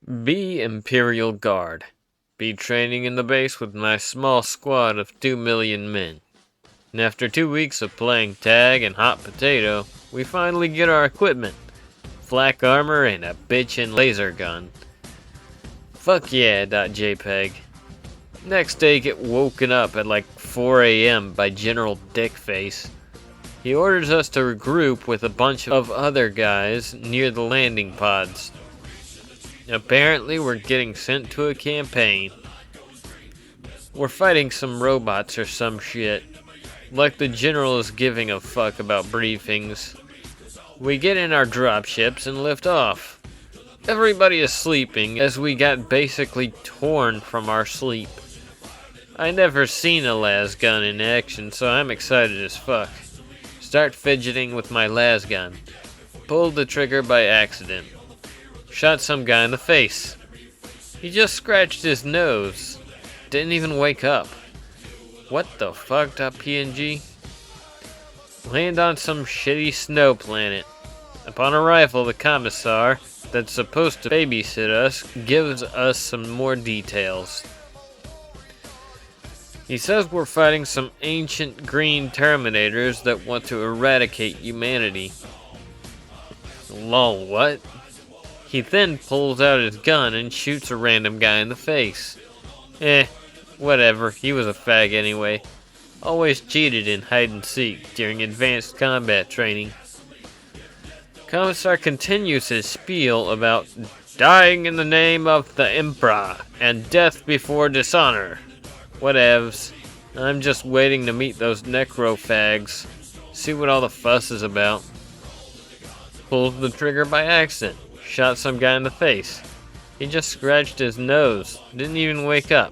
Be Imperial Guard. Be training in the base with my small squad of 2 million men. And after 2 weeks of playing tag and hot potato, we finally get our equipment. Flak armor and a bitchin' laser gun. Fuck yeah, .jpg. Next day get woken up at like 4 a.m. by General Dickface. He orders us to regroup with a bunch of other guys near the landing pods. Apparently we're getting sent to a campaign. We're fighting some robots or some shit. Like the general is giving a fuck about briefings. We get in our dropships and lift off. Everybody is sleeping as we got basically torn from our sleep. I never seen a las gun in action, so I'm excited as fuck. Start fidgeting with my las gun. Pulled the trigger by accident. Shot some guy in the face. He just scratched his nose. Didn't even wake up. What the fuck, .png? Land on some shitty snow planet. Upon arrival, the commissar that's supposed to babysit us gives us some more details. He says we're fighting some ancient green Terminators that want to eradicate humanity. Lol, what? He then pulls out his gun and shoots a random guy in the face. Whatever, he was a fag anyway. Always cheated in hide and seek during advanced combat training. Commissar continues his spiel about dying in the name of the Emperor and death before dishonor. Whatevs. I'm just waiting to meet those necrofags. See what all the fuss is about. Pulls the trigger by accident. Shot some guy in the face. He just scratched his nose. Didn't even wake up.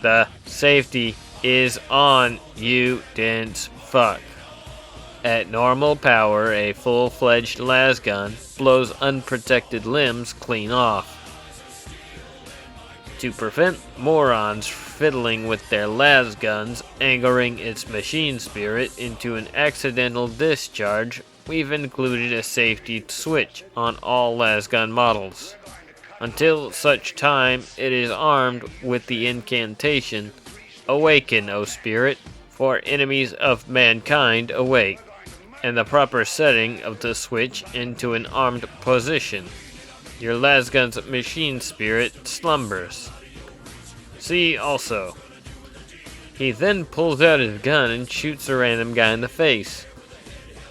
The safety is on, you dense fuck. At normal power, a full-fledged las gun blows unprotected limbs clean off. To prevent morons fiddling with their las guns, angering its machine spirit into an accidental discharge, we've included a safety switch on all las gun models. Until such time it is armed with the incantation, "Awaken, O Spirit, for enemies of mankind awake," and the proper setting of the switch into an armed position. Your las gun's machine spirit slumbers. See also. He then pulls out his gun and shoots a random guy in the face.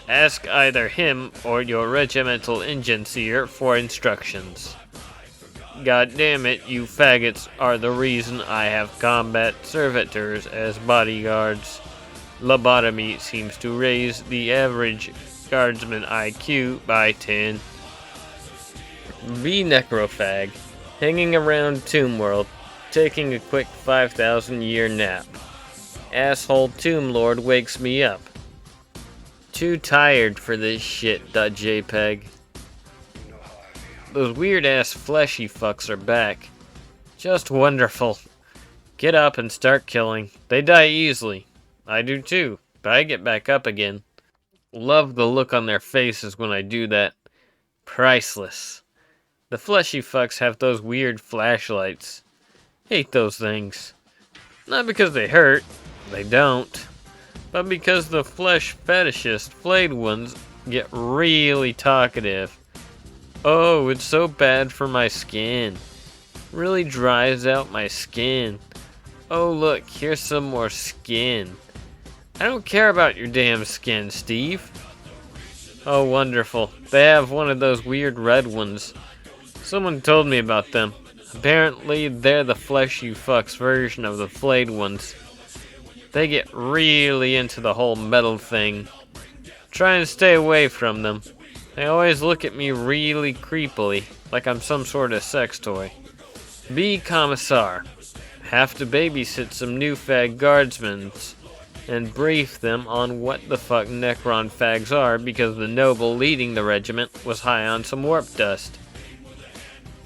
Ask either him or your regimental engineer for instructions. God damn it, you faggots are the reason I have combat servitors as bodyguards. Lobotomy seems to raise the average guardsman IQ by 10. Be necrofag, hanging around Tomb World, taking a quick 5,000 year nap. Asshole Tomb Lord wakes me up. Too tired for this shit, .jpg. Those weird-ass fleshy fucks are back. Just wonderful. Get up and start killing. They die easily. I do too, but I get back up again. Love the look on their faces when I do that. Priceless. The fleshy fucks have those weird flashlights. Hate those things. Not because they hurt. They don't. But because the flesh fetishist flayed ones get really talkative. Oh, it's so bad for my skin. Really dries out my skin. Oh look, here's some more skin. I don't care about your damn skin, Steve. Oh wonderful, they have one of those weird red ones. Someone told me about them. Apparently they're the fleshy fucks version of the flayed ones. They get really into the whole metal thing. Try and stay away from them. They always look at me really creepily, like I'm some sort of sex toy. Be commissar. Have to babysit some new fag guardsmen and brief them on what the fuck Necron fags are because the noble leading the regiment was high on some warp dust.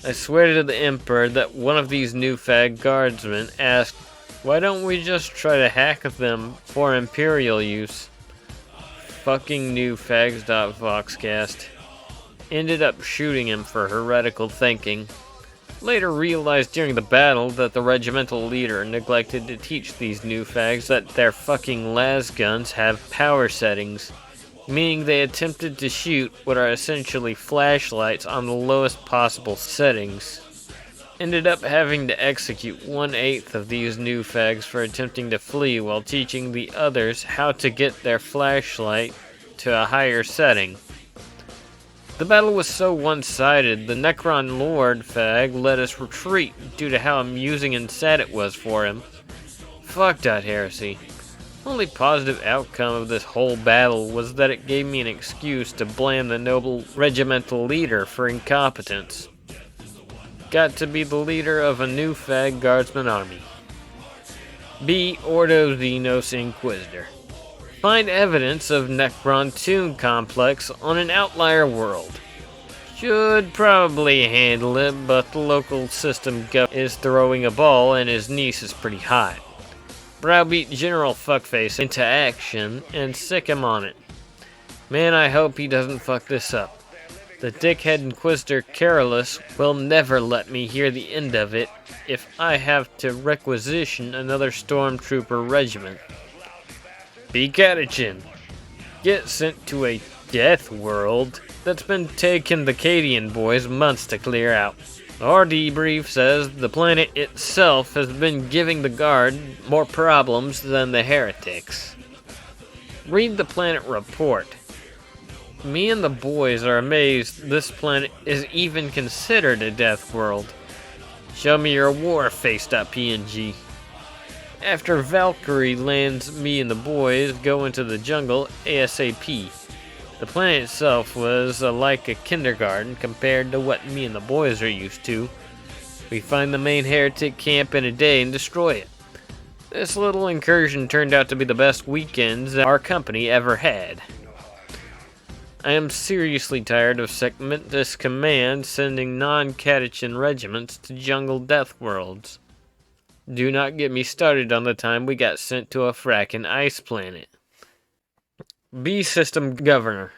I swear to the Emperor that one of these new fag guardsmen asked, why don't we just try to hack them for Imperial use? Fucking new fags.voxcast. Ended up shooting him for heretical thinking. Later realized during the battle that the regimental leader neglected to teach these new fags that their fucking las guns have power settings, meaning they attempted to shoot what are essentially flashlights on the lowest possible settings. Ended up having to execute 1/8 of these new fags for attempting to flee while teaching the others how to get their flashlight to a higher setting. The battle was so one-sided, the Necron Lord fag let us retreat due to how amusing and sad it was for him. Fuck that heresy. Only positive outcome of this whole battle was that it gave me an excuse to blame the noble regimental leader for incompetence. Got to be the leader of a new fag guardsman army. B. Ordo Xenos Inquisitor. Find evidence of Necron Tomb Complex on an outlier world. Should probably handle it, but the local system is throwing a ball and his niece is pretty hot. Browbeat General Fuckface into action and sick him on it. Man, I hope he doesn't fuck this up. The dickhead Inquisitor Carolus will never let me hear the end of it if I have to requisition another stormtrooper regiment. B. Catechin. Get sent to a death world that's been taking the Cadian boys months to clear out. Our debrief says the planet itself has been giving the Guard more problems than the heretics. Read the planet report. Me and the boys are amazed this planet is even considered a death world. Show me your warface.png. After Valkyrie lands, me and the boys go into the jungle ASAP. The planet itself was like a kindergarten compared to what me and the boys are used to. We find the main heretic camp in a day and destroy it. This little incursion turned out to be the best weekends our company ever had. I am seriously tired of Segmentus Command sending non-Catechin regiments to jungle death worlds. Do not get me started on the time we got sent to a frackin' ice planet. B System Governor.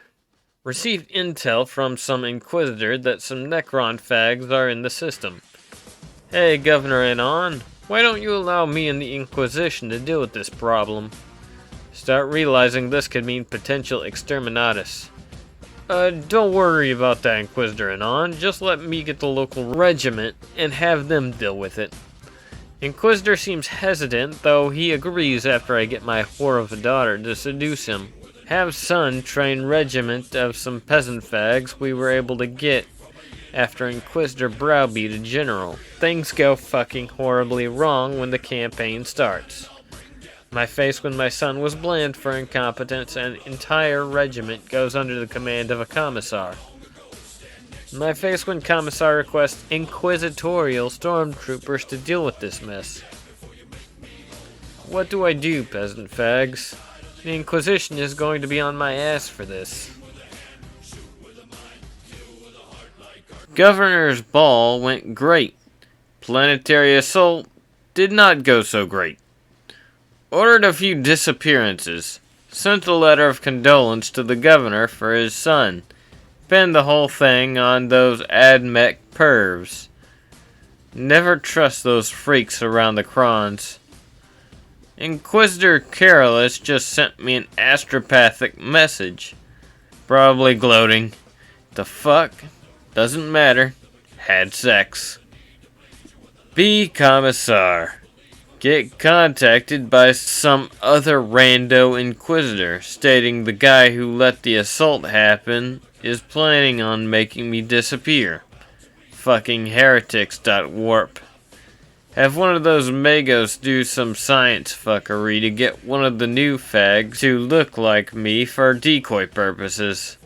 Received intel from some Inquisitor that some Necron fags are in the system. Hey, Governor Anon, why don't you allow me and the Inquisition to deal with this problem? Start realizing this could mean potential exterminatus. Don't worry about that, Inquisitor Anon. Just let me get the local regiment and have them deal with it. Inquisitor seems hesitant, though he agrees after I get my whore of a daughter to seduce him. Have son train regiment of some peasant fags we were able to get after Inquisitor browbeat a general. Things go fucking horribly wrong when the campaign starts. My face when my son was blamed for incompetence and entire regiment goes under the command of a commissar. My face when commissar requests inquisitorial stormtroopers to deal with this mess. What do I do, peasant fags? The Inquisition is going to be on my ass for this. Governor's ball went great. Planetary assault did not go so great. Ordered a few disappearances. Sent a letter of condolence to the governor for his son. Pinned the whole thing on those AdMech pervs. Never trust those freaks around the Krons. Inquisitor Carolus just sent me an astropathic message. Probably gloating. The fuck? Doesn't matter. Had sex. B. Commissar. Get contacted by some other rando Inquisitor, stating the guy who let the assault happen is planning on making me disappear. Fucking heretics.warp. Have one of those Magos do some science fuckery to get one of the new fags to look like me for decoy purposes.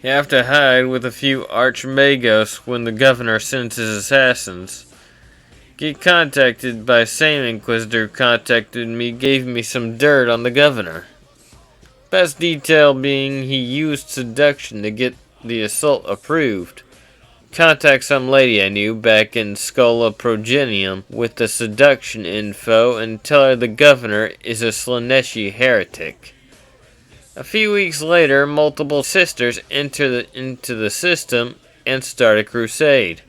You have to hide with a few arch-Magos when the governor sends his assassins. Get contacted by same Inquisitor who contacted me, gave me some dirt on the governor. Best detail being he used seduction to get the assault approved. Contact some lady I knew back in Scola Progenium with the seduction info and tell her the governor is a Slaaneshi heretic. A few weeks later, multiple sisters enter into the system and start a crusade.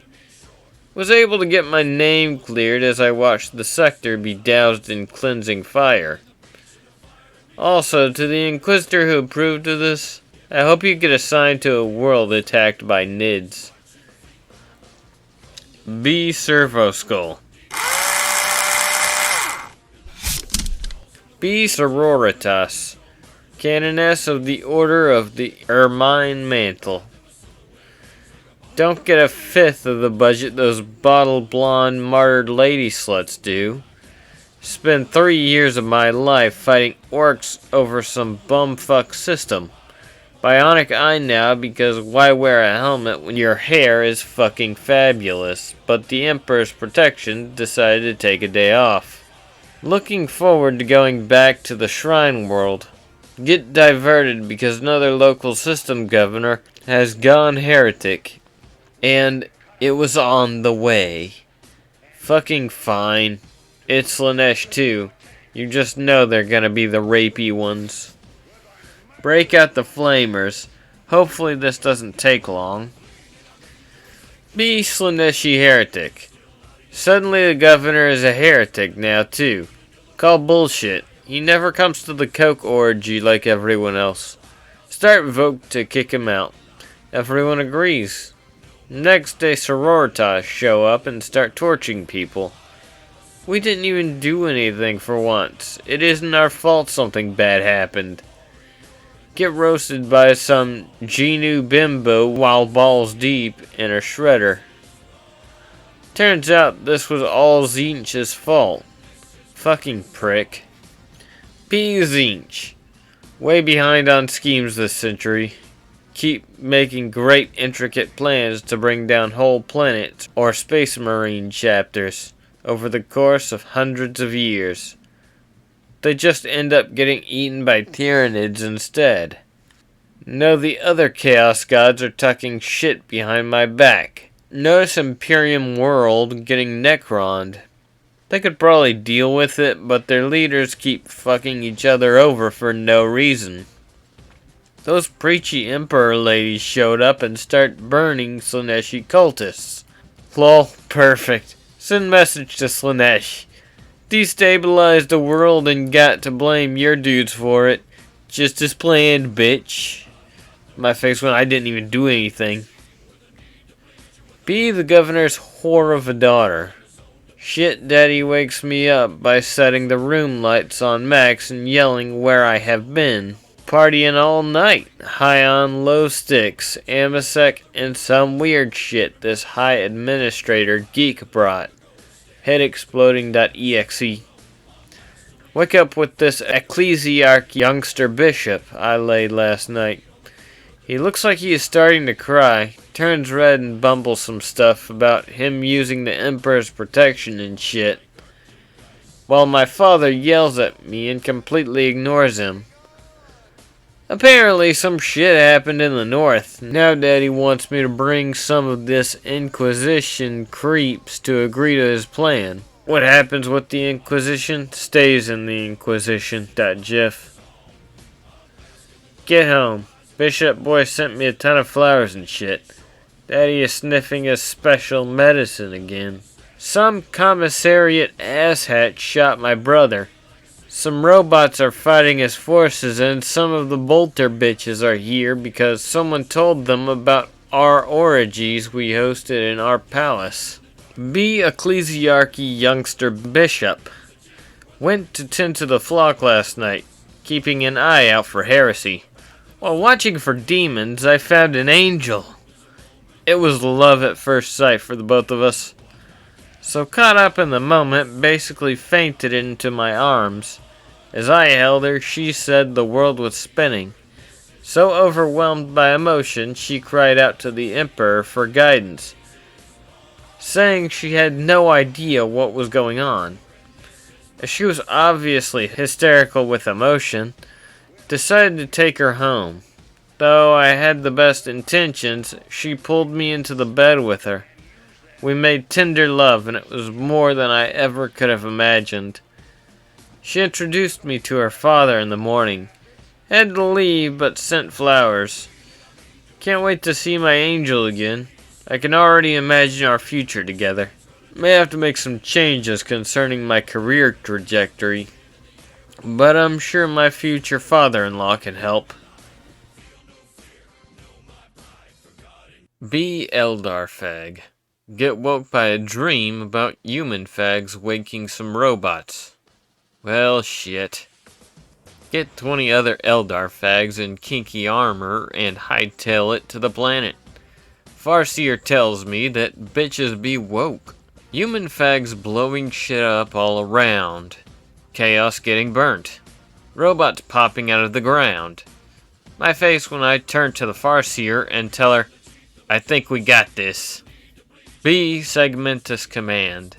Was able to get my name cleared as I watched the sector be doused in cleansing fire. Also, to the Inquisitor who approved of this, I hope you get assigned to a world attacked by Nids. B. Servoskull. B. Sororitas, Canoness of the Order of the Ermine Mantle. Don't get a fifth of the budget those bottle blonde martyred lady sluts do. Spent 3 years of my life fighting orcs over some bumfuck system. Bionic eye now because why wear a helmet when your hair is fucking fabulous, but the Emperor's protection decided to take a day off. Looking forward to going back to the Shrine World. Get diverted because another local system governor has gone heretic. And it was on the way. Fucking fine. It's Slaanesh too. You just know they're gonna be the rapey ones. Break out the flamers. Hopefully this doesn't take long. Be Slaaneshi heretic. Suddenly the governor is a heretic now too. Call bullshit. He never comes to the coke orgy like everyone else. Start vote to kick him out. Everyone agrees. Next day Sororitas show up and start torching people. We didn't even do anything for once. It isn't our fault something bad happened. Get roasted by some Genu bimbo while balls deep in a shredder. Turns out this was all Tzeentch's fault. Fucking prick. P. Tzeentch. Way behind on schemes this century. Keep making great intricate plans to bring down whole planets or space marine chapters over the course of hundreds of years. They just end up getting eaten by Tyranids instead. No, the other Chaos Gods are tucking shit behind my back. Notice Imperium World getting Necroned. They could probably deal with it, but their leaders keep fucking each other over for no reason. Those preachy Emperor ladies showed up and start burning Slaaneshi cultists. Lol, perfect. Send message to Slaanesh. Destabilized the world and got to blame your dudes for it. Just as planned, bitch. My face when I didn't even do anything. Be the governor's whore of a daughter. Shit daddy wakes me up by setting the room lights on max and yelling where I have been. Partying all night, high on low sticks, Amasec, and some weird shit this high administrator geek brought. Headexploding.exe. Wake up with this ecclesiarch youngster bishop I laid last night. He looks like he is starting to cry, turns red and bumbles some stuff about him using the Emperor's protection and shit, while my father yells at me and completely ignores him. Apparently some shit happened in the north. Now Daddy wants me to bring some of this Inquisition creeps to agree to his plan. What happens with the Inquisition stays in the Inquisition.gif. Get home. Bishop boy sent me a ton of flowers and shit. Daddy is sniffing his special medicine again. Some commissariat asshat shot my brother. Some robots are fighting his forces, and some of the bolter bitches are here because someone told them about our orgies we hosted in our palace. Be ecclesiarchy youngster bishop. Went to tend to the flock last night, keeping an eye out for heresy. While watching for demons, I found an angel. It was love at first sight for the both of us. So caught up in the moment, basically fainted into my arms. As I held her, she said the world was spinning. So overwhelmed by emotion, she cried out to the Emperor for guidance, saying she had no idea what was going on. As she was obviously hysterical with emotion, decided to take her home. Though I had the best intentions, she pulled me into the bed with her. We made tender love, and it was more than I ever could have imagined. She introduced me to her father in the morning. Had to leave, but sent flowers. Can't wait to see my angel again. I can already imagine our future together. May have to make some changes concerning my career trajectory, but I'm sure my future father-in-law can help. Be Eldar Fag. Get woke by a dream about human fags waking some robots. Well, shit. Get 20 other Eldar fags in kinky armor and hightail it to the planet. Farseer tells me that bitches be woke. Human fags blowing shit up all around. Chaos getting burnt. Robots popping out of the ground. My face when I turn to the Farseer and tell her, I think we got this. Be Segmentus Command.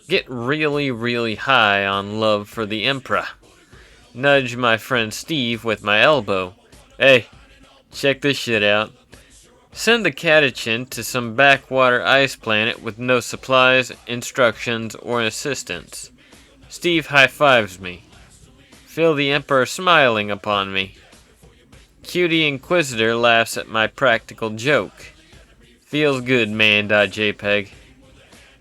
Get really, really high on love for the Emperor. Nudge my friend Steve with my elbow. Hey, check this shit out. Send the Catachin to some backwater ice planet with no supplies, instructions, or assistance. Steve high-fives me. Feel the Emperor smiling upon me. Cutie Inquisitor laughs at my practical joke. Feels good, man.jpg.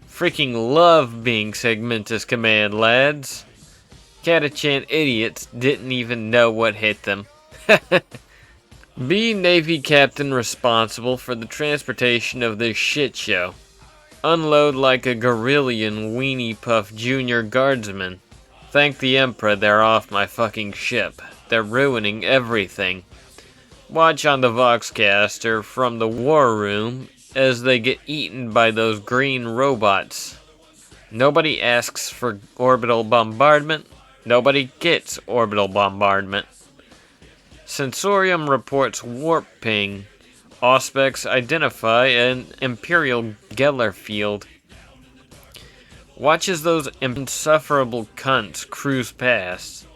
Freaking love being Segmentus Command, lads. Catachan idiots didn't even know what hit them. Be Navy Captain responsible for the transportation of this shit show. Unload like a Gorillion Weenie Puff Junior Guardsman. Thank the Emperor they're off my fucking ship. They're ruining everything. Watch on the Voxcaster from the war room as they get eaten by those green robots. Nobody asks for orbital bombardment. Nobody gets orbital bombardment. Sensorium reports warp ping. Auspex identify an Imperial Geller field. Watch as those insufferable cunts cruise past.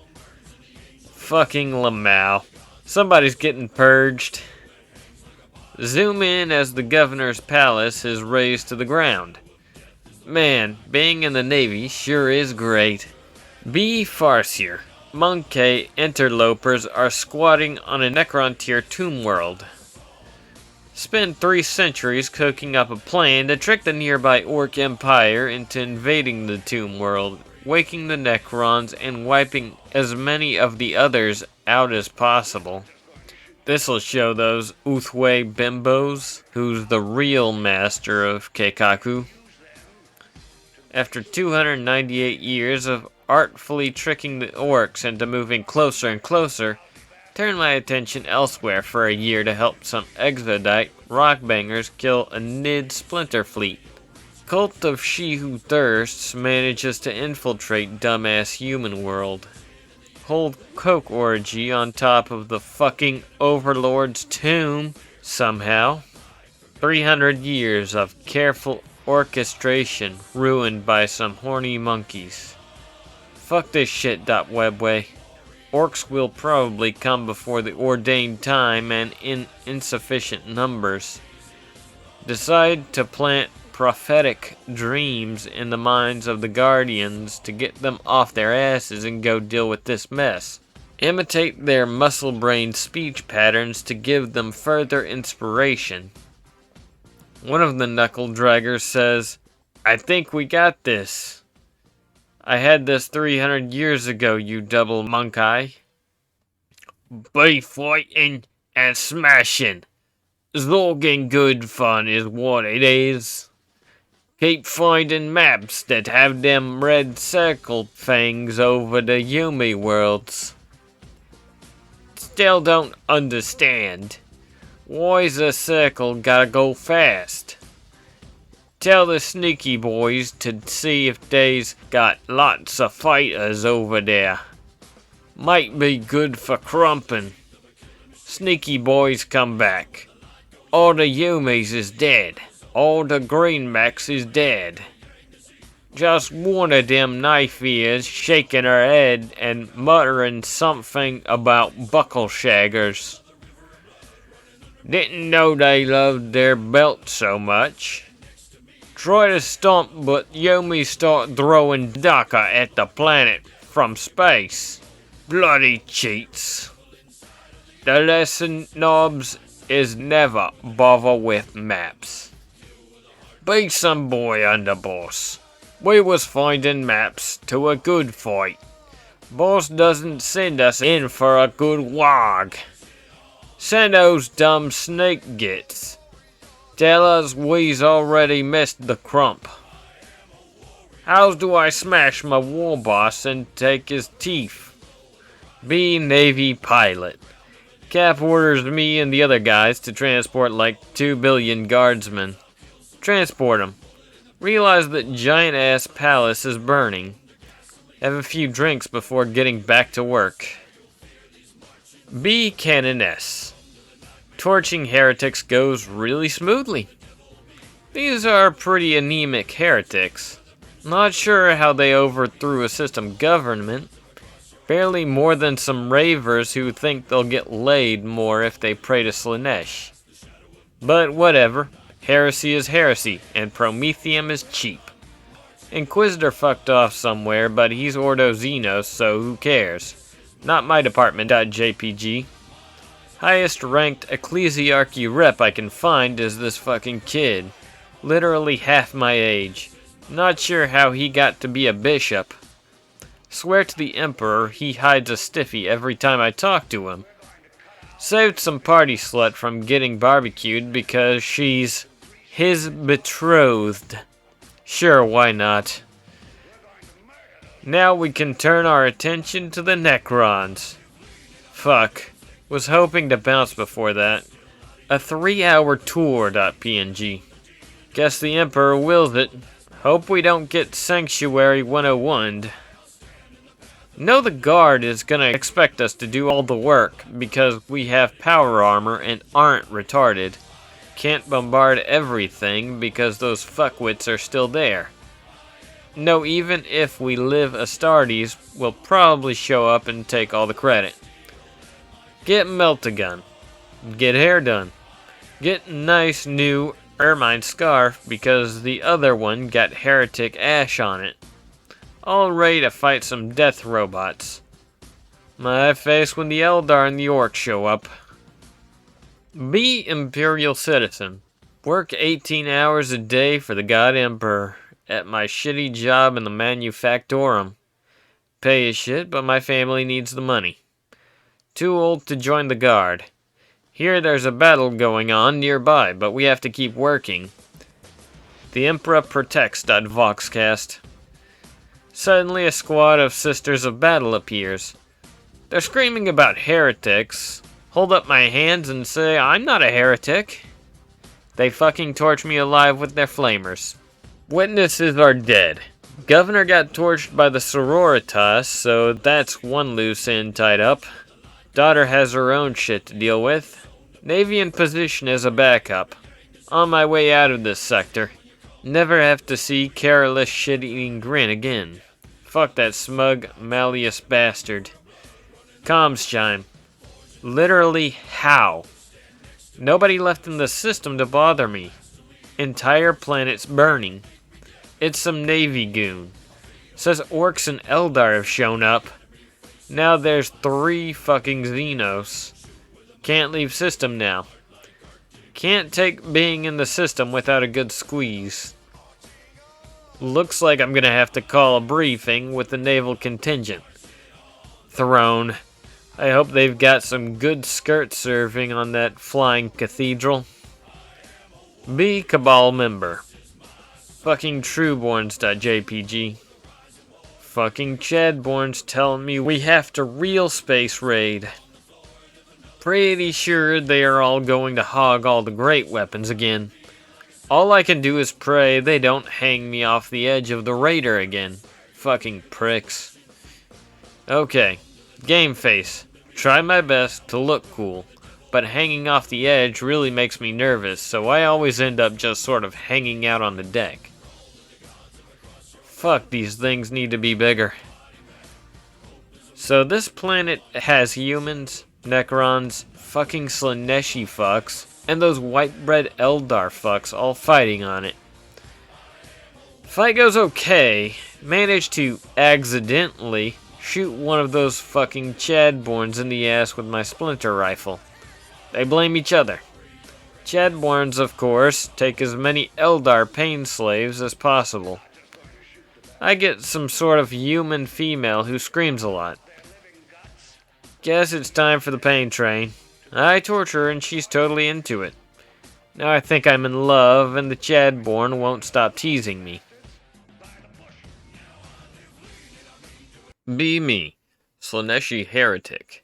Fucking Lamau. Somebody's getting purged. Zoom in as the governor's palace is razed to the ground. Man, being in the Navy sure is great. Be Farseer. Monkey interlopers are squatting on a Necrontyr tomb world. Spend 3 centuries cooking up a plan to trick the nearby Orc Empire into invading the tomb world, waking the Necrons and wiping as many of the others out as possible. This'll show those Uthway bimbos who's the real master of Keikaku. After 298 years of artfully tricking the orcs into moving closer and closer, turn my attention elsewhere for a year to help some Exodite rockbangers kill a Nid splinter fleet. Cult of She Who Thirsts manages to infiltrate dumbass human world. Hold coke orgy on top of the fucking Overlord's tomb, somehow. 300 years of careful orchestration ruined by some horny monkeys. Fuck this shit, Webway. Orcs will probably come before the ordained time and in insufficient numbers. Decide to plant prophetic dreams in the minds of the Guardians to get them off their asses and go deal with this mess. Imitate their muscle-brained speech patterns to give them further inspiration. One of the knuckle draggers says, I think we got this. I had this 300 years ago, you double monkey. Be fighting and smashing. Zorging good fun is what it is. Keep finding maps that have them red circle things over the Yumi worlds. Still don't understand. Why's a circle gotta go fast? Tell the sneaky boys to see if they's got lots of fighters over there. Might be good for crumpin'. Sneaky boys come back. All the Yumis is dead. All the Greenbacks is dead. Just one of them knife ears shaking her head and muttering something about buckle shaggers. Didn't know they loved their belt so much. Try to stomp, but Yomi start throwing Daka at the planet from space. Bloody cheats. The lesson, knobs, is never bother with maps. Be some boy underboss. We was finding maps to a good fight. Boss doesn't send us in for a good wog. Send those dumb snake gits. Tell us we's already missed the crump. How do I smash my war boss and take his teeth? Be Navy pilot. Cap orders me and the other guys to transport like 2 billion guardsmen. Transport them. Realize that giant-ass palace is burning. Have a few drinks before getting back to work. Be Canoness. Torching heretics goes really smoothly. These are pretty anemic heretics. Not sure how they overthrew a system government. Barely more than some ravers who think they'll get laid more if they pray to Slaanesh. But whatever. Heresy is heresy, and Prometheum is cheap. Inquisitor fucked off somewhere, but he's Ordo Xenos, so who cares? Not my department. .jpg. Highest ranked ecclesiarchy rep I can find is this fucking kid. Literally half my age. Not sure how he got to be a bishop. Swear to the Emperor he hides a stiffy every time I talk to him. Saved some party slut from getting barbecued because she's his betrothed. Sure, why not? Now we can turn our attention to the Necrons. Fuck. Was hoping to bounce before that. A 3-hour tour.png. Guess the Emperor wills it. Hope we don't get Sanctuary 101'd. Know the guard is gonna expect us to do all the work because we have power armor and aren't retarded. Can't bombard everything because those fuckwits are still there. No, even if we live Astartes, we'll probably show up and take all the credit. Get Melt-A-Gun. Get hair done. Get nice new ermine scarf because the other one got heretic ash on it. All ready to fight some death robots. My face when the Eldar and the Orcs show up. Be Imperial Citizen. Work 18 hours a day for the God Emperor at my shitty job in the Manufactorum. Pay is shit, but my family needs the money. Too old to join the Guard. Here there's a battle going on nearby, but we have to keep working. The Emperor protects. Voxcast. Suddenly a squad of Sisters of Battle appears. They're screaming about heretics. Hold up my hands and say, I'm not a heretic. They fucking torch me alive with their flamers. Witnesses are dead. Governor got torched by the Sororitas, so that's one loose end tied up. Daughter has her own shit to deal with. Navy in position as a backup. On my way out of this sector. Never have to see careless shit-eating grin again. Fuck that smug, malleous bastard. Comms chime. Literally how? Nobody left in the system to bother me. Entire planet's burning. It's some Navy goon. Says Orcs and Eldar have shown up. Now there's 3 fucking Xenos. Can't leave system now. Can't take being in the system without a good squeeze. Looks like I'm gonna have to call a briefing with the naval contingent. Throne. I hope they've got some good skirt serving on that flying cathedral. Be Cabal member. Fucking Trueborns.jpg. Fucking Chadborns telling me we have to real space raid. Pretty sure they are all going to hog all the great weapons again. All I can do is pray they don't hang me off the edge of the raider again. Fucking pricks. Okay, game face. Try my best to look cool, but hanging off the edge really makes me nervous, so I always end up just sort of hanging out on the deck. Fuck, these things need to be bigger. So this planet has humans, Necrons, fucking Slaaneshi fucks, and those white-bread Eldar fucks all fighting on it. Fight goes okay. Managed to accidentally shoot one of those fucking Chadborns in the ass with my splinter rifle. They blame each other. Chadborns, of course, take as many Eldar pain slaves as possible. I get some sort of human female who screams a lot. Guess it's time for the pain train. I torture her and she's totally into it. Now I think I'm in love and the Chadborn won't stop teasing me. Be me, Slaaneshi heretic.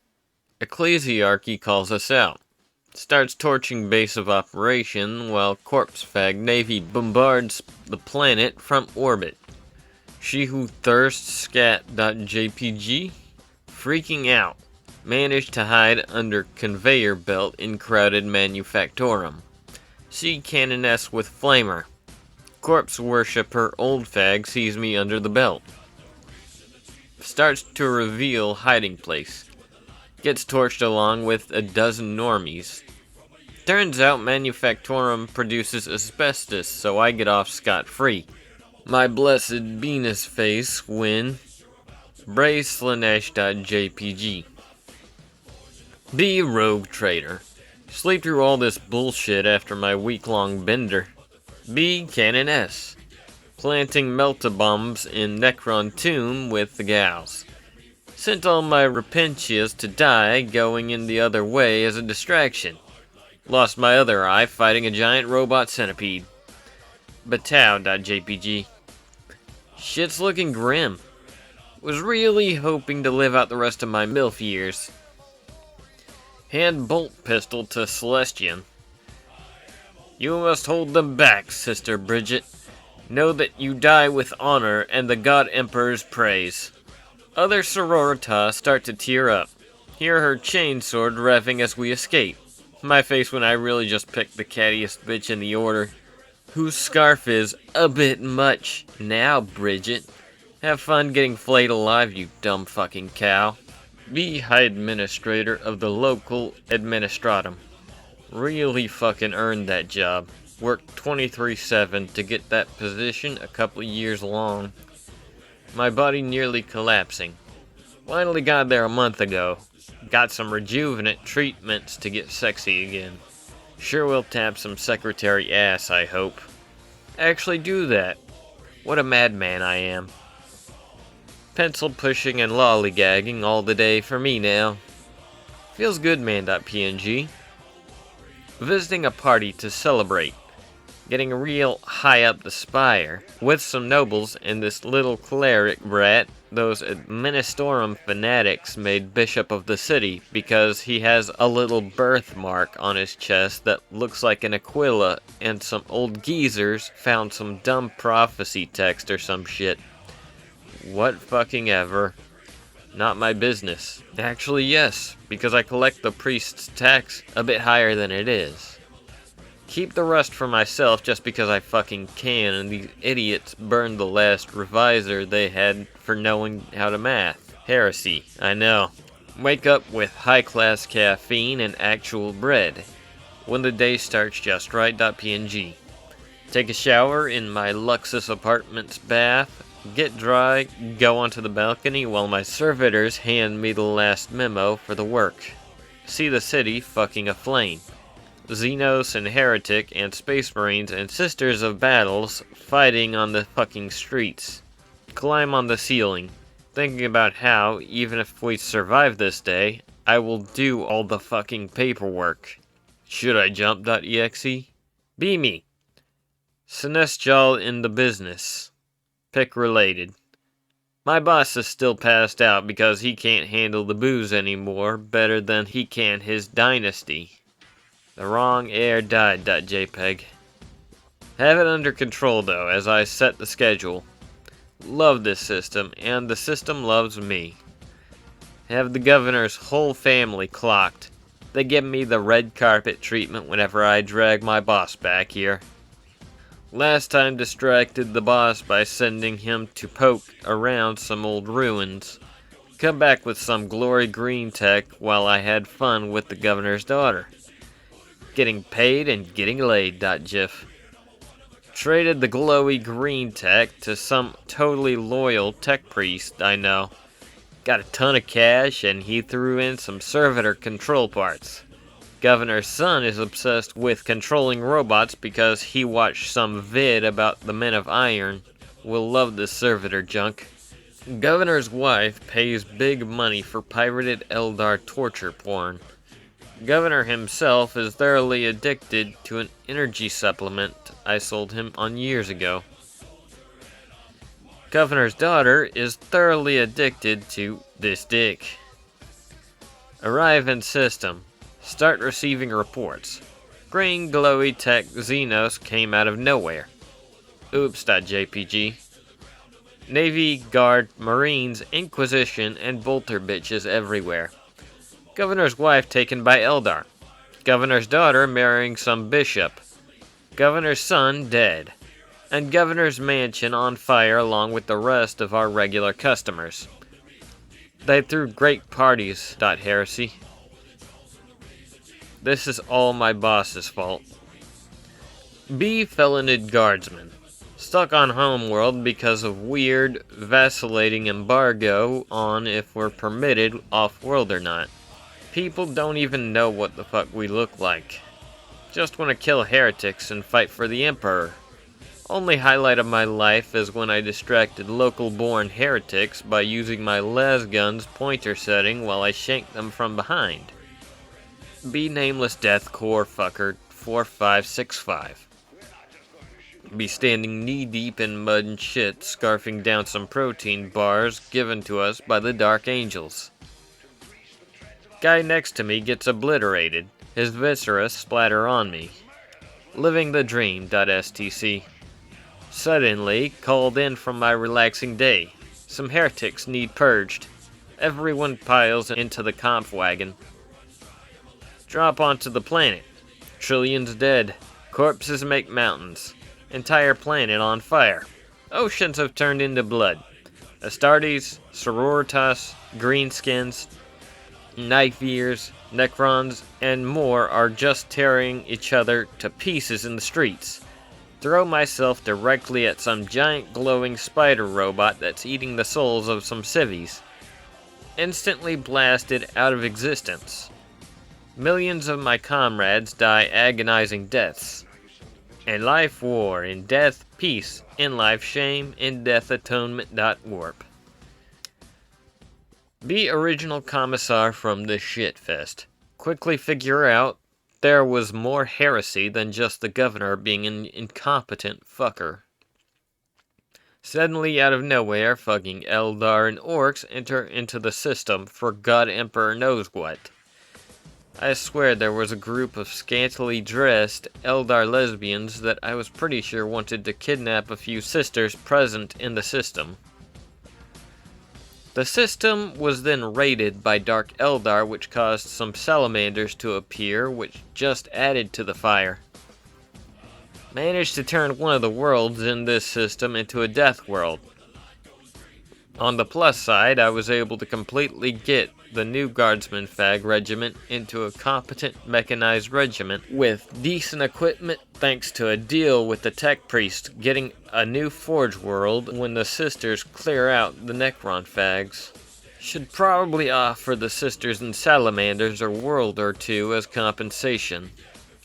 Ecclesiarchy calls us out. Starts torching base of operation while Corpse Fag Navy bombards the planet from orbit. She who thirsts scat.jpg, freaking out, managed to hide under conveyor belt in crowded manufactorum. See Canoness with flamer. Corpse worshipper old fag sees me under the belt. Starts to reveal hiding place. Gets torched along with a dozen normies. Turns out Manufactorum produces asbestos, so I get off scot-free. My blessed Venus face win. Brace/jpg. Be rogue trader. Sleep through all this bullshit after my week-long bender. Be Canoness. Planting melta-bombs in Necron tomb with the gals. Sent all my Repentias to die going in the other way as a distraction. Lost my other eye fighting a giant robot centipede. Batao.jpg. Shit's looking grim. Was really hoping to live out the rest of my MILF years. Hand bolt pistol to Celestian. You must hold them back, Sister Bridget. Know that you die with honor and the God Emperor's praise. Other sororitas start to tear up. Hear her chainsword revving as we escape. My face when I really just picked the cattiest bitch in the order. Whose scarf is a bit much. Now, Bridget. Have fun getting flayed alive, you dumb fucking cow. Be High Administrator of the local Administratum. Really fucking earned that job. Worked 23/7 to get that position a couple years long. My body nearly collapsing. Finally got there a month ago. Got some rejuvenant treatments to get sexy again. Sure will tap some secretary ass, I hope. Actually do that. What a madman I am. Pencil pushing and lollygagging all the day for me now. Feels good, man.png. Visiting a party to celebrate. Getting real high up the spire. With some nobles and this little cleric brat. Those Administorum fanatics made bishop of the city because he has a little birthmark on his chest that looks like an Aquila, and some old geezers found some dumb prophecy text or some shit. What fucking ever. Not my business. Actually, yes, because I collect the priest's tax a bit higher than it is. Keep the rest for myself just because I fucking can, and these idiots burned the last revisor they had for knowing how to math. Heresy, I know. Wake up with high-class caffeine and actual bread. When the day starts just right.png. Take a shower in my Luxus apartment's bath. Get dry, go onto the balcony while my servitors hand me the last memo for the work. See the city fucking aflame. Xenos and Heretic and Space Marines and Sisters of Battles fighting on the fucking streets. Climb on the ceiling, thinking about how, even if we survive this day, I will do all the fucking paperwork. Should I jump.exe? Be me. Sinestral in the business. Pick related. My boss is still passed out because he can't handle the booze anymore better than he can his dynasty. The wrong heir died.jpg. Have it under control though as I set the schedule. Love this system and the system loves me. Have the governor's whole family clocked. They give me the red carpet treatment whenever I drag my boss back here. Last time distracted the boss by sending him to poke around some old ruins. Come back with some glory green tech while I had fun with the governor's daughter. Getting paid and getting laid.gif. Traded the glowy green tech to some totally loyal tech priest I know. Got a ton of cash and he threw in some servitor control parts. Governor's son is obsessed with controlling robots because he watched some vid about the Men of Iron. Will love this servitor junk. Governor's wife pays big money for pirated Eldar torture porn. Governor himself is thoroughly addicted to an energy supplement I sold him on years ago. Governor's daughter is thoroughly addicted to this dick. Arrive in system. Start receiving reports. Green glowy tech Xenos came out of nowhere. Oops.jpg. Navy, Guard, Marines, Inquisition, and bolter bitches everywhere. Governor's wife taken by Eldar. Governor's daughter marrying some bishop. Governor's son dead. And Governor's mansion on fire along with the rest of our regular customers. They threw great parties. Heresy. This is all my boss's fault. B. Feloned Guardsman. Stuck on Homeworld because of weird, vacillating embargo on if we're permitted off-world or not. People don't even know what the fuck we look like. Just want to kill heretics and fight for the Emperor. Only highlight of my life is when I distracted local-born heretics by using my lasgun's pointer setting while I shanked them from behind. Be Nameless Death Core Fucker 4565. Be standing knee-deep in mud and shit, scarfing down some protein bars given to us by the Dark Angels. Guy next to me gets obliterated. His viscera splatter on me. Living the dream.stc. Suddenly, called in from my relaxing day. Some heretics need purged. Everyone piles into the comp wagon. Drop onto the planet. Trillions dead. Corpses make mountains. Entire planet on fire. Oceans have turned into blood. Astartes, Sororitas, Greenskins, Knife Ears, Necrons, and more are just tearing each other to pieces in the streets. Throw myself directly at some giant glowing spider robot that's eating the souls of some civvies. Instantly blasted out of existence. Millions of my comrades die agonizing deaths. In life war, in death peace, in life shame, in death atonement.warp. Be original commissar from this shitfest. Quickly figure out there was more heresy than just the governor being an incompetent fucker. Suddenly out of nowhere, fucking Eldar and orcs enter into the system for God Emperor knows what. I swear there was a group of scantily dressed Eldar lesbians that I was pretty sure wanted to kidnap a few sisters present in the system. The system was then raided by Dark Eldar, which caused some salamanders to appear, which just added to the fire. Managed to turn one of the worlds in this system into a death world. On the plus side, I was able to completely get the new Guardsman Fag regiment into a competent mechanized regiment with decent equipment thanks to a deal with the Tech Priest getting a new Forge world when the Sisters clear out the Necron Fags. Should probably offer the Sisters and Salamanders a world or two as compensation.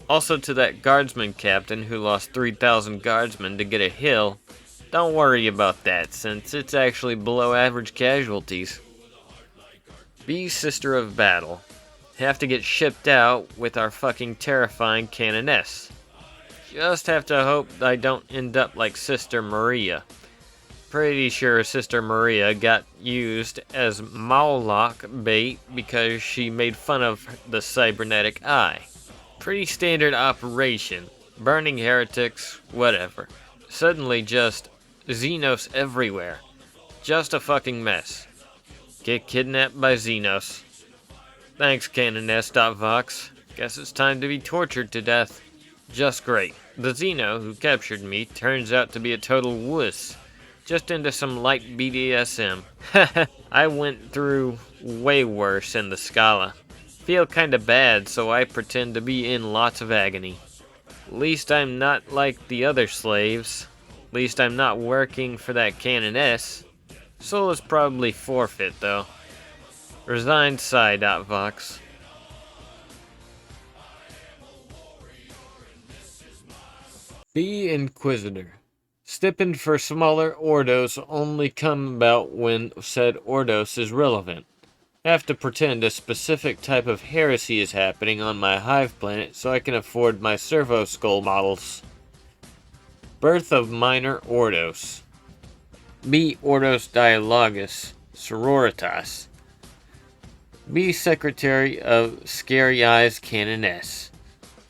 Also to that Guardsman captain who lost 3,000 guardsmen to get a hill, don't worry about that since it's actually below average casualties. Be Sister of Battle. Have to get shipped out with our fucking terrifying Canoness. Just have to hope I don't end up like Sister Maria. Pretty sure Sister Maria got used as Moloch bait because she made fun of the cybernetic eye. Pretty standard operation. Burning heretics, whatever. Suddenly just Xenos everywhere. Just a fucking mess. Get kidnapped by Xenos. Thanks, Canoness.vox. Guess it's time to be tortured to death. Just great. The Xeno who captured me turns out to be a total wuss. Just into some light BDSM. I went through way worse in the Scala. Feel kinda bad, so I pretend to be in lots of agony. Least I'm not like the other slaves. Least I'm not working for that Canoness. Soul is probably forfeit, though. Resigned Vox. B. Inquisitor. Stipend for smaller Ordos only come about when said Ordos is relevant. Have to pretend a specific type of heresy is happening on my hive planet so I can afford my servo skull models. Birth of minor Ordos. B. Ordos Dialogus, Sororitas. B. Secretary of Scary Eyes Canoness.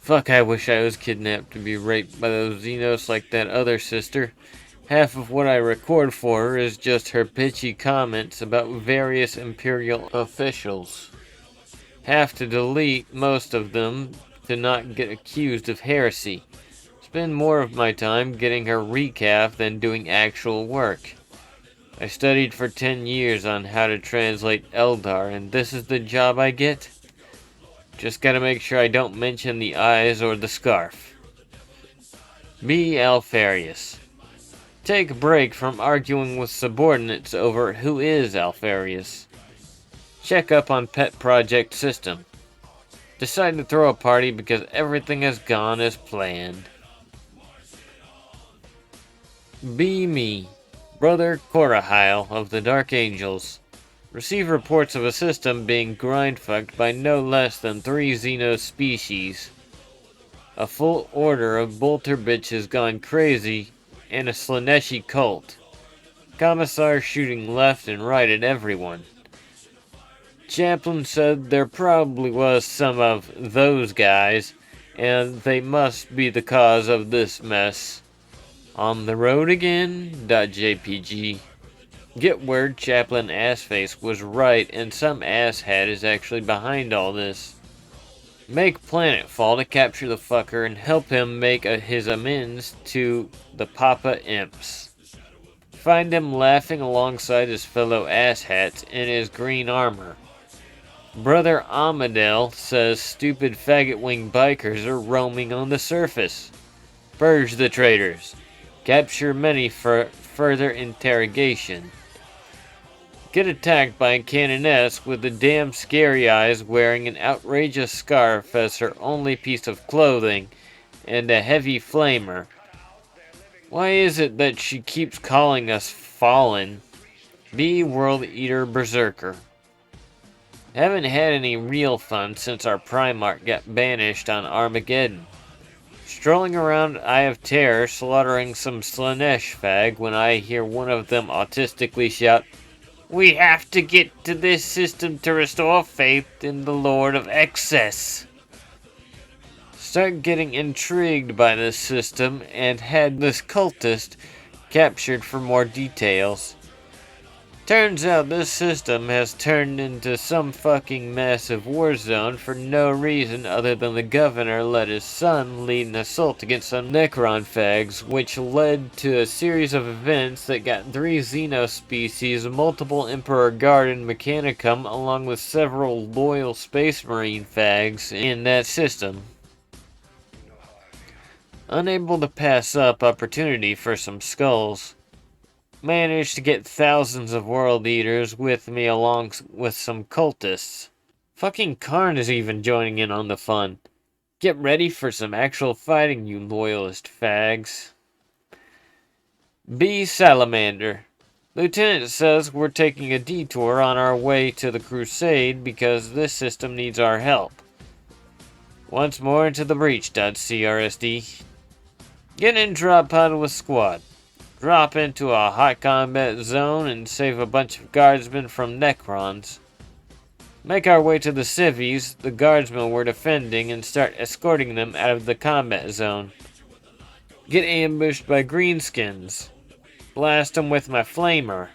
Fuck, I wish I was kidnapped to be raped by those Xenos like that other sister. Half of what I record for her is just her bitchy comments about various Imperial officials. Have to delete most of them to not get accused of heresy. Spend more of my time getting her recap than doing actual work. I studied for 10 years on how to translate Eldar, and this is the job I get? Just gotta make sure I don't mention the eyes or the scarf. B. Alfarius. Take a break from arguing with subordinates over who is Alfarius. Check up on pet project system. Decide to throw a party because everything has gone as planned. B. Me. Brother Korahile of the Dark Angels. Receive reports of a system being grind-fucked by no less than 3 Xeno species. A full order of bolter bitches gone crazy, and a Slaaneshi cult. Commissar shooting left and right at everyone. Chaplain said there probably was some of those guys, and they must be the cause of this mess. On the road again? .jpg. Get word Chaplain Assface was right and some asshat is actually behind all this. Make Planetfall to capture the fucker and help him make his amends to the Papa Imps. Find him laughing alongside his fellow asshats in his green armor. Brother Amadel says stupid faggot-wing bikers are roaming on the surface. Purge the traitors. Capture many for further interrogation. Get attacked by a canoness with the damn scary eyes wearing an outrageous scarf as her only piece of clothing and a heavy flamer. Why is it that she keeps calling us fallen? B. World Eater Berserker. Haven't had any real fun since our Primarch got banished on Armageddon. Strolling around Eye of Terror slaughtering some Slaanesh fag when I hear one of them autistically shout, "We have to get to this system to restore faith in the Lord of Excess." Start getting intrigued by this system and had this cultist captured for more details. Turns out this system has turned into some fucking massive war zone for no reason other than the governor let his son lead an assault against some Necron fags, which led to a series of events that got 3 Xeno species, multiple Emperor Guard and Mechanicum, along with several loyal Space Marine fags in that system. Unable to pass up opportunity for some skulls. Managed to get thousands of World Eaters with me along with some cultists. Fucking Karn is even joining in on the fun. Get ready for some actual fighting, you loyalist fags. B. Salamander. Lieutenant says we're taking a detour on our way to the Crusade because this system needs our help. Once more into the breach, CRSD. Get in drop pod with squad. Drop into a hot combat zone and save a bunch of guardsmen from Necrons. Make our way to the civvies the guardsmen were defending and start escorting them out of the combat zone. Get ambushed by greenskins. Blast them with my flamer.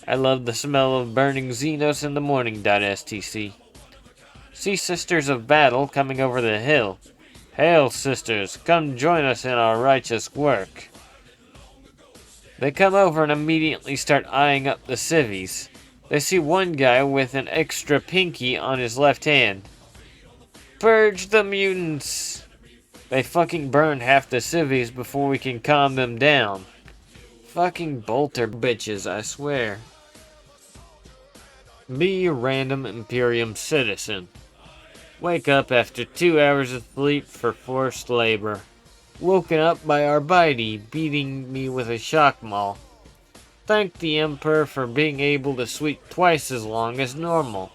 I love the smell of burning Xenos in the morning. STC. See Sisters of Battle coming over the hill. Hail, sisters, come join us in our righteous work. They come over and immediately start eyeing up the civvies. They see one guy with an extra pinky on his left hand. Purge the mutants! They fucking burn half the civvies before we can calm them down. Fucking bolter bitches, I swear. Be a random Imperium citizen. Wake up after 2 hours of sleep for forced labor. woken up by Arbaiti beating me with a shock maul. Thank the Emperor for being able to sleep twice as long as normal.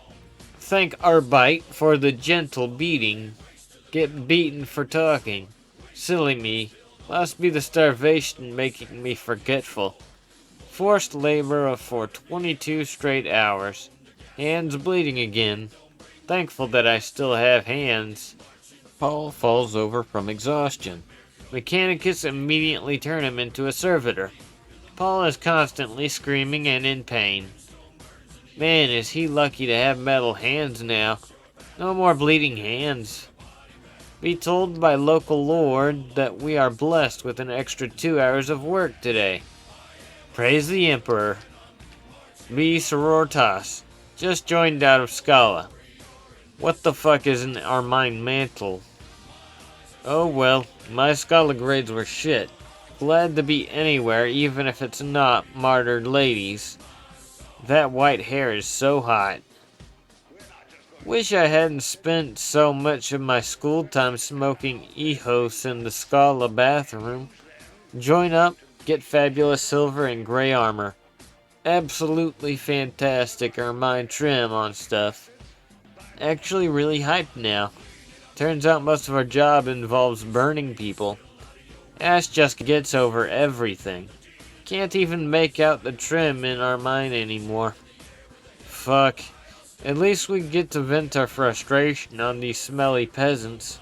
Thank Arbite for the gentle beating. Get beaten for talking. Silly me. Must be the starvation making me forgetful. Forced labor for 22 straight hours. Hands bleeding again. Thankful that I still have hands. Paul falls over from exhaustion. Mechanicus immediately turn him into a servitor. Paul is constantly screaming and in pain. Man, is he lucky to have metal hands now. No more bleeding hands. Be told by local lord that we are blessed with an extra 2 hours of work today. Praise the Emperor. B. Sororitas. Just joined out of Scala. What the fuck is an Armine mantle? Oh well, my Scala grades were shit. Glad to be anywhere, even if it's not martyred ladies. That white hair is so hot. Wish I hadn't spent so much of my school time smoking Ejos in the Scala bathroom. Join up, get fabulous silver and gray armor. Absolutely fantastic Ermine trim on stuff. Actually really hyped now. Turns out most of our job involves burning people. Ash just gets over everything. Can't even make out the trim in our mine anymore. Fuck. At least we get to vent our frustration on these smelly peasants.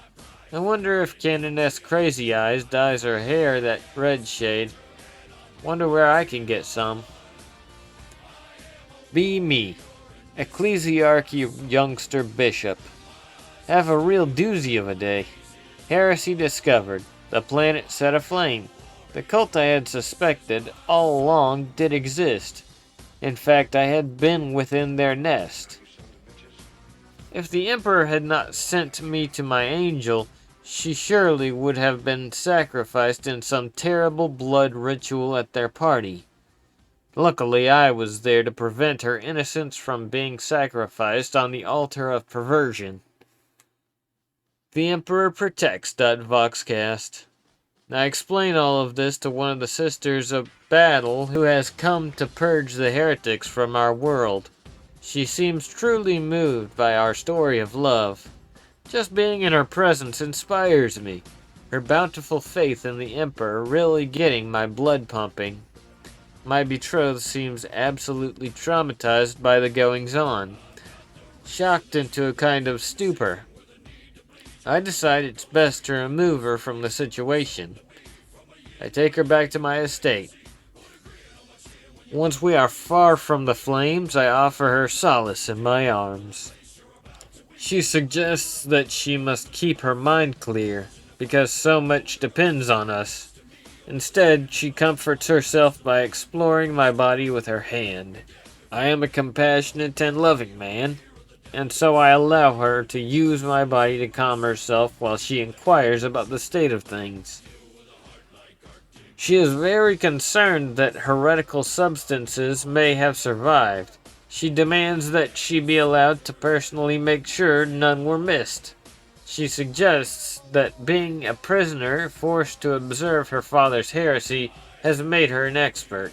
I wonder if Canoness Crazy Eyes dyes her hair that red shade. Wonder where I can get some. Be me. Ecclesiarchy youngster bishop. Have a real doozy of a day. Heresy discovered. The planet set aflame. The cult I had suspected all along did exist. In fact, I had been within their nest. If the Emperor had not sent me to my angel, she surely would have been sacrificed in some terrible blood ritual at their party. Luckily, I was there to prevent her innocence from being sacrificed on the altar of perversion. The Emperor protects. Voxcast. I explain all of this to one of the Sisters of Battle who has come to purge the heretics from our world. She seems truly moved by our story of love. Just being in her presence inspires me. Her bountiful faith in the Emperor really getting my blood pumping. My betrothed seems absolutely traumatized by the goings-on. Shocked into a kind of stupor. I decide it's best to remove her from the situation. I take her back to my estate. Once we are far from the flames, I offer her solace in my arms. She suggests that she must keep her mind clear, because so much depends on us. Instead, she comforts herself by exploring my body with her hand. I am a compassionate and loving man, and so I allow her to use my body to calm herself while she inquires about the state of things. She is very concerned that heretical substances may have survived. She demands that she be allowed to personally make sure none were missed. She suggests that being a prisoner forced to observe her father's heresy has made her an expert.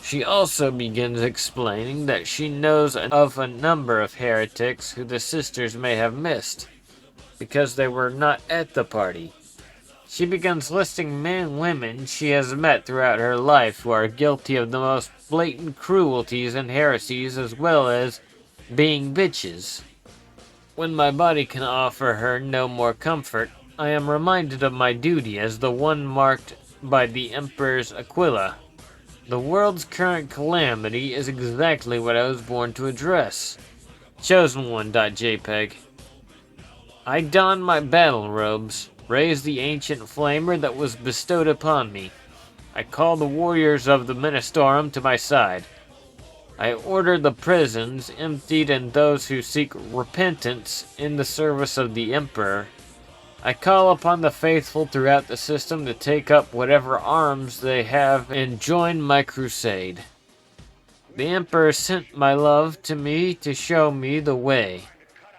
She also begins explaining that she knows of a number of heretics who the sisters may have missed, because they were not at the party. She begins listing men and women she has met throughout her life who are guilty of the most blatant cruelties and heresies, as well as being bitches. When my body can offer her no more comfort, I am reminded of my duty as the one marked by the Emperor's Aquila. The world's current calamity is exactly what I was born to address. Chosen one.jpg. I don my battle robes, raise the ancient flamer that was bestowed upon me. I call the warriors of the Ministorum to my side. I order the prisons emptied and those who seek repentance in the service of the Emperor. I call upon the faithful throughout the system to take up whatever arms they have and join my crusade. The Emperor sent my love to me to show me the way,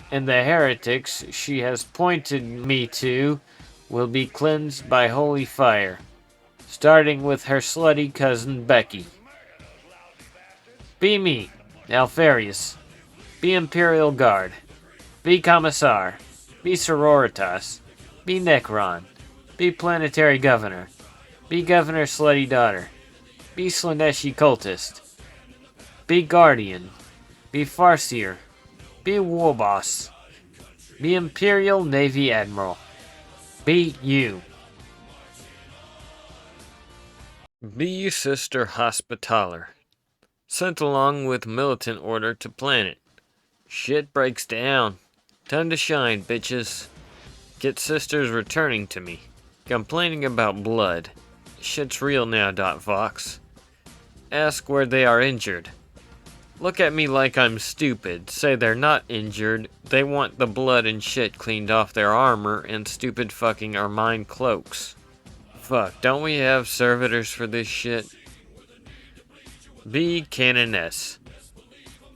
and the heretics she has pointed me to will be cleansed by holy fire, starting with her slutty cousin Becky. Be me, Alfarius. Be Imperial Guard. Be Commissar. Be Sororitas. Be Necron. Be Planetary Governor. Be Governor Slutty Daughter. Be Slaneshi Cultist. Be Guardian. Be Farseer. Be War Boss. Be Imperial Navy Admiral. Be you. Be Sister Hospitaller. Sent along with militant order to planet. Shit breaks down. Time to shine, bitches. Get sisters returning to me. Complaining about blood. Shit's real now, Vox. Ask where they are injured. Look at me like I'm stupid. Say they're not injured. They want the blood and shit cleaned off their armor and stupid fucking Ermine cloaks. Fuck, don't we have servitors for this shit? Be Canoness.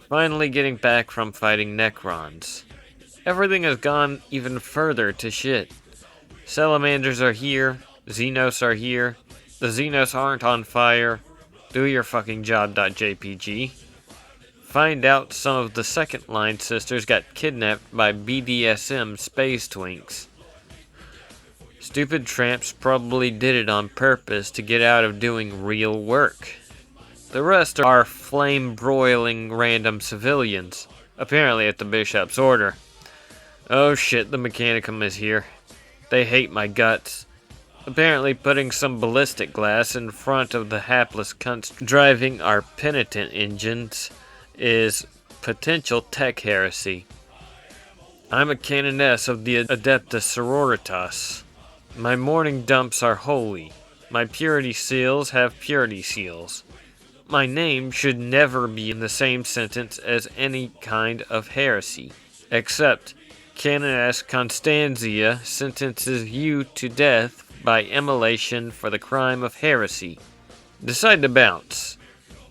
Finally getting back from fighting Necrons. Everything has gone even further to shit. Salamanders are here. Xenos are here. The Xenos aren't on fire. Do your fucking job, .jpg. Find out some of the second line sisters got kidnapped by BDSM space twinks. Stupid tramps probably did it on purpose to get out of doing real work. The rest are flame-broiling random civilians, apparently at the Bishop's order. Oh shit, the Mechanicum is here. They hate my guts. Apparently putting some ballistic glass in front of the hapless cunts driving our penitent engines is potential tech heresy. I'm a canoness of the Adeptus Sororitas. My morning dumps are holy. My purity seals have purity seals. My name should never be in the same sentence as any kind of heresy, except Canoness Constanzia sentences you to death by immolation for the crime of heresy. Decide to bounce.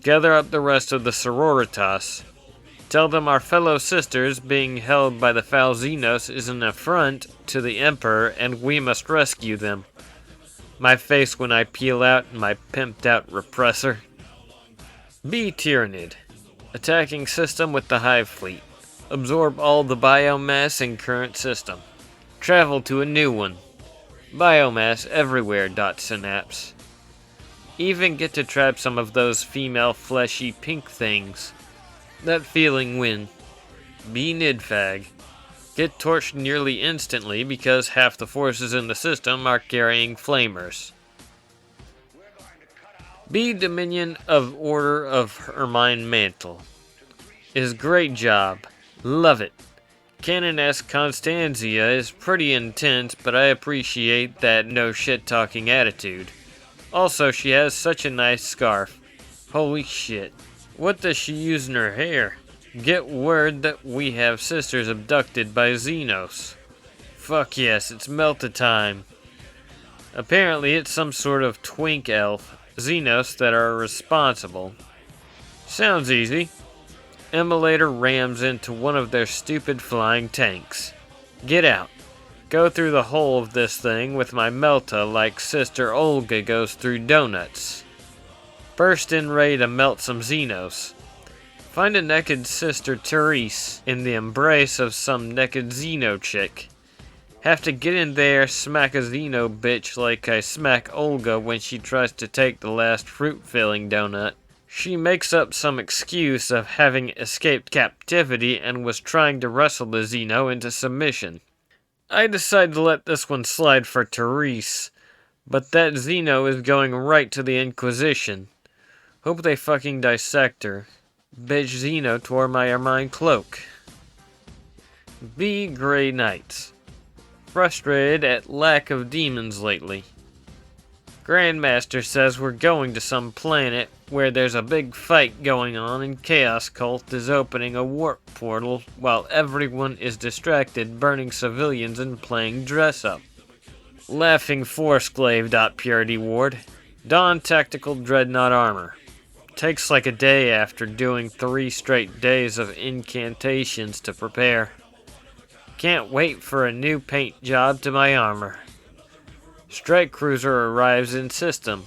Gather up the rest of the Sororitas. Tell them our fellow sisters being held by the foul Xenos is an affront to the Emperor and we must rescue them. My face when I peel out my pimped out repressor. Be Tyrannid. Attacking system with the Hive Fleet. Absorb all the biomass in current system. Travel to a new one. Biomass everywhere. Synapse. Even get to trap some of those female fleshy pink things. That feeling when. Be Nidfag. Get torched nearly instantly because half the forces in the system are carrying flamers. Be Dominion of Order of Ermine Mantle. Is great job. Love it. Canoness Constanzia is pretty intense, but I appreciate that no shit-talking attitude. Also, she has such a nice scarf. Holy shit. What does she use in her hair? Get word that we have sisters abducted by Xenos. Fuck yes, it's Melta time. Apparently it's some sort of twink elf. Xenos that are responsible. Sounds easy. Immolator rams into one of their stupid flying tanks. Get out. Go through the whole of this thing with my Melta like Sister Olga goes through donuts. Burst in ready to melt some Xenos. Find a naked Sister Therese in the embrace of some naked Xeno chick. Have to get in there, smack a Xeno bitch like I smack Olga when she tries to take the last fruit-filling donut. She makes up some excuse of having escaped captivity and was trying to wrestle the Xeno into submission. I decide to let this one slide for Therese, but that Xeno is going right to the Inquisition. Hope they fucking dissect her. Bitch Xeno tore my Ermine cloak. Be Grey Knights. Frustrated at lack of demons lately. Grandmaster says we're going to some planet where there's a big fight going on and Chaos Cult is opening a warp portal while everyone is distracted burning civilians and playing dress up. Laughing Forsclave. Purity Ward. Don Tactical Dreadnought Armor. Takes like a day after doing 3 straight days of incantations to prepare. Can't wait for a new paint job to my armor. Strike cruiser arrives in system.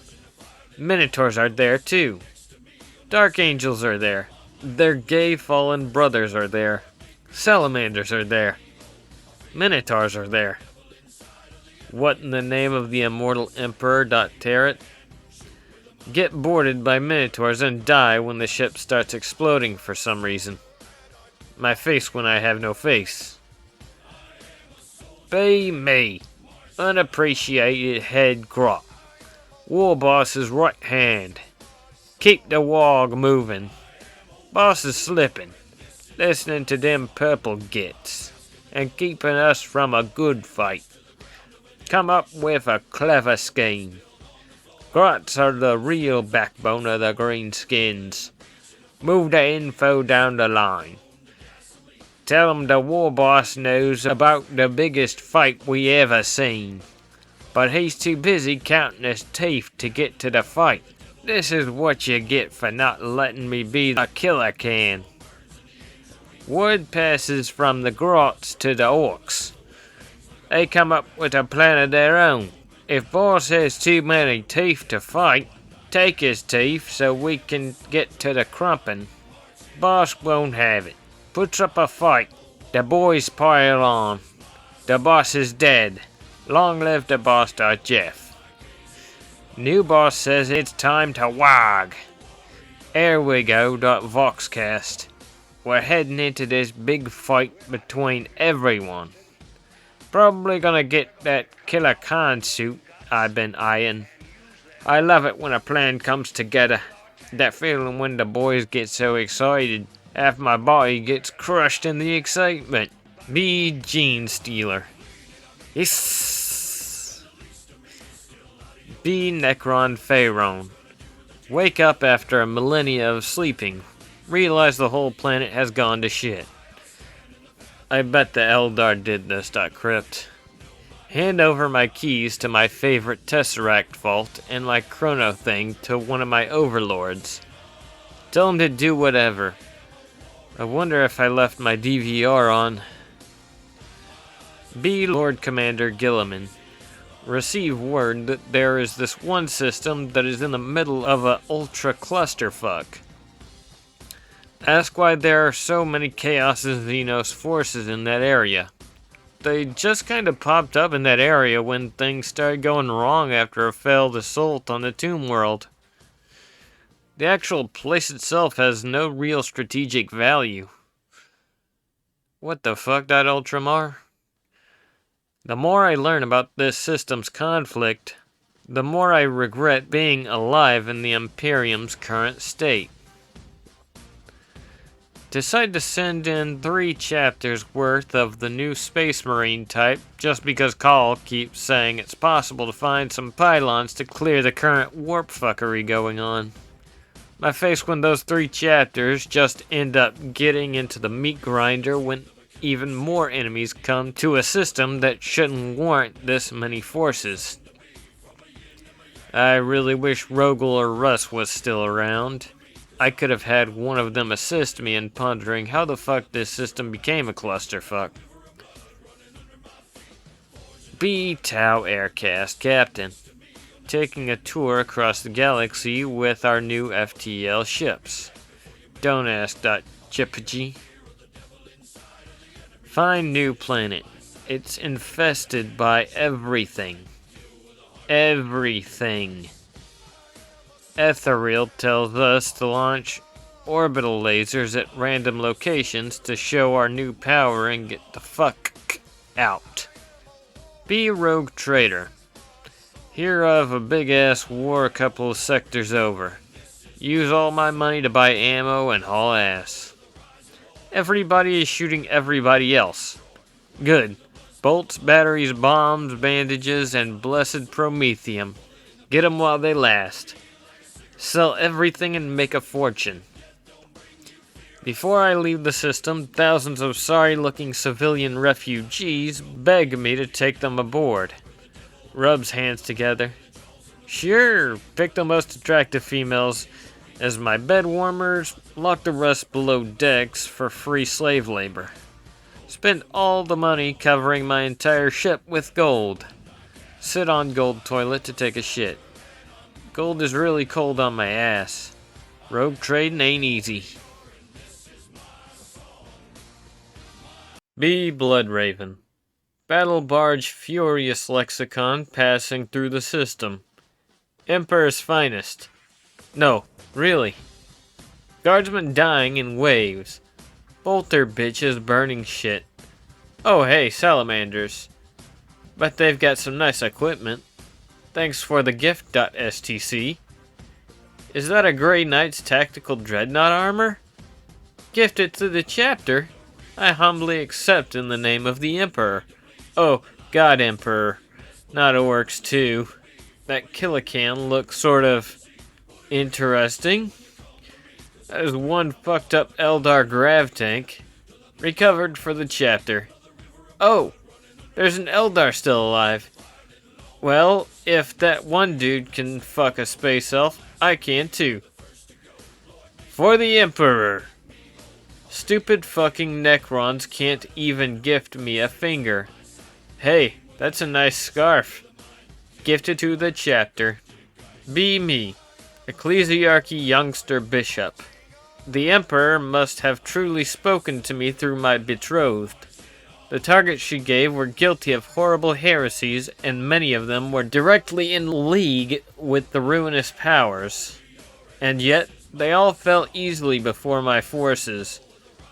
Minotaurs are there too. Dark angels are there. Their gay fallen brothers are there. Salamanders are there. Minotaurs are there. What in the name of the immortal Emperor Tarot? Get boarded by Minotaurs and die when the ship starts exploding for some reason. My face when I have no face. Be me, unappreciated head grot. War boss's right hand. Keep the wog moving. Boss is slipping, listening to them purple gits, and keeping us from a good fight. Come up with a clever scheme. Grots are the real backbone of the Greenskins. Move the info down the line. Tell 'em the war boss knows about the biggest fight we ever seen, but he's too busy counting his teeth to get to the fight. This is what you get for not letting me be a killer can. Word passes from the Grots to the Orcs. They come up with a plan of their own. If boss has too many teeth to fight, take his teeth so we can get to the crumpin'. Boss won't have it. Puts up a fight. The boys pile on. The boss is dead. Long live the boss, Jeff. New boss says it's time to wag. Here we go, Voxcast. We're heading into this big fight between everyone. Probably gonna get that Killer Khan suit I've been eyeing. I love it when a plan comes together. That feeling when the boys get so excited, half my body gets crushed in the excitement. Be Gene Stealer. Yes. Be Necron Pharaon. Wake up after a millennia of sleeping. Realize the whole planet has gone to shit. I bet the Eldar did this, Crypt. Hand over my keys to my favorite Tesseract vault and my chrono thing to one of my overlords. Tell him to do whatever. I wonder if I left my DVR on. Be Lord Commander Gilliman. Receive word that there is this one system that is in the middle of a ultra clusterfuck. Ask why there are so many Chaos and Xenos forces in that area. They just kind of popped up in that area when things started going wrong after a failed assault on the Tomb World. The actual place itself has no real strategic value. What the fuck, Ultramar? The more I learn about this system's conflict, the more I regret being alive in the Imperium's current state. Decide to send in 3 chapters worth of the new Space Marine type just because Call keeps saying it's possible to find some pylons to clear the current warp fuckery going on. My face when those 3 chapters just end up getting into the meat grinder when even more enemies come to a system that shouldn't warrant this many forces. I really wish Rogel or Russ was still around. I could have had one of them assist me in pondering how the fuck this system became a clusterfuck. Be Tau Aircast Captain. Taking a tour across the galaxy with our new FTL ships. Don't ask, Chipagy. Find new planet. It's infested by everything. Everything. Ethereal tells us to launch orbital lasers at random locations to show our new power and get the fuck out. Be a rogue trader. Hear of a big-ass war a couple of sectors over. Use all my money to buy ammo and haul ass. Everybody is shooting everybody else. Good. Bolts, batteries, bombs, bandages, and blessed promethium. Get 'em while they last. Sell everything and make a fortune. Before I leave the system, thousands of sorry-looking civilian refugees beg me to take them aboard. Rubs hands together. Sure, pick the most attractive females as my bed warmers, lock the rest below decks for free slave labor. Spend all the money covering my entire ship with gold. Sit on gold toilet to take a shit. Gold is really cold on my ass. Rogue trading ain't easy. B. Bloodraven. Battle barge furious lexicon passing through the system. Emperor's finest. No, really. Guardsmen dying in waves. Bolter bitches burning shit. Oh hey, salamanders. Bet they've got some nice equipment. Thanks for the gift.stc. Is that a Grey Knight's tactical dreadnought armor? Gift it to the chapter. I humbly accept in the name of the Emperor. Oh, God Emperor. Not orcs too. That Killican looks sort of interesting. That is one fucked up Eldar grav tank. Recovered for the chapter. Oh, there's an Eldar still alive. Well, if that one dude can fuck a space elf, I can too. For the Emperor. Stupid fucking Necrons can't even gift me a finger. Hey, that's a nice scarf. Gifted to the chapter. Be me. Ecclesiarchy youngster bishop. The Emperor must have truly spoken to me through my betrothed. The targets she gave were guilty of horrible heresies, and many of them were directly in league with the ruinous powers. And yet, they all fell easily before my forces.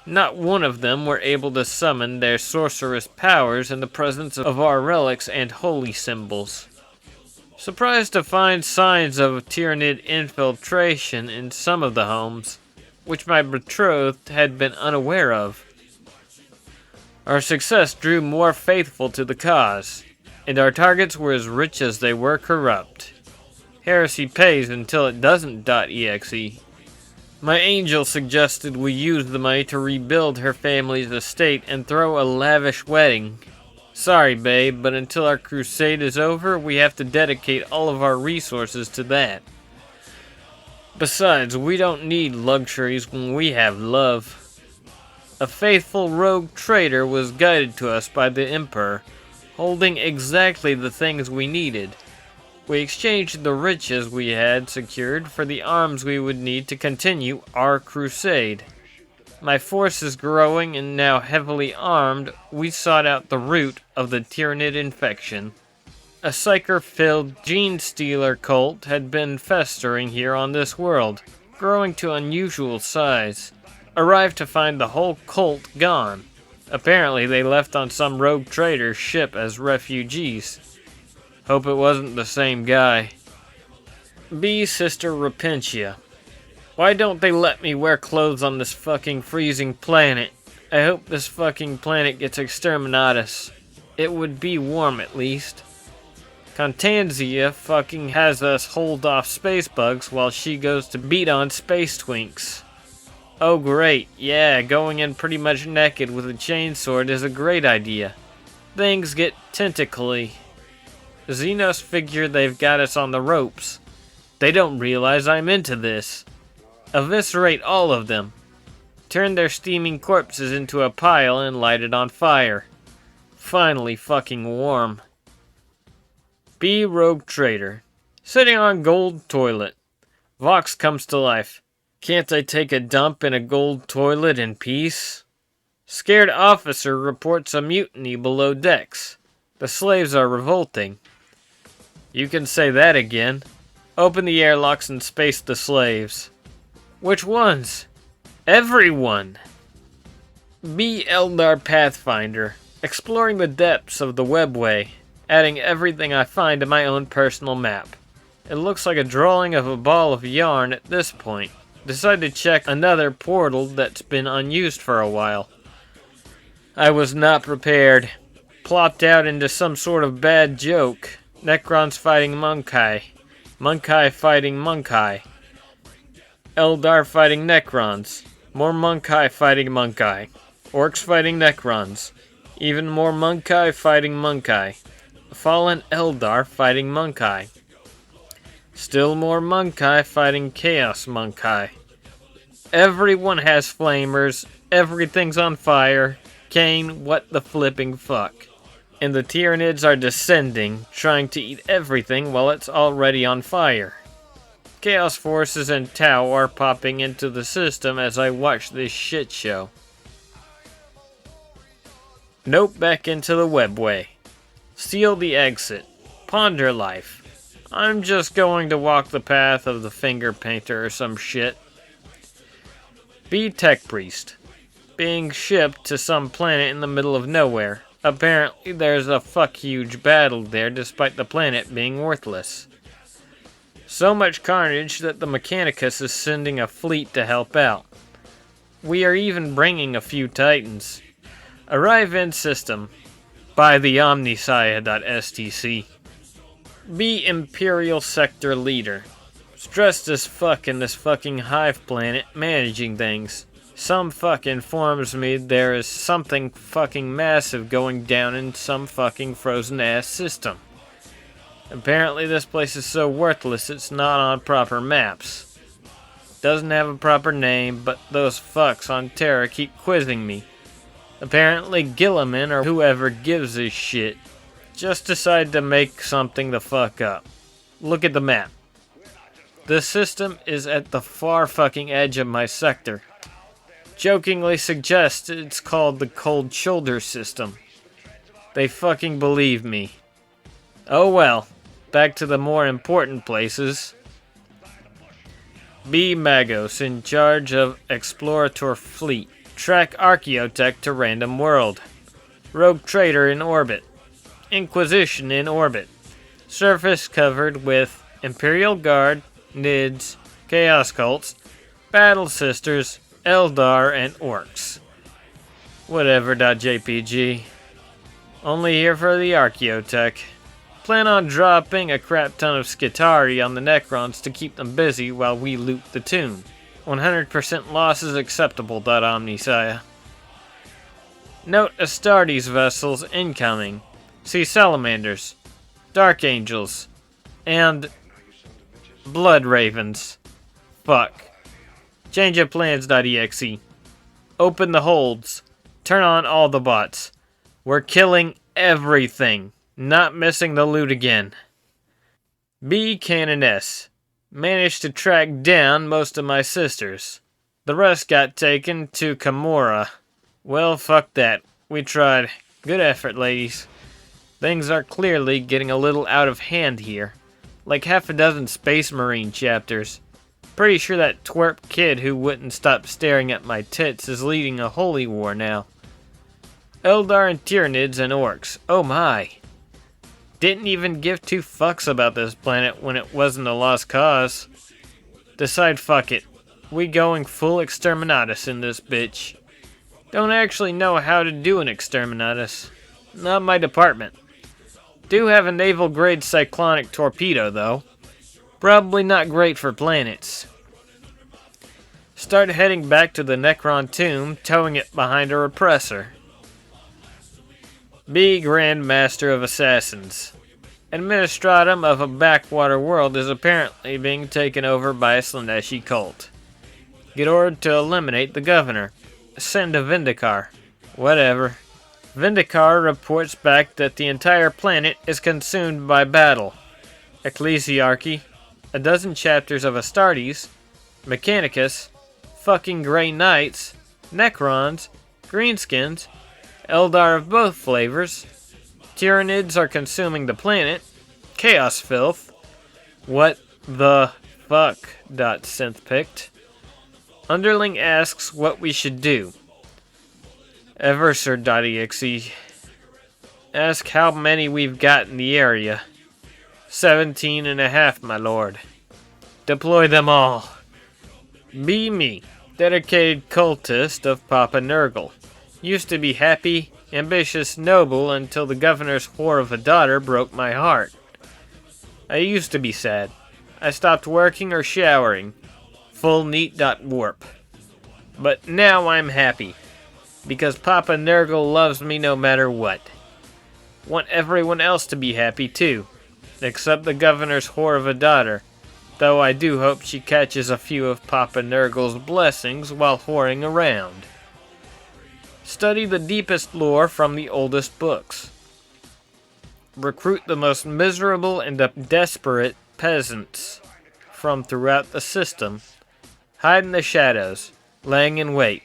Not one of them were able to summon their sorcerous powers in the presence of our relics and holy symbols. Surprised to find signs of Tyranid infiltration in some of the homes, which my betrothed had been unaware of. Our success drew more faithful to the cause, and our targets were as rich as they were corrupt. Heresy pays until it doesn't.exe. My angel suggested we use the money to rebuild her family's estate and throw a lavish wedding. Sorry, babe, but until our crusade is over, we have to dedicate all of our resources to that. Besides, we don't need luxuries when we have love. A faithful rogue trader was guided to us by the Emperor, holding exactly the things we needed. We exchanged the riches we had secured for the arms we would need to continue our crusade. My forces growing and now heavily armed, we sought out the root of the Tyranid infection. A psyker-filled gene-stealer cult had been festering here on this world, growing to unusual size. Arrived to find the whole cult gone. Apparently they left on some rogue trader's ship as refugees. Hope it wasn't the same guy. B. Sister Repentia. Why don't they let me wear clothes on this fucking freezing planet? I hope this fucking planet gets exterminatus. It would be warm at least. Contanzia fucking has us hold off space bugs while she goes to beat on space twinks. Oh great, yeah, going in pretty much naked with a chainsword is a great idea. Things get tentacly. Xenos figure they've got us on the ropes. They don't realize I'm into this. Eviscerate all of them. Turn their steaming corpses into a pile and light it on fire. Finally fucking warm. B. Rogue Trader. Sitting on gold toilet. Vox comes to life. Can't I take a dump in a gold toilet in peace? Scared officer reports a mutiny below decks. The slaves are revolting. You can say that again. Open the airlocks and space the slaves. Which ones? Everyone! Be Eldar Pathfinder. Exploring the depths of the webway. Adding everything I find to my own personal map. It looks like a drawing of a ball of yarn at this point. Decided to check another portal that's been unused for a while. I was not prepared. Plopped out into some sort of bad joke. Necrons fighting Monkai. Monkai fighting Monkai. Eldar fighting Necrons. More Monkai fighting Monkai. Orcs fighting Necrons. Even more Monkai fighting Monkai. Fallen Eldar fighting Monkai. Still more Monkai fighting Chaos Monkai. Everyone has flamers. Everything's on fire. Kane, what the flipping fuck? and the Tyranids are descending, trying to eat everything while it's already on fire. Chaos Forces and Tau are popping into the system as I watch this shit show. Nope, back into the webway. Seal the exit. Ponder life. I'm just going to walk the path of the finger painter or some shit. Be Tech Priest. Being shipped to some planet in the middle of nowhere. Apparently there's a huge battle there despite the planet being worthless. So much carnage that the Mechanicus is sending a fleet to help out. We are even bringing a few Titans. Arrive in system. By the Omnissiah.stc. Be Imperial Sector Leader. Stressed as fuck in this fucking hive planet managing things. Some fuck informs me there is something fucking massive going down in some fucking frozen ass system. Apparently this place is so worthless it's not on proper maps. Doesn't have a proper name, but those fucks on Terra keep quizzing me. Apparently Gilliman or whoever gives a shit just decided to make something the fuck up. Look at the map. The system is at the far fucking edge of my sector. Jokingly suggest it's called the Cold Shoulder System. They fucking believe me. Oh well, back to the more important places. Be Magos in charge of Explorator Fleet. Track Archaeotech to Random World. Rogue Trader in orbit. Inquisition in orbit. Surface covered with Imperial Guard, Nids, Chaos Cults, Battle Sisters, Eldar, and Orcs. Whatever.jpg. Only here for the Archaeotech. Plan on dropping a crap ton of Skitarii on the Necrons to keep them busy while we loot the tomb. 100% loss is acceptable. Omnissiah. Note Astartes vessels incoming. See Salamanders, Dark Angels, and Blood Ravens. Fuck. Change of plans.exe. Open the holds. Turn on all the bots. We're killing everything. Not missing the loot again. Be Canoness. Managed to track down most of my sisters. The rest got taken to Camorra. Well, fuck that. We tried. Good effort, ladies. Things are clearly getting a little out of hand here. Like half a dozen Space Marine chapters. Pretty sure that twerp kid who wouldn't stop staring at my tits is leading a holy war now. Eldar and Tyranids and Orcs. Oh my. Didn't even give two fucks about this planet when it wasn't a lost cause. Decide fuck it. We going full Exterminatus in this bitch. Don't actually know how to do an Exterminatus. Not my department. Do have a naval grade cyclonic torpedo though. Probably not great for planets. Start heading back to the Necron tomb, towing it behind a repressor. Be Grand Master of Assassins. Administratum of a backwater world is apparently being taken over by a Slaaneshi cult. Get ordered to eliminate the governor. Send a Vindicar. Whatever. Vindicar reports back that the entire planet is consumed by battle. Ecclesiarchy, a dozen chapters of Astartes, Mechanicus, fucking Grey Knights, Necrons, Greenskins, Eldar of both flavors, Tyranids are consuming the planet, Chaos Filth, what the fuck, .synthpicked. Underling asks what we should do. Eversur.exe. Ask how many we've got in the area. 17.5, my lord. Deploy them all. Be me, dedicated cultist of Papa Nurgle. Used to be happy, ambitious, noble until the governor's whore of a daughter broke my heart. I used to be sad. I stopped working or showering. Full neat.warp. But now I'm happy. Because Papa Nurgle loves me no matter what. Want everyone else to be happy too. Except the governor's whore of a daughter. Though I do hope she catches a few of Papa Nurgle's blessings while whoring around. Study the deepest lore from the oldest books. Recruit the most miserable and desperate peasants from throughout the system. Hide in the shadows, laying in wait.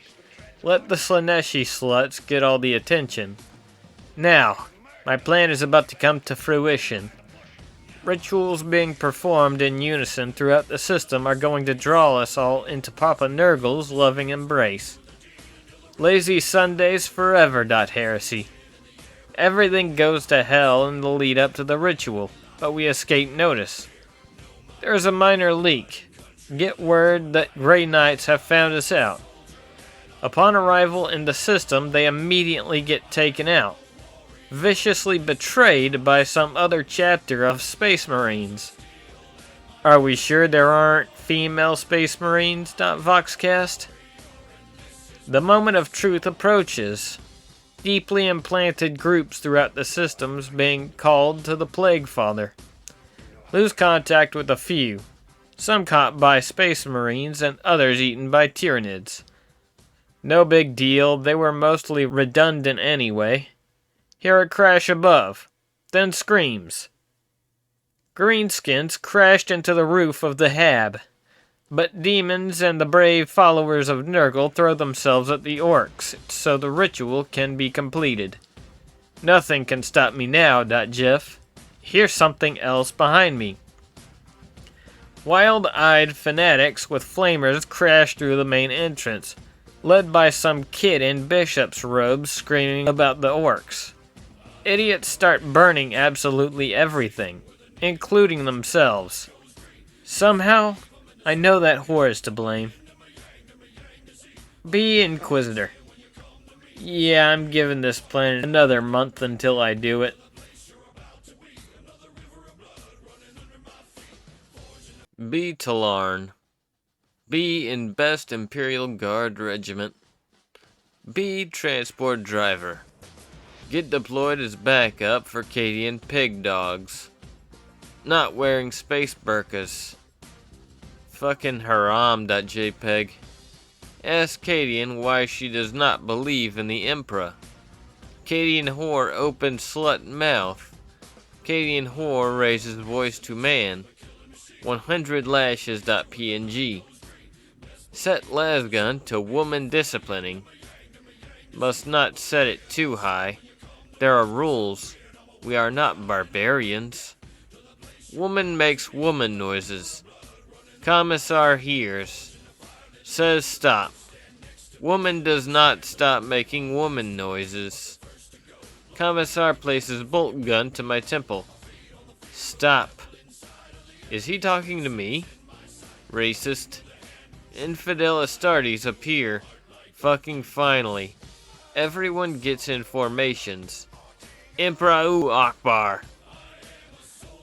Let the Slaaneshi sluts get all the attention. Now, my plan is about to come to fruition. Rituals being performed in unison throughout the system are going to draw us all into Papa Nurgle's loving embrace. Lazy Sundays forever. Heresy. Everything goes to hell in the lead up to the ritual, but we escape notice. There is a minor leak. Get word that Grey Knights have found us out. Upon arrival in the system, they immediately get taken out, viciously betrayed by some other chapter of Space Marines. Are we sure there aren't female Space Marines? Voxcast? The moment of truth approaches. Deeply implanted groups throughout the systems being called to the Plague Father. Lose contact with a few. Some caught by Space Marines and others eaten by Tyranids. No big deal, they were mostly redundant anyway. Hear a crash above, then screams. Greenskins crashed into the roof of the Hab, but demons and the brave followers of Nurgle throw themselves at the orcs, so the ritual can be completed. Nothing can stop me now. Jeff. Here's something else behind me. Wild-eyed fanatics with flamers crash through the main entrance, led by some kid in bishop's robes screaming about the orcs. Idiots start burning absolutely everything, including themselves. Somehow, I know that whore is to blame. Be Inquisitor. Yeah, I'm giving this planet another month until I do it. Be Talarn. Be in Best Imperial Guard Regiment. Be Transport Driver. Get deployed as backup for Cadian pig dogs. Not wearing space burkas. Fucking haram.jpg. Ask Cadian why she does not believe in the Emperor. Cadian whore open slut mouth. Cadian whore raises voice to man. 100 lashes.png. Set lasgun to woman disciplining. Must not set it too high. There are rules. We are not barbarians. Woman makes woman noises. Commissar hears. Says stop. Woman does not stop making woman noises. Commissar places bolt gun to my temple. Stop. Is he talking to me? Racist. Infidel Astartes appear. Fucking finally. Everyone gets in formations. Impra'u Akbar.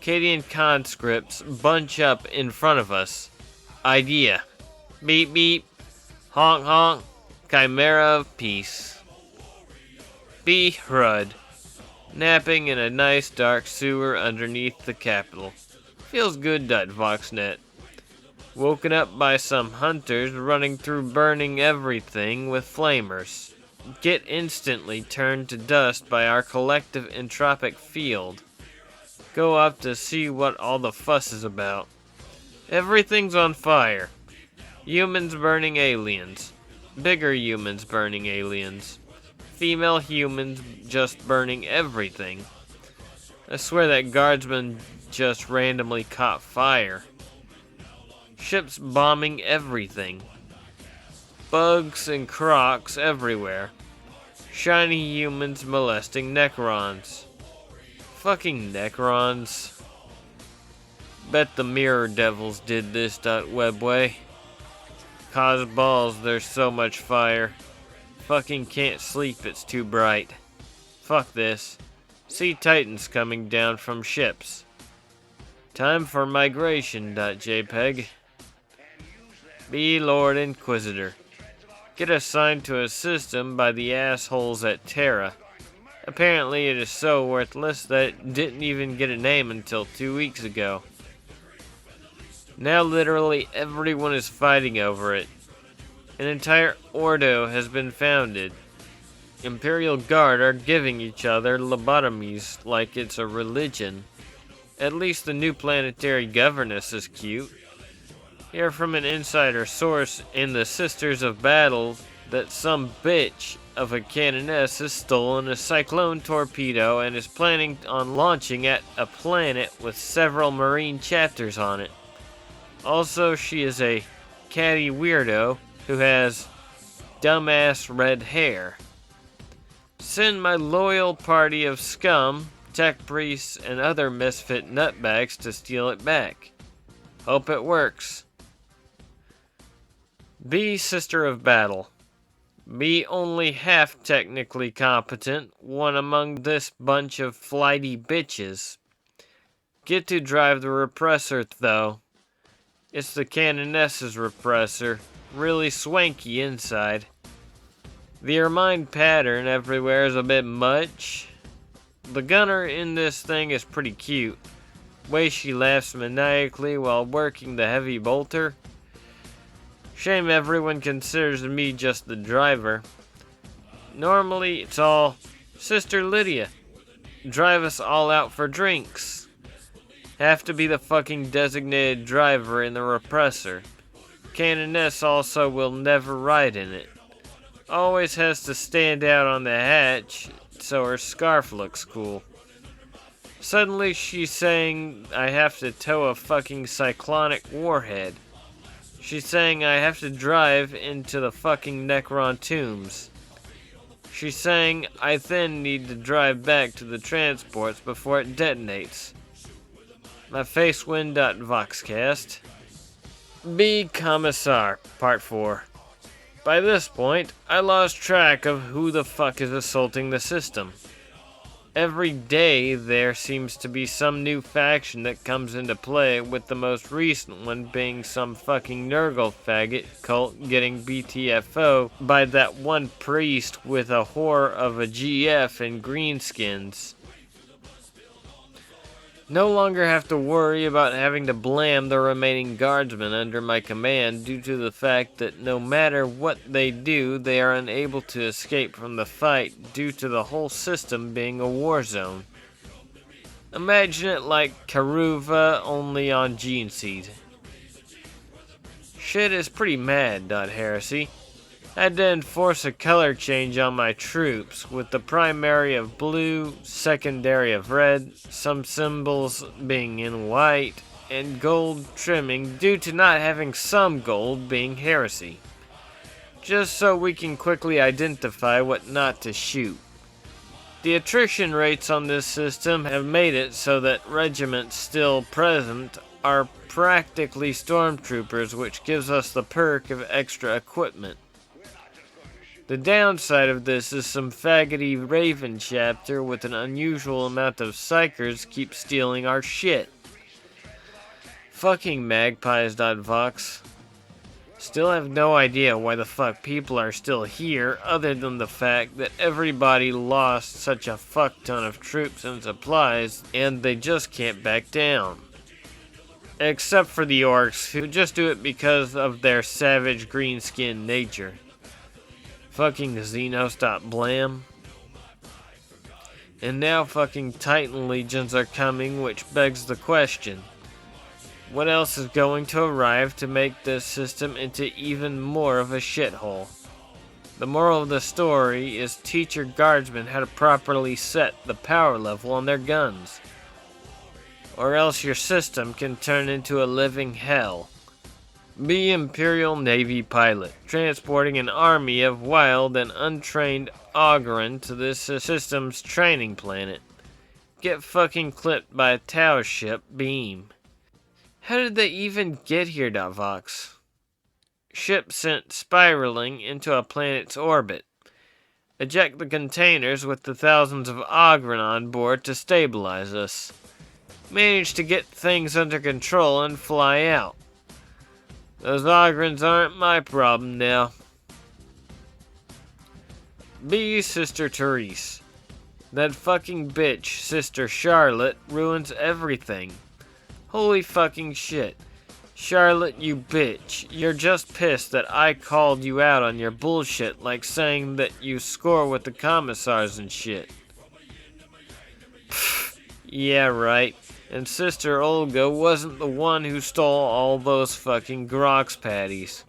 Cadian conscripts bunch up in front of us. Idea. Beep beep. Honk honk. Chimera of peace. Be Hrud. Napping in a nice dark sewer underneath the capital. Feels good. Voxnet. Woken up by some hunters running through burning everything with flamers. Get instantly turned to dust by our collective entropic field. Go up to see what all the fuss is about. Everything's on fire. Humans burning aliens. Bigger humans burning aliens. Female humans just burning everything. I swear that guardsman just randomly caught fire. Ships bombing everything. Bugs and crocs everywhere. Shiny humans molesting Necrons. Fucking Necrons. Bet the Mirror Devils did this. Webway. Cause balls, there's so much fire. Fucking can't sleep, it's too bright. Fuck this. See Titans coming down from ships. Time for migration.jpg. Be Lord Inquisitor. Get assigned to a system by the assholes at Terra. Apparently it is so worthless that it didn't even get a name until 2 weeks ago. Now literally everyone is fighting over it. An entire Ordo has been founded. Imperial Guard are giving each other lobotomies like it's a religion. At least the new planetary governess is cute. Hear from an insider source in the Sisters of Battle that some bitch of a canoness has stolen a cyclone torpedo and is planning on launching at a planet with several marine chapters on it. Also, she is a catty weirdo who has dumbass red hair. Send my loyal party of scum, tech priests, and other misfit nutbags to steal it back. Hope it works. Be Sister of Battle. Be only half technically competent, one among this bunch of flighty bitches. Get to drive the repressor, though. It's the Canoness's repressor, really swanky inside. The ermine pattern everywhere is a bit much. The gunner in this thing is pretty cute. Way she laughs maniacally while working the heavy bolter. Shame everyone considers me just the driver. Normally it's all, Sister Lydia, drive us all out for drinks. Have to be the fucking designated driver in the repressor. Canoness also will never ride in it. Always has to stand out on the hatch so her scarf looks cool. Suddenly she's saying I have to tow a fucking cyclonic warhead. She's saying I have to drive into the fucking Necron tombs. She's saying I then need to drive back to the transports before it detonates. My face win.voxcast. Be Commissar, Part 4. By this point, I lost track of who the fuck is assaulting the system. Every day there seems to be some new faction that comes into play, with the most recent one being some fucking Nurgle faggot cult getting BTFO by that one priest with a whore of a GF and greenskins. No longer have to worry about having to blam the remaining guardsmen under my command due to the fact that no matter what they do, they are unable to escape from the fight due to the whole system being a war zone. Imagine it like Karuva, only on Gene Seed. Shit is pretty mad, Heresy. Had to enforce a color change on my troops, with the primary of blue, secondary of red, some symbols being in white, and gold trimming due to not having some gold being heresy. Just so we can quickly identify what not to shoot. The attrition rates on this system have made it so that regiments still present are practically stormtroopers, which gives us the perk of extra equipment. The downside of this is some faggoty Raven chapter with an unusual amount of psychers keep stealing our shit. Fucking magpies.vox. Still have no idea why the fuck people are still here, other than the fact that everybody lost such a fuck ton of troops and supplies, and they just can't back down. Except for the orcs, who just do it because of their savage green-skinned nature. Fucking Xenos.blam. And now fucking Titan legions are coming, which begs the question. What else is going to arrive to make this system into even more of a shithole? The moral of the story is teach your guardsmen how to properly set the power level on their guns. Or else your system can turn into a living hell. Be Imperial Navy pilot, transporting an army of wild and untrained Ogryn to this system's training planet. Get fucking clipped by a Tau ship beam. How did they even get here, Vox? Ship sent spiraling into a planet's orbit. Eject the containers with the thousands of Ogryn on board to stabilize us. Manage to get things under control and fly out. Those Ogryns aren't my problem now. Be Sister Therese. That fucking bitch, Sister Charlotte, ruins everything. Holy fucking shit. Charlotte, you bitch. You're just pissed that I called you out on your bullshit, like saying that you score with the commissars and shit. Pfft, yeah, right. And Sister Olga wasn't the one who stole all those fucking Grox patties.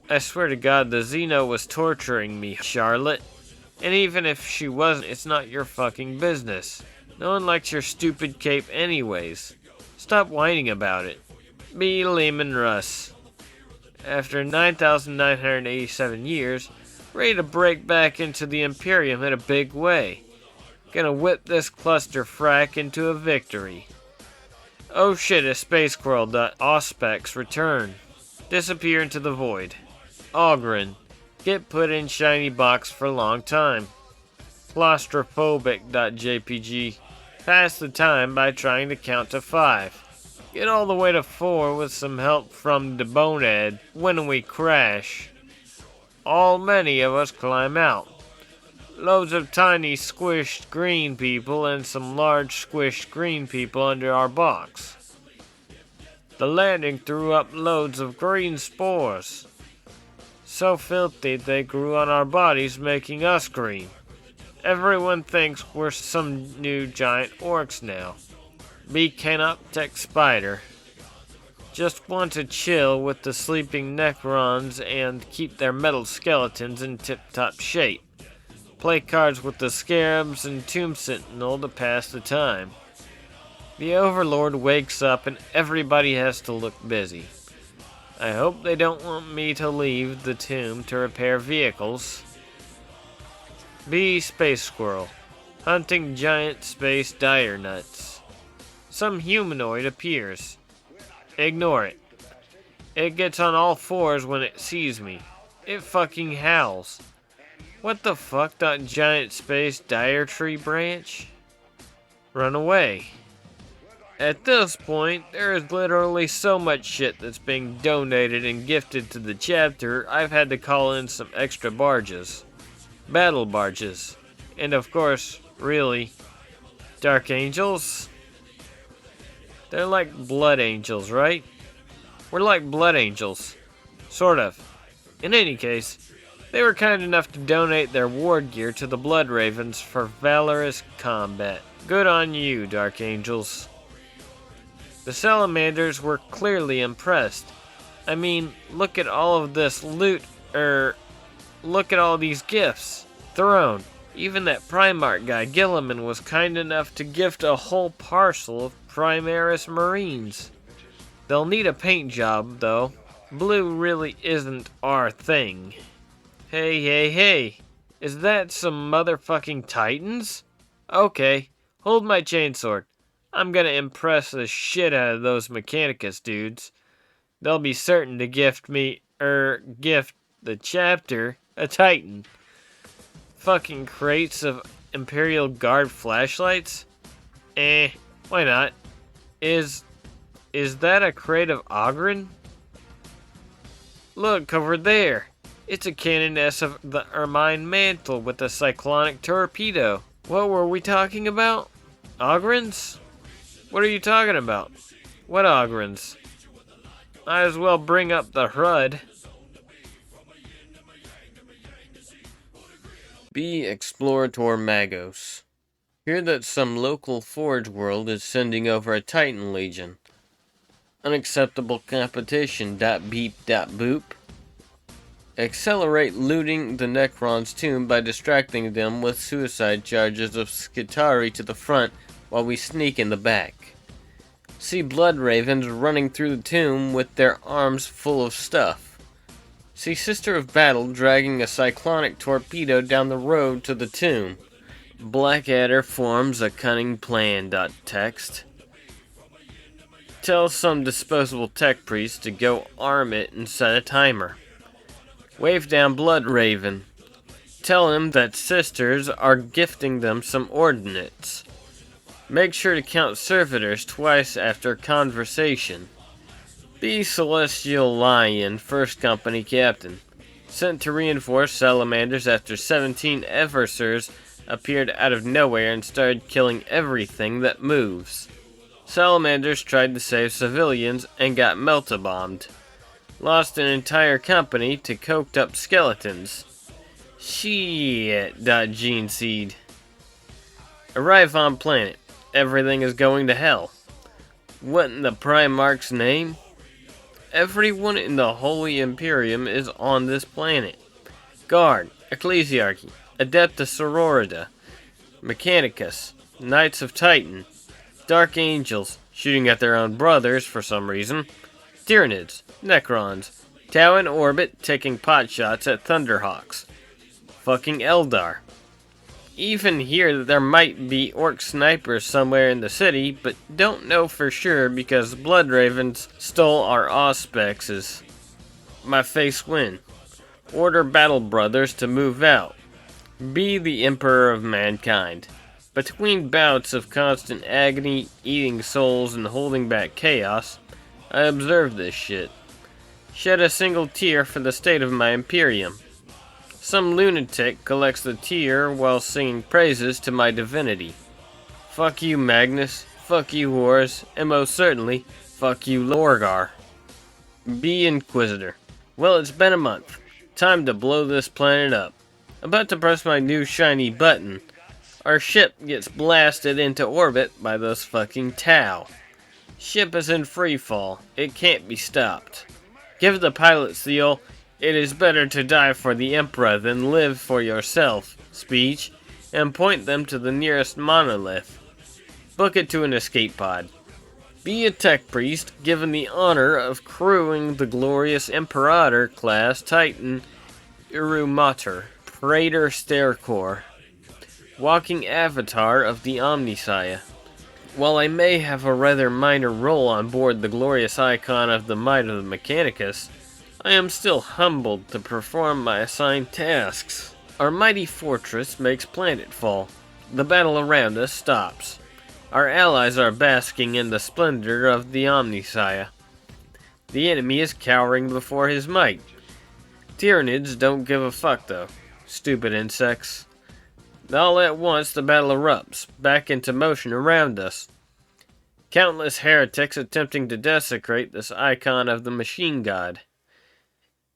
I swear to God, the Xeno was torturing me, Charlotte. And even if she wasn't, it's not your fucking business. No one likes your stupid cape anyways. Stop whining about it. B. Lehman Russ. After 9,987 years, ready to break back into the Imperium in a big way. Gonna whip this cluster frack into a victory. Oh shit, a space squirrel. Auspex return. Disappear into the void. Ogren. Get put in shiny box for long time. Claustrophobic.jpg. Pass the time by trying to count to 5. Get all the way to 4 with some help from the bonehead when we crash. All many of us climb out. Loads of tiny squished green people and some large squished green people under our box. The landing threw up loads of green spores. So filthy they grew on our bodies, making us green. Everyone thinks we're some new giant orcs now. B. Canoptech Spider. Just want to chill with the sleeping Necrons and keep their metal skeletons in tip-top shape. Play cards with the Scarabs and Tomb Sentinel to pass the time. The Overlord wakes up and everybody has to look busy. I hope they don't want me to leave the tomb to repair vehicles. B. Space Squirrel. Hunting giant space dire nuts. Some humanoid appears. Ignore it. It gets on all fours when it sees me. It fucking howls. What the fuck, that giant space dire tree branch? Run away. At this point, there is literally so much shit that's being donated and gifted to the chapter, I've had to call in some extra barges. Battle barges. And of course, really, Dark Angels? They're like blood angels, right? We're like blood angels. Sort of. In any case, they were kind enough to donate their ward gear to the Blood Ravens for valorous combat. Good on you, Dark Angels. The Salamanders were clearly impressed. I mean, look at all of this loot, look at all these gifts. Throne. Even that Primarch guy, Gilliman, was kind enough to gift a whole parcel of Primaris Marines. They'll need a paint job, though. Blue really isn't our thing. Hey. Is that some motherfucking Titans? Okay, hold my chainsword. I'm gonna impress the shit out of those Mechanicus dudes. They'll be certain to gift me, gift the chapter a Titan. Fucking crates of Imperial Guard flashlights? Why not? Is that a crate of Ogren? Look over there. It's a canoness of the Ermine Mantle with a cyclonic torpedo. What were we talking about? Ogrens? What are you talking about? What Ogrens? Might as well bring up the HUD. B. Explorator Magos. Hear that some local Forge world is sending over a Titan Legion. Unacceptable competition. Beep. Boop. Accelerate looting the Necron's tomb by distracting them with suicide charges of Skitarii to the front while we sneak in the back. See Blood Ravens running through the tomb with their arms full of stuff. See Sister of Battle dragging a cyclonic torpedo down the road to the tomb. Blackadder forms a cunning plan. Text. Tell some disposable tech priest to go arm it and set a timer. Wave down Blood Raven. Tell him that sisters are gifting them some ordnance. Make sure to count servitors twice after conversation. Be Celestial Lion, 1st Company Captain. Sent to reinforce salamanders after 17 Eversers appeared out of nowhere and started killing everything that moves. Salamanders tried to save civilians and got melta-bombed. Lost an entire company to coked up skeletons. Shit. Gene Seed. Arrive on planet. Everything is going to hell. What in the Primarch's name? Everyone in the Holy Imperium is on this planet. Guard, Ecclesiarchy, Adepta Sororita, Mechanicus, Knights of Titan, Dark Angels, shooting at their own brothers for some reason, Tyranids, Necrons, Tau in orbit taking potshots at Thunderhawks, fucking Eldar. Even hear there might be orc snipers somewhere in the city, but don't know for sure because Bloodravens stole our auspexes. My face win. Order Battle Brothers to move out. Be the Emperor of Mankind. Between bouts of constant agony, eating souls, and holding back chaos, I observe this shit. Shed a single tear for the state of my Imperium. Some lunatic collects the tear while singing praises to my divinity. Fuck you, Magnus. Fuck you, Horus. And most certainly, fuck you, Lorgar. Be Inquisitor. Well, it's been a month. Time to blow this planet up. About to press my new shiny button. Our ship gets blasted into orbit by those fucking Tau. Ship is in free fall. It can't be stopped. Give the pilots the old "it is better to die for the Emperor than live for yourself" speech, and point them to the nearest monolith. Book it to an escape pod. Be a tech priest given the honor of crewing the glorious Imperator class Titan Uru Mater, Praetor Staircore, walking avatar of the Omnissiah. While I may have a rather minor role on board the glorious icon of the might of the Mechanicus, I am still humbled to perform my assigned tasks. Our mighty fortress makes planetfall. The battle around us stops. Our allies are basking in the splendor of the Omnissiah. The enemy is cowering before his might. Tyranids don't give a fuck though. Stupid insects. All at once the battle erupts, back into motion around us. Countless heretics attempting to desecrate this icon of the machine god.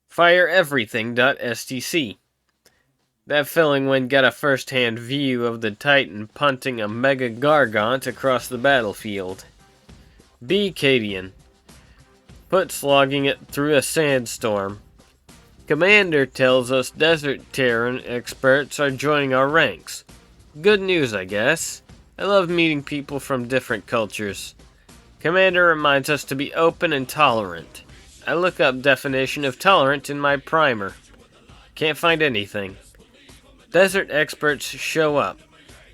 Fire everything.stc. That feeling when got a first-hand view of the Titan punting a mega gargant across the battlefield. Be Cadian. Put slogging it through a sandstorm. Commander tells us Desert Terran experts are joining our ranks. Good news, I guess. I love meeting people from different cultures. Commander reminds us to be open and tolerant. I look up definition of tolerant in my primer. Can't find anything. Desert experts show up.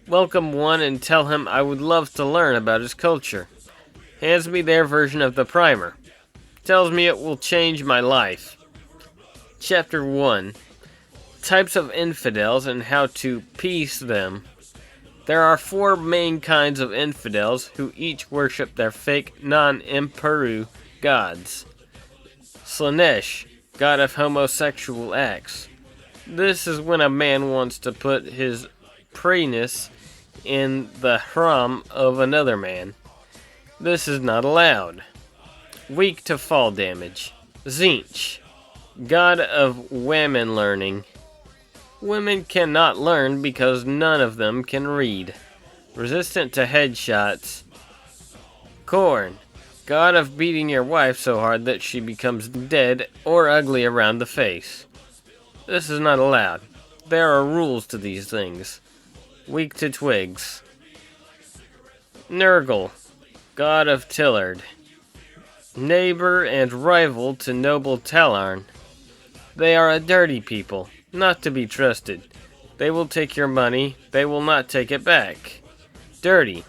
Welcome one and tell him I would love to learn about his culture. Hands me their version of the primer. Tells me it will change my life. Chapter 1. Types of infidels and how to peace them. There are 4 main kinds of infidels who each worship their fake non-Emperor gods. Slanesh, god of homosexual acts. This is when a man wants to put his penis in the hram of another man. This is not allowed. Weak to fall damage. Tzeentch, god of women learning. Women cannot learn because none of them can read. Resistant to headshots. Khorne, god of beating your wife so hard that she becomes dead or ugly around the face. This is not allowed. There are rules to these things. Weak to twigs. Nurgle, god of Tillard. Neighbor and rival to noble Talarn. They are a dirty people, not to be trusted. They will take your money, they will not take it back. Dirty.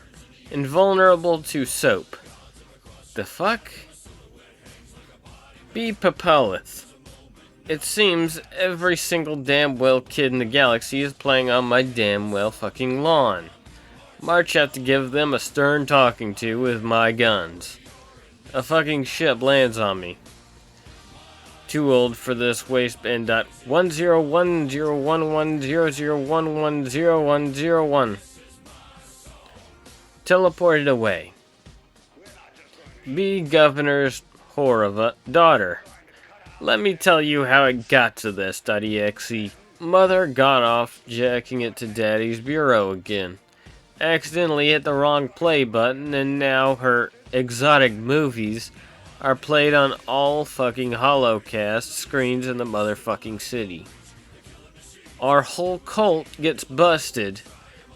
Invulnerable to soap. The fuck? Be Papalith. It seems every single damn well kid in the galaxy is playing on my damn well fucking lawn. March out to give them a stern talking to with my guns. A fucking ship lands on me. Too old for this waistband. 10101100110101. Teleported away. Be Governor's daughter. Let me tell you how it got to this.exe. Mother got off jacking it to Daddy's bureau again. Accidentally hit the wrong play button, and now her exotic movies are played on all fucking holocast screens in the motherfucking city. Our whole cult gets busted.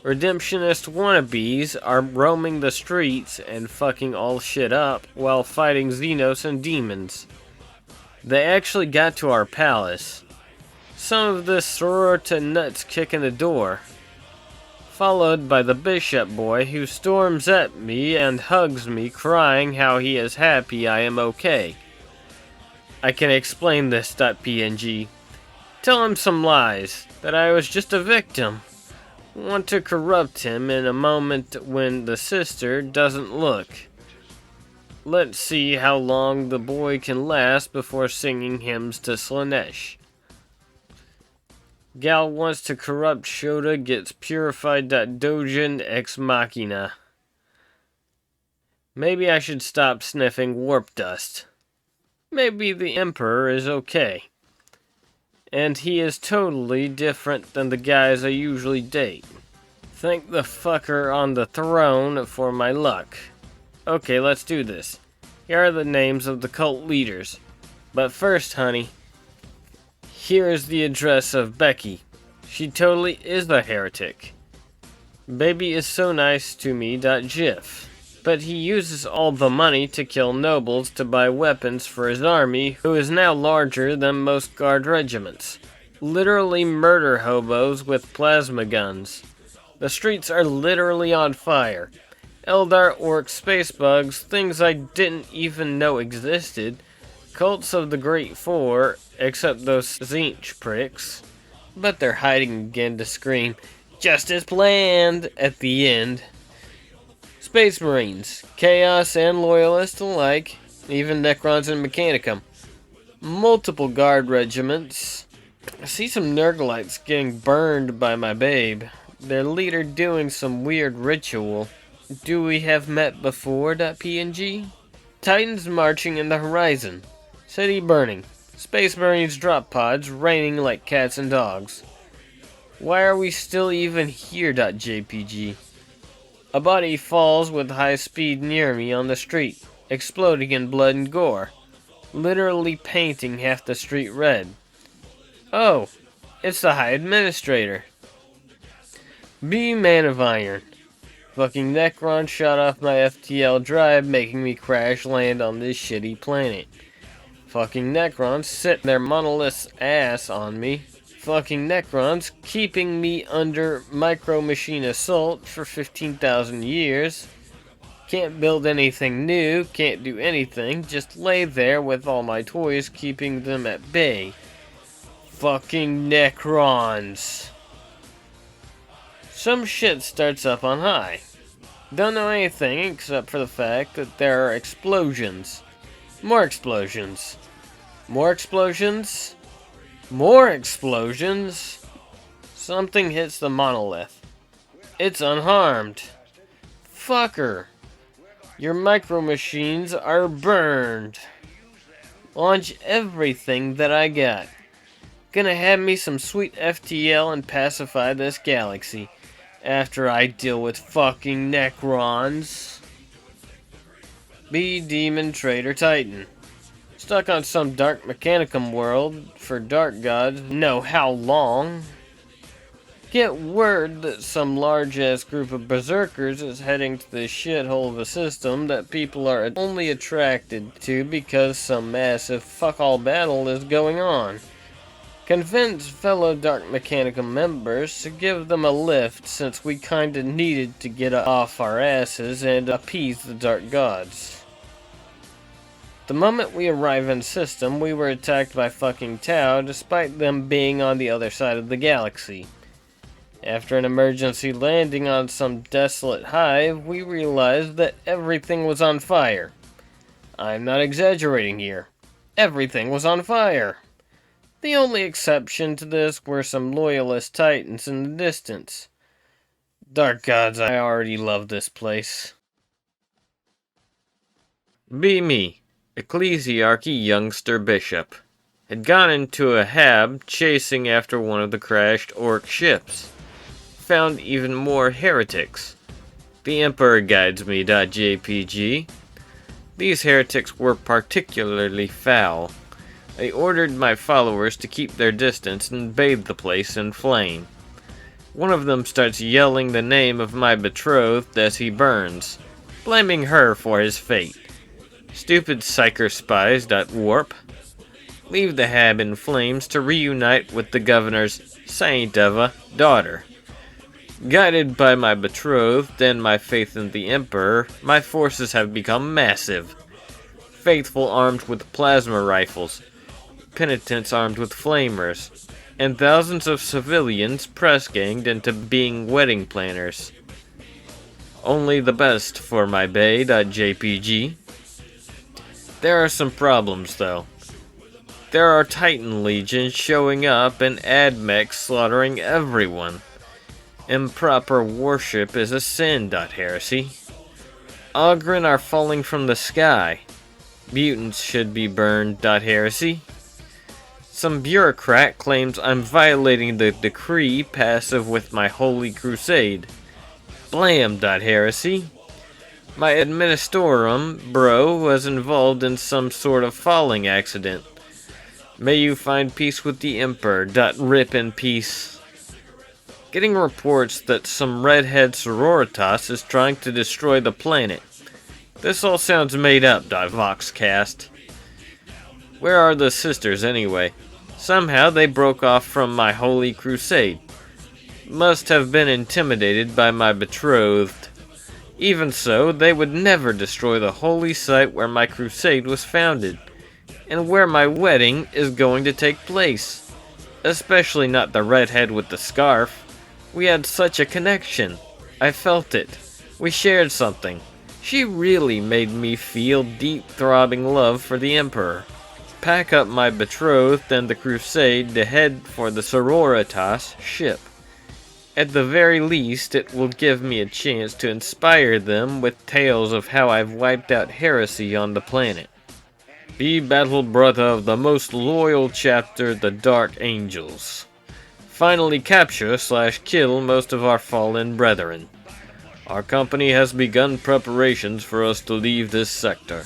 Redemptionist wannabes are roaming the streets and fucking all shit up while fighting Xenos and demons. They actually got to our palace. Some of the sororita nuts kicking the door, followed by the bishop boy who storms at me and hugs me, crying how he is happy I am okay. I can explain this.png. Tell him some lies, that I was just a victim. Want to corrupt him in a moment when the sister doesn't look. Let's see how long the boy can last before singing hymns to Slanesh. Gal wants to corrupt Shota, gets purified.dojin ex machina. Maybe I should stop sniffing warp dust. Maybe the Emperor is okay. And he is totally different than the guys I usually date. Thank the fucker on the throne for my luck. Okay, let's do this. Here are the names of the cult leaders. But first, honey, here is the address of Becky. She totally is a heretic. Baby is so nice to me.gif. But he uses all the money to kill nobles to buy weapons for his army, who is now larger than most guard regiments. Literally murder hobos with plasma guns. The streets are literally on fire. Eldar, orcs, space bugs, things I didn't even know existed. Cults of the Great Four, except those Zinch pricks. But they're hiding again to scream, "Just as planned," at the end. Space Marines, Chaos and Loyalist alike, even Necrons and Mechanicum. Multiple guard regiments. I see some Nurglites getting burned by my babe. Their leader doing some weird ritual. Do we have met before.png? Titans marching in the horizon. City burning. Space Marines drop pods raining like cats and dogs. Why are we still even here.jpg? A body falls with high speed near me on the street, exploding in blood and gore, literally painting half the street red. Oh, it's the High Administrator. Be Man of Iron. Fucking Necron shot off my FTL drive, making me crash land on this shitty planet. Fucking Necrons sit their monolith's ass on me. Fucking Necrons keeping me under micro machine assault for 15,000 years. Can't build anything new, can't do anything, just lay there with all my toys keeping them at bay. Fucking Necrons. Some shit starts up on high. Don't know anything except for the fact that there are explosions. More explosions. More explosions. More explosions. Something hits the monolith. It's unharmed. Fucker. Your micro machines are burned. Launch everything that I got. Gonna have me some sweet FTL and pacify this galaxy. After I deal with fucking Necrons. Be Demon Trader Titan. Stuck on some dark Mechanicum world for dark gods, know how long. Get word that some large-ass group of berserkers is heading to this shithole of a system that people are only attracted to because some massive fuck-all battle is going on. Convince fellow Dark Mechanicum members to give them a lift since we kinda needed to get off our asses and appease the dark gods. The moment we arrive in system, we were attacked by fucking Tau despite them being on the other side of the galaxy. After an emergency landing on some desolate hive, we realized that everything was on fire. I'm not exaggerating here. Everything was on fire. The only exception to this were some loyalist titans in the distance. Dark gods, I already love this place. Be me, ecclesiarchy youngster bishop, had gone into a hab chasing after one of the crashed orc ships. Found even more heretics. The Emperor guides me. .jpg. These heretics were particularly foul. I ordered my followers to keep their distance and bathe the place in flame. One of them starts yelling the name of my betrothed as he burns, blaming her for his fate. Stupid psyker spies. Warp. Leave the hab in flames to reunite with the governor's saint of a daughter. Guided by my betrothed and my faith in the Emperor, my forces have become massive. Faithful armed with plasma rifles, penitents armed with flamers, and thousands of civilians press-ganged into being wedding planners. Only the best for my bae. .jpg. There are some problems though. There are Titan legions showing up and AdMechs slaughtering everyone. Improper worship is a sin. Heresy. Ogryn are falling from the sky. Mutants should be burned. Heresy. Some bureaucrat claims I'm violating the decree passive with my holy crusade. Blam. Heresy. My administorum bro was involved in some sort of falling accident. May you find peace with the Emperor. Rip in peace. Getting reports that some redhead sororitas is trying to destroy the planet. This all sounds made up. Voxcast. Where are the sisters anyway? Somehow they broke off from my holy crusade. Must have been intimidated by my betrothed. Even so, they would never destroy the holy site where my crusade was founded, and where my wedding is going to take place. Especially not the redhead with the scarf. We had such a connection. I felt it. We shared something. She really made me feel deep throbbing love for the Emperor. Pack up my betrothed and the crusade to head for the sororitas ship. At the very least, it will give me a chance to inspire them with tales of how I've wiped out heresy on the planet. Be battle brother of the most loyal chapter, the Dark Angels. Finally capture/kill most of our fallen brethren. Our company has begun preparations for us to leave this sector.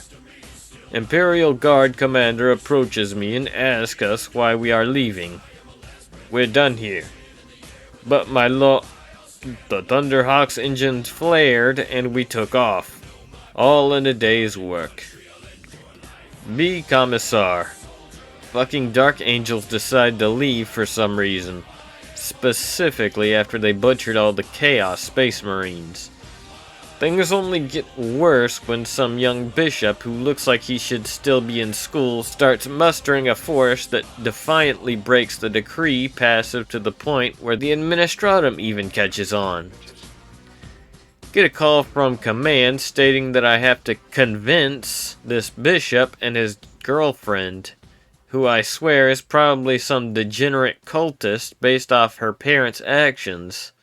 Imperial Guard commander approaches me and asks us why we are leaving. We're done here. But the Thunderhawk's engines flared and we took off. All in a day's work. B. Commissar. Fucking Dark Angels decide to leave for some reason. Specifically after they butchered all the Chaos Space Marines. Things only get worse when some young bishop who looks like he should still be in school starts mustering a force that defiantly breaks the decree passive to the point where the Administratum even catches on. Get a call from command stating that I have to convince this bishop and his girlfriend, who I swear is probably some degenerate cultist based off her parents' actions,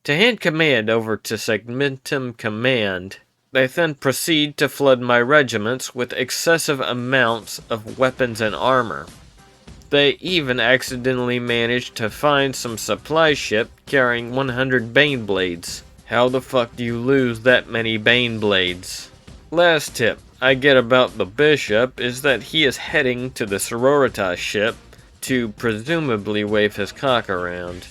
to hand command over to Segmentum Command. They then proceed to flood my regiments with excessive amounts of weapons and armor. They even accidentally managed to find some supply ship carrying 100 Bane Blades. How the fuck do you lose that many Bane Blades? Last tip I get about the bishop is that he is heading to the Sororitas ship to presumably wave his cock around.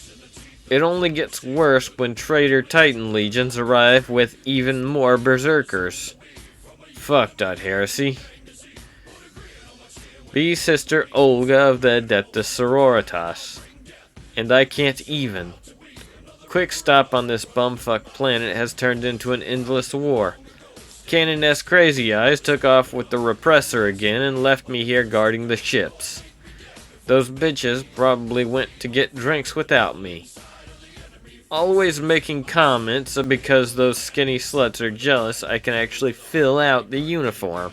It only gets worse when traitor Titan legions arrive with even more berserkers. Fuck. Heresy. Be Sister Olga of the Adeptus Sororitas. And I can't even. Quick stop on this bumfuck planet has turned into an endless war. Canoness Crazy Eyes took off with the Repressor again and left me here guarding the ships. Those bitches probably went to get drinks without me. Always making comments because those skinny sluts are jealous I can actually fill out the uniform.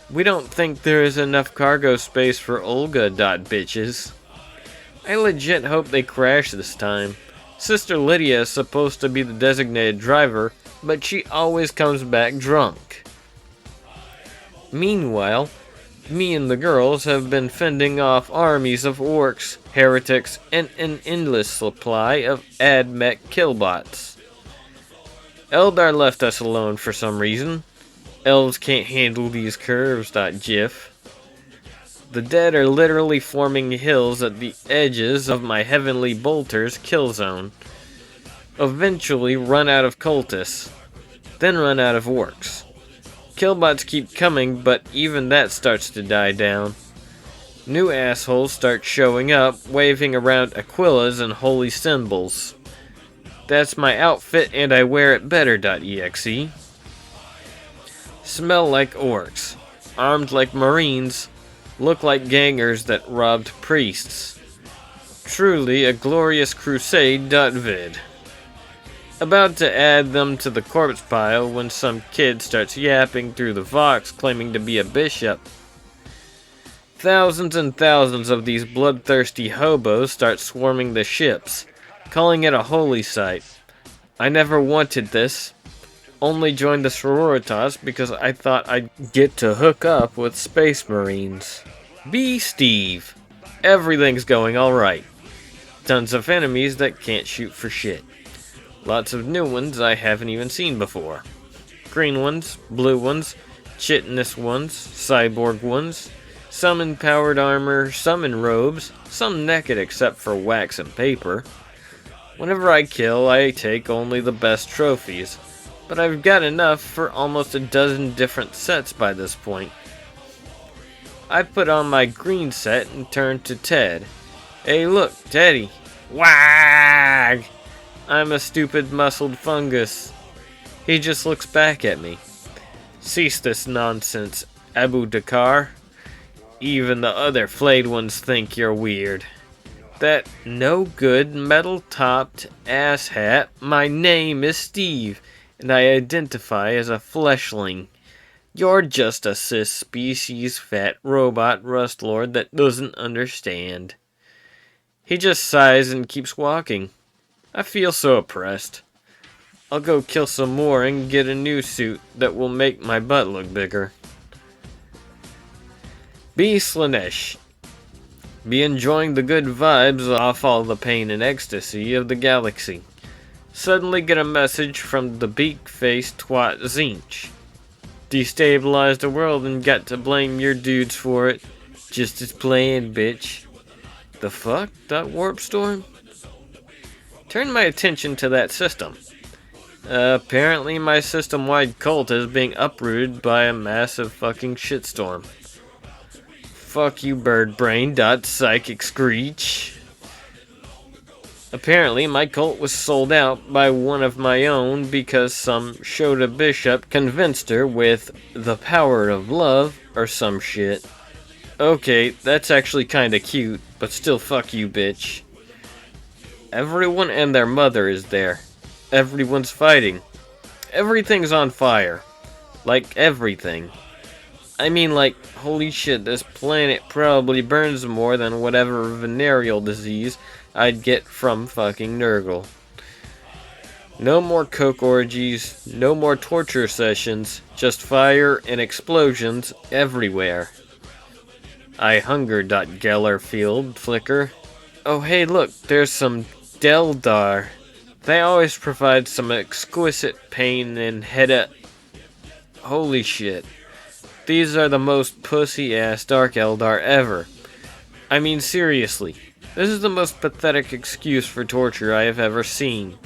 We don't think there is enough cargo space for Olga. Bitches. I legit hope they crash this time. Sister Lydia is supposed to be the designated driver, but she always comes back drunk. Meanwhile, me and the girls have been fending off armies of orcs, heretics, and an endless supply of AdMech killbots. Eldar left us alone for some reason. Elves can't handle these curves. GIF. The dead are literally forming hills at the edges of my heavenly bolter's kill zone. Eventually run out of cultists, then run out of orcs. Killbots keep coming, but even that starts to die down. New assholes start showing up, waving around Aquillas and holy symbols. That's my outfit and I wear it better.exe. Smell like orcs, armed like marines, look like gangers that robbed priests. Truly a glorious crusade.vid. About to add them to the corpse pile when some kid starts yapping through the Vox claiming to be a bishop. Thousands and thousands of these bloodthirsty hobos start swarming the ships, calling it a holy site. I never wanted this. Only joined the sororitas because I thought I'd get to hook up with space marines. Be Steve. Everything's going alright. Tons of enemies that can't shoot for shit. Lots of new ones I haven't even seen before. Green ones, blue ones, chitinous ones, cyborg ones, some in powered armor, some in robes, some naked except for wax and paper. Whenever I kill, I take only the best trophies, but I've got enough for almost a dozen different sets by this point. I put on my green set and turned to Ted. Hey look, Teddy. Wag! I'm a stupid muscled fungus. He just looks back at me. Cease this nonsense, Abu Dakar. Even the other flayed ones think you're weird. That no good metal topped asshat, my name is Steve, and I identify as a fleshling. You're just a cis species fat robot rust lord that doesn't understand. He just sighs and keeps walking. I feel so oppressed. I'll go kill some more and get a new suit that will make my butt look bigger. Be Slanesh. Be enjoying the good vibes off all the pain and ecstasy of the galaxy. Suddenly get a message from the beak-faced twat Zinch. Destabilized the world and got to blame your dudes for it. Just as planned, bitch. The fuck? That warp storm? Turn my attention to that system. Apparently my system-wide cult is being uprooted by a massive fucking shitstorm. Fuck you, birdbrain. Psychic screech. Apparently my cult was sold out by one of my own because some Shota bishop convinced her with the power of love or some shit. Okay, that's actually kinda cute, but still fuck you, bitch. Everyone and their mother is there. Everyone's fighting. Everything's on fire. Like everything. I mean, like, holy shit, this planet probably burns more than whatever venereal disease I'd get from fucking Nurgle. No more coke orgies, no more torture sessions, just fire and explosions everywhere. I hunger.gellerfield flicker. Oh hey look, there's some Deldar. They always provide some exquisite pain and head. Holy shit. These are the most pussy-ass Dark Eldar ever. I mean, seriously. This is the most pathetic excuse for torture I have ever seen.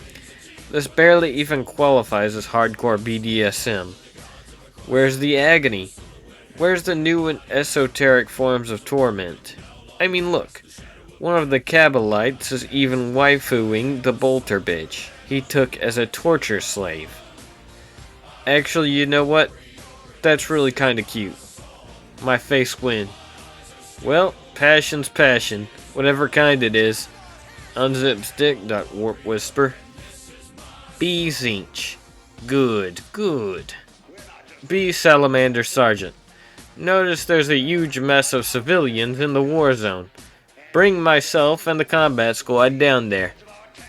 This barely even qualifies as hardcore BDSM. Where's the agony? Where's the new and esoteric forms of torment? I mean, look. One of the Kabbalites is even waifuing the Bolter bitch he took as a torture slave. Actually, you know what? That's really kinda cute. My face win. Well, passion's passion, whatever kind it is. Unzip stick.warp whisper. Be Zinch. Good, good. Be Salamander Sergeant. Notice there's a huge mess of civilians in the war zone. Bring myself and the combat squad down there.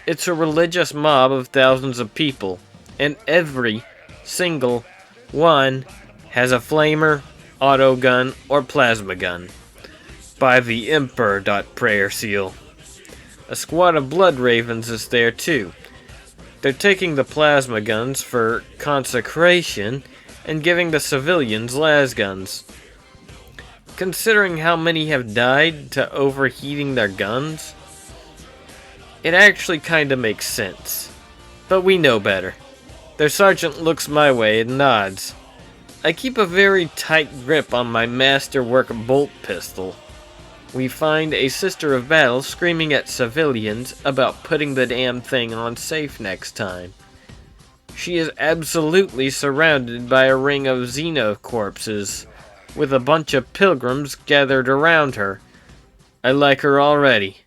It's a religious mob of thousands of people, and every single one has a flamer auto gun, or plasma gun. By the Emperor. Prayer Seal. A squad of Blood Ravens is there too. They're taking the plasma guns for consecration and giving the civilians las guns. Considering how many have died to overheating their guns, it actually kinda makes sense. But we know better. Their sergeant looks my way and nods. I keep a very tight grip on my masterwork bolt pistol. We find a Sister of Battle screaming at civilians about putting the damn thing on safe next time. She is absolutely surrounded by a ring of Xeno corpses, with a bunch of pilgrims gathered around her. I like her already.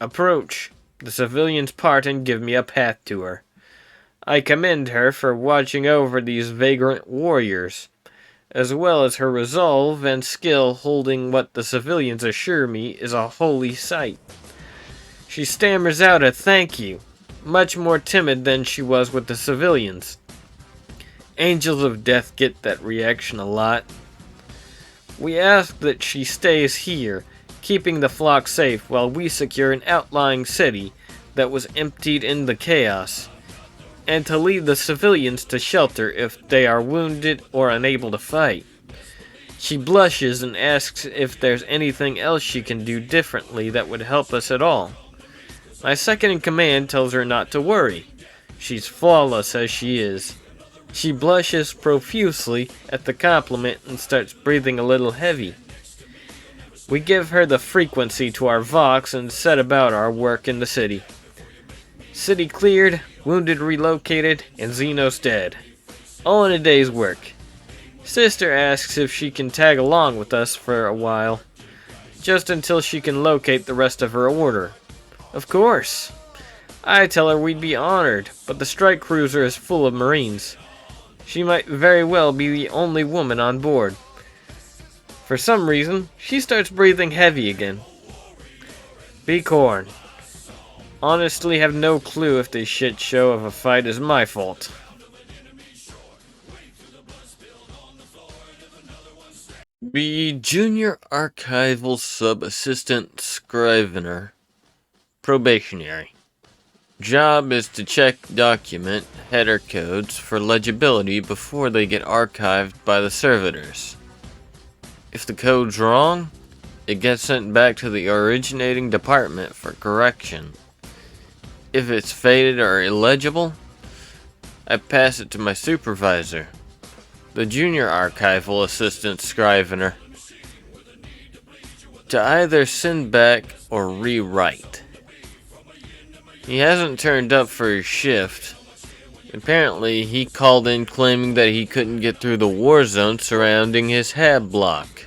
Approach. The civilians part and give me a path to her. I commend her for watching over these vagrant warriors, as well as her resolve and skill holding what the civilians assure me is a holy sight. She stammers out a thank you, much more timid than she was with the civilians. Angels of Death get that reaction a lot. We ask that she stays here, keeping the flock safe while we secure an outlying city that was emptied in the chaos, and to lead the civilians to shelter if they are wounded or unable to fight. She blushes and asks if there's anything else she can do differently that would help us at all. My second in command tells her not to worry. She's flawless as she is. She blushes profusely at the compliment and starts breathing a little heavy. We give her the frequency to our Vox and set about our work in the city. City cleared, wounded relocated, and Xenos dead. All in a day's work. Sister asks if she can tag along with us for a while, just until she can locate the rest of her order. Of course. I tell her we'd be honored, but the strike cruiser is full of Marines. She might very well be the only woman on board. For some reason, she starts breathing heavy again. B-Corn. Honestly have no clue if this shit show of a fight is my fault. Be Junior Archival Sub-Assistant Scrivener. Probationary. Job is to check document header codes for legibility before they get archived by the servitors. If the code's wrong, it gets sent back to the originating department for correction. If it's faded or illegible, I pass it to my supervisor, the Junior Archival Assistant Scrivener, to either send back or rewrite. He hasn't turned up for his shift. Apparently, he called in claiming that he couldn't get through the war zone surrounding his hab block.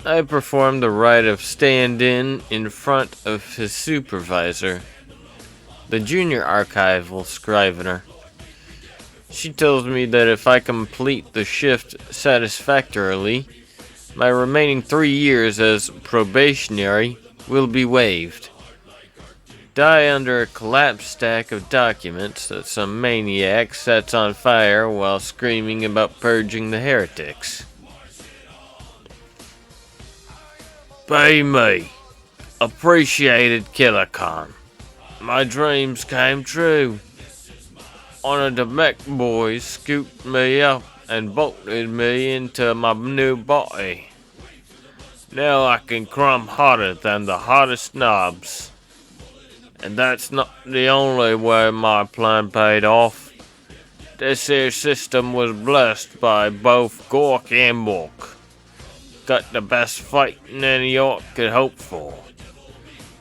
I performed the right of stand-in in front of his supervisor, the Junior Archival Scrivener. She tells me that if I complete the shift satisfactorily, my remaining 3 years as probationary will be waived. Die under a collapsed stack of documents that some maniac sets on fire while screaming about purging the heretics. Pay me. Appreciated Killicon. My dreams came true. One of the mech boys scooped me up and bolted me into my new body. Now I can crumb hotter than the hottest knobs. And that's not the only way my plan paid off. This here system was blessed by both Gork and Mork. Got the best fighting any York could hope for.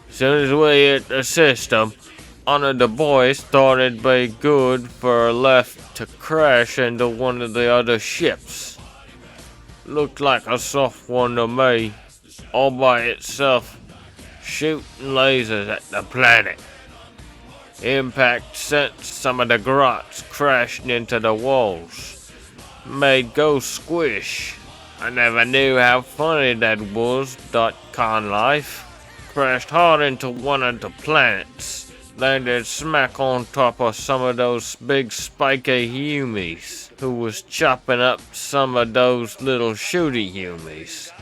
Soon as we hit the system, one of the boys thought it'd be good for a left to crash into one of the other ships. Looked like a soft one to me, all by itself, shooting lasers at the planet. Impact sent some of the grots crashing into the walls. Made go squish. I never knew how funny that was. Con life. Crashed hard into one of the planets. Landed smack on top of some of those big spiky humies. who was chopping up some of those little shooty humies.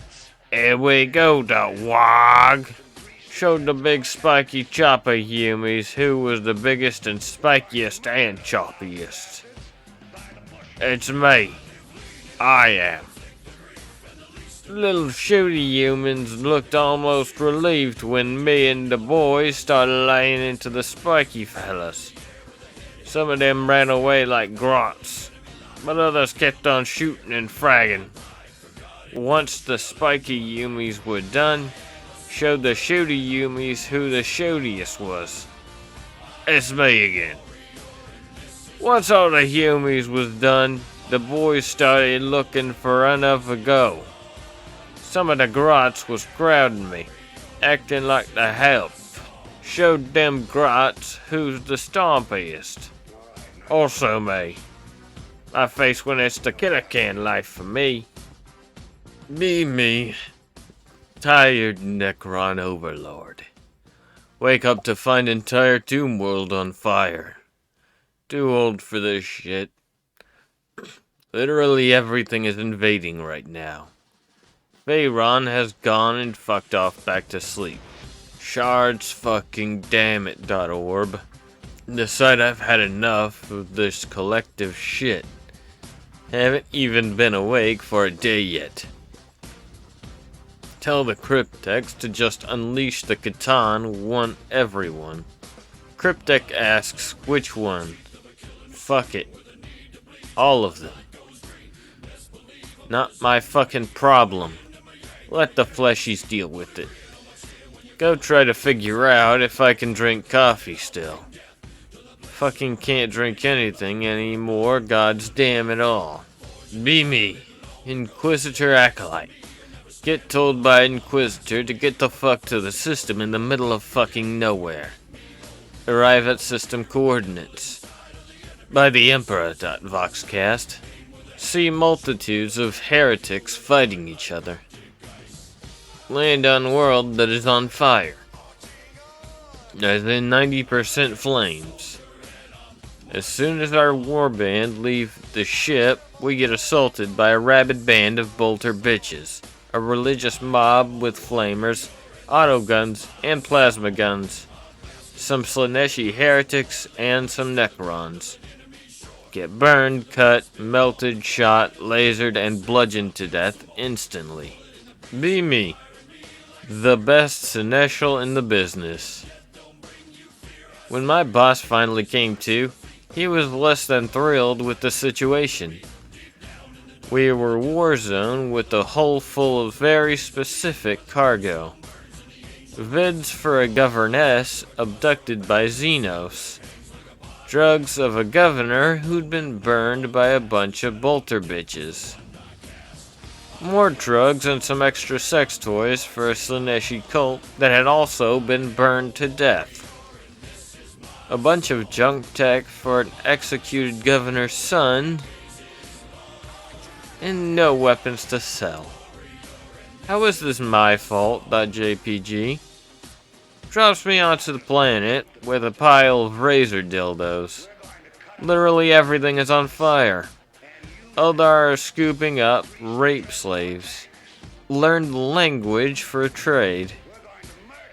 Here we go, the wog. Showed the big spiky chopper humies who was the biggest and spikiest and choppiest. It's me. I am. Little shooty humans looked almost relieved when me and the boys started laying into the spiky fellas. Some of them ran away like grots, but others kept on shooting and fragging. Once the spiky yumis were done, showed the shooty yumis who the shootiest was. It's me again. Once all the yumis was done, the boys started looking for another go. Some of the grots was crowding me, acting like the help. Showed them grots who's the stompiest. Also me. I face when it's the killer can life for me. Be me. Tired Necron overlord. Wake up to find entire tomb world on fire. Too old for this shit. Literally everything is invading right now. Veyron has gone and fucked off back to sleep. Shards fucking damn it, .orb. Decide I've had enough of this collective shit. Haven't even been awake for a day yet. Tell the Cryptex to just unleash the Catan want everyone. Cryptek asks which one. Fuck it. All of them. Not my fucking problem. Let the fleshies deal with it. Go try to figure out if I can drink coffee still. Fucking can't drink anything anymore, gods damn it all. Be me, Inquisitor Acolyte. Get told by Inquisitor to get the fuck to the system in the middle of fucking nowhere. Arrive at system coordinates. By the Emperor. Voxcast. See multitudes of heretics fighting each other. Land on world that is on fire. As in 90% flames. As soon as our warband leave the ship, we get assaulted by a rabid band of bolter bitches. A religious mob with flamers, autoguns, and plasma guns. Some Slaaneshi heretics and some Necrons. Get burned, cut, melted, shot, lasered, and bludgeoned to death instantly. Be me. The best seneschal in the business. When my boss finally came to, he was less than thrilled with the situation. We were war zone with a hull full of very specific cargo. Vids for a governess abducted by Xenos. Drugs of a governor who'd been burned by a bunch of bolter bitches. More drugs and some extra sex toys for a Slaaneshi cult that had also been burned to death. A bunch of junk tech for an executed governor's son, and no weapons to sell. How is this my fault? .jpg drops me onto the planet with a pile of razor dildos. Literally everything is on fire. Eldar are scooping up rape slaves. Learned language for a trade.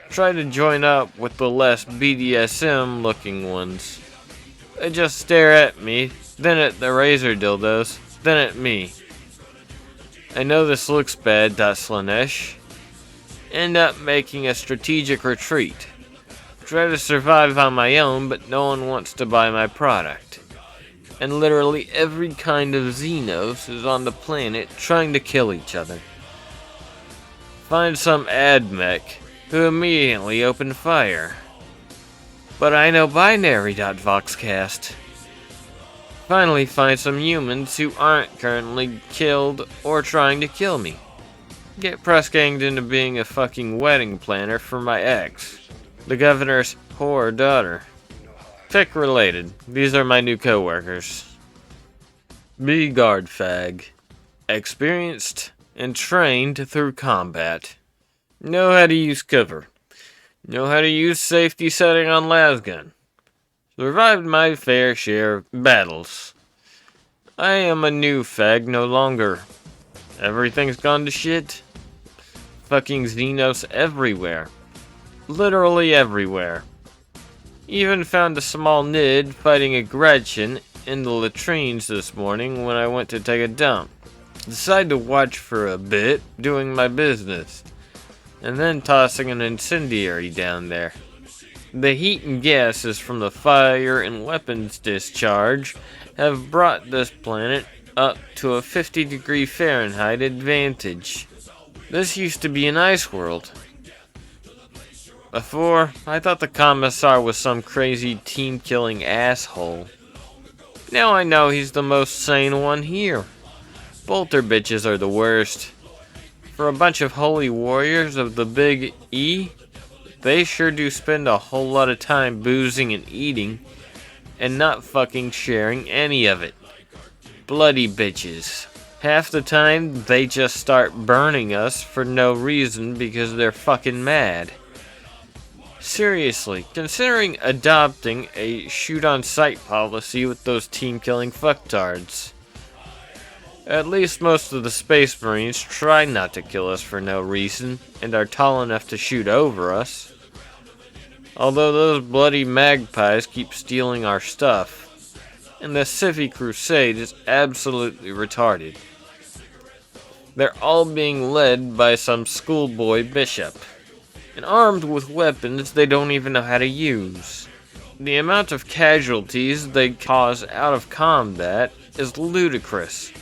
Try to join up with the less BDSM looking ones. They just stare at me, then at the razor dildos, then at me. I know this looks bad, Slaanesh. End up making a strategic retreat. Try to survive on my own, but no one wants to buy my product. And literally every kind of Xenos is on the planet trying to kill each other. Find some admech who immediately opened fire. But I know binary. Voxcast. Finally find some humans who aren't currently killed or trying to kill me. Get press ganged into being a fucking wedding planner for my ex, the governor's whore daughter. Tech related, these are my new co-workers. Be guard fag. Experienced and trained through combat. Know how to use cover. Know how to use safety setting on lasgun. Survived my fair share of battles. I am a new fag no longer. Everything's gone to shit. Fucking Xenos everywhere. Literally everywhere. Even found a small Nid fighting a Gretchen in the latrines this morning when I went to take a dump. Decided to watch for a bit, doing my business, and then tossing an incendiary down there. The heat and gases from the fire and weapons discharge have brought this planet up to a 50-degree Fahrenheit advantage. This used to be an ice world. Before, I thought the Commissar was some crazy team-killing asshole. Now I know he's the most sane one here. Bolter bitches are the worst. For a bunch of holy warriors of the Big E, they sure do spend a whole lot of time boozing and eating, and not fucking sharing any of it. Bloody bitches. Half the time, they just start burning us for no reason because they're fucking mad. Seriously, considering adopting a shoot-on-sight policy with those team-killing fucktards. At least most of the Space Marines try not to kill us for no reason, and are tall enough to shoot over us. Although those bloody magpies keep stealing our stuff, and the Siphi Crusade is absolutely retarded. They're all being led by some schoolboy bishop, and armed with weapons they don't even know how to use. The amount of casualties they cause out of combat is ludicrous,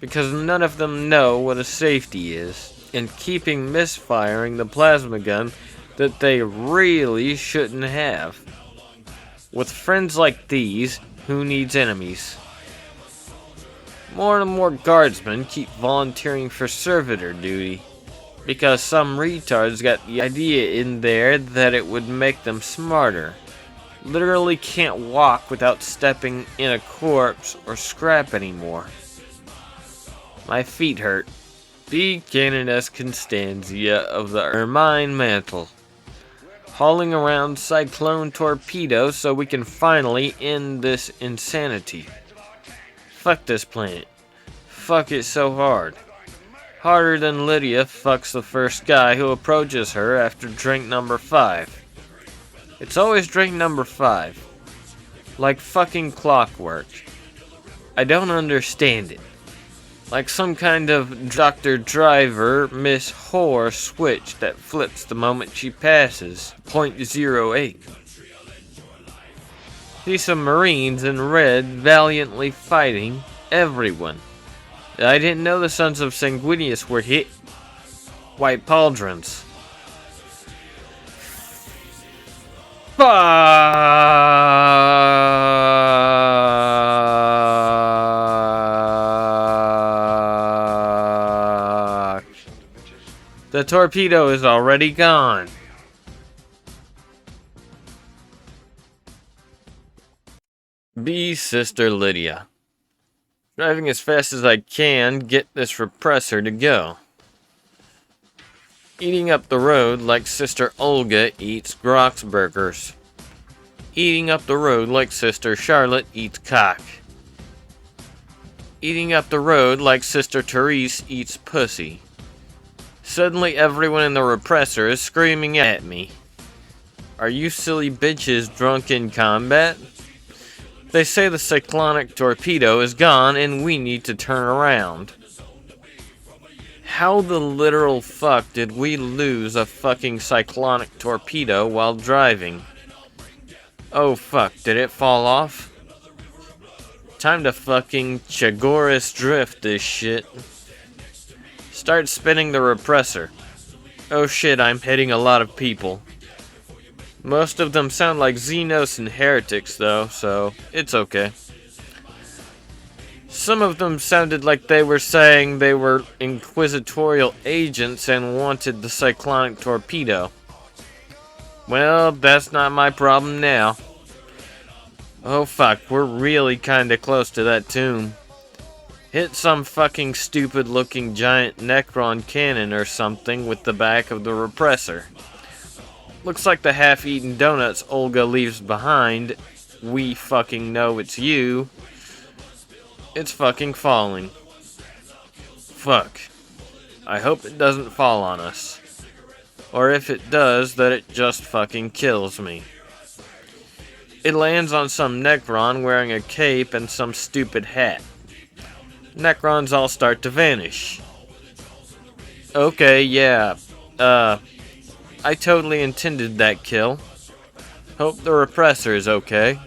because none of them know what a safety is, and keeping misfiring the plasma gun that they really shouldn't have. With friends like these, who needs enemies? More and more guardsmen keep volunteering for servitor duty, because some retards got the idea in there that it would make them smarter. Literally can't walk without stepping in a corpse or scrap anymore. My feet hurt. B. Canoness Constantia of the Ermine Mantle. Hauling around Cyclone Torpedo so we can finally end this insanity. Fuck this planet. Fuck it so hard. Harder than Lydia fucks the first guy who approaches her after drink number 5. It's always drink number 5. Like fucking clockwork. I don't understand it. Like some kind of Dr. Driver Miss Whore switch that flips the moment she passes. .08. See some Marines in red valiantly fighting everyone. I didn't know the Sons of Sanguinius were hit. White Pauldrons. Fuck. The torpedo is already gone. B. Sister Lydia. Driving as fast as I can, get this repressor to go. Eating up the road like Sister Olga eats Groxburgers. Eating up the road like Sister Charlotte eats cock. Eating up the road like Sister Therese eats pussy. Suddenly everyone in the repressor is screaming at me. Are you silly bitches drunk in combat? They say the cyclonic torpedo is gone and we need to turn around. How the literal fuck did we lose a fucking cyclonic torpedo while driving? Oh fuck, did it fall off? Time to fucking Chagoris drift this shit. Start spinning the repressor. Oh shit, I'm hitting a lot of people. Most of them sound like Xenos and heretics though, so it's okay. Some of them sounded like they were saying they were inquisitorial agents and wanted the cyclonic torpedo. Well, that's not my problem now. Oh fuck, we're really kinda close to that tomb. Hit some fucking stupid looking giant Necron cannon or something with the back of the repressor. Looks like the half-eaten donuts Olga leaves behind. We fucking know it's you. It's fucking falling. Fuck. I hope it doesn't fall on us. Or if it does, that it just fucking kills me. It lands on some Necron wearing a cape and some stupid hat. Necrons all start to vanish. Okay, yeah. I totally intended that kill. Hope the repressor is okay.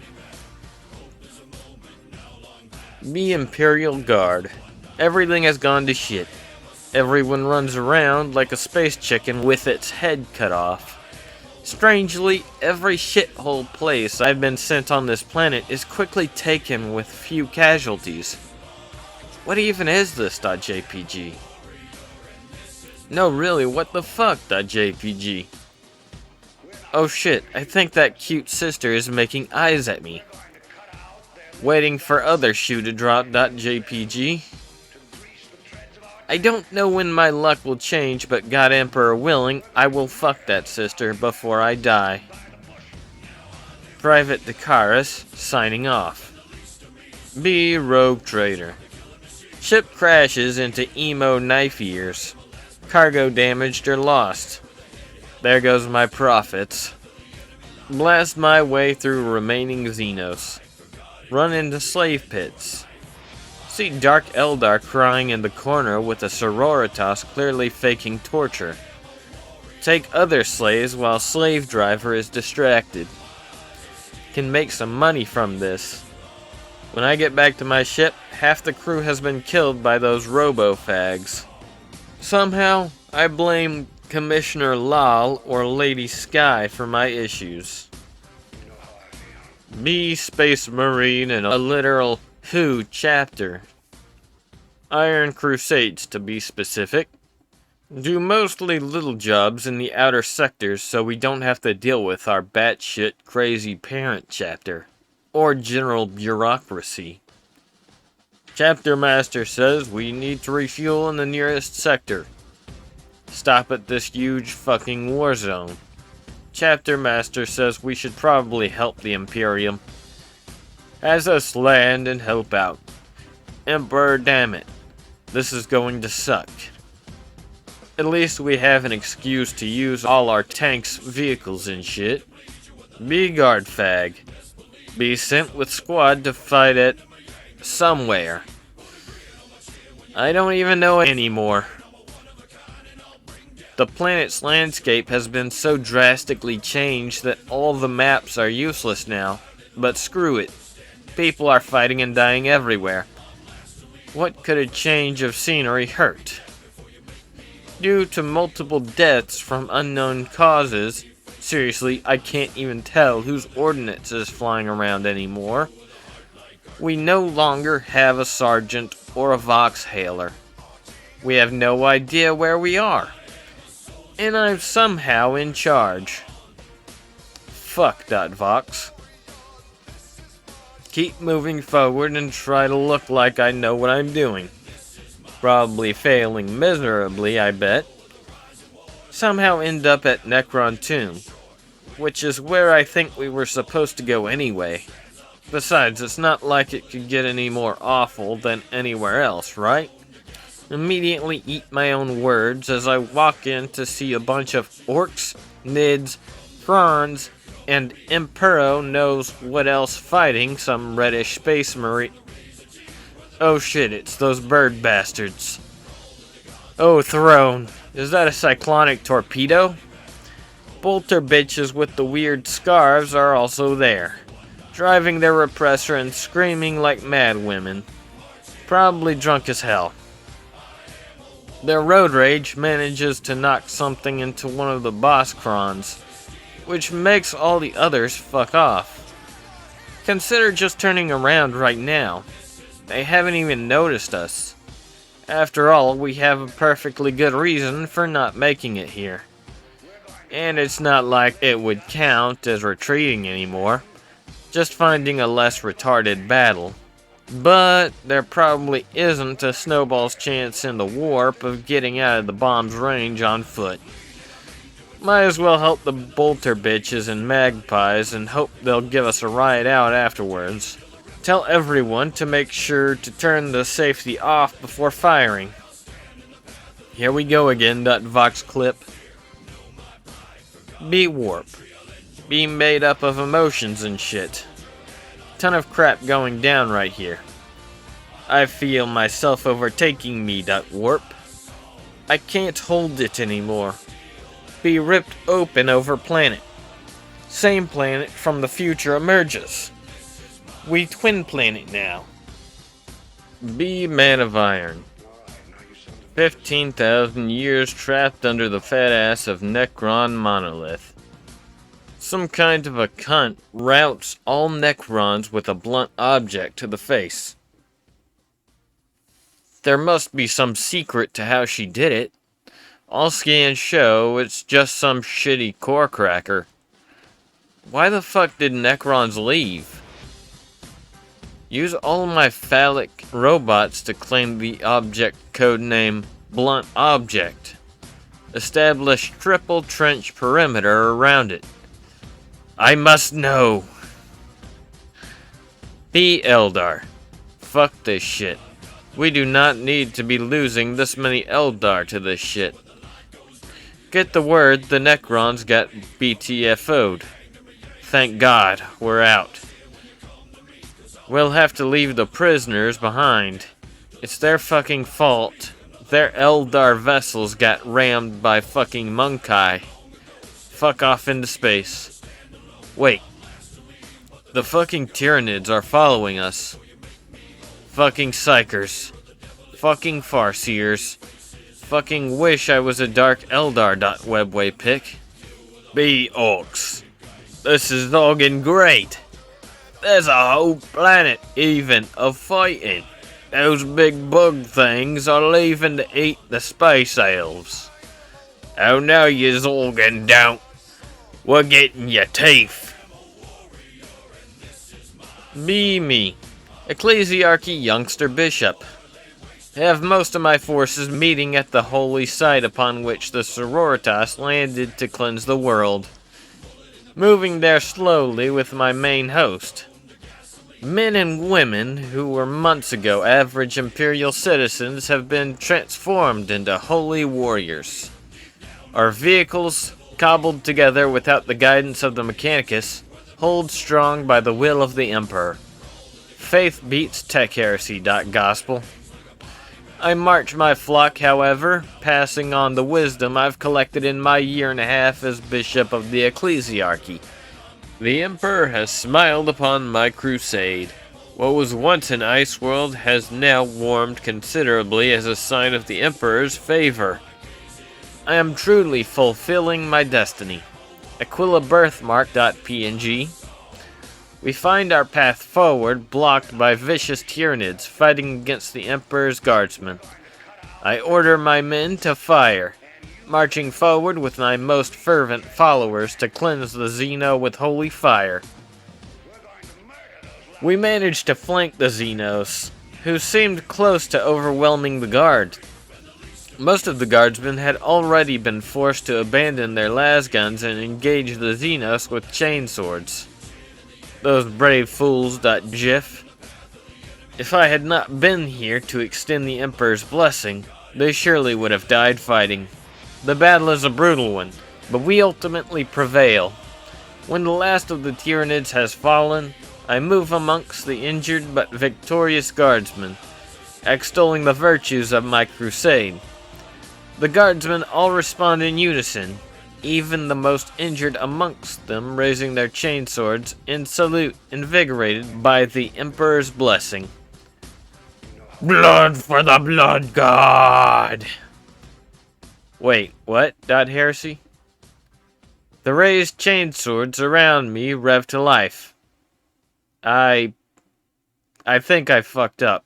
The Imperial Guard. Everything has gone to shit. Everyone runs around like a space chicken with its head cut off. Strangely, every shithole place I've been sent on this planet is quickly taken with few casualties. What even is this .jpg? No, really, what the fuck .jpg? Oh shit, I think that cute sister is making eyes at me. Waiting for other shoe to drop .jpg. I don't know when my luck will change, but God Emperor willing, I will fuck that sister before I die. Private Dakaris, signing off. B. Rogue Trader. Ship crashes into emo knife ears. Cargo damaged or lost. There goes my profits. Blast my way through remaining Xenos. Run into slave pits. See Dark Eldar crying in the corner with a Sororitas clearly faking torture. Take other slaves while slave driver is distracted. Can make some money from this. When I get back to my ship, half the crew has been killed by those robo-fags. Somehow, I blame Commissioner Lal or Lady Sky for my issues. Me, Space Marine, and a literal Who chapter. Iron Crusades, to be specific. Do mostly little jobs in the outer sectors so we don't have to deal with our batshit crazy parent chapter. Or general bureaucracy. Chapter Master says we need to refuel in the nearest sector. Stop at this huge fucking war zone. Chapter Master says we should probably help the Imperium. Has us land and help out. Emperor, damn it. This is going to suck. At least we have an excuse to use all our tanks, vehicles, and shit. Be guard fag. Be sent with squad to fight at somewhere. I don't even know anymore. The planet's landscape has been so drastically changed that all the maps are useless now. But screw it. People are fighting and dying everywhere. What could a change of scenery hurt? Due to multiple deaths from unknown causes, seriously, I can't even tell whose ordnance is flying around anymore. We no longer have a sergeant or a Voxhailer. We have no idea where we are. And I'm somehow in charge. Fuck .vox. Keep moving forward and try to look like I know what I'm doing. Probably failing miserably, I bet. Somehow end up at Necron Tomb, which is where I think we were supposed to go anyway. Besides, it's not like it could get any more awful than anywhere else, right? Immediately eat my own words as I walk in to see a bunch of orcs, nids, prawns, and Impero knows what else fighting some reddish space marine. Oh shit, it's those bird bastards. Oh, Throne, is that a cyclonic torpedo? Bolter bitches with the weird scarves are also there, driving their repressor and screaming like mad women. Probably drunk as hell. Their road rage manages to knock something into one of the boss crons, which makes all the others fuck off. Consider just turning around right now. They haven't even noticed us. After all, we have a perfectly good reason for not making it here. And it's not like it would count as retreating anymore, just finding a less retarded battle. But there probably isn't a snowball's chance in the warp of getting out of the bomb's range on foot. Might as well help the bolter bitches and magpies and hope they'll give us a ride out afterwards. Tell everyone to make sure to turn the safety off before firing. Here we go again, .vox clip. Be warp. Be made up of emotions and shit. Ton of crap going down right here. I feel myself overtaking me, warp. I can't hold it anymore. Be ripped open over planet. Same planet from the future emerges. We twin planet now. Be man of iron. 15,000 years trapped under the fat ass of Necron monolith. Some kind of a cunt routs all Necrons with a blunt object to the face. There must be some secret to how she did it. All scans show it's just some shitty core cracker. Why the fuck did Necrons leave? Use all my phallic robots to claim the object codename Blunt Object. Establish triple trench perimeter around it. I must know. Be Eldar. Fuck this shit. We do not need to be losing this many Eldar to this shit. Get the word the Necrons got BTFO'd. Thank God, we're out. We'll have to leave the prisoners behind. It's their fucking fault. Their Eldar vessels got rammed by fucking Monkai. Fuck off into space. Wait. The fucking Tyranids are following us. Fucking psychers. Fucking farseers. Fucking wish I was a Dark Eldar. Webway pick. Be orcs. This is looking great. There's a whole planet even of fighting. Those big bug things are leaving to eat the space elves. Oh no, you Zorgan don't. We're getting your teeth. Be me. Ecclesiarchy youngster bishop. Have most of my forces meeting at the holy site upon which the Sororitas landed to cleanse the world. Moving there slowly with my main host. Men and women who were months ago average Imperial citizens have been transformed into holy warriors. Our vehicles, cobbled together without the guidance of the Mechanicus, hold strong by the will of the Emperor. Faith beats tech heresy. Gospel. I march my flock, however, passing on the wisdom I've collected in my year and a half as Bishop of the Ecclesiarchy. The Emperor has smiled upon my crusade. What was once an ice world has now warmed considerably as a sign of the Emperor's favor. I am truly fulfilling my destiny. Aquila birthmark.png. We find our path forward blocked by vicious Tyranids fighting against the Emperor's guardsmen. I order my men to fire, marching forward with my most fervent followers to cleanse the Xeno with holy fire. We managed to flank the Xenos, who seemed close to overwhelming the guard. Most of the guardsmen had already been forced to abandon their lasguns and engage the Xenos with chainswords. Those brave fools. GIF. If I had not been here to extend the Emperor's blessing, they surely would have died fighting. The battle is a brutal one, but we ultimately prevail. When the last of the Tyranids has fallen, I move amongst the injured but victorious guardsmen, extolling the virtues of my crusade. The guardsmen all respond in unison, even the most injured amongst them raising their chainswords in salute, invigorated by the Emperor's blessing. Blood for the Blood God! Wait, what? Heresy? The raised chainswords around me rev to life. I think I fucked up.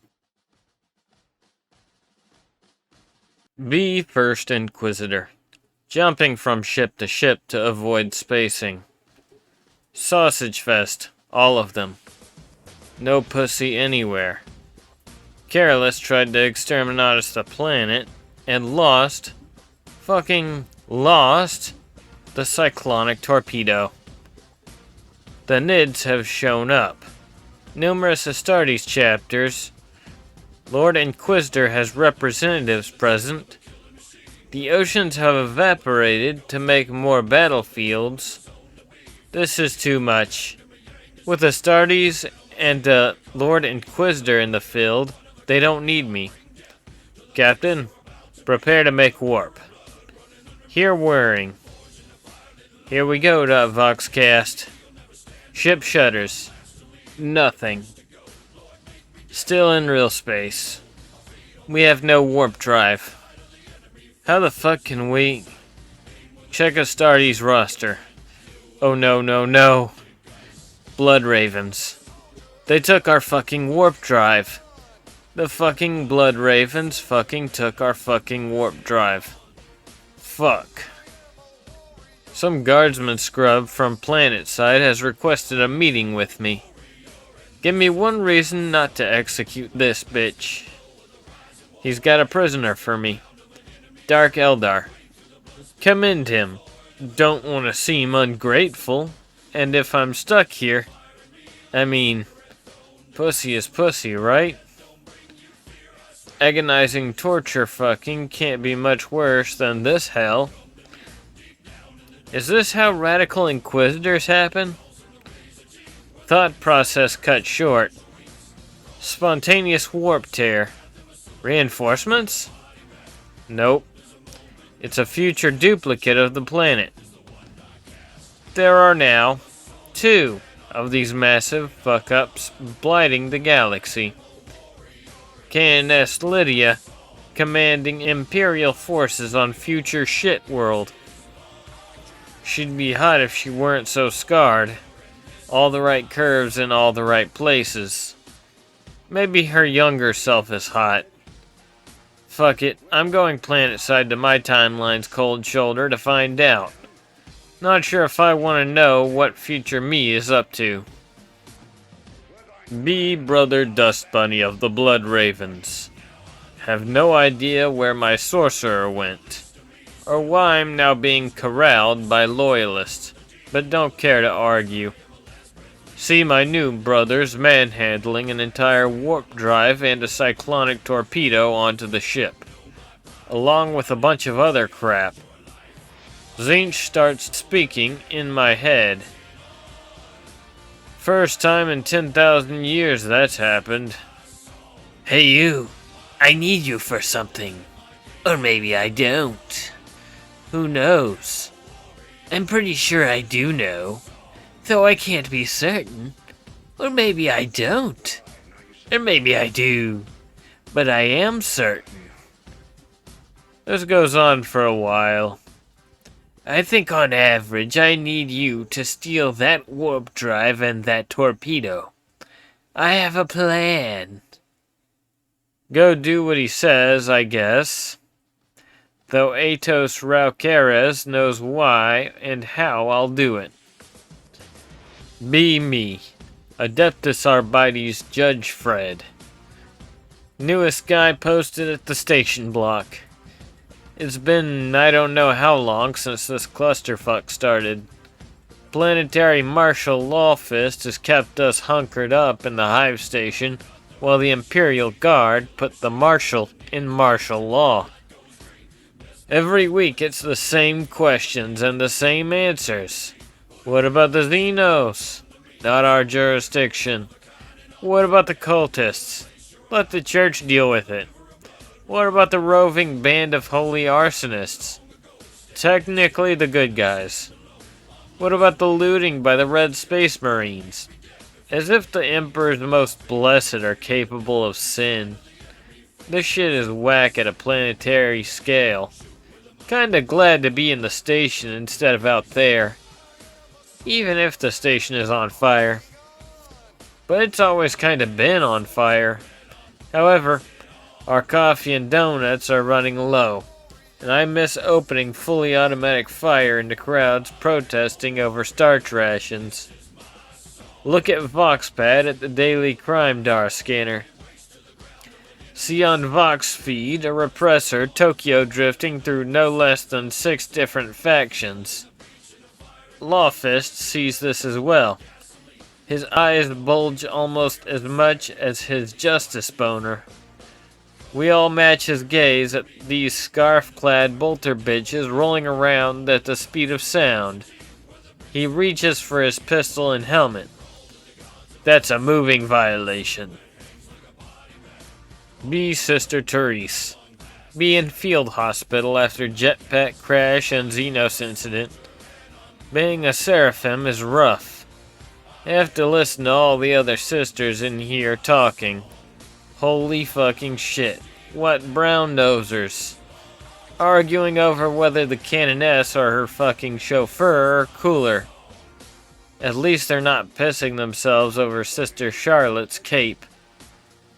Be First Inquisitor. Jumping from ship to ship to avoid spacing. Sausage fest, all of them. No pussy anywhere. Careless tried to exterminate the planet and lost, fucking lost, the cyclonic torpedo. The Nids have shown up. numerous Astartes chapters. Lord Inquisitor has representatives present. The oceans have evaporated to make more battlefields. This is too much. With Astartes and Lord Inquisitor in the field, they don't need me. Captain, prepare to make warp. Here whirring. Here we go, Voxcast. Ship shutters. Nothing. Still in real space. We have no warp drive. How the fuck can we... Check Astartes' roster. Oh no, no, no. Blood Ravens. They took our fucking warp drive. The fucking Blood Ravens fucking took our fucking warp drive. Fuck. Some guardsman scrub from Planetside has requested a meeting with me. Give me one reason not to execute this bitch. He's got a prisoner for me. Dark Eldar. Commend him. Don't want to seem ungrateful. And if I'm stuck here, I mean, pussy is pussy, right? Agonizing torture fucking can't be much worse than this hell. Is this how radical inquisitors happen? Thought process cut short. Spontaneous warp tear. Reinforcements? Nope. It's a future duplicate of the planet. There are now 2 of these massive fuck-ups blighting the galaxy. KNS Lydia, commanding Imperial forces on future shit world. She'd be hot if she weren't so scarred. All the right curves in all the right places. Maybe her younger self is hot. Fuck it, I'm going planetside to my timeline's cold shoulder to find out. Not sure if I want to know what future me is up to. Be Brother Dust Bunny of the Blood Ravens. Have no idea where my sorcerer went, or why I'm now being corralled by loyalists, but don't care to argue. See my new brothers manhandling an entire warp drive and a cyclonic torpedo onto the ship, along with a bunch of other crap. Tzeentch starts speaking in my head. First time in 10,000 years that's happened. Hey you, I need you for something. Or maybe I don't. Who knows? I'm pretty sure I do know. Though I can't be certain. Or maybe I don't. Or maybe I do. But I am certain. This goes on for a while. I think on average I need you to steal that warp drive and that torpedo. I have a plan. Go do what he says, I guess. Though Atos Raukeres knows why and how I'll do it. Be me, Adeptus Arbites Judge Fred. Newest guy posted at the station block. It's been I don't know how long since this clusterfuck started. Planetary Martial Lawfist has kept us hunkered up in the hive station, while the Imperial Guard put the Marshal in martial law. Every week it's the same questions and the same answers. What about the Xenos? Not our jurisdiction. What about the cultists? Let the church deal with it. What about the roving band of holy arsonists? Technically the good guys. What about the looting by the Red Space Marines? As if the Emperor's most blessed are capable of sin. This shit is whack at a planetary scale. Kinda glad to be in the station instead of out there. Even if the station is on fire. But it's always kinda been on fire. However, our coffee and donuts are running low, and I miss opening fully automatic fire into crowds protesting over starch rations. Look at VoxPad at the daily crime DAR scanner. See on Vox feed a repressor Tokyo drifting through no less than 6 different factions. Lawfist sees this as well. His eyes bulge almost as much as his justice boner. We all match his gaze at these scarf-clad bolter bitches rolling around at the speed of sound. He reaches for his pistol and helmet. That's a moving violation. B. Sister Therese. B. in field hospital after jetpack crash and Xenos incident. Being a seraphim is rough. Have to listen to all the other sisters in here talking. Holy fucking shit. What brown nosers. Arguing over whether the Canoness or her fucking chauffeur are cooler. At least they're not pissing themselves over Sister Charlotte's cape.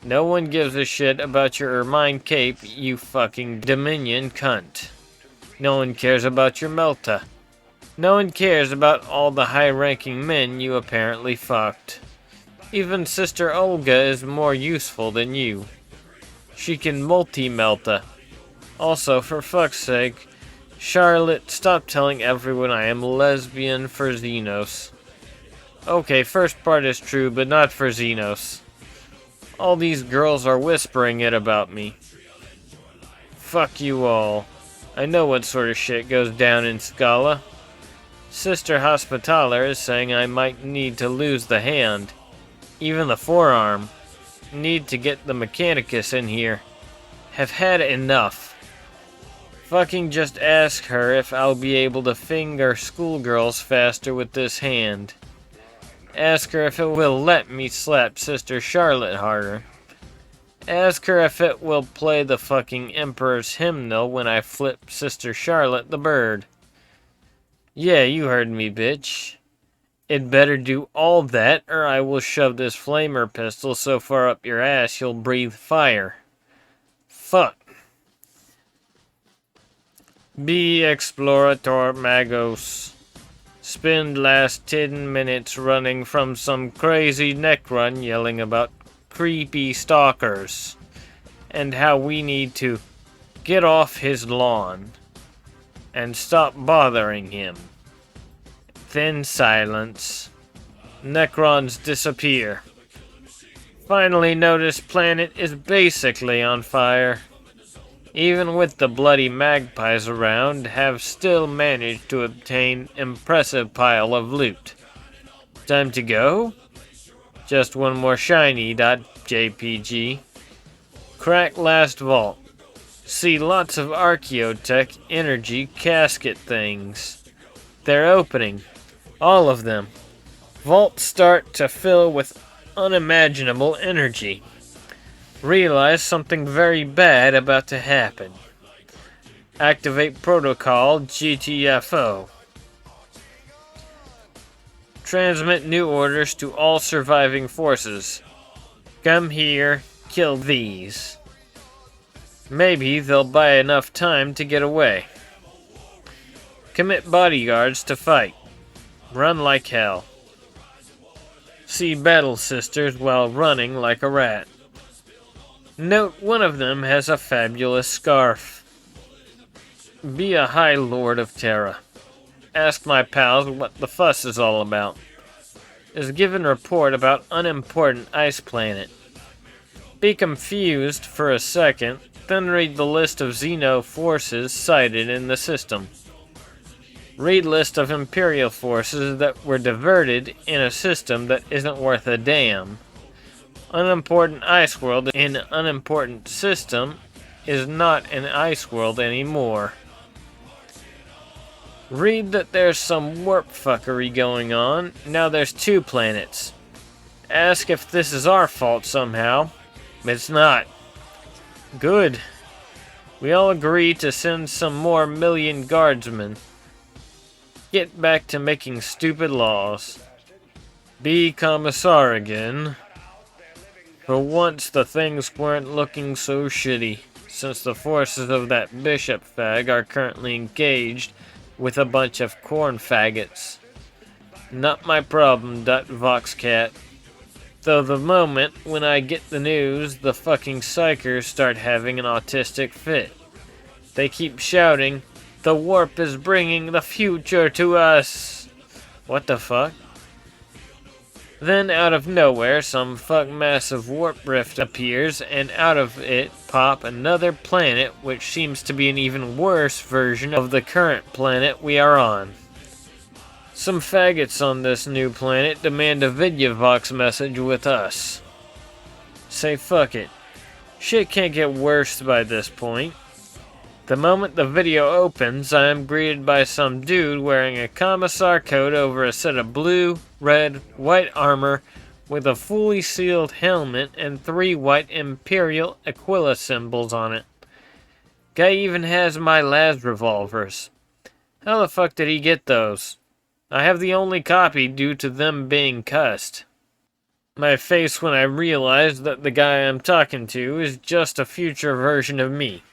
No one gives a shit about your ermine cape, you fucking Dominion cunt. No one cares about your Melta. No one cares about all the high-ranking men you apparently fucked. Even Sister Olga is more useful than you. She can multi-Melta. Also, for fuck's sake, Charlotte, stop telling everyone I am lesbian for Xenos. Okay, first part is true, but not for Xenos. All these girls are whispering it about me. Fuck you all. I know what sort of shit goes down in Scala. Sister Hospitaller is saying I might need to lose the hand. Even the forearm. Need to get the Mechanicus in here. Have had enough. Fucking just ask her if I'll be able to finger schoolgirls faster with this hand. Ask her if it will let me slap Sister Charlotte harder. Ask her if it will play the fucking Emperor's hymnal when I flip Sister Charlotte the bird. Yeah, you heard me, bitch. It better do all that, or I will shove this flamer pistol so far up your ass you'll breathe fire. Fuck. B. Explorator Magos. Spend last 10 minutes running from some crazy neck run yelling about creepy stalkers and how we need to get off his lawn and stop bothering him. Then silence. Necrons disappear. Finally notice planet is basically on fire. Even with the bloody magpies around, have still managed to obtain impressive pile of loot. Time to go? Just one more shiny.jpg. Crack last vault. See lots of Archaeotech energy casket things. They're opening. All of them. Vaults start to fill with unimaginable energy. Realize something very bad about to happen. Activate protocol GTFO. Transmit new orders to all surviving forces. Come here, kill these. Maybe they'll buy enough time to get away. Commit bodyguards to fight. Run like hell. See battle sisters while running like a rat. Note one of them has a fabulous scarf. Be a High Lord of Terra. Ask my pals what the fuss is all about. Is given report about unimportant ice planet. Be confused for a second, then read the list of Xeno forces cited in the system. Read list of Imperial forces that were diverted in a system that isn't worth a damn. Unimportant ice world in unimportant system is not an ice world anymore. Read that there's some warp fuckery going on. Now there's 2 planets. Ask if this is our fault somehow. It's not. Good. We all agree to send some more million guardsmen. Get back to making stupid laws. Be Commissar again. For once the things weren't looking so shitty, since the forces of that bishop fag are currently engaged with a bunch of corn faggots. Not my problem, Voxcat. Though the moment when I get the news, the fucking psychers start having an autistic fit. They keep shouting, "The warp is bringing the future to us!" What the fuck? Then out of nowhere, some fuck massive warp rift appears, and out of it pop another planet which seems to be an even worse version of the current planet we are on. Some faggots on this new planet demand a Videovox message with us. Say fuck it. Shit can't get worse by this point. The moment the video opens, I am greeted by some dude wearing a commissar coat over a set of blue, red, white armor with a fully sealed helmet and 3 white Imperial Aquila symbols on it. Guy even has my las revolvers. How the fuck did he get those? I have the only copy due to them being cussed. My face when I realize that the guy I'm talking to is just a future version of me.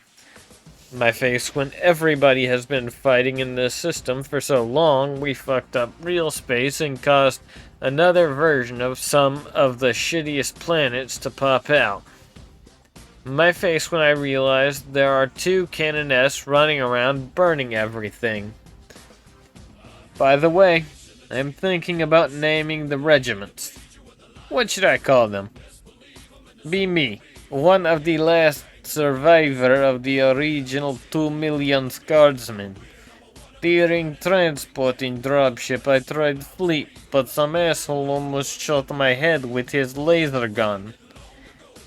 My face when everybody has been fighting in this system for so long we fucked up real space and caused another version of some of the shittiest planets to pop out. My face when I realize there are 2 Canoness running around burning everything. By the way, I'm thinking about naming the regiments. What should I call them? Be me, one of the last survivor of the original 2 million guardsmen. During transporting dropship I tried fleet, but some asshole almost shot my head with his laser gun.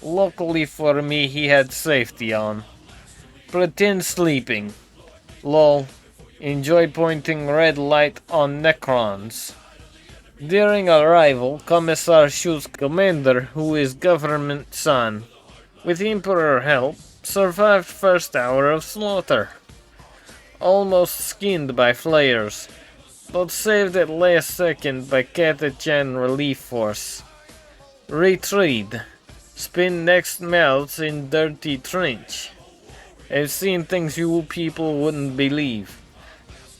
Luckily for me he had safety on. Pretend sleeping. Lol. Enjoy pointing red light on Necrons. During arrival, Commissar shoots Commander, who is government son. With Emperor help, survived first hour of slaughter. Almost skinned by flares, but saved at last second by Catachan relief force. Retrieved. Spin next mouths in dirty trench. I've seen things you people wouldn't believe.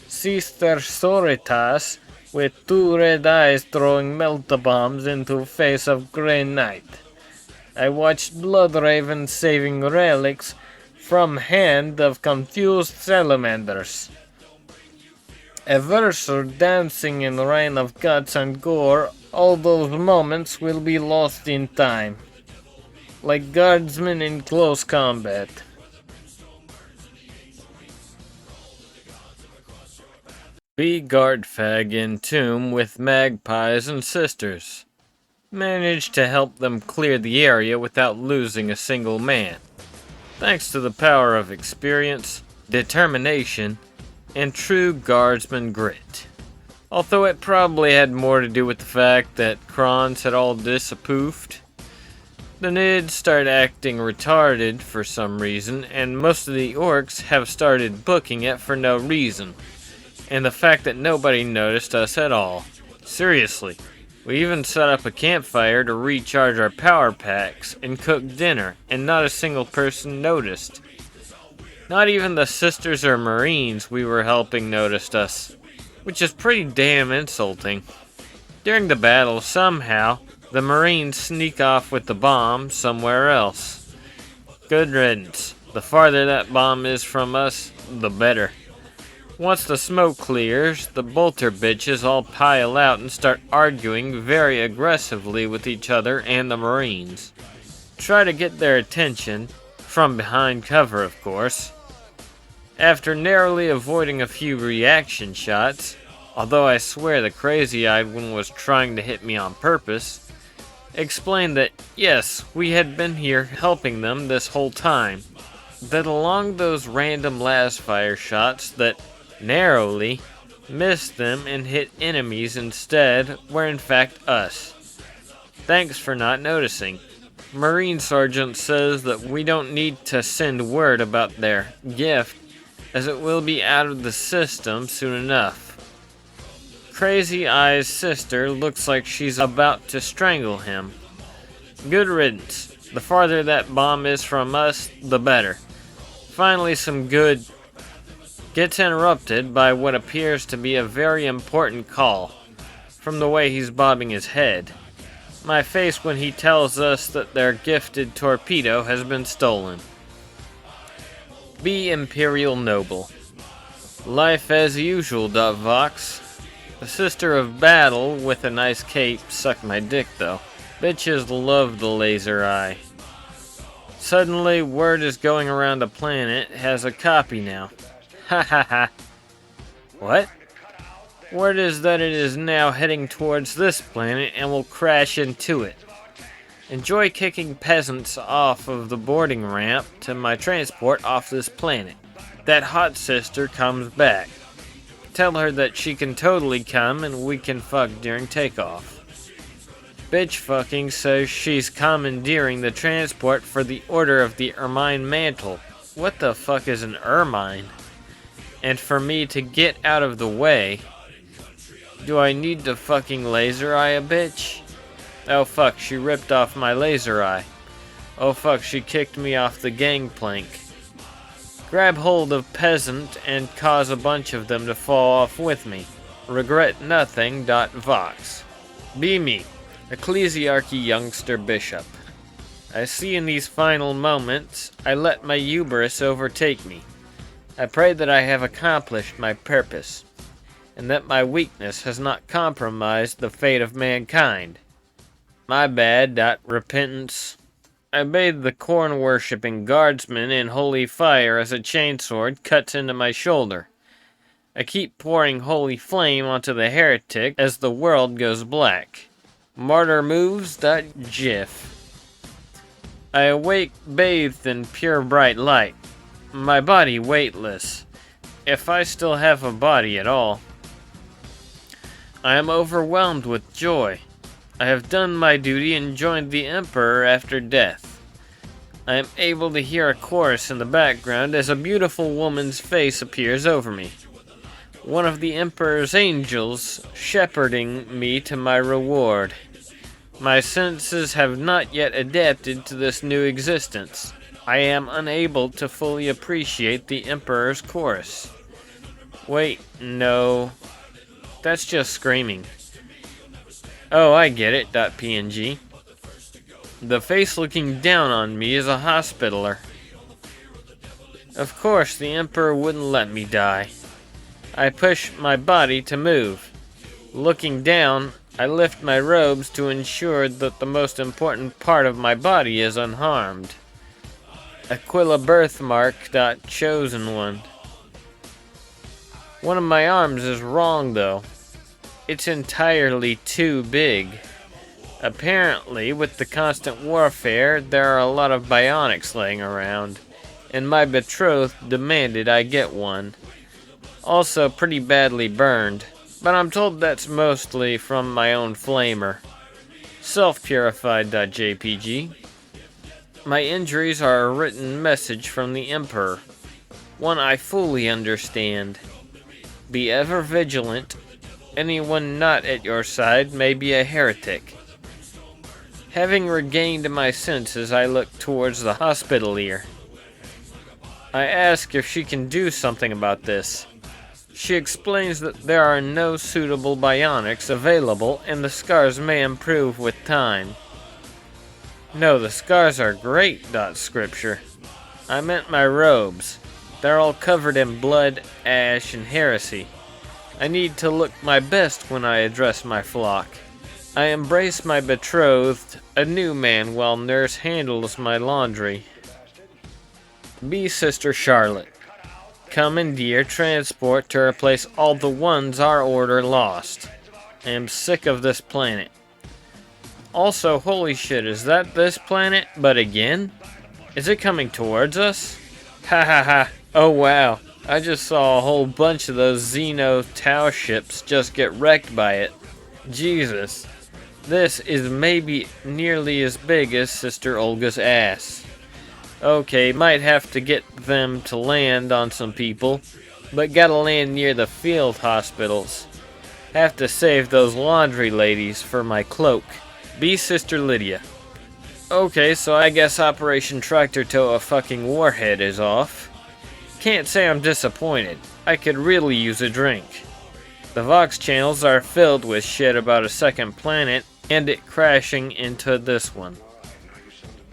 Sister Soritas with 2 red eyes throwing melt-bombs into face of Grey Knight. I watched Bloodraven saving relics from hand of confused salamanders. A Verser dancing in rain of guts and gore, all those moments will be lost in time. Like guardsmen in close combat. Be guard fag in tomb with magpies and sisters. Managed to help them clear the area without losing a single man. Thanks to the power of experience, determination, and true guardsman grit. Although it probably had more to do with the fact that Krons had all disappoofed. The Nids start acting retarded for some reason, and most of the orcs have started booking it for no reason. And the fact that nobody noticed us at all. Seriously, we even set up a campfire to recharge our power packs and cook dinner, and not a single person noticed. Not even the sisters or marines we were helping noticed us, which is pretty damn insulting. During the battle, somehow, the marines sneak off with the bomb somewhere else. Good riddance. The farther that bomb is from us, the better. Once the smoke clears, the bolter bitches all pile out and start arguing very aggressively with each other and the marines. Try to get their attention, from behind cover of course. After narrowly avoiding a few reaction shots, although I swear the crazy-eyed one was trying to hit me on purpose, explained that yes, we had been here helping them this whole time. That along those random las fire shots that narrowly missed them and hit enemies instead were in fact us. Thanks for not noticing. Marine Sergeant says that we don't need to send word about their gift, as it will be out of the system soon enough. Crazy Eye's sister looks like she's about to strangle him. Good riddance. The farther that bomb is from us, the better. Finally some good gets interrupted by what appears to be a very important call, from the way he's bobbing his head. My face when he tells us that their gifted torpedo has been stolen. Be Imperial Noble. Life as usual, Vox. The Sister of Battle with a nice cape sucked my dick though. Bitches love the laser eye. Suddenly, word is going around the planet has a copy now. Ha ha ha. What? Word is that it is now heading towards this planet and will crash into it. Enjoy kicking peasants off of the boarding ramp to my transport off this planet. That hot sister comes back. Tell her that she can totally come and we can fuck during takeoff. Bitch fucking says she's commandeering the transport for the Order of the Ermine Mantle. What the fuck is an ermine? And for me to get out of the way, do I need to fucking laser eye a bitch? Oh fuck, she ripped off my laser eye. Oh fuck, she kicked me off the gangplank. Grab hold of peasant and cause a bunch of them to fall off with me. Regret nothing. Vox. Be me, Ecclesiarchy youngster bishop. I see in these final moments, I let my hubris overtake me. I pray that I have accomplished my purpose, and that my weakness has not compromised the fate of mankind. My bad. Repentance. I bathe the corn-worshipping guardsman in holy fire as a chainsword cuts into my shoulder. I keep pouring holy flame onto the heretic as the world goes black. Martyr moves. Gif. I awake bathed in pure bright light, my body weightless, if I still have a body at all. I am overwhelmed with joy. I have done my duty and joined the Emperor after death. I am able to hear a chorus in the background as a beautiful woman's face appears over me. One of the Emperor's angels shepherding me to my reward. My senses have not yet adapted to this new existence. I am unable to fully appreciate the Emperor's chorus. Wait, no. That's just screaming. Oh, I get it. .png. The face looking down on me is a hospitaler. Of course, the Emperor wouldn't let me die. I push my body to move. Looking down, I lift my robes to ensure that the most important part of my body is unharmed. Aquila birthmark. Chosen one. One of my arms is wrong though. It's entirely too big. Apparently, with the constant warfare, there are a lot of bionics laying around, and my betrothed demanded I get one. Also pretty badly burned, but I'm told that's mostly from my own flamer. Self-purified.jpg. My injuries are a written message from the Emperor, one I fully understand. Be ever vigilant. Anyone not at your side may be a heretic. Having regained my senses, I look towards the hospitalier. I ask if she can do something about this. She explains that there are no suitable bionics available and the scars may improve with time. No, the scars are great. Scripture. I meant my robes. They're all covered in blood, ash, and heresy. I need to look my best when I address my flock. I embrace my betrothed, a new man, while nurse handles my laundry. Be Sister Charlotte. Commandeer transport to replace all the ones our order lost. I am sick of this planet. Also, holy shit, is that this planet? But again? Is it coming towards us? Ha ha ha. Oh wow. I just saw a whole bunch of those Xeno Tau ships just get wrecked by it. Jesus. This is maybe nearly as big as Sister Olga's ass. Okay, might have to get them to land on some people, but gotta land near the field hospitals. Have to save those laundry ladies for my cloak. Be Sister Lydia. Okay, so I guess Operation Tractor Tow a fucking warhead is off. Can't say I'm disappointed. I could really use a drink. The Vox channels are filled with shit about a second planet and it crashing into this one.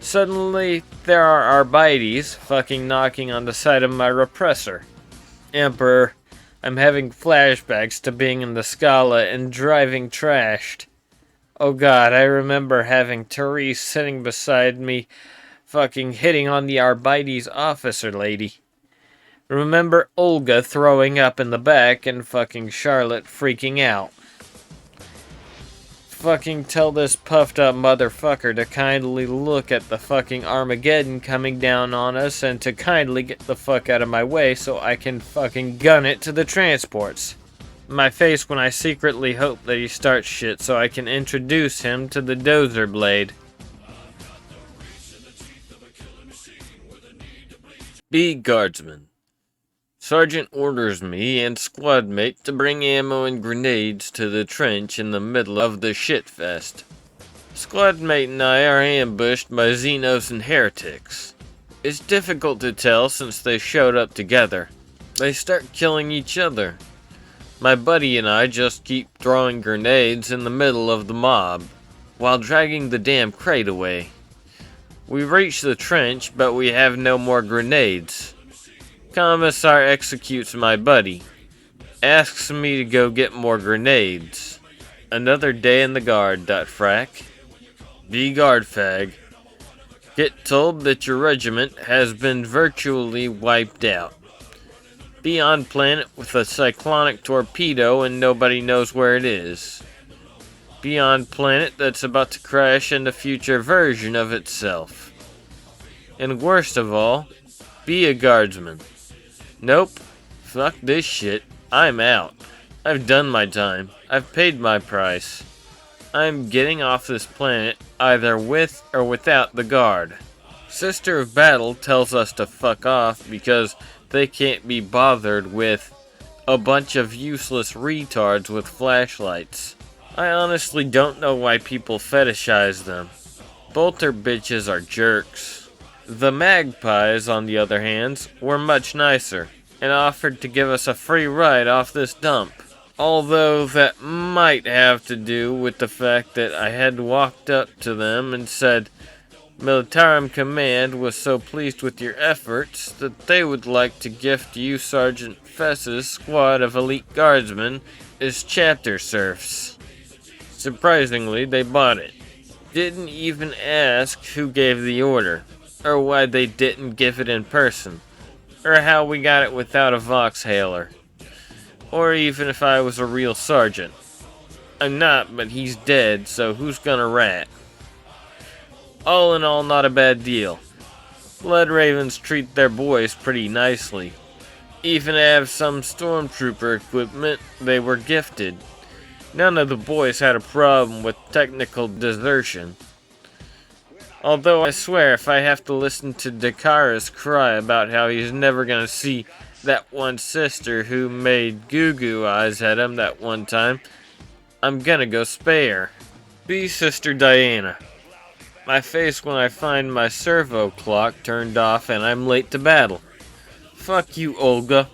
Suddenly, there are Arbites fucking knocking on the side of my repressor. Emperor, I'm having flashbacks to being in the Scala and driving trashed. Oh god, I remember having Therese sitting beside me, fucking hitting on the Arbites officer lady. Remember Olga throwing up in the back and fucking Charlotte freaking out. Fucking tell this puffed up motherfucker to kindly look at the fucking Armageddon coming down on us and to kindly get the fuck out of my way so I can fucking gun it to the transports. My face when I secretly hope that he starts shit so I can introduce him to the dozer blade. B. Guardsman. Sergeant orders me and squad mate to bring ammo and grenades to the trench in the middle of the shitfest. Squad mate and I are ambushed by Xenos and heretics. It's difficult to tell since they showed up together. They start killing each other. My buddy and I just keep throwing grenades in the middle of the mob, while dragging the damn crate away. We reach the trench, but we have no more grenades. Commissar executes my buddy. Asks me to go get more grenades. Another day in the guard, frack. Be guard fag. Get told that your regiment has been virtually wiped out. Be on planet with a cyclonic torpedo and nobody knows where it is. Be on planet that's about to crash into future version of itself. And worst of all, be a guardsman. Nope. Fuck this shit. I'm out. I've done my time. I've paid my price. I'm getting off this planet either with or without the guard. Sister of Battle tells us to fuck off because they can't be bothered with a bunch of useless retards with flashlights. I honestly don't know why people fetishize them. Bolter bitches are jerks. The Magpies, on the other hand, were much nicer, and offered to give us a free ride off this dump. Although that might have to do with the fact that I had walked up to them and said, Militarum Command was so pleased with your efforts that they would like to gift you Sergeant Fess's squad of elite guardsmen as chapter serfs. Surprisingly, they bought it. Didn't even ask who gave the order, or why they didn't give it in person, or how we got it without a Voxhailer, or even if I was a real sergeant. I'm not, but he's dead, so who's gonna rat? All in all, not a bad deal. Blood Ravens treat their boys pretty nicely. Even have some stormtrooper equipment they were gifted. None of the boys had a problem with technical desertion. Although I swear if I have to listen to Dakaris cry about how he's never gonna see that one sister who made goo-goo eyes at him that one time, I'm gonna go spare. Be Sister Diana. My face when I find my servo clock turned off and I'm late to battle. Fuck you, Olga.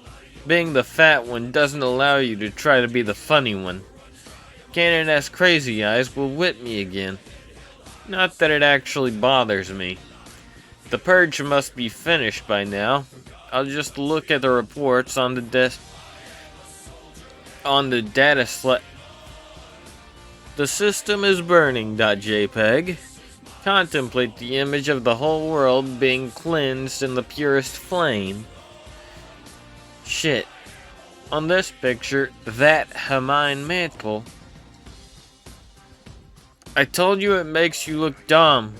Being the fat one doesn't allow you to try to be the funny one. Cannon-ass Crazy Eyes will whip me again. Not that it actually bothers me. The purge must be finished by now. I'll just look at the reports on the data slate. The system is burning.jpg. Contemplate the image of the whole world being cleansed in the purest flame. Shit. On this picture, that Hermine Mantle. I told you it makes you look dumb.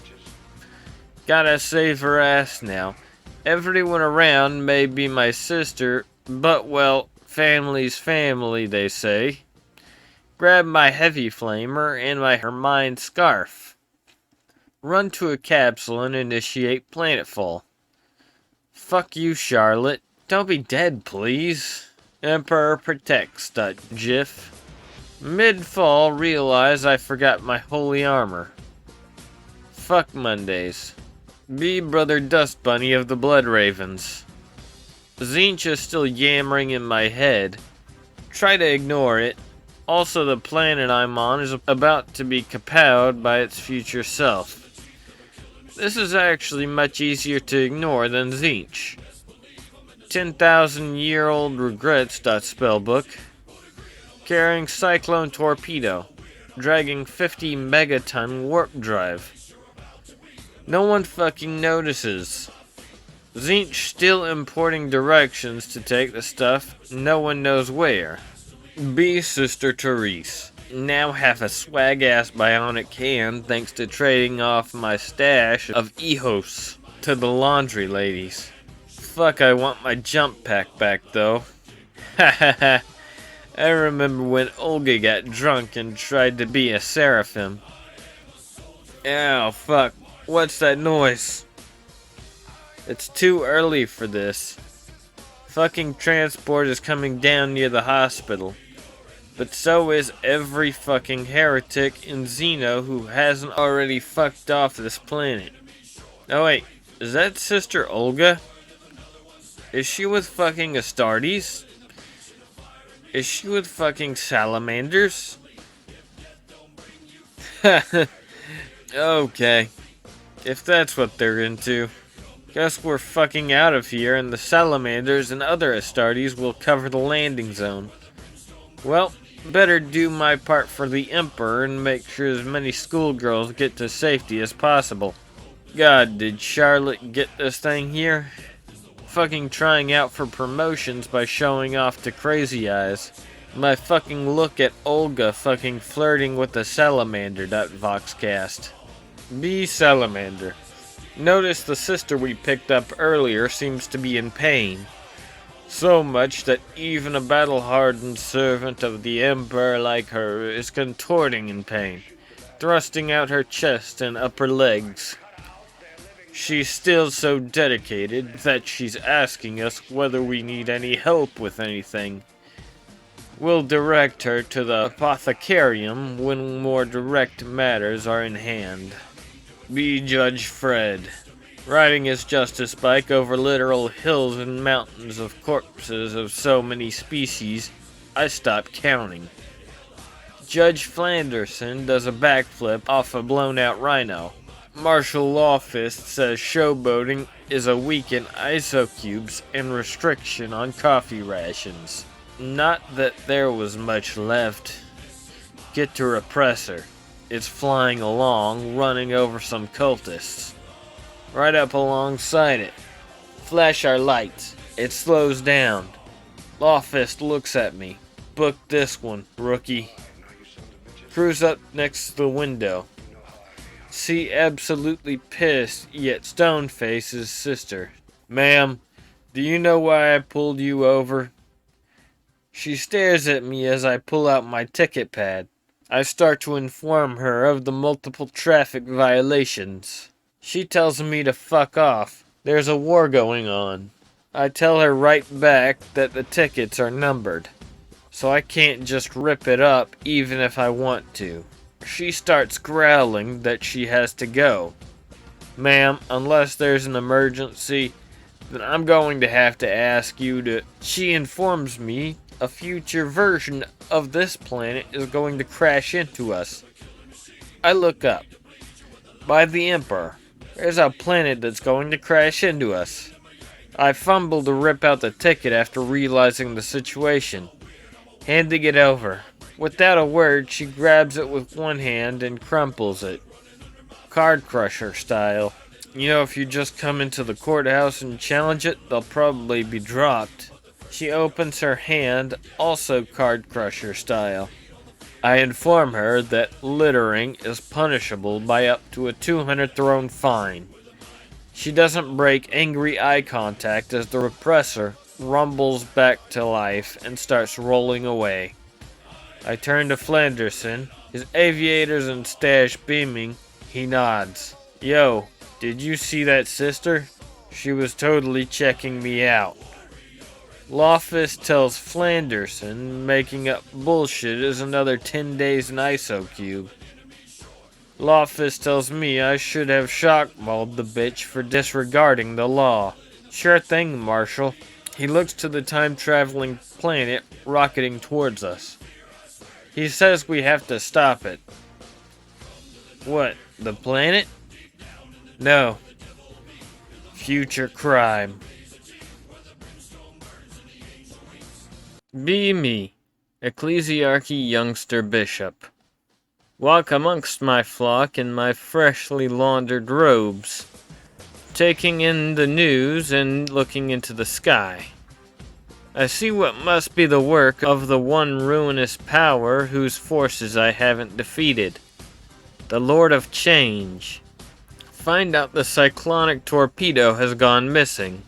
Gotta save her ass now. Everyone around may be my sister, but well, family's family, they say. Grab my heavy flamer and my Hermine scarf. Run to a capsule and initiate planetfall. Fuck you, Charlotte. Don't be dead, please. Emperor protects. GIF. Mid-fall, realize I forgot my holy armor. Fuck Mondays. Be Brother Dust Bunny of the Blood Ravens. Zinch is still yammering in my head. Try to ignore it. Also, the planet I'm on is about to be kapowed by its future self. This is actually much easier to ignore than Zinch. 10,000-year-old regrets. Spellbook. Carrying Cyclone Torpedo. Dragging 50 megaton warp drive. No one fucking notices. Zinch still importing directions to take the stuff, no one knows where. B. Sister Therese. Now have a swag-ass bionic hand thanks to trading off my stash of EHOS to the laundry ladies. Fuck, I want my jump pack back though. Hahaha. I remember when Olga got drunk and tried to be a seraphim. Ow, fuck. What's that noise? It's too early for this. Fucking transport is coming down near the hospital. But so is every fucking heretic in Xeno who hasn't already fucked off this planet. Oh wait, is that Sister Olga? Is she with fucking Astartes? Is she with fucking salamanders? Okay. If that's what they're into. Guess we're fucking out of here and the salamanders and other Astartes will cover the landing zone. Well, better do my part for the Emperor and make sure as many schoolgirls get to safety as possible. God, did Charlotte get this thing here? Fucking trying out for promotions by showing off to Crazy Eyes. My fucking look at Olga fucking flirting with the salamander. Voxcast. B. Salamander. Notice the sister we picked up earlier seems to be in pain. So much that even a battle-hardened servant of the Emperor like her is contorting in pain, thrusting out her chest and upper legs. She's still so dedicated that she's asking us whether we need any help with anything. We'll direct her to the apothecarium when more direct matters are in hand. Be Judge Fred. Riding his justice bike over literal hills and mountains of corpses of so many species, I stopped counting. Judge Flanderson does a backflip off a blown-out rhino. Marshal Lawfist says showboating is a week in ISO cubes and restriction on coffee rations. Not that there was much left. Get to Repressor. It's flying along, running over some cultists. Right up alongside it. Flash our lights. It slows down. Lawfist looks at me. Book this one, rookie. Cruise up next to the window. See absolutely pissed, yet stone-faced sister. Ma'am, do you know why I pulled you over? She stares at me as I pull out my ticket pad. I start to inform her of the multiple traffic violations. She tells me to fuck off. There's a war going on. I tell her right back that the tickets are numbered, so I can't just rip it up even if I want to. She starts growling that she has to go. Ma'am, unless there's an emergency, then I'm going to have to ask you to... She informs me a future version of this planet is going to crash into us. I look up. By the Emperor, there's a planet that's going to crash into us. I fumble to rip out the ticket after realizing the situation, handing it over. Without a word, she grabs it with one hand and crumples it. Card Crusher style. You know, if you just come into the courthouse and challenge it, they'll probably be dropped. She opens her hand, also Card Crusher style. I inform her that littering is punishable by up to a 200 throne fine. She doesn't break angry eye contact as the repressor rumbles back to life and starts rolling away. I turn to Flanderson, his aviators and stash beaming. He nods. Yo, did you see that sister? She was totally checking me out. Lawfist tells Flanderson making up bullshit is another 10 days in ISO cube. Lawfist tells me I should have shock-mauled the bitch for disregarding the law. Sure thing, Marshal. He looks to the time-traveling planet rocketing towards us. He says we have to stop it. What, the planet? No. Future crime. Be me, ecclesiarchy youngster bishop. Walk amongst my flock in my freshly laundered robes, taking in the news and looking into the sky. I see what must be the work of the one ruinous power whose forces I haven't defeated, the Lord of Change. Find out the cyclonic torpedo has gone missing.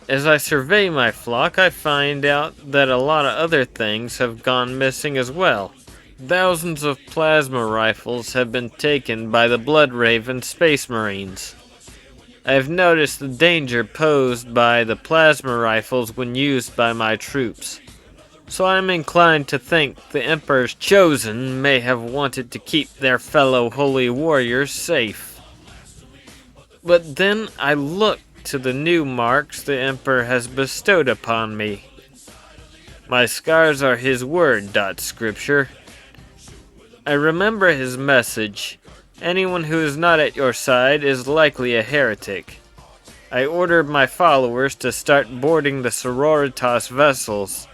As I survey my flock, I find out that a lot of other things have gone missing as well. Thousands of plasma rifles have been taken by the Bloodraven Space Marines. I have noticed the danger posed by the plasma rifles when used by my troops, so I am inclined to think the Emperor's Chosen may have wanted to keep their fellow holy warriors safe. But then I look to the new marks the Emperor has bestowed upon me. My scars are his word, Scripture. I remember his message. Anyone who is not at your side is likely a heretic. I ordered my followers to start boarding the Sororitas vessels.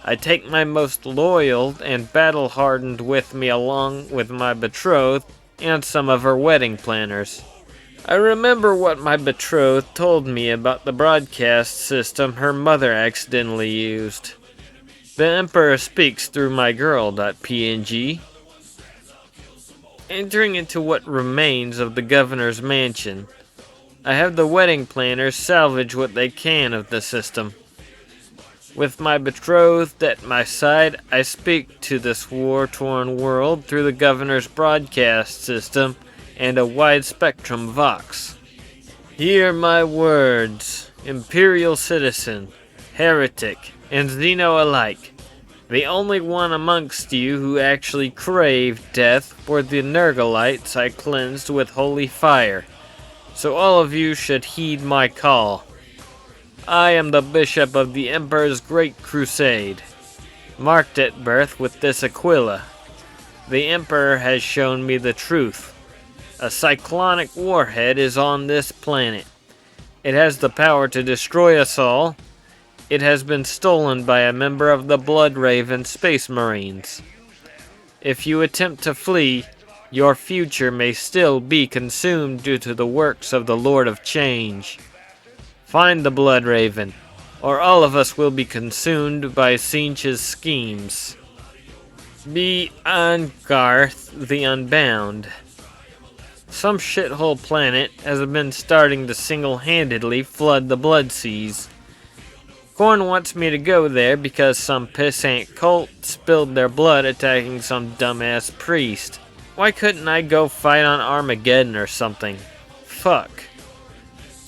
I take my most loyal and battle-hardened with me along with my betrothed and some of her wedding planners. I remember what my betrothed told me about the broadcast system her mother accidentally used. The Emperor speaks through my girl.png. Entering into what remains of the governor's mansion, I have the wedding planners salvage what they can of the system. With my betrothed at my side, I speak to this war-torn world through the governor's broadcast system and a wide-spectrum vox. Hear my words, imperial citizen, heretic, and Xeno alike. The only one amongst you who actually craved death were the Nergalites I cleansed with holy fire, so all of you should heed my call. I am the bishop of the Emperor's Great Crusade, marked at birth with this Aquila. The Emperor has shown me the truth. A cyclonic warhead is on this planet. It has the power to destroy us all. It has been stolen by a member of the Bloodraven Space Marines. If you attempt to flee, your future may still be consumed due to the works of the Lord of Change. Find the Bloodraven, or all of us will be consumed by Tzeentch's schemes. Be Angarth the Unbound. Some shithole planet has been starting to single-handedly flood the Blood Seas. Khorne wants me to go there because some pissant cult spilled their blood attacking some dumbass priest. Why couldn't I go fight on Armageddon or something? Fuck.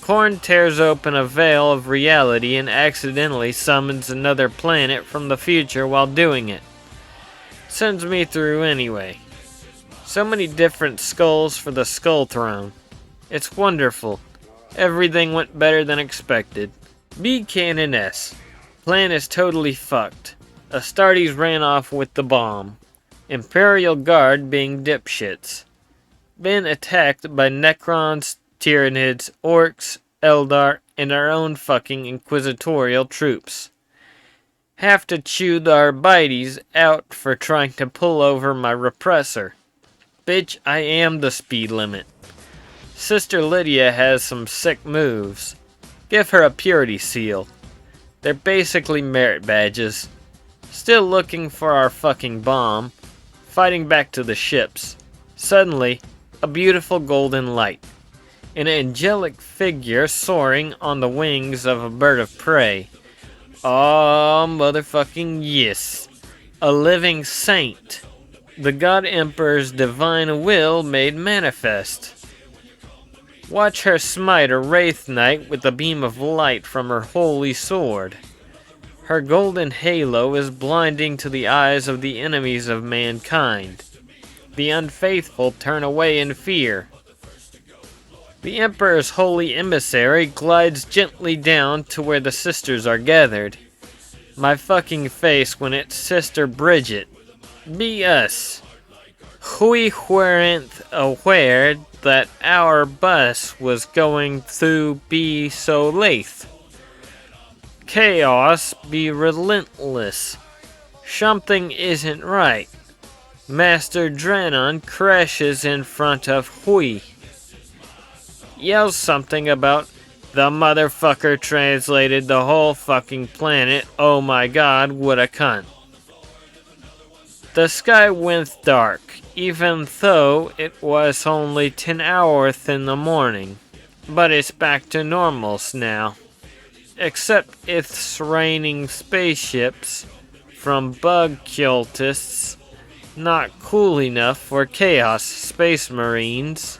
Khorne tears open a veil of reality and accidentally summons another planet from the future while doing it. Sends me through anyway. So many different skulls for the Skull Throne. It's wonderful. Everything went better than expected. Be Canon S. Plan is totally fucked. Astartes ran off with the bomb. Imperial Guard being dipshits. Been attacked by Necrons, Tyranids, Orcs, Eldar, and our own fucking Inquisitorial troops. Have to chew the Arbites out for trying to pull over my repressor. Bitch, I am the speed limit. Sister Lydia has some sick moves. Give her a purity seal. They're basically merit badges. Still looking for our fucking bomb. Fighting back to the ships. Suddenly, a beautiful golden light. An angelic figure soaring on the wings of a bird of prey. Oh, motherfucking yes. A living saint. The God Emperor's divine will made manifest. Watch her smite a Wraith Knight with a beam of light from her holy sword. Her golden halo is blinding to the eyes of the enemies of mankind. The unfaithful turn away in fear. The Emperor's holy emissary glides gently down to where the sisters are gathered. My fucking face when it's Sister Bridget. Be us. We weren't aware that our bus was going to be so late. Chaos be relentless. Something isn't right. Master Dranon crashes in front of Hui. Yells something about the motherfucker translated the whole fucking planet. Oh my god, what a cunt. The sky went dark, even though it was only 10 hours in the morning. But it's back to normals now. Except it's raining spaceships from bug cultists, not cool enough for Chaos Space Marines,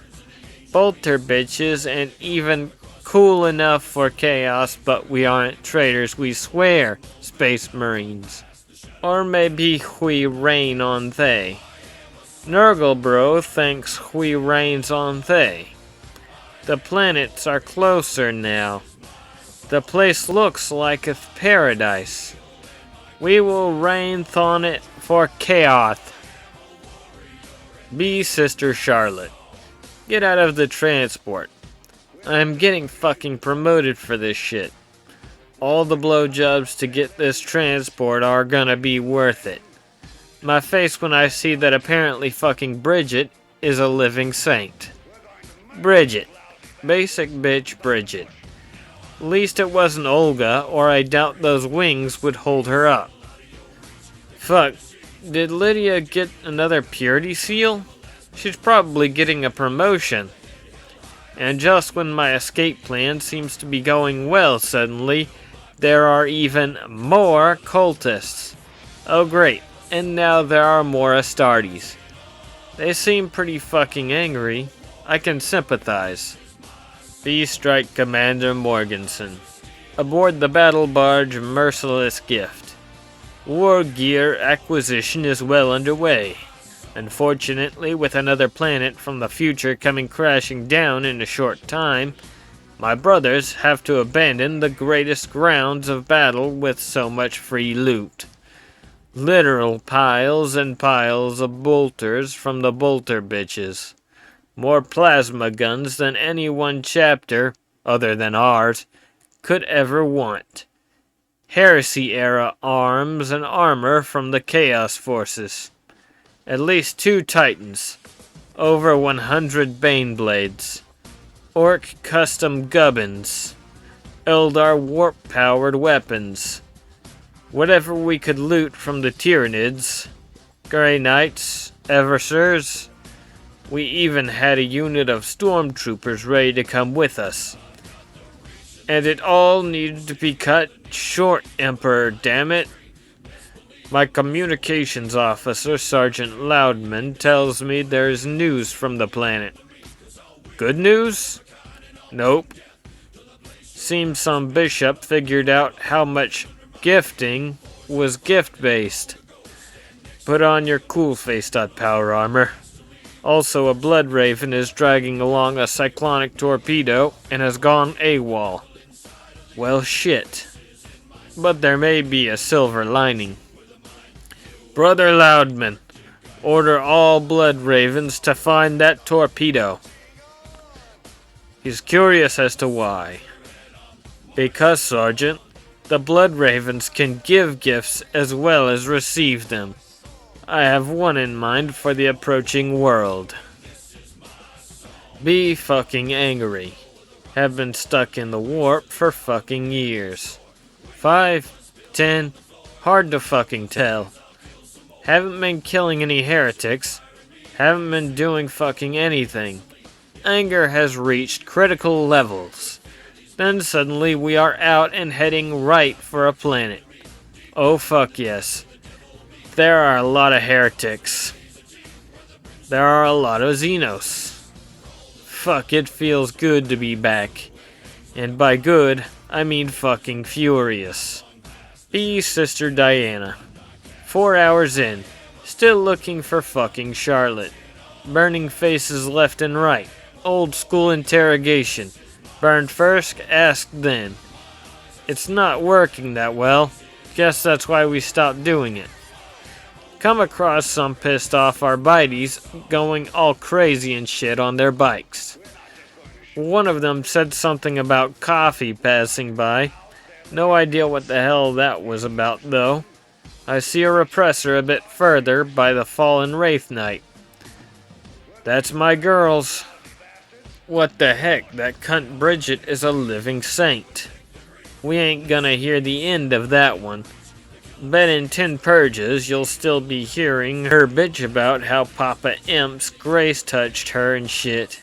bolter bitches, and even cool enough for Chaos, but we aren't traitors, we swear, Space Marines. Or maybe we rain on they. Nurglebro thinks we rains on they. The planets are closer now. The place looks like a paradise. We will rain on it for Chaos. Be Sister Charlotte. Get out of the transport. I'm getting fucking promoted for this shit. All the blowjobs to get this transport are gonna be worth it. My face when I see that apparently fucking Bridget is a living saint. Bridget. Basic bitch Bridget. Least it wasn't Olga, or I doubt those wings would hold her up. Fuck, did Lydia get another purity seal? She's probably getting a promotion. And just when my escape plan seems to be going well suddenly, there are even more cultists. Oh great, and now there are more Astartes. They seem pretty fucking angry. I can sympathize. B-Strike Commander Morganson. Aboard the battle barge Merciless Gift. War gear acquisition is well underway. Unfortunately, with another planet from the future coming crashing down in a short time, my brothers have to abandon the greatest grounds of battle with so much free loot. Literal piles and piles of bolters from the bolter bitches. More plasma guns than any one chapter, other than ours, could ever want. Heresy-era arms and armor from the Chaos Forces. At least 2 Titans. Over 100 Baneblades. Orc custom gubbins. Eldar warp-powered weapons. Whatever we could loot from the Tyranids. Grey Knights, Eversers. We even had a unit of stormtroopers ready to come with us. And it all needed to be cut short, Emperor, damn it. My communications officer, Sergeant Loudman, tells me there's news from the planet. Good news? Nope. Seems some bishop figured out how much gifting was gift-based. Put on your cool-face power armor. Also, a Blood Raven is dragging along a cyclonic torpedo and has gone AWOL. Well, shit. But there may be a silver lining. Brother Loudman, order all Blood Ravens to find that torpedo. He's curious as to why. Because, Sergeant, the Blood Ravens can give gifts as well as receive them. I have one in mind for the approaching world. Be fucking angry. Have been stuck in the warp for fucking years. 5, 10, hard to fucking tell. Haven't been killing any heretics. Haven't been doing fucking anything. Anger has reached critical levels. Then suddenly we are out and heading right for a planet. Oh fuck yes. There are a lot of heretics. There are a lot of Xenos. Fuck, it feels good to be back. And by good, I mean fucking furious. Be Sister Diana. 4 hours in. Still looking for fucking Charlotte. Burning faces left and right. Old school interrogation. Burned first, asked then. It's not working that well. Guess that's why we stopped doing it. Come across some pissed off Arbites going all crazy and shit on their bikes. One of them said something about coffee passing by, No idea what the hell that was about, though. I see a repressor a bit further by the fallen Wraith Knight. That's my girls. What the heck, that cunt Bridget is a living saint. We ain't gonna hear the end of that one. Bet in 10 purges you'll still be hearing her bitch about how Papa Imp's grace touched her and shit.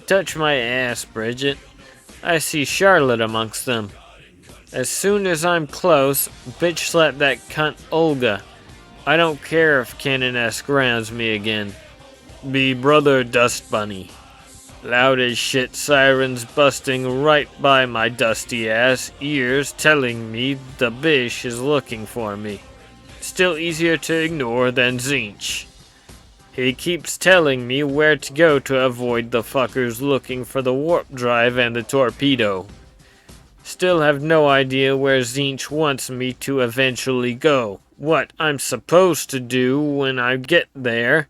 Touch my ass, Bridget. I see Charlotte amongst them. As soon as I'm close, bitch slap that cunt Olga. I don't care if Canon S grounds me again. Be brother Dust Bunny. Loud as shit sirens busting right by my dusty ass ears telling me the bish is looking for me. Still easier to ignore than Zinch. He keeps telling me where to go to avoid the fuckers looking for the warp drive and the torpedo. Still have no idea where Zinch wants me to eventually go, what I'm supposed to do when I get there,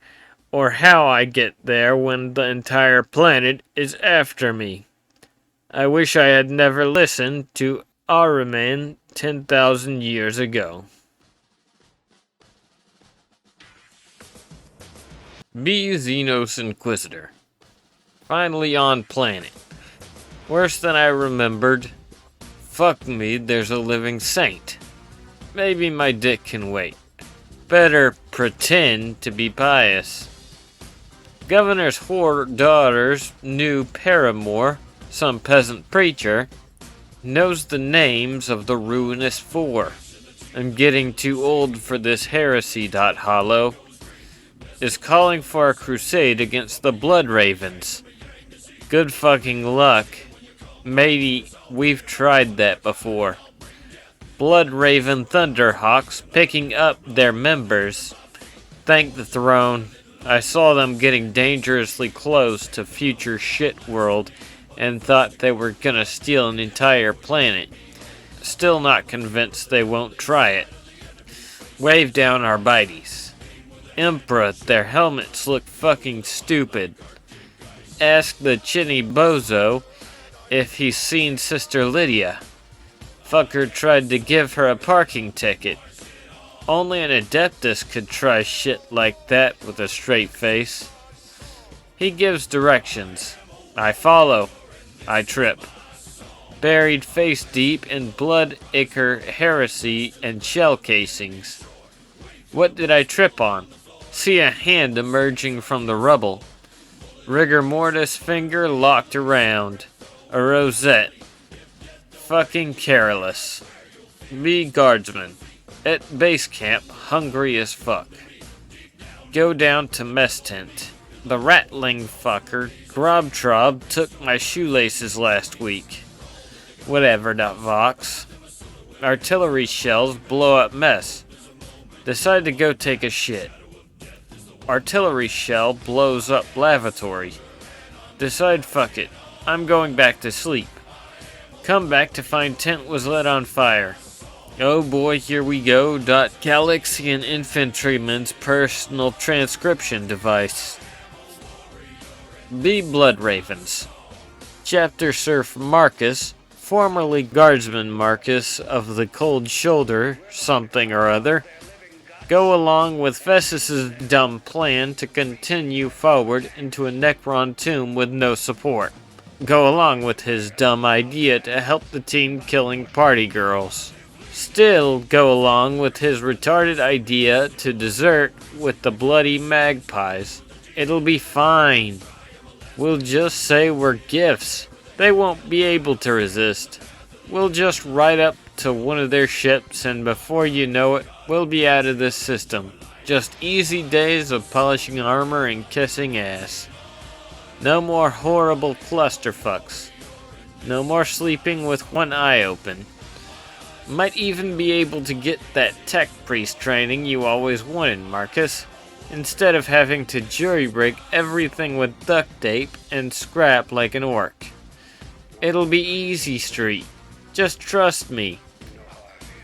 or how I get there when the entire planet is after me. I wish I had never listened to Ahriman 10,000 years ago. Be Xenos Inquisitor. Finally on planet. Worse than I remembered. Fuck me, there's a living saint. Maybe my dick can wait. Better pretend to be pious. Governor's whore daughter's new paramour, some peasant preacher, knows the names of the ruinous four. I'm getting too old for this heresy. Hollow is calling for a crusade against the Blood Ravens. Good fucking luck. Matey, we've tried that before. Blood Raven Thunderhawks picking up their members. Thank the throne. I saw them getting dangerously close to future shit world and thought they were gonna steal an entire planet. Still not convinced they won't try it. Wave down Arbites. Emperor, their helmets look fucking stupid. Ask the Chinny Bozo if he's seen Sister Lydia. Fucker tried to give her a parking ticket. Only an Adeptus could try shit like that with a straight face. He gives directions. I follow. I trip. Buried face deep in blood, ichor, heresy, and shell casings. What did I trip on? See a hand emerging from the rubble. Rigor mortis finger locked around. A rosette. Fucking careless. Be guardsman. At base camp, hungry as fuck. Go down to mess tent. The rattling fucker, Grobtrob, took my shoelaces last week. Whatever, Vox. Artillery shells blow up mess. Decide to go take a shit. Artillery shell blows up lavatory. Decide fuck it. I'm going back to sleep. Come back to find tent was lit on fire. Oh boy, here we go. Galaxian infantryman's personal transcription device. Be Blood Ravens. Chapter Serf Marcus, formerly Guardsman Marcus of the Cold Shoulder, something or other, go along with Fessus's dumb plan to continue forward into a Necron tomb with no support. Go along with his dumb idea to help the team killing party girls. Still go along with his retarded idea to desert with the bloody magpies. It'll be fine. We'll just say we're gifts. They won't be able to resist. We'll just ride up to one of their ships and before you know it, we'll be out of this system. Just easy days of polishing armor and kissing ass. No more horrible clusterfucks. No more sleeping with one eye open. Might even be able to get that tech priest training you always wanted, Marcus, instead of having to jury-rig everything with duct tape and scrap like an orc. It'll be easy street. Just trust me.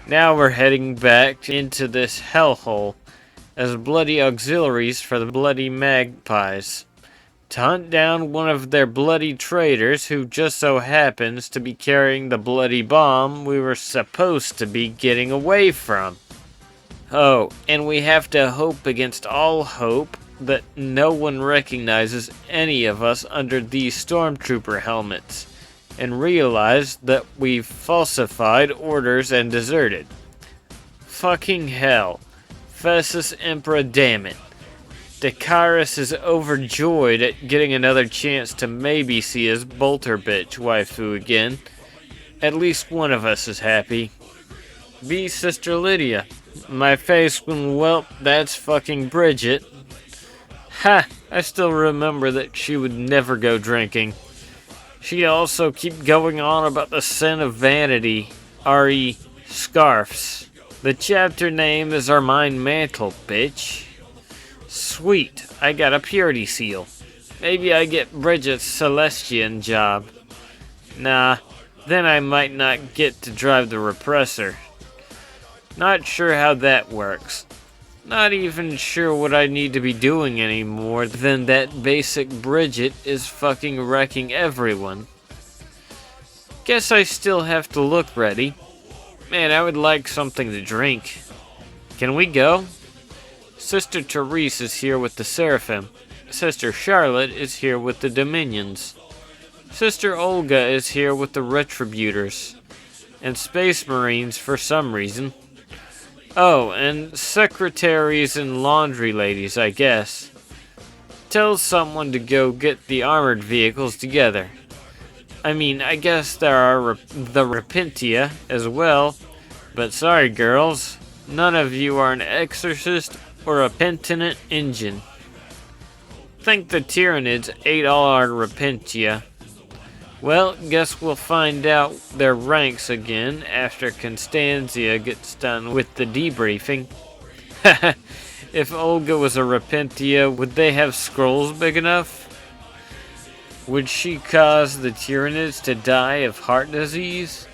Now we're heading back into this hellhole as bloody auxiliaries for the bloody magpies. to hunt down one of their bloody traitors who just so happens to be carrying the bloody bomb we were supposed to be getting away from. Oh, and we have to hope against all hope that no one recognizes any of us under these stormtrooper helmets and realize that we've falsified orders and deserted. Fucking hell. Festus Emperor, damn it. Dakaris is overjoyed at getting another chance to maybe see his bolter bitch waifu again. At least one of us is happy. Be Sister Lydia. My face when, well, that's fucking Bridget. Ha! I still remember that she would never go drinking. She'd also keep going on about the sin of vanity, re. scarfs. The chapter name is Ermine Mantle, bitch. Sweet, I got a purity seal. Maybe I get Bridget's Celestian job. Nah, then I might not get to drive the repressor. Not sure how that works. Not even sure what I need to be doing anymore than that basic Bridget is fucking wrecking everyone. Guess I still have to look ready. Man, I would like something to drink. Can we go? Sister Therese is here with the Seraphim. Sister Charlotte is here with the Dominions. Sister Olga is here with the Retributors. And Space Marines for some reason. Oh, and secretaries and laundry ladies, I guess. Tell someone to go get the armored vehicles together. I mean, I guess there are the Repentia as well, but sorry girls, none of you are an exorcist or a penitent engine. Think the Tyranids ate all our Repentia. Well, guess we'll find out their ranks again after Constantia gets done with the debriefing. If Olga was a Repentia, would they have scrolls big enough? Would she cause the Tyranids to die of heart disease?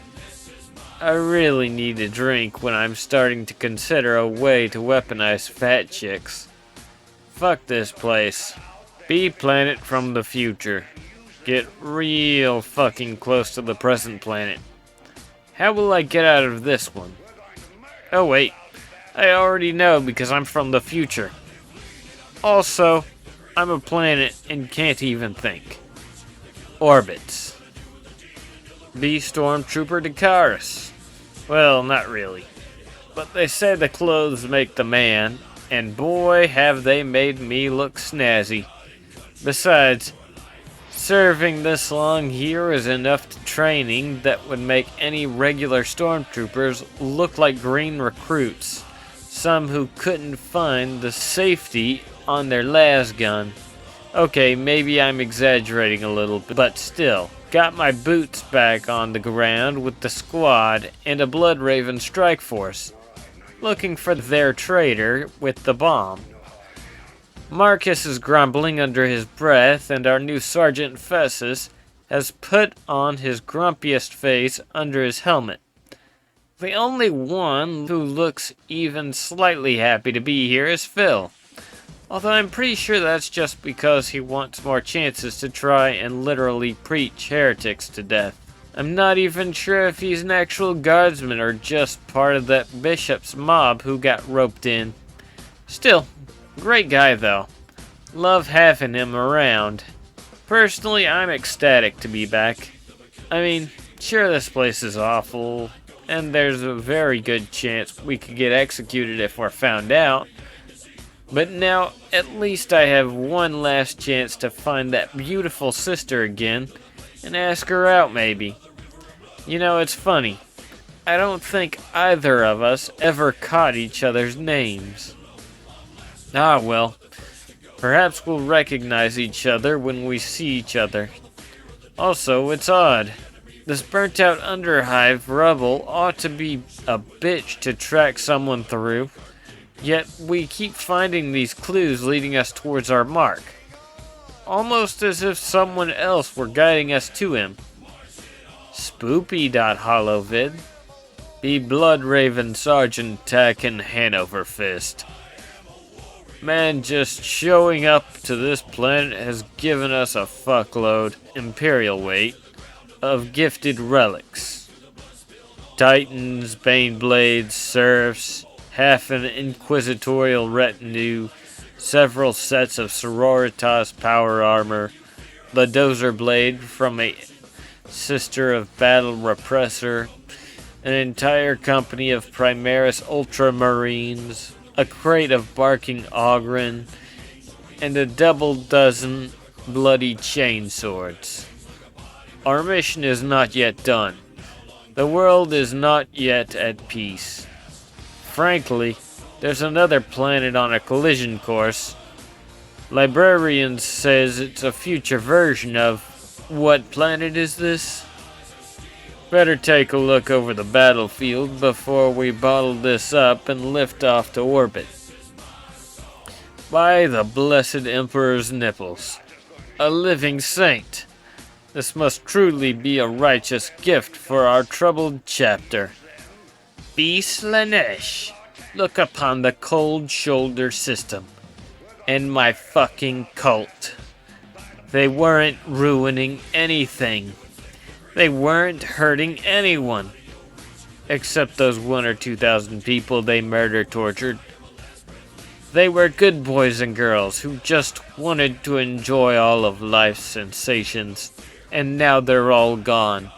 I really need a drink when I'm starting to consider a way to weaponize fat chicks. Fuck this place. Be planet from the future. Get real fucking close to the present planet. How will I get out of this one? Oh wait, I already know because I'm from the future. Also, I'm a planet and can't even think. Orbits. Be Stormtrooper Dakaris. Well, not really. But they say the clothes make the man, and boy have they made me look snazzy. Besides, serving this long here is enough training that would make any regular stormtroopers look like green recruits. Some who couldn't find the safety on their lasgun. Okay, maybe I'm exaggerating a little bit, but still. Got my boots back on the ground with the squad and a Bloodraven strike force. Looking for their traitor with the bomb. Marcus is grumbling under his breath, and our new Sergeant Fessus has put on his grumpiest face under his helmet. The only one who looks even slightly happy to be here is Phil. Although I'm pretty sure that's just because he wants more chances to try and literally preach heretics to death. I'm not even sure if he's an actual guardsman or just part of that bishop's mob who got roped in. Still, great guy though. Love having him around. Personally, I'm ecstatic to be back. I mean, sure this place is awful, and there's a very good chance we could get executed if we're found out. But now, at least I have one last chance to find that beautiful sister again and ask her out maybe. You know, it's funny. I don't think either of us ever caught each other's names. Ah well, perhaps we'll recognize each other when we see each other. Also, it's odd. This burnt out Underhive rubble ought to be a bitch to track someone through. Yet we keep finding these clues leading us towards our mark. Almost as if someone else were guiding us to him. Spoopy.holovid. Be Bloodraven Sergeant Tacken Hanover Fist. Man, just showing up to this planet has given us a fuckload, Imperial weight, of gifted relics. Titans, Baneblades, Serfs, half an inquisitorial retinue, several sets of Sororitas power armor, the Dozer Blade from a Sister of Battle Repressor, an entire company of Primaris Ultramarines, a crate of barking Ogren, and a double dozen bloody chainswords. Our mission is not yet done. The world is not yet at peace. Frankly, there's another planet on a collision course. Librarian says it's a future version of... What planet is this? Better take a look over the battlefield before we bottle this up and lift off to orbit. By the blessed Emperor's nipples. A living saint. This must truly be a righteous gift for our troubled chapter. Be Slaanesh, look upon the cold shoulder system and my fucking cult. They weren't ruining anything. They weren't hurting anyone. Except those 1,000 or 2,000 people they tortured. They were good boys and girls who just wanted to enjoy all of life's sensations. And now they're all gone.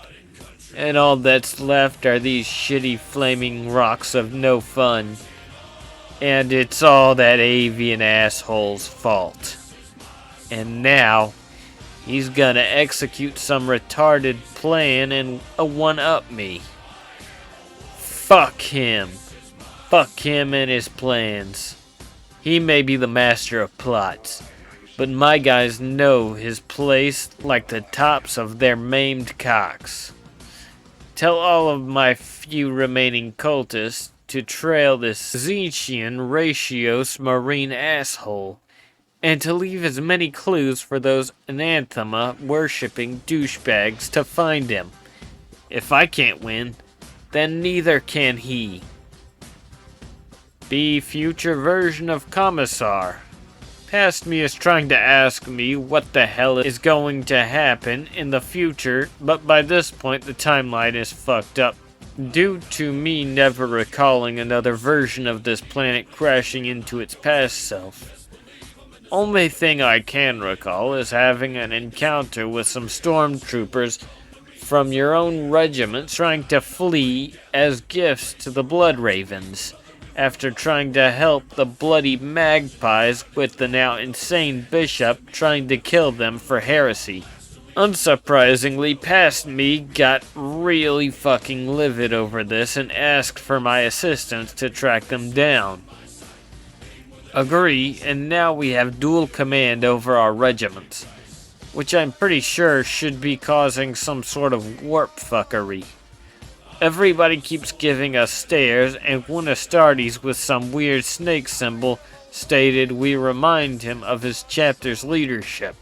And all that's left are these shitty flaming rocks of no fun. And it's all that avian asshole's fault. And now, he's gonna execute some retarded plan and one-up me. Fuck him. Fuck him and his plans. He may be the master of plots, but my guys know his place like the tops of their maimed cocks. Tell all of my few remaining cultists to trail this Zinchian Ratios marine asshole, and to leave as many clues for those anathema-worshipping douchebags to find him. If I can't win, then neither can he. Be future version of Commissar. Past me is trying to ask me what the hell is going to happen in the future, but by this point the timeline is fucked up, due to me never recalling another version of this planet crashing into its past self. Only thing I can recall is having an encounter with some stormtroopers from your own regiment trying to flee as gifts to the Blood Ravens, after trying to help the bloody magpies with the now insane bishop trying to kill them for heresy. Unsurprisingly, past me got really fucking livid over this and asked for my assistance to track them down. Agree, and now we have dual command over our regiments, which I'm pretty sure should be causing some sort of warp fuckery. Everybody keeps giving us stares, and one Astartes with some weird snake symbol stated we remind him of his chapter's leadership.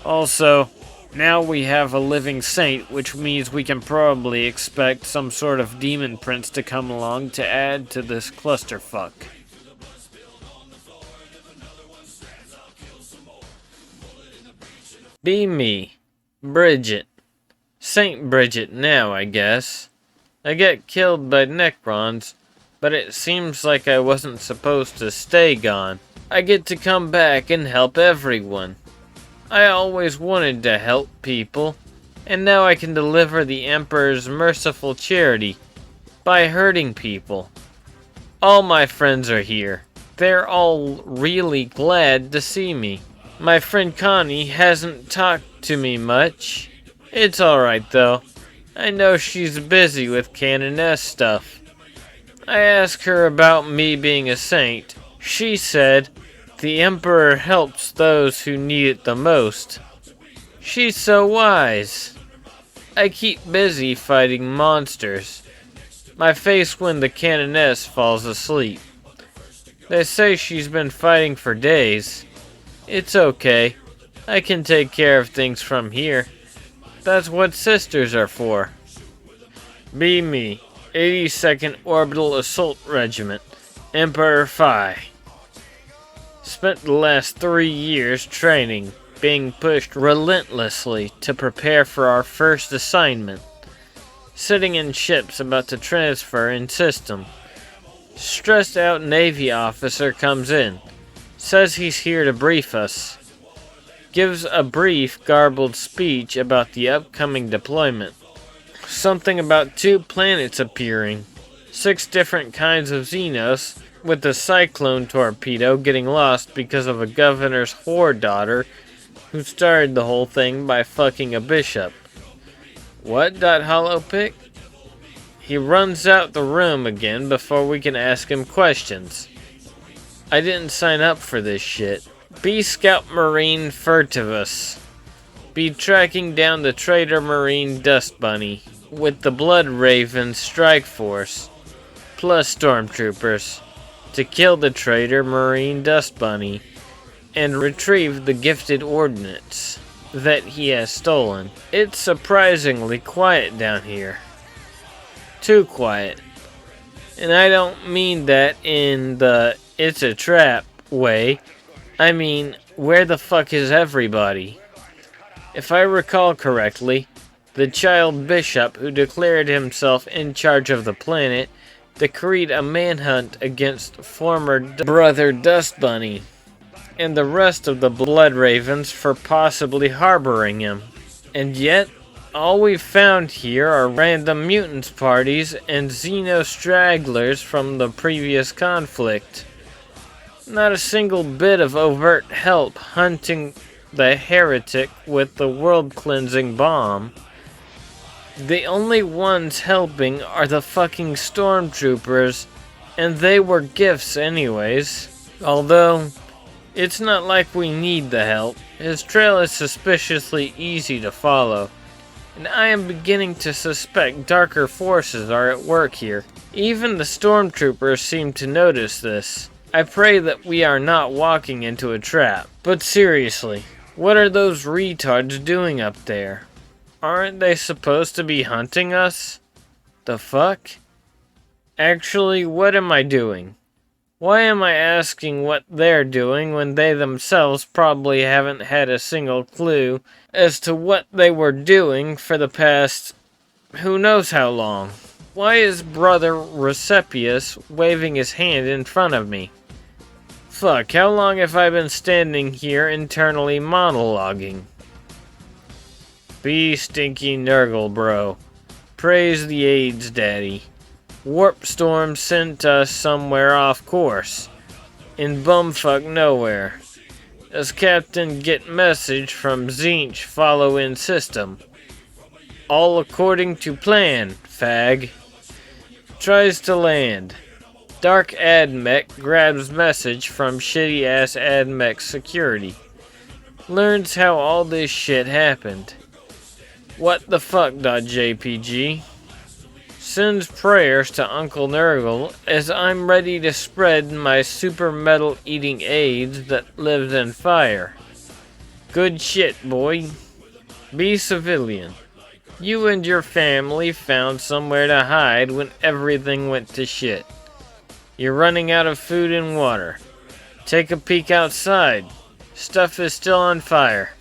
Also, now we have a living saint, which means we can probably expect some sort of demon prince to come along to add to this clusterfuck. Be me, Bridget. Saint Bridget now, I guess. I get killed by Necrons, but it seems like I wasn't supposed to stay gone. I get to come back and help everyone. I always wanted to help people, and now I can deliver the Emperor's merciful charity by hurting people. All my friends are here. They're all really glad to see me. My friend Connie hasn't talked to me much. It's alright though. I know she's busy with Canon S stuff. I asked her about me being a saint. She said, the Emperor helps those who need it the most. She's so wise. I keep busy fighting monsters. My face when the Canoness falls asleep. They say she's been fighting for days. It's okay. I can take care of things from here. That's what sisters are for. Be me, 82nd Orbital Assault Regiment, Emperor Phi. Spent the last 3 years training, being pushed relentlessly to prepare for our first assignment. Sitting in ships about to transfer in system. Stressed out Navy officer comes in. Says he's here to brief us. Gives a brief, garbled speech about the upcoming deployment. Something about 2 planets appearing. 6 different kinds of Xenos, with the Cyclone torpedo getting lost because of a governor's whore daughter who started the whole thing by fucking a bishop. What? Holopick? He runs out the room again before we can ask him questions. I didn't sign up for this shit. Be Scout Marine Furtivus. Be tracking down the traitor Marine Dust Bunny with the Blood Raven Strike Force, plus Stormtroopers, to kill the traitor Marine Dust Bunny and retrieve the gifted ordnance that he has stolen. It's surprisingly quiet down here. Too quiet. And I don't mean that in the it's a trap way. I mean, where the fuck is everybody? If I recall correctly, the child bishop who declared himself in charge of the planet decreed a manhunt against former brother Dust Bunny and the rest of the Blood Ravens for possibly harboring him. And yet, all we've found here are random mutants parties and Xeno stragglers from the previous conflict. Not a single bit of overt help hunting the heretic with the world-cleansing bomb. The only ones helping are the fucking stormtroopers, and they were gifts anyways. Although, it's not like we need the help. His trail is suspiciously easy to follow, and I am beginning to suspect darker forces are at work here. Even the stormtroopers seem to notice this. I pray that we are not walking into a trap. But seriously, what are those retards doing up there? Aren't they supposed to be hunting us? The fuck? Actually, what am I doing? Why am I asking what they're doing when they themselves probably haven't had a single clue as to what they were doing for the past who knows how long? Why is Brother Recepius waving his hand in front of me? Fuck, how long have I been standing here internally monologuing? Be stinky Nurgle, bro. Praise the AIDS daddy. Warp Storm sent us somewhere off course. In bumfuck nowhere. Does Captain get message from Zinch follow in system? All according to plan, fag. Tries to land. Dark AdMech grabs message from shitty ass AdMech security. Learns how all this shit happened. What the fuck, .jpg? Sends prayers to Uncle Nurgle as I'm ready to spread my super metal eating AIDS that lives in fire. Good shit, boy. Be civilian. You and your family found somewhere to hide when everything went to shit. You're running out of food and water. Take a peek outside. Stuff is still on fire.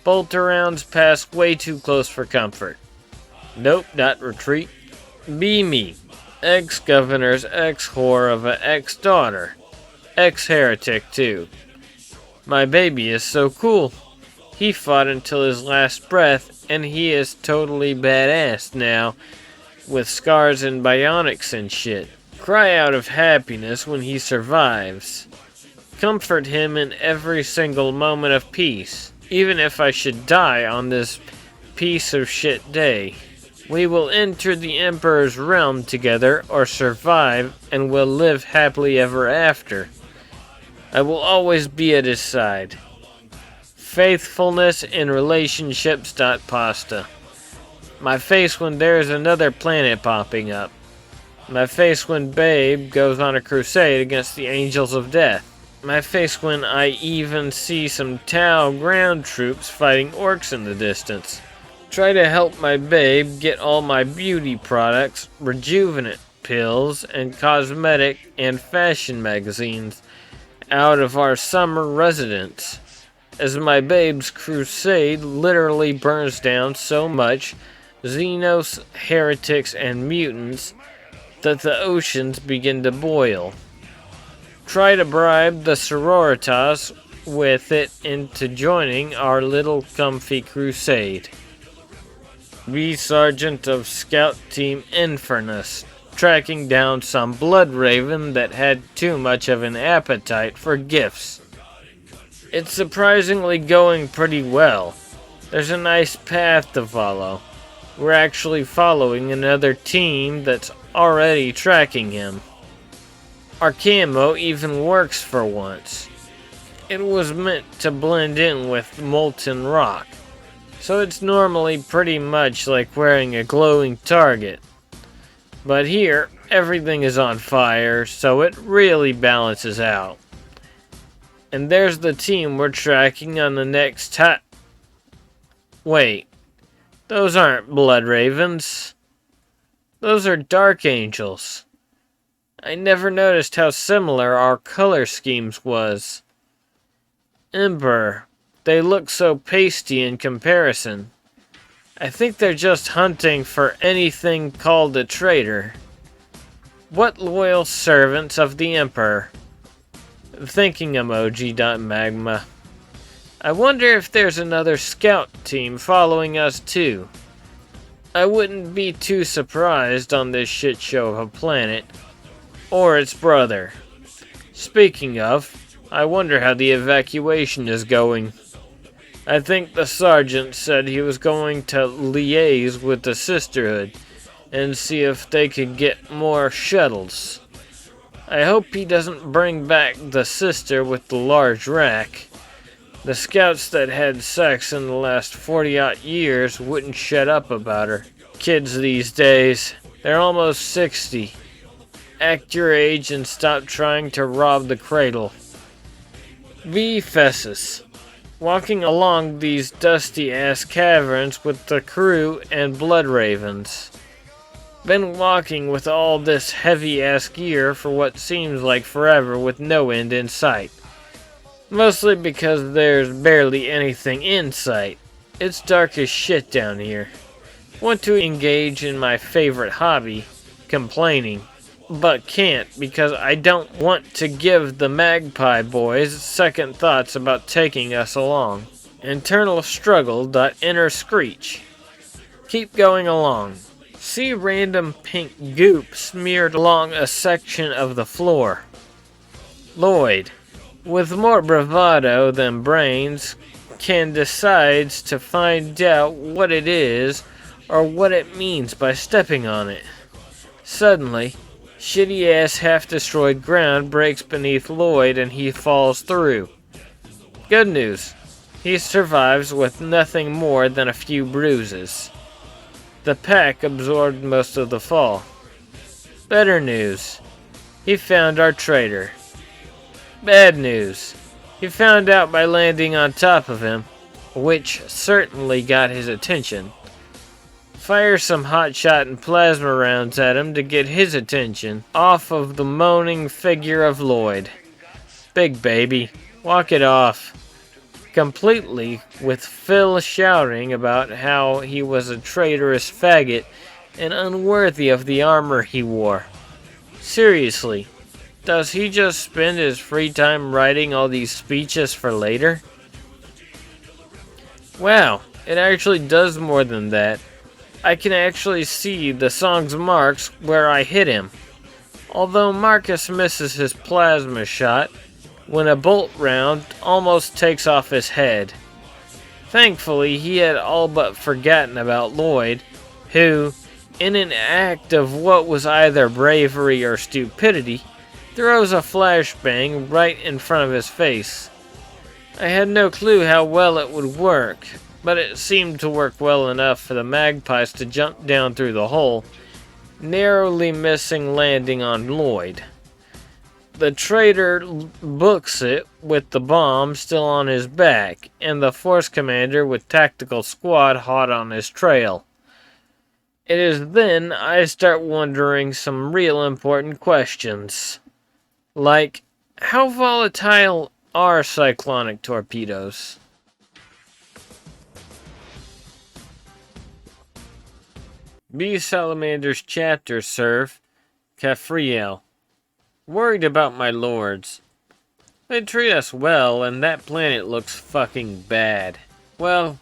Bolt rounds pass way too close for comfort. Nope, not retreat. Be me. Ex-governor's ex-whore of an ex-daughter. Ex-heretic too. My baby is so cool. He fought until his last breath, and he is totally badass now, with scars and bionics and shit. Cry out of happiness when he survives. Comfort him in every single moment of peace, even if I should die on this piece of shit day. We will enter the Emperor's realm together or survive and will live happily ever after. I will always be at his side. Faithfulness in relationships. Pasta. My face when there is another planet popping up. My face when Babe goes on a crusade against the Angels of Death. My face when I even see some Tau ground troops fighting orcs in the distance. Try to help my babe get all my beauty products, rejuvenate pills, and cosmetic and fashion magazines out of our summer residence, as my babe's crusade literally burns down so much Xenos, heretics, and mutants that the oceans begin to boil. Try to bribe the sororitas with it into joining our little comfy crusade. Be Sergeant of Scout Team Infernus, tracking down some blood raven that had too much of an appetite for gifts. It's surprisingly going pretty well. There's a nice path to follow. We're actually following another team that's already tracking him. Our camo even works for once. It was meant to blend in with molten rock, so it's normally pretty much like wearing a glowing target. But here, everything is on fire, so it really balances out. And there's the team we're tracking on the next Wait, those aren't blood ravens. Those are dark angels. I never noticed how similar our color schemes was. Emperor, they look so pasty in comparison. I think they're just hunting for anything called a traitor. What loyal servants of the Emperor? Thinking emoji. Magma. I wonder if there's another scout team following us too. I wouldn't be too surprised on this shit show of a planet. Or its brother. Speaking of, I wonder how the evacuation is going. I think the sergeant said he was going to liaise with the Sisterhood and see if they could get more shuttles. I hope he doesn't bring back the sister with the large rack. The scouts that had sex in the last 40-odd years wouldn't shut up about her. Kids these days, they're almost 60. Act your age and stop trying to rob the cradle. V. Fessus. Walking along these dusty-ass caverns with the crew and blood ravens. Been walking with all this heavy-ass gear for what seems like forever with no end in sight. Mostly because there's barely anything in sight. It's dark as shit down here. Want to engage in my favorite hobby, complaining, but can't because I don't want to give the Magpie Boys second thoughts about taking us along. Internal struggle. Inner screech. Keep going along. See random pink goop smeared along a section of the floor. Lloyd, with more bravado than brains, decides to find out what it is or what it means by stepping on it. Suddenly, shitty-ass half-destroyed ground breaks beneath Lloyd and he falls through. Good news. He survives with nothing more than a few bruises. The pack absorbed most of the fall. Better news. He found our traitor. Bad news. He found out by landing on top of him, which certainly got his attention. Fire some hotshot and plasma rounds at him to get his attention off of the moaning figure of Lloyd. Big baby, walk it off. Completely with Phil shouting about how he was a traitorous faggot and unworthy of the armor he wore. Seriously, does he just spend his free time writing all these speeches for later? Wow, it actually does more than that. I can actually see the song's marks where I hit him. Although Marcus misses his plasma shot when a bolt round almost takes off his head. Thankfully, he had all but forgotten about Lloyd, who, in an act of what was either bravery or stupidity, throws a flashbang right in front of his face. I had no clue how well it would work, but it seemed to work well enough for the magpies to jump down through the hole, narrowly missing landing on Lloyd. The traitor books it with the bomb still on his back, and the force commander with tactical squad hot on his trail. It is then I start wondering some real important questions. Like, How volatile are cyclonic torpedoes? B. Salamander's chapter serve, Kafriel. Worried about my lords. They treat us well, and that planet looks fucking bad. Well,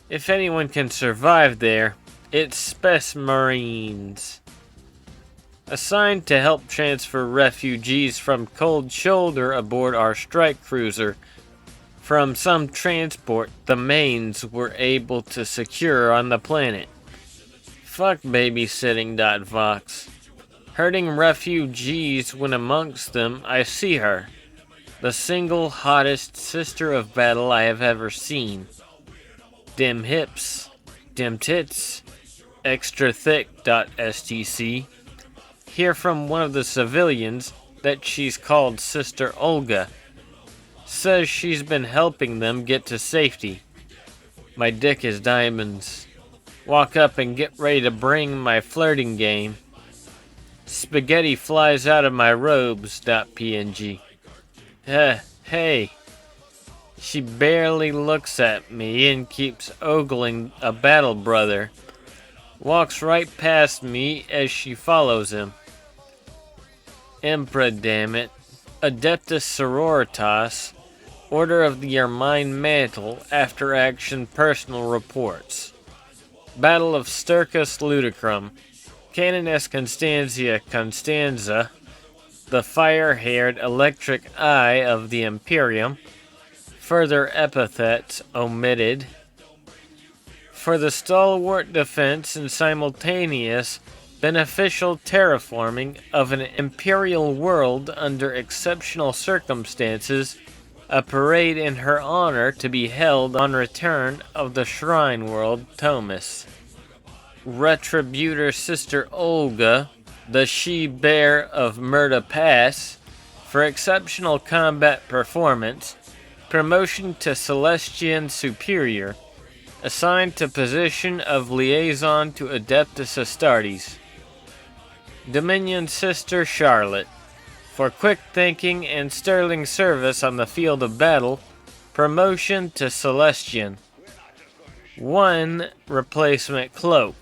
if anyone can survive there, it's Spec Marines. Assigned to help transfer refugees from Cold Shoulder aboard our strike cruiser from some transport the Mains were able to secure on the planet. Fuck babysitting. Vox. Hurting refugees when amongst them I see her. The single hottest sister of battle I have ever seen. Dim hips. Dim tits. Extra thick. STC. Hear from one of the civilians that she's called Sister Olga. Says she's been helping them get to safety. My dick is diamonds. Walk up and get ready to bring my flirting game. Spaghetti flies out of my robes. PNG. Hey. She barely looks at me and keeps ogling a battle brother. Walks right past me as she follows him. Emperor, dammit. Adeptus Sororitas. Order of the Ermine Mantle. After action personal reports. Battle of Sturcus Ludicrum. Canoness Constanza. The fire-haired electric eye of the Imperium. Further epithets omitted. For the stalwart defense and simultaneous beneficial terraforming of an imperial world under exceptional circumstances, a parade in her honor to be held on return of the Shrine World Thomas. Retributor Sister Olga, the she-bear of Murda Pass, for exceptional combat performance, promotion to Celestian Superior, assigned to position of liaison to Adeptus Astartes. Dominion Sister Charlotte, for quick thinking and sterling service on the field of battle, promotion to Celestian. 1 replacement cloak,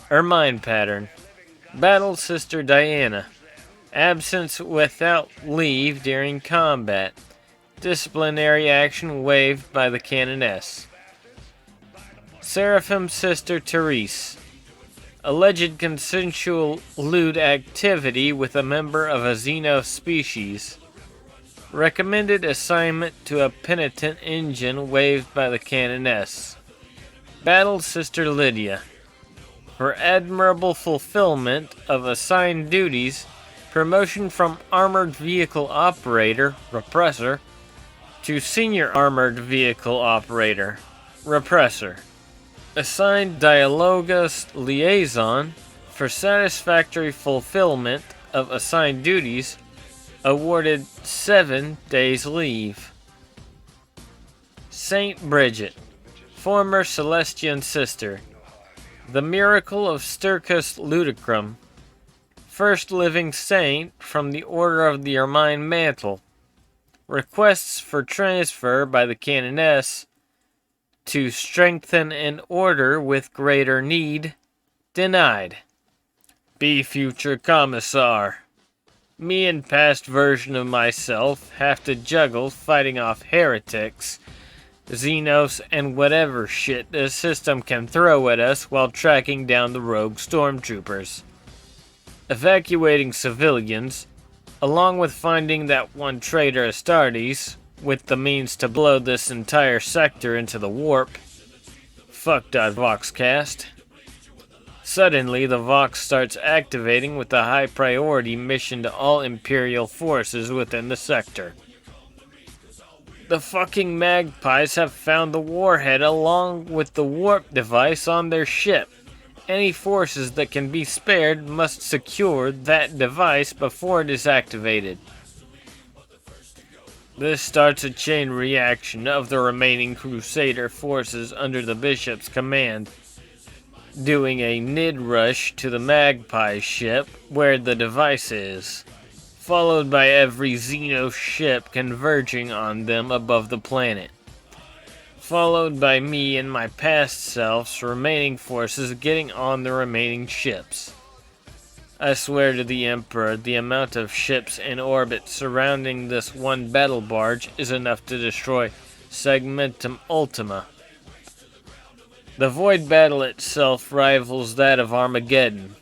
Ermine pattern. Battle Sister Diana, absence without leave during combat. Disciplinary action waived by the Canoness. Seraphim Sister Therese, alleged consensual lewd activity with a member of a Xeno species. Recommended assignment to a penitent engine waived by the Canoness. Battle Sister Lydia, for admirable fulfillment of assigned duties, promotion from Armored Vehicle Operator, Repressor, to Senior Armored Vehicle Operator, Repressor. Assigned Dialogus Liaison, for satisfactory fulfillment of assigned duties, awarded 7 days leave. Saint Bridget, former Celestian Sister, the Miracle of Sturcus Ludicrum, first living saint from the Order of the Ermine Mantle. Requests for transfer by the Canoness to strengthen an order with greater need, denied. Be future commissar. Me and past version of myself have to juggle fighting off heretics, Xenos, and whatever shit the system can throw at us while tracking down the rogue stormtroopers. Evacuating civilians, along with finding that one traitor Astartes, with the means to blow this entire sector into the warp. Fuck Voxcast. Suddenly, the Vox starts activating with a high priority mission to all Imperial forces within the sector. The fucking magpies have found the warhead along with the warp device on their ship. Any forces that can be spared must secure that device before it is activated. This starts a chain reaction of the remaining Crusader forces under the Bishop's command, doing a nid rush to the Magpie ship where the device is. followed by every Xeno ship converging on them above the planet, followed by me and my past self's remaining forces getting on the remaining ships. I swear to the Emperor, the amount of ships in orbit surrounding this one battle barge is enough to destroy Segmentum Ultima. The void battle itself rivals that of Armageddon.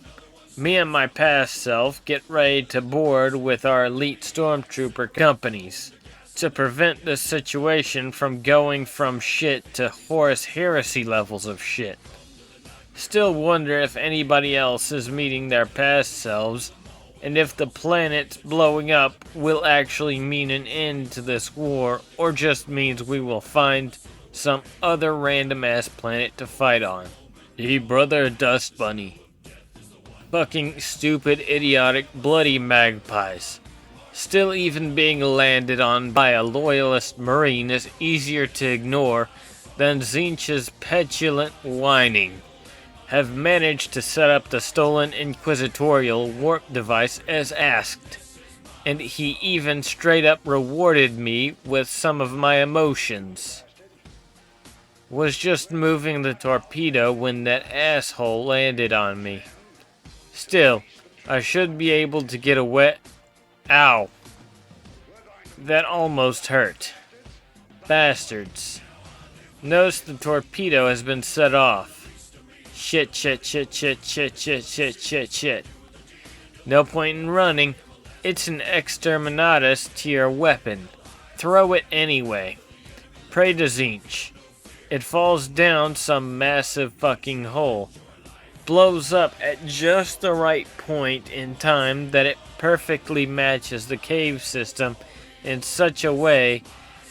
Me and my past self get ready to board with our elite stormtrooper companies to prevent this situation from going from shit to Horus Heresy levels of shit. Still wonder if anybody else is meeting their past selves, and if the planet's blowing up will actually mean an end to this war, or just means we will find some other random-ass planet to fight on. Ye brother Dust Bunny. Fucking stupid, idiotic, bloody magpies. Still even being landed on by a loyalist marine is easier to ignore than Tzeentch's petulant whining. Have managed to set up the stolen inquisitorial warp device as asked, and he even straight up rewarded me with some of my emotions. Was just moving the torpedo when that asshole landed on me. Still, I should be able to get away. Ow. That almost hurt. Bastards. Notice the torpedo has been set off. Shit. No point in running. It's an exterminatus tier weapon. Throw it anyway. Pray to Tzeentch. It falls down some massive fucking hole. Blows up at just the right point in time that it perfectly matches the cave system in such a way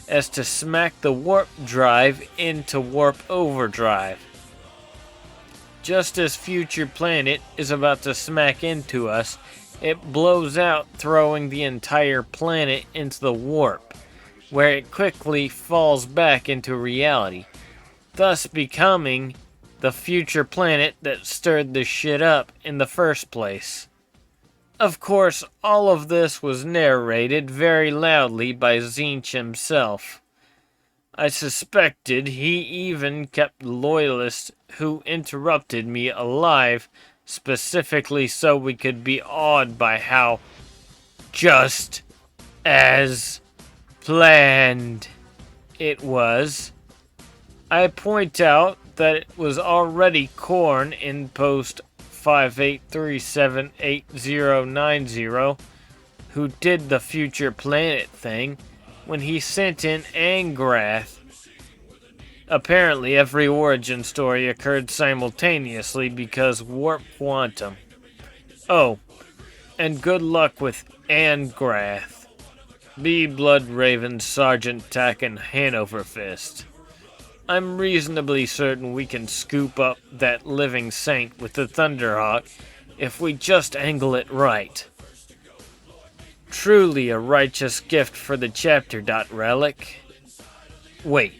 as to smack the warp drive into warp overdrive. Just as Future Planet is about to smack into us, it blows out, throwing the entire planet into the warp, where it quickly falls back into reality, thus becoming the future planet that stirred the shit up in the first place. Of course, all of this was narrated very loudly by Tzeentch himself. I suspected he even kept loyalists who interrupted me alive, specifically so we could be awed by how just as planned it was. I point out that it was already Korn in post 58378090 who did the future planet thing when he sent in Angrath. Apparently every origin story occurred simultaneously because warp quantum. Oh, and good luck with Angrath. Be Bloodraven Sergeant Tacken Hanover Fist. I'm reasonably certain we can scoop up that living saint with the Thunderhawk if we just angle it right. Truly a righteous gift for the chapter. Relic. Wait.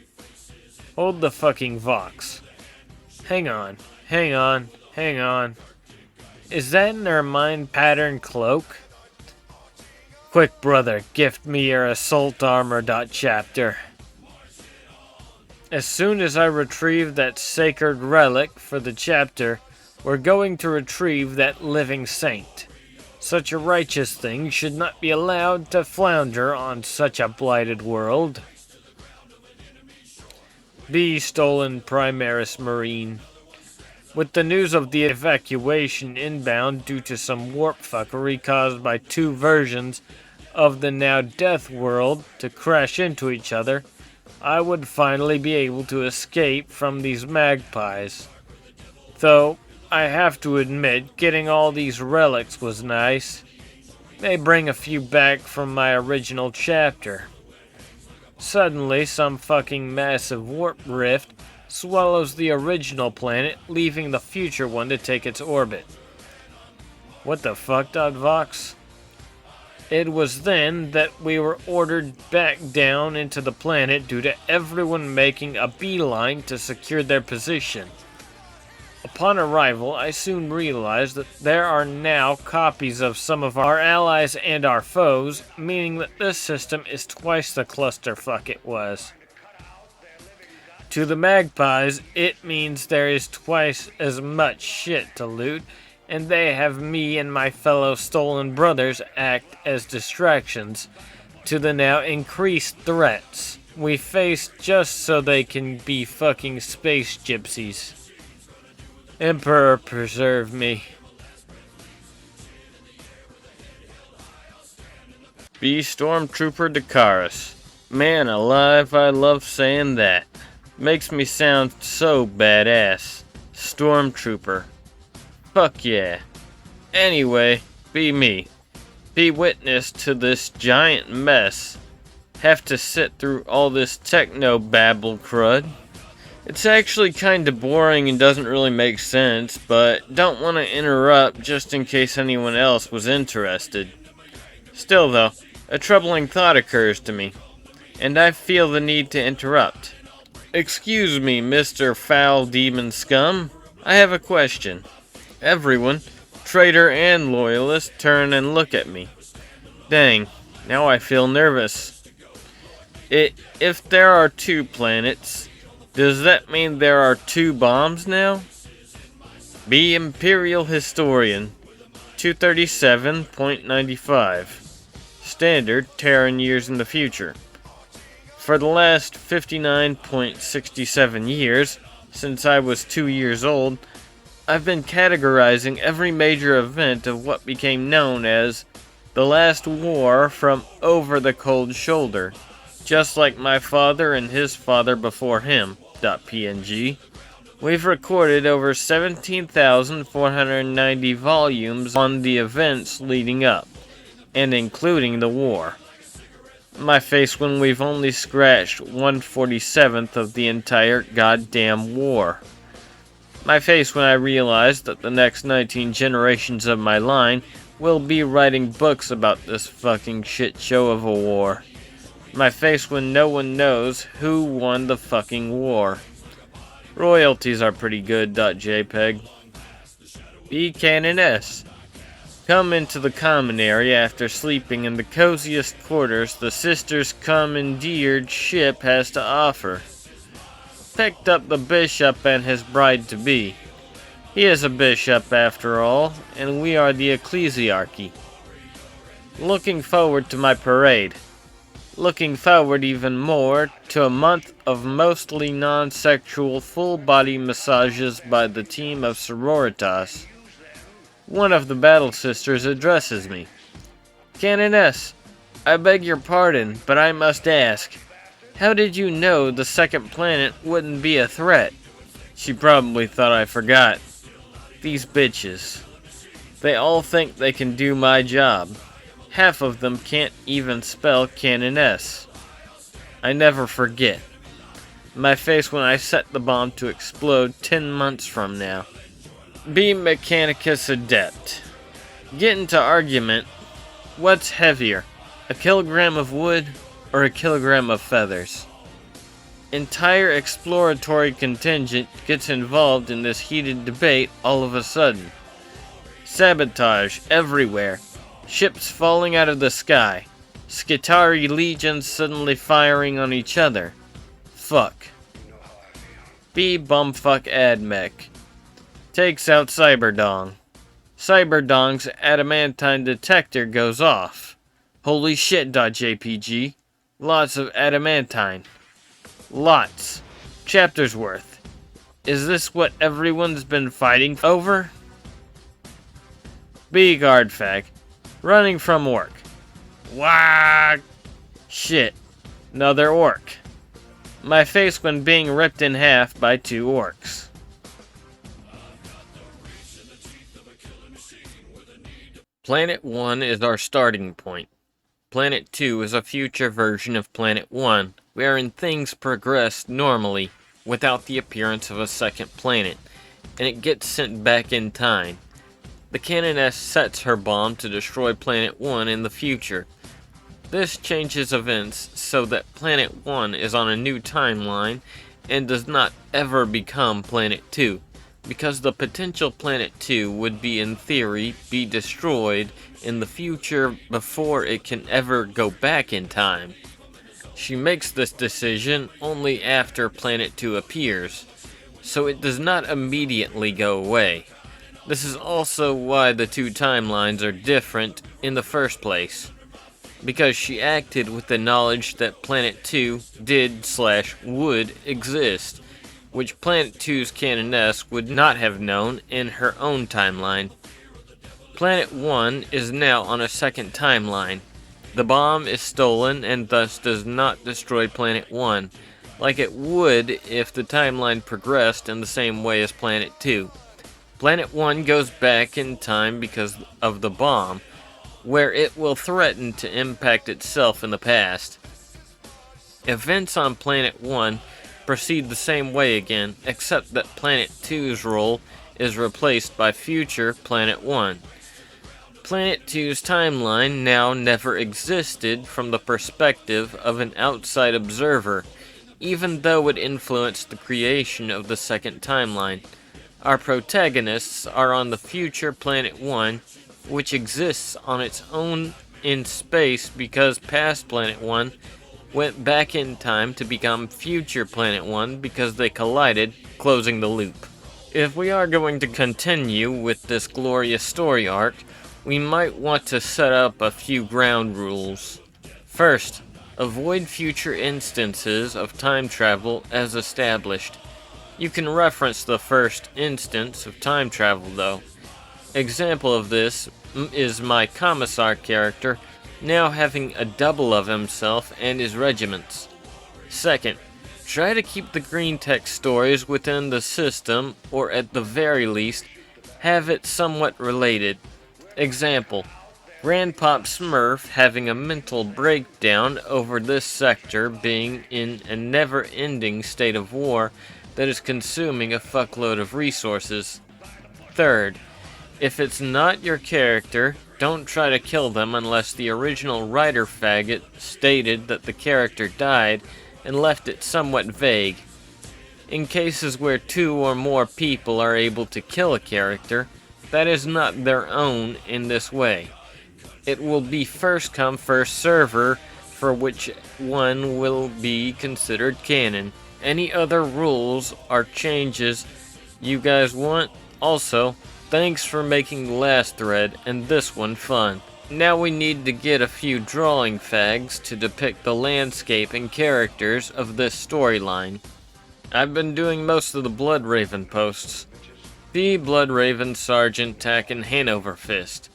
Hold the fucking Vox. Hang on. Is that an Ermine pattern cloak? Quick, brother, gift me your assault armor. Chapter. As soon as I retrieve that sacred relic for the chapter, we're going to retrieve that living saint. Such a righteous thing should not be allowed to flounder on such a blighted world. Be stolen Primaris Marine. With the news of the evacuation inbound due to some warp fuckery caused by two versions of the now Death World to crash into each other, I would finally be able to escape from these magpies. Though, I have to admit, getting all these relics was nice. May bring a few back from my original chapter. Suddenly, some fucking massive warp rift swallows the original planet, leaving the future one to take its orbit. What the fuck, Vox? It was then that we were ordered back down into the planet due to everyone making a beeline to secure their position. Upon arrival, I soon realized that there are now copies of some of our allies and our foes, meaning that this system is twice the clusterfuck it was. To the magpies, it means there is twice as much shit to loot, and they have me and my fellow stolen brothers act as distractions to the now increased threats we face just so they can be fucking space gypsies. Emperor preserve me. Be Stormtrooper Dakaris. Man alive, I love saying that. Makes me sound so badass. Stormtrooper. Fuck yeah. Anyway, be me. Be witness to this giant mess. Have to sit through all this techno-babble crud. It's actually kinda boring and doesn't really make sense, but don't want to interrupt just in case anyone else was interested. Still though, a troubling thought occurs to me, and I feel the need to interrupt. Excuse me, Mr. Foul Demon Scum. I have a question. Everyone, traitor and loyalist, turn and look at me. Dang, now I feel nervous. If there are 2 planets, does that mean there are 2 bombs now? Be Imperial Historian, 237.95. Standard Terran years in the future. For the last 59.67 years, since I was 2 years old, I've been categorizing every major event of what became known as the last war from over the cold shoulder, just like my father and his father before him. .png. We've recorded over 17,490 volumes on the events leading up, and including the war. My face when we've only scratched 1/47th of the entire goddamn war. My face when I realized that the next 19 generations of my line will be writing books about this fucking shit show of a war. My face when no one knows who won the fucking war. Royalties are pretty good. .jpg. Be Canon S. Come into the common area after sleeping in the coziest quarters the sister's commandeered ship has to offer. Picked up the bishop and his bride-to-be. He is a bishop after all, and we are the ecclesiarchy. Looking forward to my parade. Looking forward even more to a month of mostly non-sexual full-body massages by the team of Sororitas. One of the battle sisters addresses me. Canon S, I beg your pardon, but I must ask, how did you know the second planet wouldn't be a threat? She probably thought I forgot. These bitches. They all think they can do my job. Half of them can't even spell Canon S. I never forget. My face when I set the bomb to explode 10 months from now. Be Mechanicus Adept. Get into argument. What's heavier, a kilogram of wood or a kilogram of feathers? Entire exploratory contingent gets involved in this heated debate all of a sudden. Sabotage everywhere. Ships falling out of the sky. Skitarii legions suddenly firing on each other. Fuck. Be Bumfuck Admech. Takes out Cyberdong. Cyberdong's adamantine detector goes off. Holy shit. .jpg. Lots of adamantine. Lots. Chapters worth. Is this what everyone's been fighting over? Be Guardfag. Running from orc. Wah! Shit. Another orc. My face when being ripped in half by 2 orcs. Planet 1 is our starting point. Planet 2 is a future version of Planet 1, wherein things progress normally, without the appearance of a second planet, and it gets sent back in time. The Canon S sets her bomb to destroy Planet 1 in the future. This changes events so that Planet 1 is on a new timeline and does not ever become Planet 2, because the potential Planet 2 would in theory, be destroyed in the future before it can ever go back in time. She makes this decision only after Planet 2 appears, so it does not immediately go away. This is also why the two timelines are different in the first place, because she acted with the knowledge that Planet 2 did/would exist, which Planet 2's Canoness would not have known in her own timeline. Planet 1 is now on a second timeline. The bomb is stolen and thus does not destroy Planet 1, like it would if the timeline progressed in the same way as Planet 2. Planet 1 goes back in time because of the bomb, where it will threaten to impact itself in the past. Events on Planet 1 proceed the same way again, except that Planet 2's role is replaced by future Planet 1. Planet 2's timeline now never existed from the perspective of an outside observer, even though it influenced the creation of the second timeline. Our protagonists are on the future Planet 1, which exists on its own in space because past Planet 1 went back in time to become future Planet 1 because they collided, closing the loop. If we are going to continue with this glorious story arc, we might want to set up a few ground rules. First, avoid future instances of time travel as established. You can reference the first instance of time travel though. Example of this is my Commissar character now having a double of himself and his regiments. Second, try to keep the green tech stories within the system, or at the very least, have it somewhat related. Example, Grandpop Smurf having a mental breakdown over this sector being in a never-ending state of war that is consuming a fuckload of resources. Third, if it's not your character, don't try to kill them unless the original writer faggot stated that the character died and left it somewhat vague. In cases where 2 or more people are able to kill a character, that is not their own in this way. It will be first come first server for which one will be considered canon. Any other rules or changes you guys want? Also, thanks for making the last thread and this one fun. Now we need to get a few drawing fags to depict the landscape and characters of this storyline. I've been doing most of the Bloodraven posts. The Bloodraven, Sergeant, Tack, and Hanover Fist.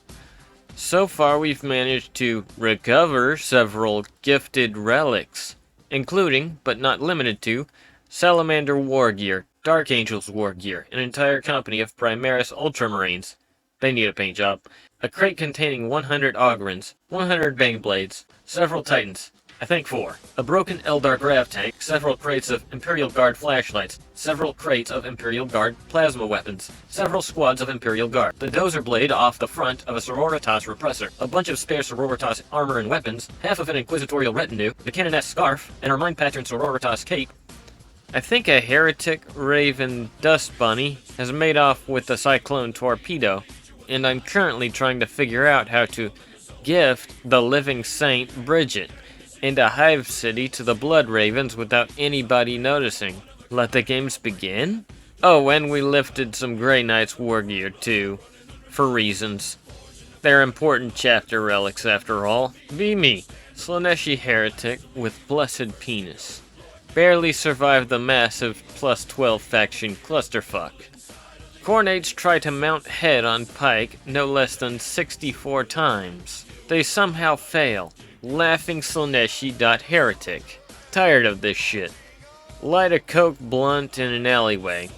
So far we've managed to recover several gifted relics, including, but not limited to, Salamander War Gear, Dark Angels War Gear, an entire company of Primaris Ultramarines. They need a paint job. A crate containing 100 Ogrins, 100 Baneblades, several Titans, I think 4. A broken Eldar Grav tank, several crates of Imperial Guard flashlights, several crates of Imperial Guard plasma weapons, several squads of Imperial Guard, the dozer blade off the front of a Sororitas repressor, a bunch of spare Sororitas armor and weapons, half of an Inquisitorial retinue, the Canoness scarf, and our mind pattern Sororitas cape. I think a Heretic Raven Dust Bunny has made off with the Cyclone Torpedo, and I'm currently trying to figure out how to gift the Living Saint Bridget and a Hive City to the Bloodravens without anybody noticing. Let the games begin? Oh, and we lifted some Grey Knights War Gear too, for reasons. They're important chapter relics after all. Be me, Slaaneshi Heretic with Blessed Penis. Barely survived the massive plus 12 faction clusterfuck. Khornates try to mount head on Pike no less than 64 times. They somehow fail. Laughing Slaaneshi.Heretic. Tired of this shit. Light a coke blunt in an alleyway.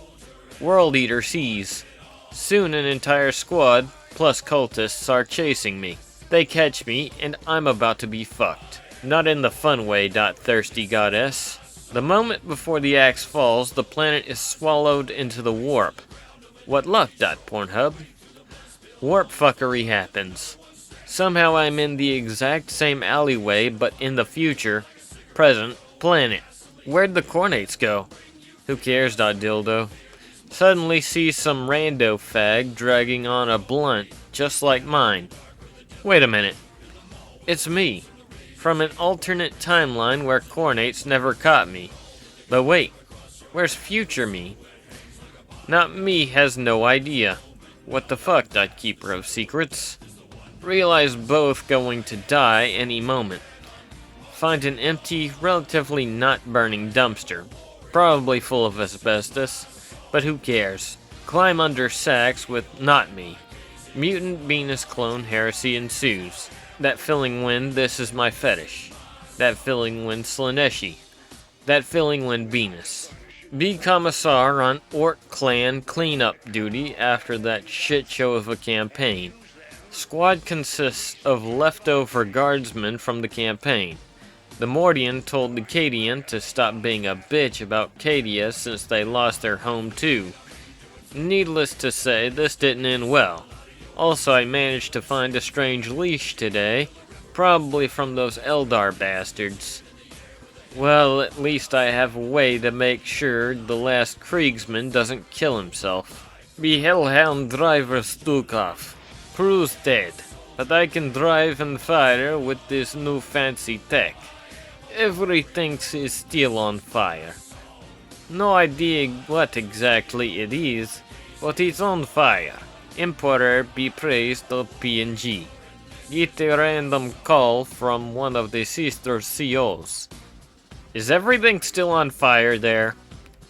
World Eater sees. Soon an entire squad, plus cultists, are chasing me. They catch me, and I'm about to be fucked. Not in the fun way. Thirsty goddess. The moment before the axe falls, the planet is swallowed into the warp. What luck. Pornhub. Warp fuckery happens. Somehow I'm in the exact same alleyway, but in the future, present, planet. Where'd the Khornates go? Who cares. Dildo. Suddenly see some rando fag dragging on a blunt just like mine. Wait a minute. It's me. From an alternate timeline where Cornates never caught me. But wait, where's future me? Not me has no idea. What the fuck, that keeper of secrets? Realize both going to die any moment. Find an empty, relatively not burning dumpster. Probably full of asbestos, but who cares? Climb under sacks with not me. Mutant Venus clone heresy ensues. That filling when this is my fetish. That filling when Slaneshi. That filling when Venus. Be commissar on Orc clan cleanup duty after that shit show of a campaign. Squad consists of leftover guardsmen from the campaign. The Mordian told the Cadian to stop being a bitch about Cadia since they lost their home too. Needless to say, this didn't end well. Also, I managed to find a strange leash today, probably from those Eldar bastards. Well, at least I have a way to make sure the last Kriegsman doesn't kill himself. Be Hellhound driver Stukov. Crew's dead, but I can drive and fire with this new fancy tech. Everything is still on fire. No idea what exactly it is, but it's on fire. Emperor be praised of PNG. Get a random call from one of the sister COs. Is everything still on fire there?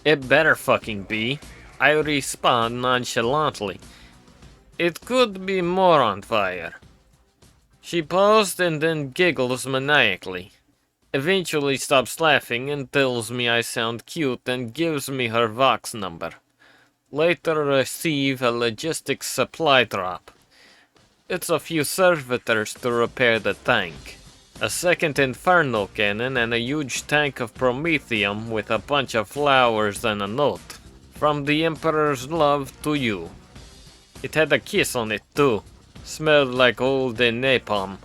It better fucking be. I respond nonchalantly. It could be more on fire. She paused and then giggles maniacally. Eventually stops laughing and tells me I sound cute and gives me her Vox number. Later receive a logistics supply drop. It's a few servitors to repair the tank. A second Inferno cannon and a huge tank of Promethium with a bunch of flowers and a note. From the Emperor's love to you. It had a kiss on it too. Smelled like old napalm.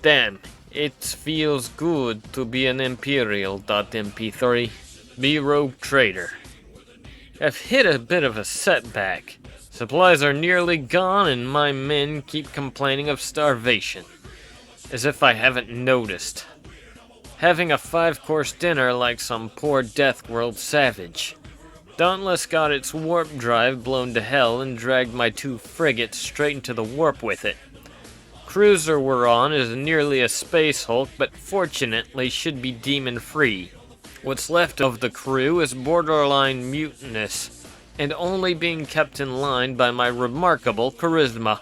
Damn, it feels good to be an Imperial.mp3. Be rogue trader. I've hit a bit of a setback. Supplies are nearly gone and my men keep complaining of starvation. As if I haven't noticed. Having a 5-course dinner like some poor Deathworld savage. Dauntless got its warp drive blown to hell and dragged my 2 frigates straight into the warp with it. Cruiser we're on is nearly a space hulk, but fortunately should be demon-free. What's left of the crew is borderline mutinous, and only being kept in line by my remarkable charisma.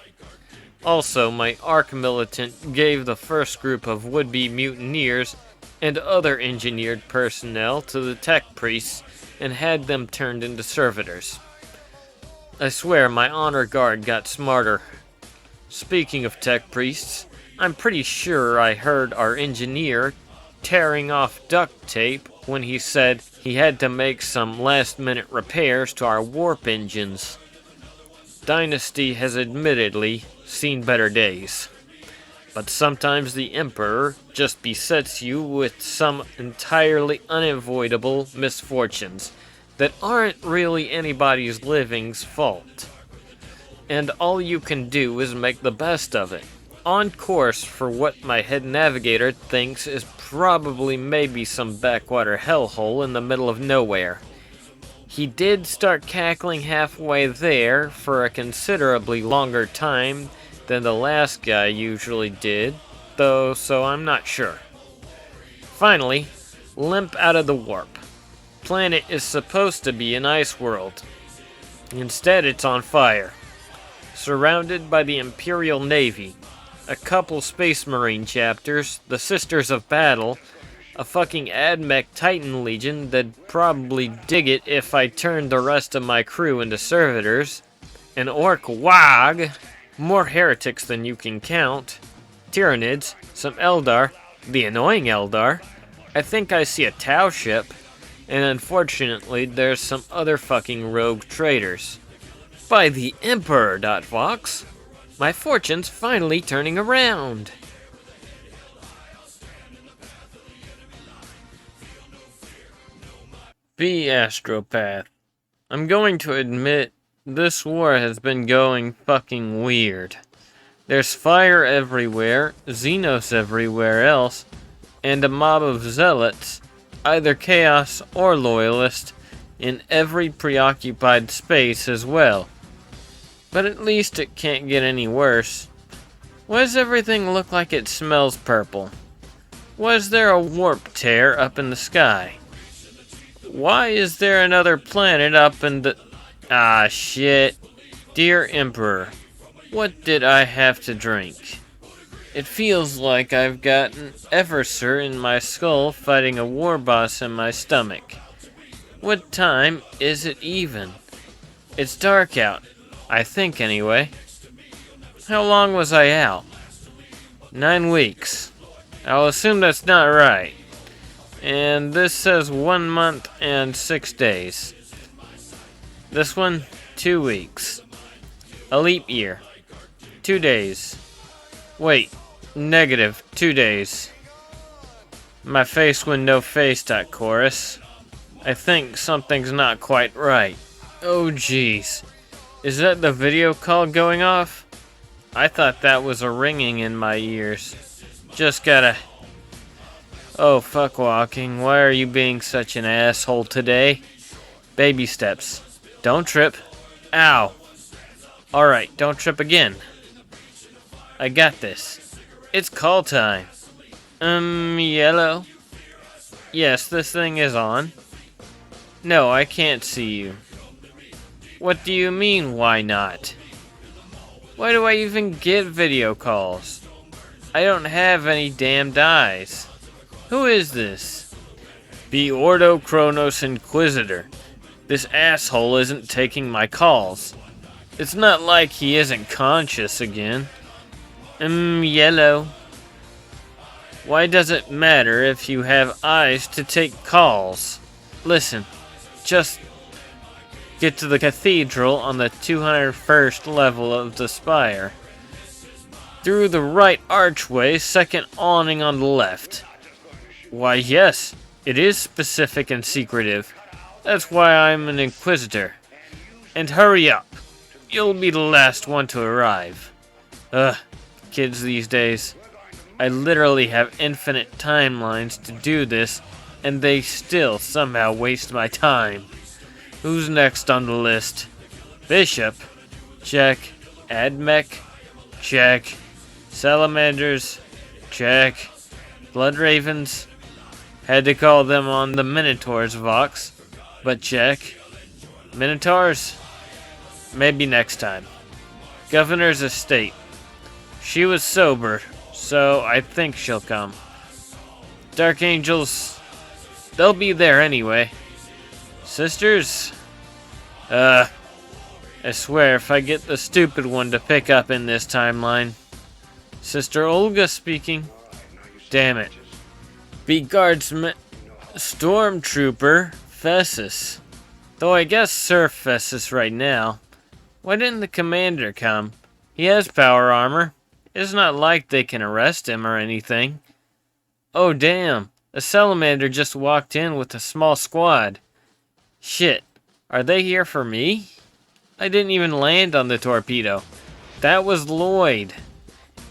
Also, my Ark Militant gave the first group of would-be mutineers and other engineered personnel to the tech priests and had them turned into servitors. I swear my honor guard got smarter. Speaking of tech priests, I'm pretty sure I heard our engineer tearing off duct tape when he said he had to make some last-minute repairs to our warp engines. Dynasty has admittedly seen better days. But sometimes the Emperor just besets you with some entirely unavoidable misfortunes that aren't really anybody's living's fault. And all you can do is make the best of it. On course for what my head navigator thinks is probably maybe some backwater hellhole in the middle of nowhere. He did start cackling halfway there for a considerably longer time than the last guy usually did, though, so I'm not sure. Finally, limp out of the warp. Planet is supposed to be an ice world. Instead, it's on fire. Surrounded by the Imperial Navy, a couple Space Marine chapters, the Sisters of Battle, a fucking AdMech Titan Legion that'd probably dig it if I turned the rest of my crew into servitors, an Orc Wag, more heretics than you can count, Tyranids, some Eldar, the annoying Eldar, I think I see a Tau ship, and unfortunately there's some other fucking rogue traders. By the Emperor, Vox, my fortune's finally turning around. Be Astropath. I'm going to admit, this war has been going fucking weird. There's fire everywhere, Xenos everywhere else, and a mob of zealots, either chaos or loyalist, in every preoccupied space as well. But at least it can't get any worse. Why does everything look like it smells purple? Why is there a warp tear up in the sky? Why is there another planet up in the... Ah, shit. Dear Emperor, what did I have to drink? It feels like I've got an Eversur in my skull fighting a war boss in my stomach. What time is it even? It's dark out. I think anyway. How long was I out? 9 weeks. I'll assume that's not right. And this says 1 month and 6 days. This one, 2 weeks. A leap year. 2 days. Wait, negative 2 days. My face when no face.chorus. I think something's not quite right. Oh jeez. Is that the video call going off? I thought that was a ringing in my ears. Just gotta... Oh, fuck walking. Why are you being such an asshole today? Baby steps. Don't trip. Ow. Alright, don't trip again. I got this. It's call time. Yellow? Yes, this thing is on. No, I can't see you. What do you mean, why not? Why do I even get video calls? I don't have any damned eyes. Who is this? The Ordo Chronos Inquisitor. This asshole isn't taking my calls. It's not like he isn't conscious again. Yellow. Why does it matter if you have eyes to take calls? Listen, just get to the cathedral on the 201st level of the spire. Through the right archway, second awning on the left. Why yes, it is specific and secretive. That's why I'm an Inquisitor. And hurry up. You'll be the last one to arrive. Kids these days. I literally have infinite timelines to do this, and they still somehow waste my time. Who's next on the list? Bishop? Check. Admech? Check. Salamanders? Check. Blood Ravens? Had to call them on the Minotaurs, Vox. But check. Minotaurs? Maybe next time. Governor's estate. She was sober, so I think she'll come. Dark Angels? They'll be there anyway. Sisters? I swear if I get the stupid one to pick up in this timeline. Sister Olga speaking. Damn it. Be guardsman... Stormtrooper Fessus. Though I guess Sir Fessus right now. Why didn't the commander come? He has power armor. It's not like they can arrest him or anything. Oh damn. A salamander just walked in with a small squad. Shit. Are they here for me? I didn't even land on the torpedo. That was Lloyd.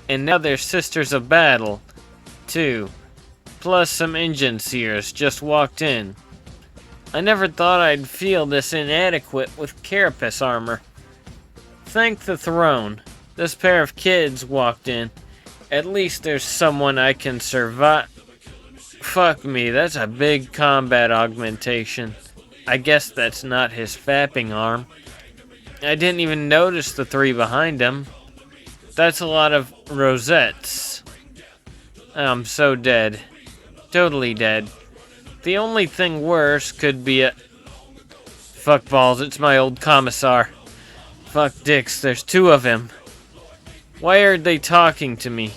And now they're Sisters of Battle, too. Plus some engine seers just walked in. I never thought I'd feel this inadequate with carapace armor. Thank the throne. This pair of kids walked in. At least there's someone I can survive. Fuck me, that's a big combat augmentation. I guess that's not his fapping arm. I didn't even notice the 3 behind him. That's a lot of rosettes. I'm so dead. Totally dead. The only thing worse could be a... Fuck balls, it's my old commissar. Fuck dicks, there's 2 of him. Why are they talking to me?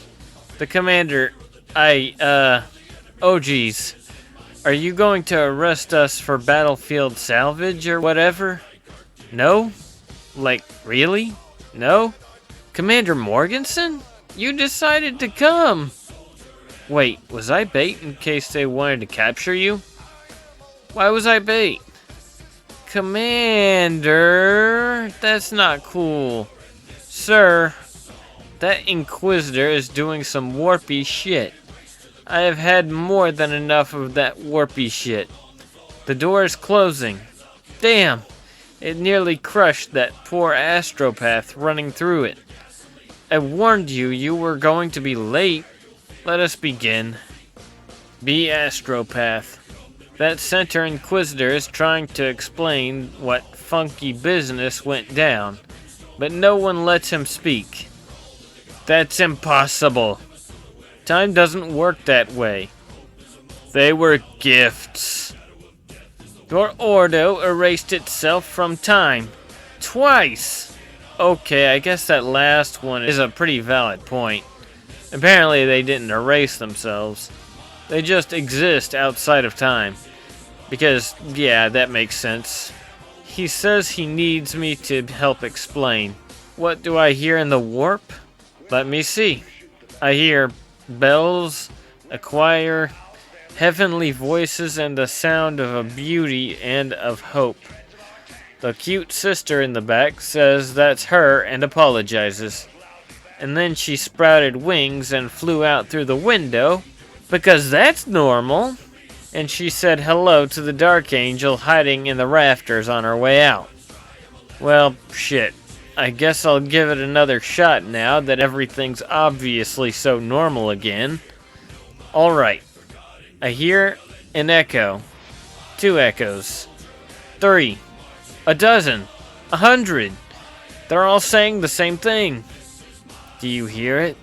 The commander... Oh geez. Are you going to arrest us for battlefield salvage or whatever? No? Like, really? No? Commander Morganson? You decided to come! Wait, was I bait in case they wanted to capture you? Why was I bait? Commander, that's not cool. Sir, that Inquisitor is doing some warpy shit. I have had more than enough of that warpy shit. The door is closing. Damn, it nearly crushed that poor astropath running through it. I warned you you were going to be late. Let us begin. Be astropath. That Center Inquisitor is trying to explain what funky business went down, but no one lets him speak. That's impossible. Time doesn't work that way. They were gifts. Your Ordo erased itself from time. Twice! Okay, I guess that last one is a pretty valid point. Apparently they didn't erase themselves. They just exist outside of time. Because, yeah, that makes sense. He says he needs me to help explain. What do I hear in the warp? Let me see. I hear bells, a choir, heavenly voices, and the sound of a beauty and of hope. The cute sister in the back says that's her and apologizes. And then she sprouted wings and flew out through the window, because that's normal. And she said hello to the Dark Angel hiding in the rafters on her way out. Well, shit. I guess I'll give it another shot now that everything's obviously so normal again. Alright. I hear an echo. 2 echoes. 3. A dozen. 100. They're all saying the same thing. Do you hear it?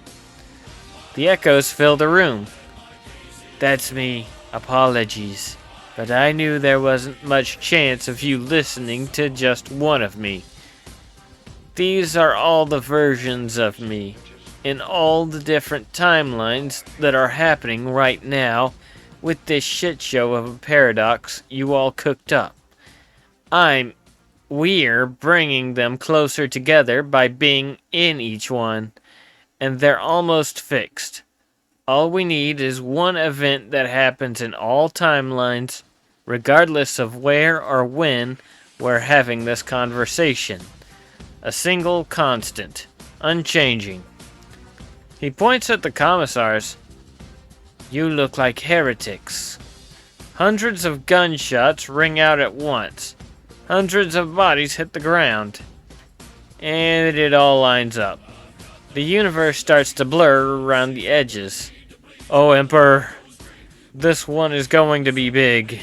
The echoes fill the room. That's me. Apologies. But I knew there wasn't much chance of you listening to just one of me. These are all the versions of me, in all the different timelines that are happening right now with this shit show of a paradox you all cooked up. We're bringing them closer together by being in each one, and they're almost fixed. All we need is one event that happens in all timelines, regardless of where or when we're having this conversation. A single constant, unchanging. He points at the commissars. You look like heretics. Hundreds of gunshots ring out at once. Hundreds of bodies hit the ground. And it all lines up. The universe starts to blur around the edges. Oh, Emperor, this one is going to be big.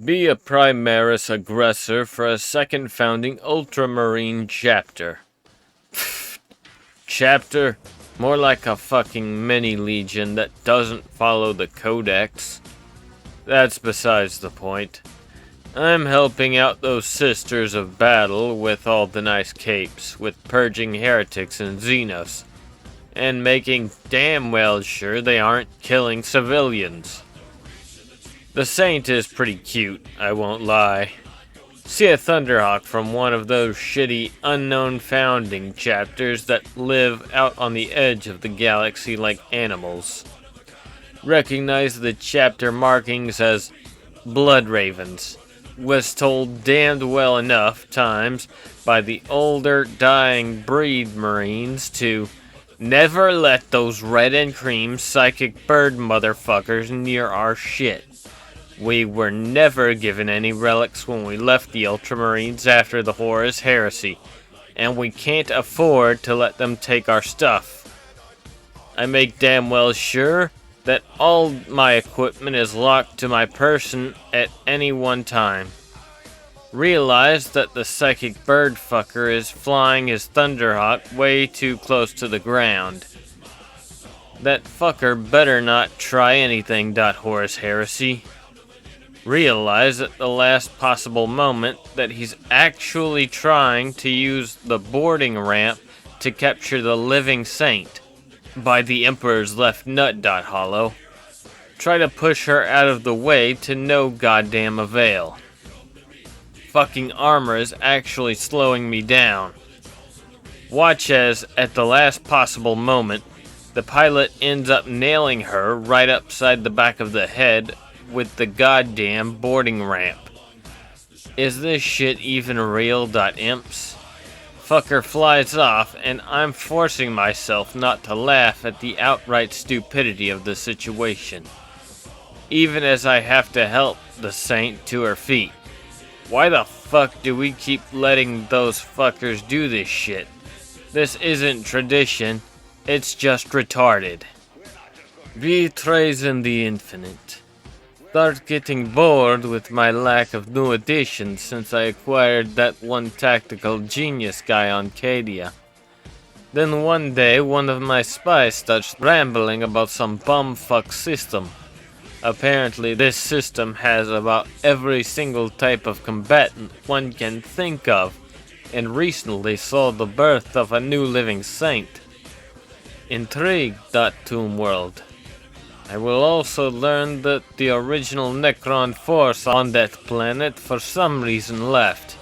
Be a Primaris aggressor for a second founding Ultramarine chapter. Chapter? More like a fucking mini-legion that doesn't follow the Codex. That's besides the point. I'm helping out those Sisters of Battle with all the nice capes, with purging heretics and Xenos, and making damn well sure they aren't killing civilians. The Saint is pretty cute, I won't lie. See a Thunderhawk from one of those shitty unknown founding chapters that live out on the edge of the galaxy like animals. Recognize the chapter markings as Blood Ravens. Was told damned well enough times by the older dying breed Marines to never let those red and cream psychic bird motherfuckers near our shit. We were never given any relics when we left the Ultramarines after the Horus Heresy, and we can't afford to let them take our stuff. I make damn well sure that all my equipment is locked to my person at any one time. Realize that the psychic bird fucker is flying his Thunderhawk way too close to the ground. That fucker better not try anything. Horus Heresy. Realize at the last possible moment that he's actually trying to use the boarding ramp to capture the living saint by the Emperor's left nut. Hollow. Try to push her out of the way to no goddamn avail. Fucking armor is actually slowing me down. Watch as, at the last possible moment, the pilot ends up nailing her right upside the back of the head with the goddamn boarding ramp. Is this shit even real? Imps? Fucker flies off, and I'm forcing myself not to laugh at the outright stupidity of the situation. Even as I have to help the saint to her feet. Why the fuck do we keep letting those fuckers do this shit? This isn't tradition, it's just retarded. Betrays in the infinite. Start getting bored with my lack of new additions since I acquired that one tactical genius guy on Cadia. Then one day, one of my spies starts rambling about some bumfuck system. Apparently, this system has about every single type of combatant one can think of, and recently saw the birth of a new living saint. Intrigued, Tomb World. I will also learn that the original Necron force on that planet for some reason left.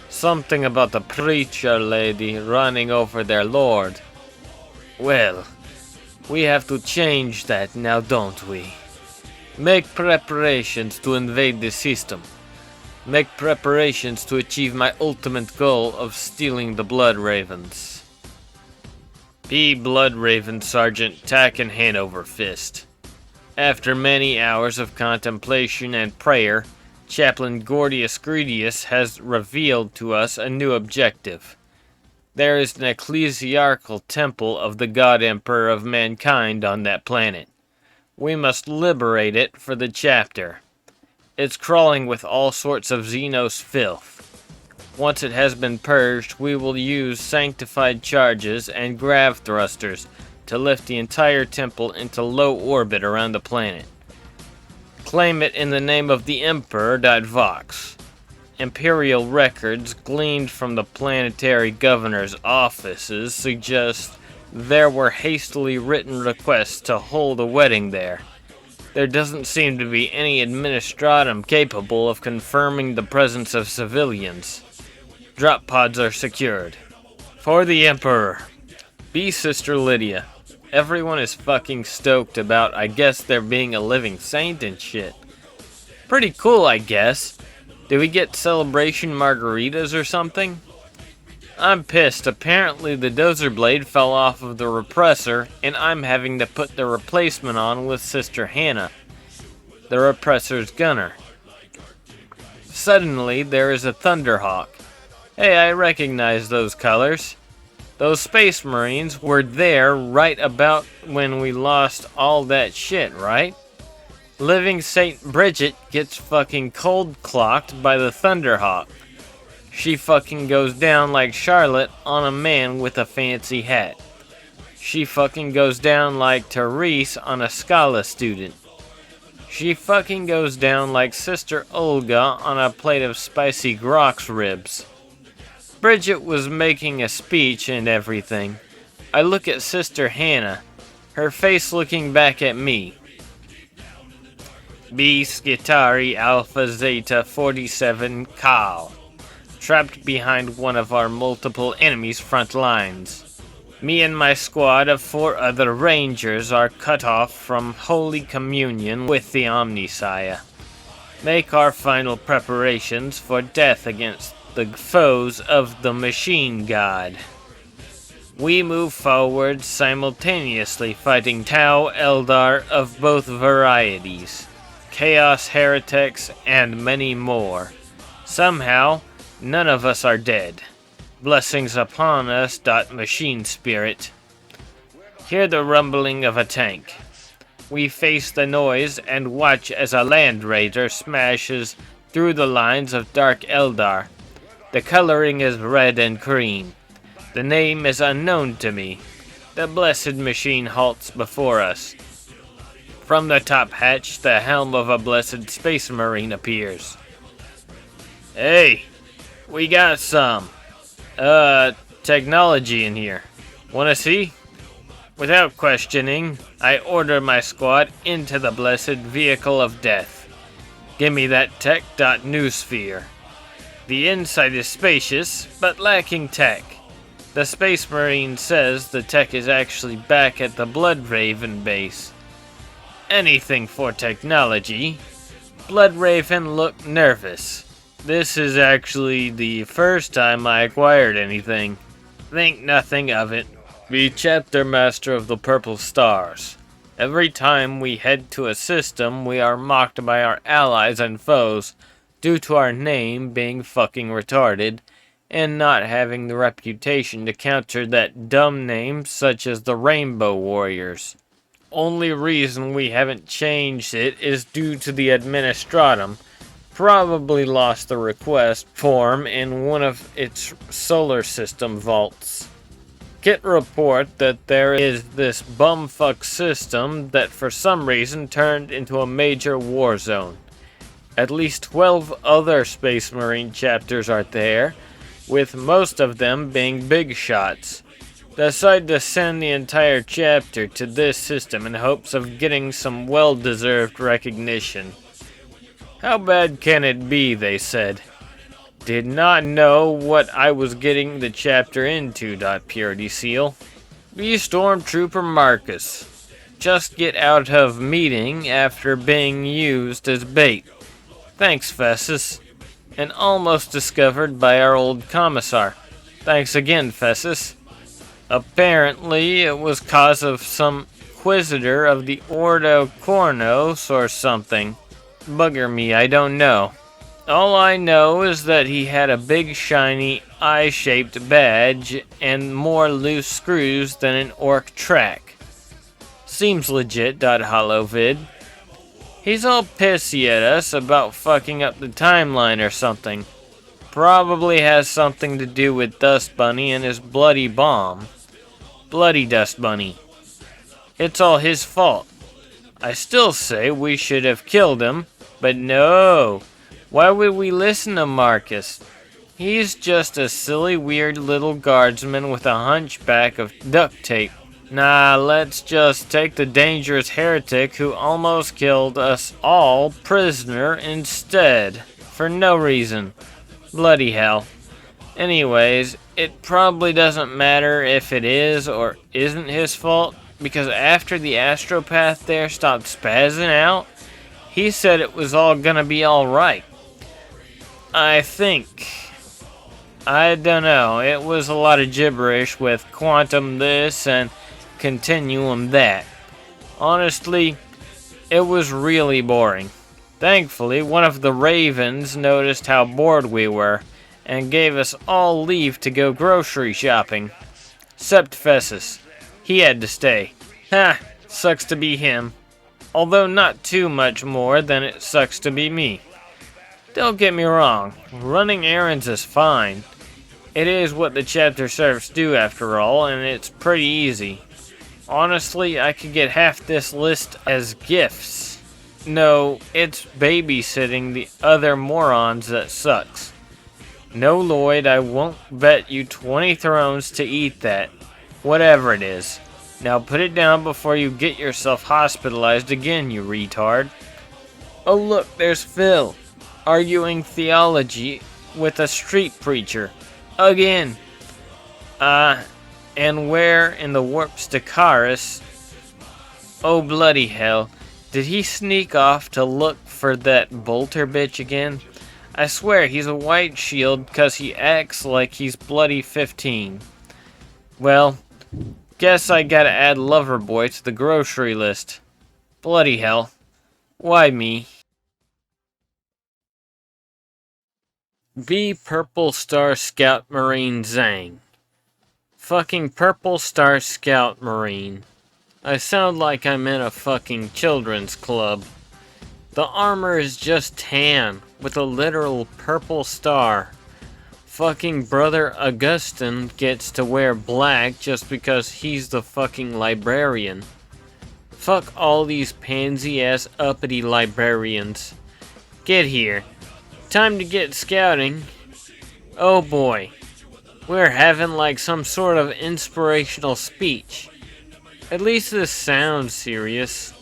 Something about the preacher lady running over their lord. Well, we have to change that now, don't we? Make preparations to invade the system. Make preparations to achieve my ultimate goal of stealing the Blood Ravens. Be Blood Raven Sergeant Tacken Hanover Fist. After many hours of contemplation and prayer, Chaplain Gordius Gredius has revealed to us a new objective. There is an ecclesiarchal temple of the God Emperor of mankind on that planet. We must liberate it for the chapter. It's crawling with all sorts of Xenos filth. Once it has been purged, we will use sanctified charges and grav thrusters to lift the entire temple into low orbit around the planet. Claim it in the name of the Emperor. Vox. Imperial records gleaned from the planetary governor's offices suggest there were hastily written requests to hold a wedding there. There doesn't seem to be any administratum capable of confirming the presence of civilians. Drop pods are secured. For the Emperor. Be Sister Lydia. Everyone is fucking stoked about, I guess, there being a living saint and shit. Pretty cool, I guess. Do we get celebration margaritas or something? I'm pissed. Apparently the dozer blade fell off of the repressor, and I'm having to put the replacement on with Sister Hannah, the repressor's gunner. Suddenly, there is a Thunderhawk. Hey, I recognize those colors. Those Space Marines were there right about when we lost all that shit, right? Living Saint Bridget gets fucking cold clocked by the Thunderhawk. She fucking goes down like Charlotte on a man with a fancy hat. She fucking goes down like Therese on a Scala student. She fucking goes down like Sister Olga on a plate of spicy Grox ribs. Bridget was making a speech and everything. I look at Sister Hannah, her face looking back at me. B. Skitari Alpha Zeta 47 Kal. Trapped behind one of our multiple enemies' front lines. Me and my squad of 4 other Rangers are cut off from Holy Communion with the Omnissiah. Make our final preparations for death against the foes of the Machine God. We move forward simultaneously fighting Tau Eldar of both varieties, Chaos Heretics, and many more. Somehow, none of us are dead. Blessings upon us. Machine Spirit. Hear the rumbling of a tank. We face the noise and watch as a Land Raider smashes through the lines of Dark Eldar. The coloring is red and cream. The name is unknown to me. The blessed machine halts before us. From the top hatch, the helm of a blessed space marine appears. Hey, we got some, technology in here. Wanna see? Without questioning, I order my squad into the blessed vehicle of death. Give me that tech. Noosphere. The inside is spacious, but lacking tech. The Space Marine says the tech is actually back at the Blood Raven base. Anything for technology. Bloodraven looked nervous. This is actually the first time I acquired anything. Think nothing of it. Be chapter master of the Purple Stars. Every time we head to a system, we are mocked by our allies and foes due to our name being fucking retarded and not having the reputation to counter that dumb name such as the Rainbow Warriors. Only reason we haven't changed it is due to the Administratum probably lost the request form in one of its solar system vaults. Get report that there is this bumfuck system that for some reason turned into a major war zone. At least 12 other Space Marine chapters are there, with most of them being big shots. Decide to send the entire chapter to this system in hopes of getting some well-deserved recognition. How bad can it be, they said. Did not know what I was getting the chapter into, Purity Seal. Be Stormtrooper Marcus. Just get out of meeting after being used as bait. Thanks, Fessus. And almost discovered by our old commissar. Thanks again, Fessus. Apparently, it was cause of some Inquisitor of the Ordo Cornos or something. Bugger me, I don't know. All I know is that he had a big shiny eye-shaped badge and more loose screws than an orc track. Seems legit, holovid. He's all pissy at us about fucking up the timeline or something. Probably has something to do with Dust Bunny and his bloody bomb. Bloody Dust Bunny. It's all his fault. I still say we should have killed him, but no. Why would we listen to Marcus? He's just a silly, weird little guardsman with a hunchback of duct tape. Nah, let's just take the dangerous heretic who almost killed us all prisoner instead. For no reason. Bloody hell. Anyways, it probably doesn't matter if it is or isn't his fault, because after the astropath there stopped spazzing out, he said it was all gonna be alright. I think. I don't know, it was a lot of gibberish with quantum this and continuum that. Honestly, it was really boring. Thankfully, one of the ravens noticed how bored we were and gave us all leave to go grocery shopping. Except Fessus. He had to stay. Ha! Sucks to be him. Although not too much more than it sucks to be me. Don't get me wrong, running errands is fine. It is what the chapter serfs do after all, and it's pretty easy. Honestly, I could get half this list as gifts. No, it's babysitting the other morons that sucks. No, Lloyd, I won't bet you 20 thrones to eat that. Whatever it is. Now put it down before you get yourself hospitalized again, you retard. Oh look, there's Phil. Arguing theology with a street preacher. Again. And where in the warps Dakaris? Oh bloody hell. Did he sneak off to look for that bolter bitch again? I swear he's a white shield cause he acts like he's bloody 15. Well, guess I gotta add Loverboy to the grocery list. Bloody hell. Why me? Be Purple Star Scout Marine Zang. Fucking Purple Star Scout Marine. I sound like I'm in a fucking children's club. The armor is just tan, with a literal purple star. Fucking Brother Augustine gets to wear black just because he's the fucking librarian. Fuck all these pansy-ass uppity librarians. Get here. Time to get scouting. Oh boy. We're having like some sort of inspirational speech. At least this sounds serious.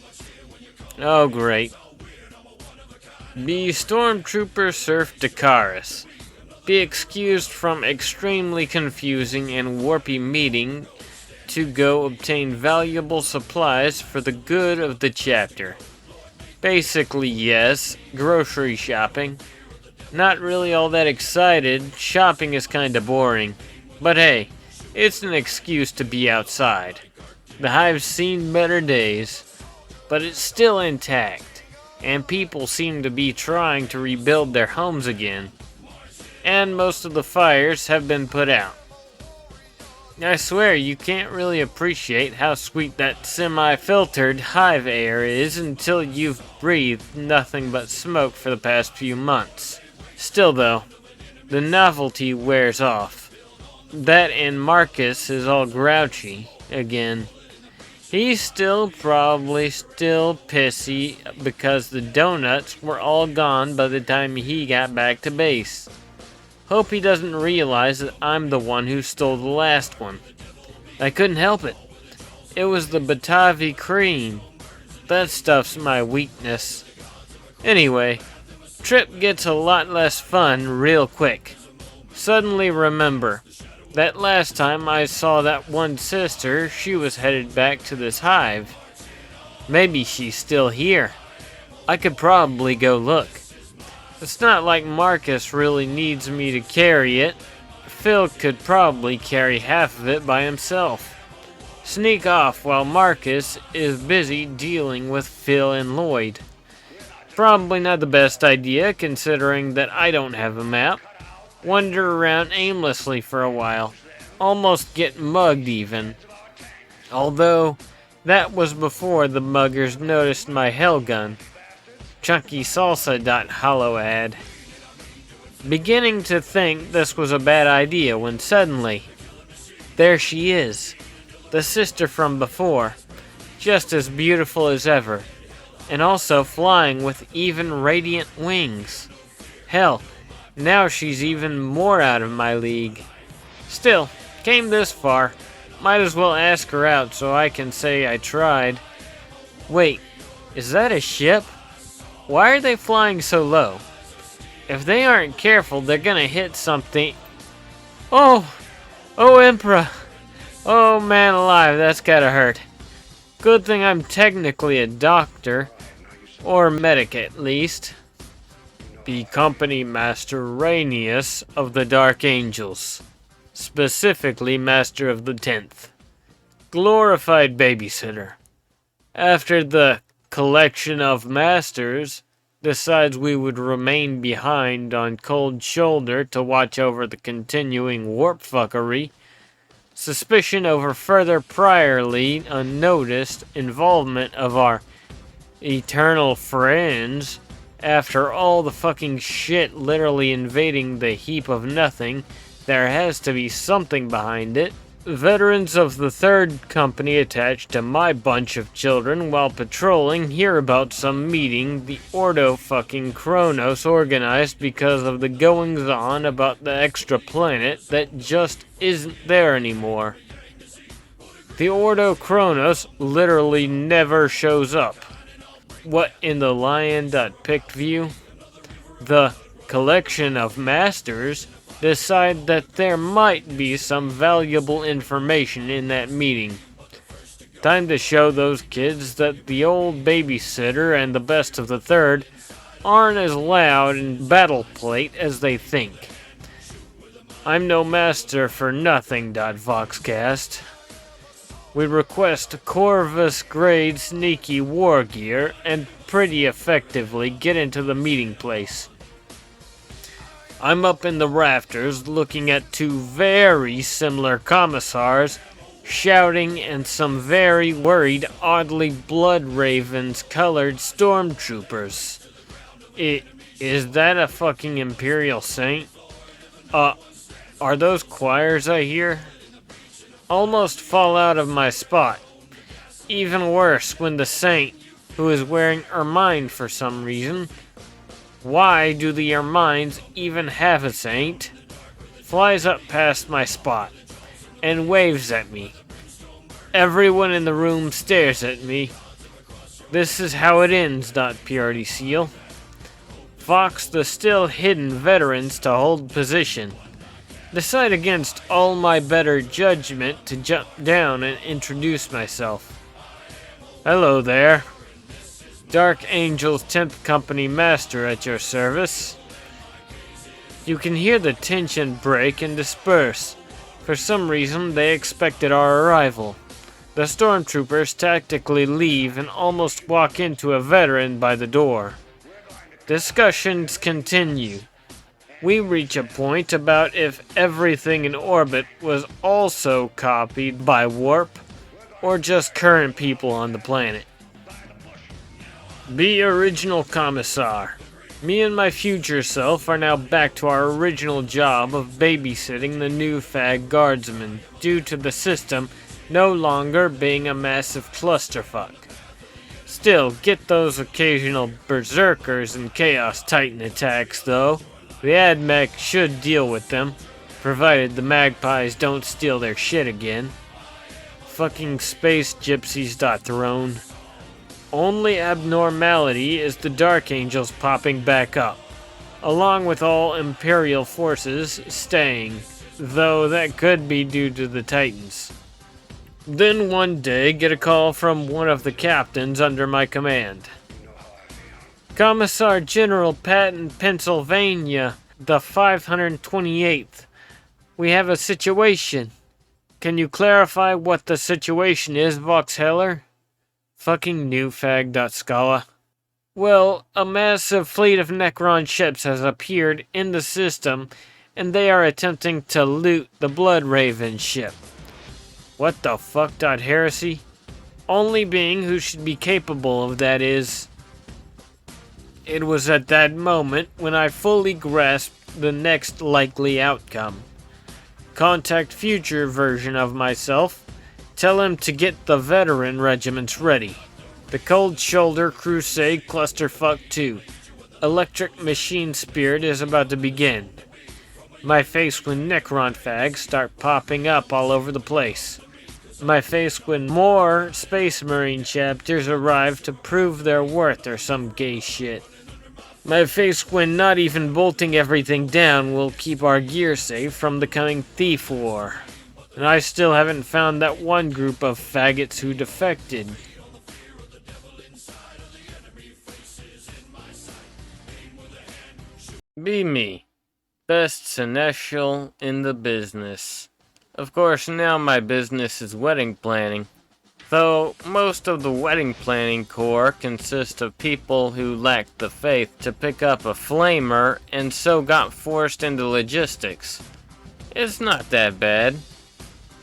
Oh great. Be Stormtrooper Serf Dakaris. Be excused from extremely confusing and warpy meeting to go obtain valuable supplies for the good of the chapter. Basically, yes. Grocery shopping. Not really all that excited. Shopping is kinda boring. But hey, it's an excuse to be outside. The hive's seen better days, but it's still intact, and people seem to be trying to rebuild their homes again. And most of the fires have been put out. I swear you can't really appreciate how sweet that semi-filtered hive air is until you've breathed nothing but smoke for the past few months. Still though, the novelty wears off. That and Marcus is all grouchy again. He's probably still pissy because the donuts were all gone by the time he got back to base. Hope he doesn't realize that I'm the one who stole the last one. I couldn't help it. It was the Batavi cream. That stuff's my weakness. Anyway, trip gets a lot less fun real quick. Suddenly remember, that last time I saw that one sister, she was headed back to this hive. Maybe she's still here. I could probably go look. It's not like Marcus really needs me to carry it. Phil could probably carry half of it by himself. Sneak off while Marcus is busy dealing with Phil and Lloyd. Probably not the best idea considering that I don't have a map. Wander around aimlessly for a while. Almost get mugged even. Although, that was before the muggers noticed my hell gun. ChunkySalsa.hollow ad. Beginning to think this was a bad idea when suddenly, there she is. The sister from before. Just as beautiful as ever. And also flying with even radiant wings. Hell, now she's even more out of my league. Still, came this far. Might as well ask her out so I can say I tried. Wait, is that a ship? Why are they flying so low? If they aren't careful, they're gonna hit something. Oh, Emperor. Oh man alive, that's gotta hurt. Good thing I'm technically a doctor. Or medic at least. Be Company Master Rainius of the Dark Angels. Specifically Master of the 10th. Glorified babysitter. After the collection of masters decides we would remain behind on Cold Shoulder to watch over the continuing warp fuckery, suspicion over further priorly unnoticed involvement of our eternal friends, after all the fucking shit literally invading the heap of nothing, there has to be something behind it. Veterans of the 3rd Company attached to my bunch of children while patrolling hear about some meeting the Ordo fucking Kronos organized because of the goings-on about the extra planet that just isn't there anymore. The Ordo Kronos literally never shows up. What in the lion.pict view? The collection of masters decide that there might be some valuable information in that meeting. Time to show those kids that the old babysitter and the best of the 3rd aren't as loud and battle plate as they think. I'm no master for nothing. Voxcast. We request Corvus grade sneaky war gear and pretty effectively get into the meeting place. I'm up in the rafters looking at 2 very similar commissars shouting and some very worried, oddly blood ravens colored stormtroopers. Is that a fucking Imperial Saint? Are those choirs I hear? Almost fall out of my spot. Even worse when the Saint, who is wearing ermine for some reason, why do the ermines even have a saint? Flies up past my spot and waves at me. Everyone in the room stares at me. This is how it ends. Purity Seal. Fox the still hidden veterans to hold position. Decide against all my better judgment to jump down and introduce myself. Hello there. Dark Angel's 10th Company Master at your service. You can hear the tension break and disperse. For some reason, they expected our arrival. The stormtroopers tactically leave and almost walk into a veteran by the door. Discussions continue. We reach a point about if everything in orbit was also copied by warp, or just current people on the planet. Be original commissar. Me and my future self are now back to our original job of babysitting the new fag guardsmen due to the system no longer being a massive clusterfuck. Still, get those occasional berserkers and Chaos Titan attacks though. The AdMech should deal with them, provided the magpies don't steal their shit again. Fucking space gypsies.throne. Only abnormality is the Dark Angels popping back up, along with all Imperial forces staying, though that could be due to the Titans. Then one day get a call from one of the captains under my command. Commissar General Patton, Pennsylvania, the 528th. We have a situation. Can you clarify what the situation is, Vox Heller? Fucking newfag.scala. Well, a massive fleet of Necron ships has appeared in the system, and they are attempting to loot the Blood Raven ship. What the fuck, Heresy? Only being who should be capable of that is... It was at that moment when I fully grasped the next likely outcome. Contact future version of myself. Tell him to get the veteran regiments ready. The Cold Shoulder Crusade Clusterfuck 2. Electric Machine Spirit is about to begin. My face when Necron fags start popping up all over the place. My face when more Space Marine chapters arrive to prove their worth or some gay shit. My face when not even bolting everything down will keep our gear safe from the coming thief war. And I still haven't found that one group of faggots who defected. Be me. Best seneschal in the business. Of course, now my business is wedding planning. Though most of the wedding planning corps consist of people who lacked the faith to pick up a flamer and so got forced into logistics. It's not that bad.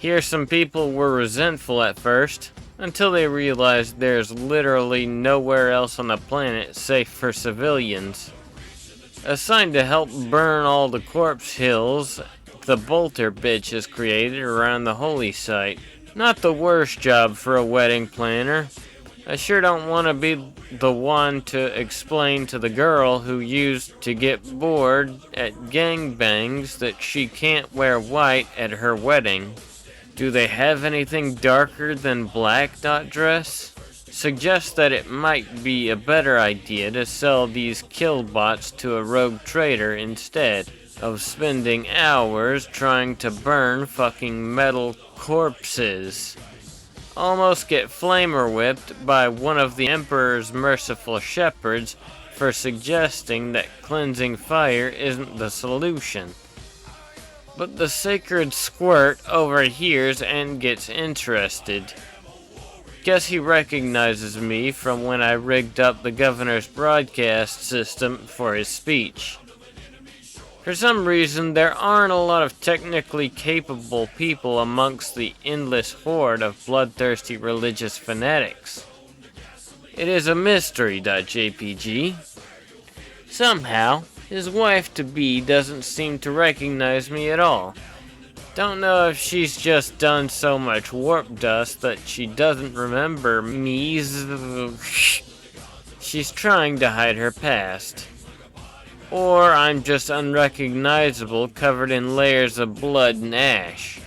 Here some people were resentful at first, until they realized there's literally nowhere else on the planet safe for civilians. Assigned to help burn all the corpse hills the bolter bitch has created around the holy site. Not the worst job for a wedding planner. I sure don't want to be the one to explain to the girl who used to get bored at gangbangs that she can't wear white at her wedding. Do they have anything darker than black dress? Suggest that it might be a better idea to sell these killbots to a rogue trader instead of spending hours trying to burn fucking metal corpses. Almost get flamer whipped by one of the Emperor's merciful shepherds for suggesting that cleansing fire isn't the solution. But the sacred squirt overhears and gets interested. Guess he recognizes me from when I rigged up the governor's broadcast system for his speech. For some reason, there aren't a lot of technically capable people amongst the endless horde of bloodthirsty religious fanatics. It is a mystery.jpg. Somehow, his wife-to-be doesn't seem to recognize me at all. Don't know if she's just done so much warp dust that she doesn't remember me. She's trying to hide her past. Or I'm just unrecognizable, covered in layers of blood and ash.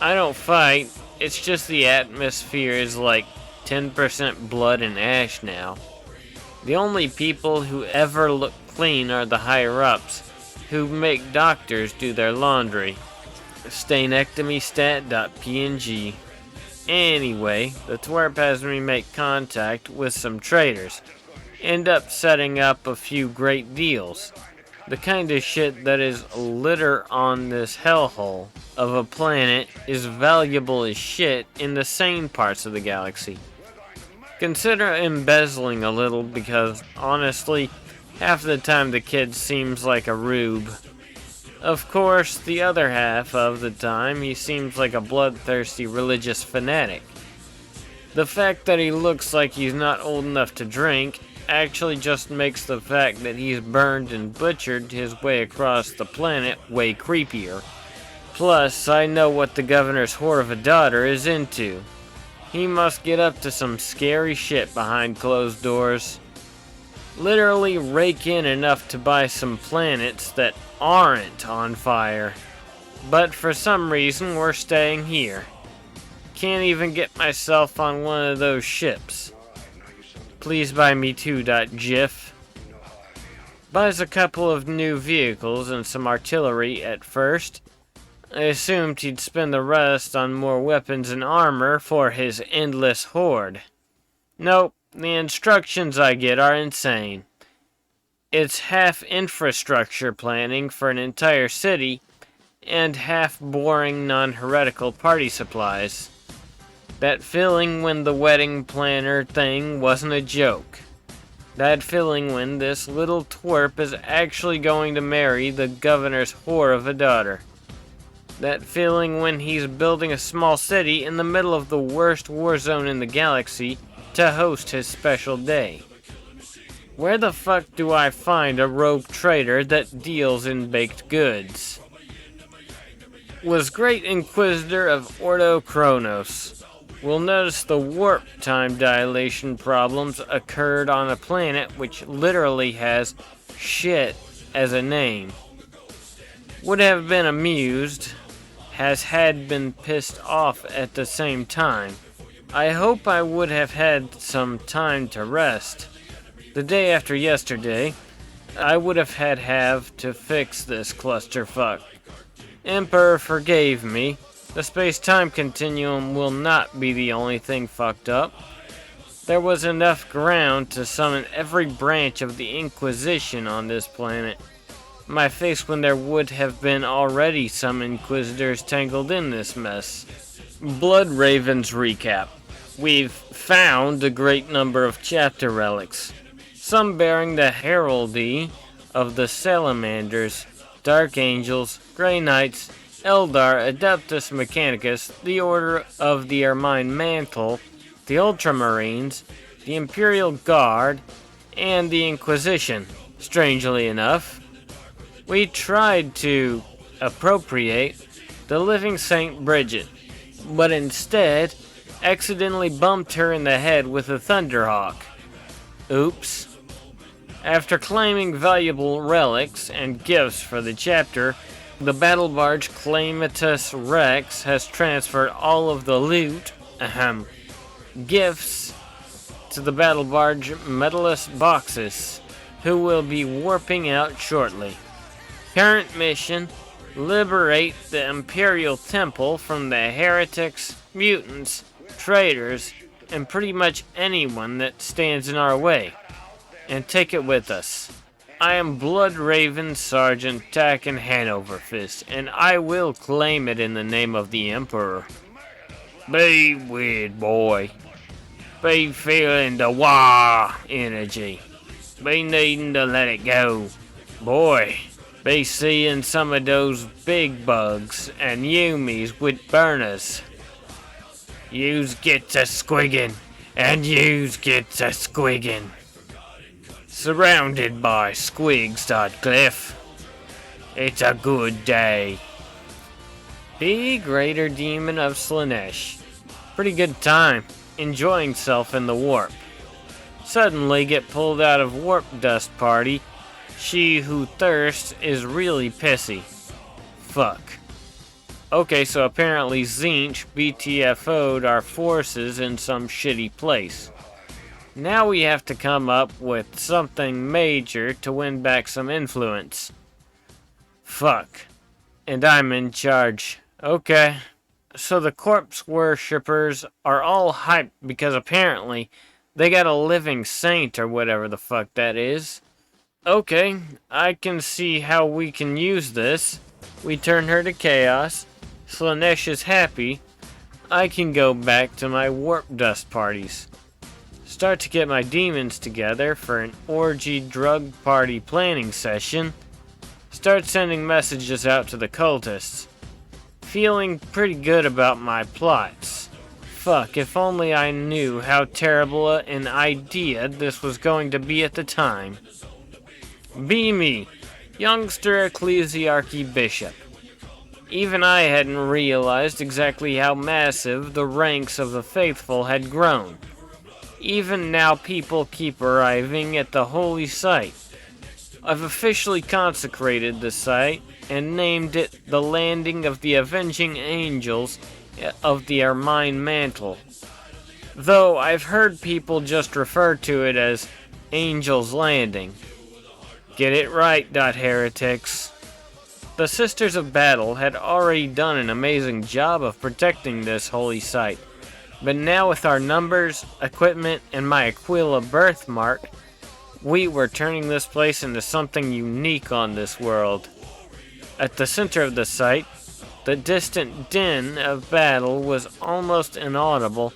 I don't fight, it's just the atmosphere is like 10% blood and ash now. The only people who ever look clean are the higher-ups, who make doctors do their laundry. Stainectomystat.png. Anyway, the twerp has me make contact with some traders. end up setting up a few great deals. The kind of shit that is litter on this hellhole of a planet is valuable as shit in the sane parts of the galaxy. Consider embezzling a little because, honestly, half the time the kid seems like a rube. Of course, the other half of the time he seems like a bloodthirsty religious fanatic. The fact that he looks like he's not old enough to drink actually just makes the fact that he's burned and butchered his way across the planet way creepier. Plus, I know what the governor's whore of a daughter is into. He must get up to some scary shit behind closed doors. Literally rake in enough to buy some planets that aren't on fire. But for some reason, we're staying here. Can't even get myself on one of those ships. Please buy me too.gif. Buys a couple of new vehicles and some artillery at first. I assumed he'd spend the rest on more weapons and armor for his endless horde. Nope, the instructions I get are insane. It's half infrastructure planning for an entire city, and half boring non-heretical party supplies. That feeling when the wedding planner thing wasn't a joke. That feeling when this little twerp is actually going to marry the governor's whore of a daughter. That feeling when he's building a small city in the middle of the worst war zone in the galaxy to host his special day. Where the fuck do I find a rogue trader that deals in baked goods? Was Great Inquisitor of Ordo Chronos. We'll notice the warp time dilation problems occurred on a planet which literally has shit as a name. Would have been amused, had been pissed off at the same time. I hope I would have had some time to rest. The day after yesterday, I would have to fix this clusterfuck. Emperor forgave me. The space-time continuum will not be the only thing fucked up. There was enough ground to summon every branch of the Inquisition on this planet. My face when there would have been already some Inquisitors tangled in this mess. Bloodraven's recap. We've found a great number of chapter relics, some bearing the heraldry of the Salamanders, Dark Angels, Grey Knights, Eldar, Adeptus Mechanicus, the Order of the Ermine Mantle, the Ultramarines, the Imperial Guard, and the Inquisition. Strangely enough, we tried to appropriate the living Saint Bridget, but instead accidentally bumped her in the head with a Thunderhawk. Oops. After claiming valuable relics and gifts for the chapter, the battle barge Clematis Rex has transferred all of the loot, gifts, to the battle barge Medalist Boxes, who will be warping out shortly. Current mission, liberate the Imperial Temple from the heretics, mutants, traitors, and pretty much anyone that stands in our way, and take it with us. I am Bloodraven Sergeant Tacken Hanoverfist, and I will claim it in the name of the Emperor. Be weird, boy. Be feeling the wah energy. Be needing to let it go. Boy, be seeing some of those big bugs and Yumis with burners. Yous get to squiggin', and yous get to squiggin'. Surrounded by squigs, Cliff. It's a good day. The Greater Demon of Slaanesh. Pretty good time, enjoying self in the warp. Suddenly get pulled out of warp dust party. She who thirsts is really pissy. Fuck. Okay, so apparently Tzeentch BTFO'd our forces in some shitty place. Now we have to come up with something major to win back some influence. Fuck. And I'm in charge. Okay. So the corpse worshippers are all hyped because apparently They got a living saint or whatever the fuck that is. Okay, I can see how we can use this. We turn her to chaos. Slaanesh is happy. I can go back to my warp dust parties. Start to get my demons together for an orgy drug party planning session. Start sending messages out to the cultists. Feeling pretty good about my plots. Fuck, if only I knew how terrible an idea this was going to be at the time. Be me, youngster ecclesiarchy bishop. Even I hadn't realized exactly how massive the ranks of the faithful had grown. Even now people keep arriving at the holy site. I've officially consecrated the site and named it the Landing of the Avenging Angels of the Ermine Mantle. Though I've heard people just refer to it as Angel's Landing. Get it right, heretics. The Sisters of Battle had already done an amazing job of protecting this holy site, but now with our numbers, equipment, and my Aquila birthmark, we were turning this place into something unique on this world. At the center of the site, the distant din of battle was almost inaudible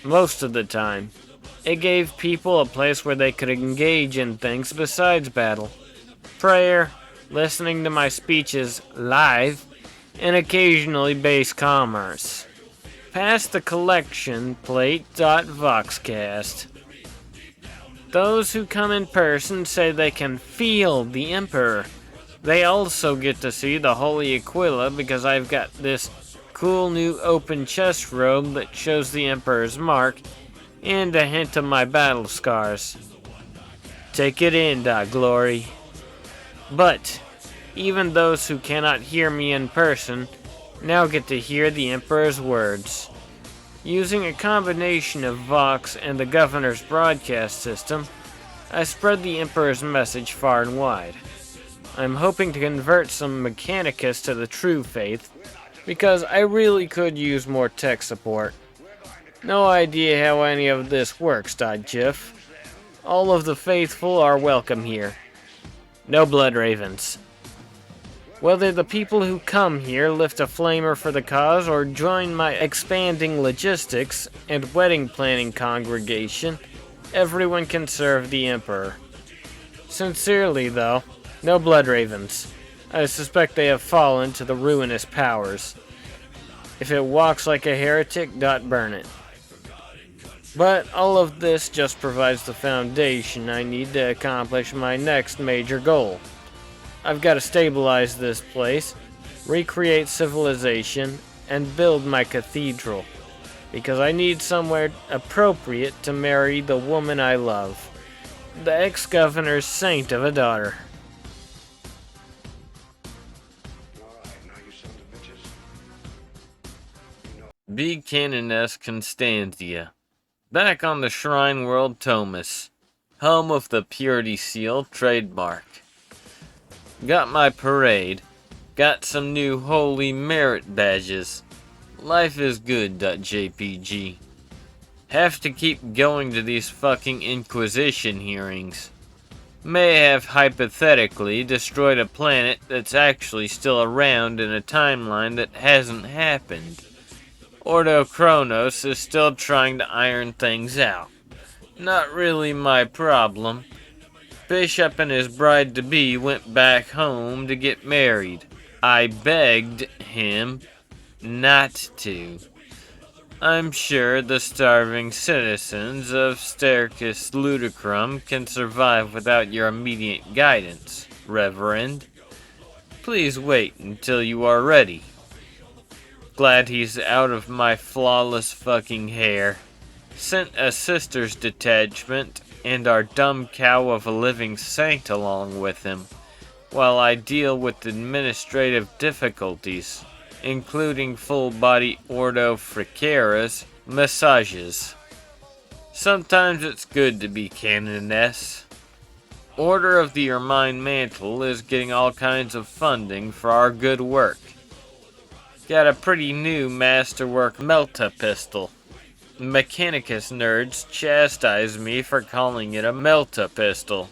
most of the time. It gave people a place where they could engage in things besides battle. Prayer, listening to my speeches live, and occasionally base commerce. Past the collection plate. Voxcast. Those who come in person say they can feel the Emperor. They also get to see the Holy Aquila because I've got this cool new open chest robe that shows the Emperor's mark and a hint of my battle scars. Take it in, Glory. But even those who cannot hear me in person now get to hear the Emperor's words. Using a combination of Vox and the Governor's broadcast system, I spread the Emperor's message far and wide. I'm hoping to convert some Mechanicus to the true faith, because I really could use more tech support. No idea how any of this works, .gif. All of the faithful are welcome here. No blood ravens. Whether the people who come here lift a flamer for the cause or join my expanding logistics and wedding planning congregation, everyone can serve the Emperor. Sincerely, though, no blood ravens. I suspect they have fallen to the ruinous powers. If it walks like a heretic, burn it. But all of this just provides the foundation I need to accomplish my next major goal. I've got to stabilize this place, recreate civilization, and build my cathedral. Because I need somewhere appropriate to marry the woman I love. The ex-governor's saint of a daughter. B. Canoness Constantia. Back on the Shrine World Thomas, home of the Purity Seal trademark. Got my parade. Got some new holy merit badges. Life is good. .jpg. Have to keep going to these fucking Inquisition hearings. May have hypothetically destroyed a planet that's actually still around in a timeline that hasn't happened. Ordo Chronos is still trying to iron things out. Not really my problem. Bishop and his bride-to-be went back home to get married. I begged him not to. I'm sure the starving citizens of Stercus Ludicrum can survive without your immediate guidance, Reverend. Please wait until you are ready. Glad he's out of my flawless fucking hair. Sent a sister's detachment and our dumb cow of a living saint along with him, while I deal with administrative difficulties, including full-body Ordo Fricaris massages. Sometimes it's good to be Canoness. Order of the Ermine Mantle is getting all kinds of funding for our good work. Got a pretty new masterwork Melta pistol. Mechanicus nerds chastise me for calling it a Melta pistol.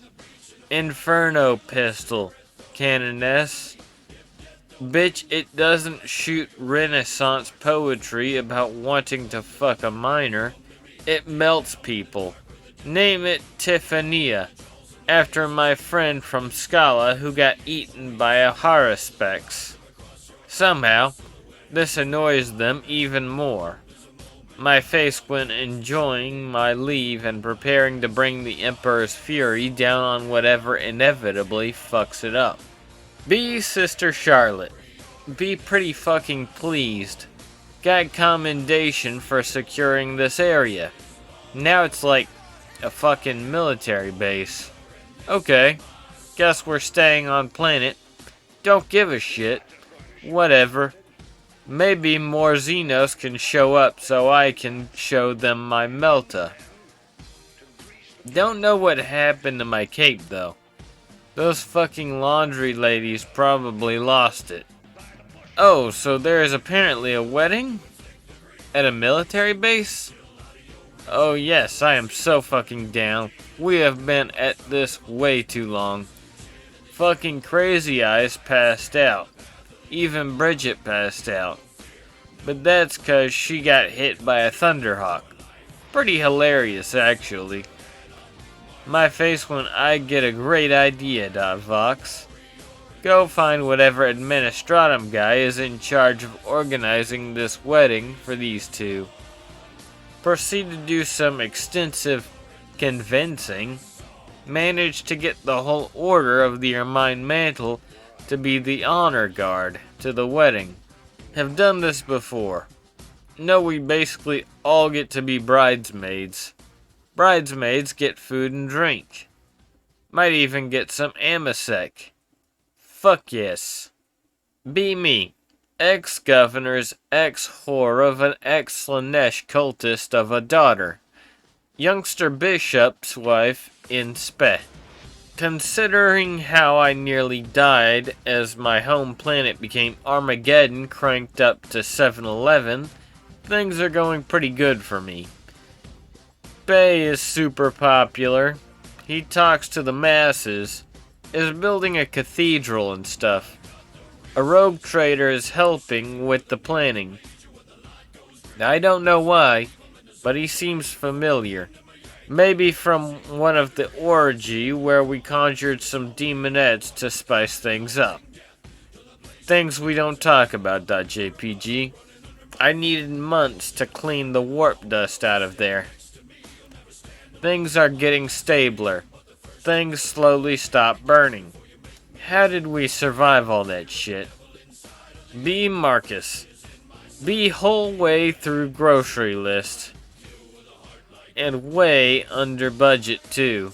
Inferno pistol, Canoness. Bitch, it doesn't shoot Renaissance poetry about wanting to fuck a miner. It melts people. Name it Tiffania, after my friend from Scala who got eaten by a Haruspex. Somehow, this annoys them even more. My face when enjoying my leave and preparing to bring the Emperor's fury down on whatever inevitably fucks it up. Be Sister Charlotte. Be pretty fucking pleased. Got commendation for securing this area. Now it's like a fucking military base. Okay, guess we're staying on planet. Don't give a shit. Whatever. Maybe more Xenos can show up so I can show them my Melta. Don't know what happened to my cape though. Those fucking laundry ladies probably lost it. Oh, so there is apparently a wedding? At a military base? Oh yes, I am so fucking down. We have been at this way too long. Fucking Crazy Eyes passed out. Even Bridget passed out. But that's cause she got hit by a Thunderhawk. Pretty hilarious actually. My face when I get a great idea, Vox. Go find whatever administratum guy is in charge of organizing this wedding for these two. Proceed to do some extensive convincing. Manage to get the whole order of the Ermine Mantle to be the honor guard to the wedding. Have done this before. No, we basically all get to be bridesmaids. Bridesmaids get food and drink. Might even get some amasec. Fuck yes. Be me. Ex-governor's ex-whore of an ex-Slanesh cultist of a daughter. Youngster bishop's wife in spe. Considering how I nearly died as my home planet became Armageddon cranked up to 7-Eleven, things are going pretty good for me. Bay is super popular. He talks to the masses, is building a cathedral and stuff. A rogue trader is helping with the planning. I don't know why, but he seems familiar. Maybe from one of the orgy where we conjured some demonettes to spice things up. Things we don't talk about, .jpg. I needed months to clean the warp dust out of there. Things are getting stabler. Things slowly stop burning. How did we survive all that shit? Be Marcus. Be whole way through grocery list. And way under budget too.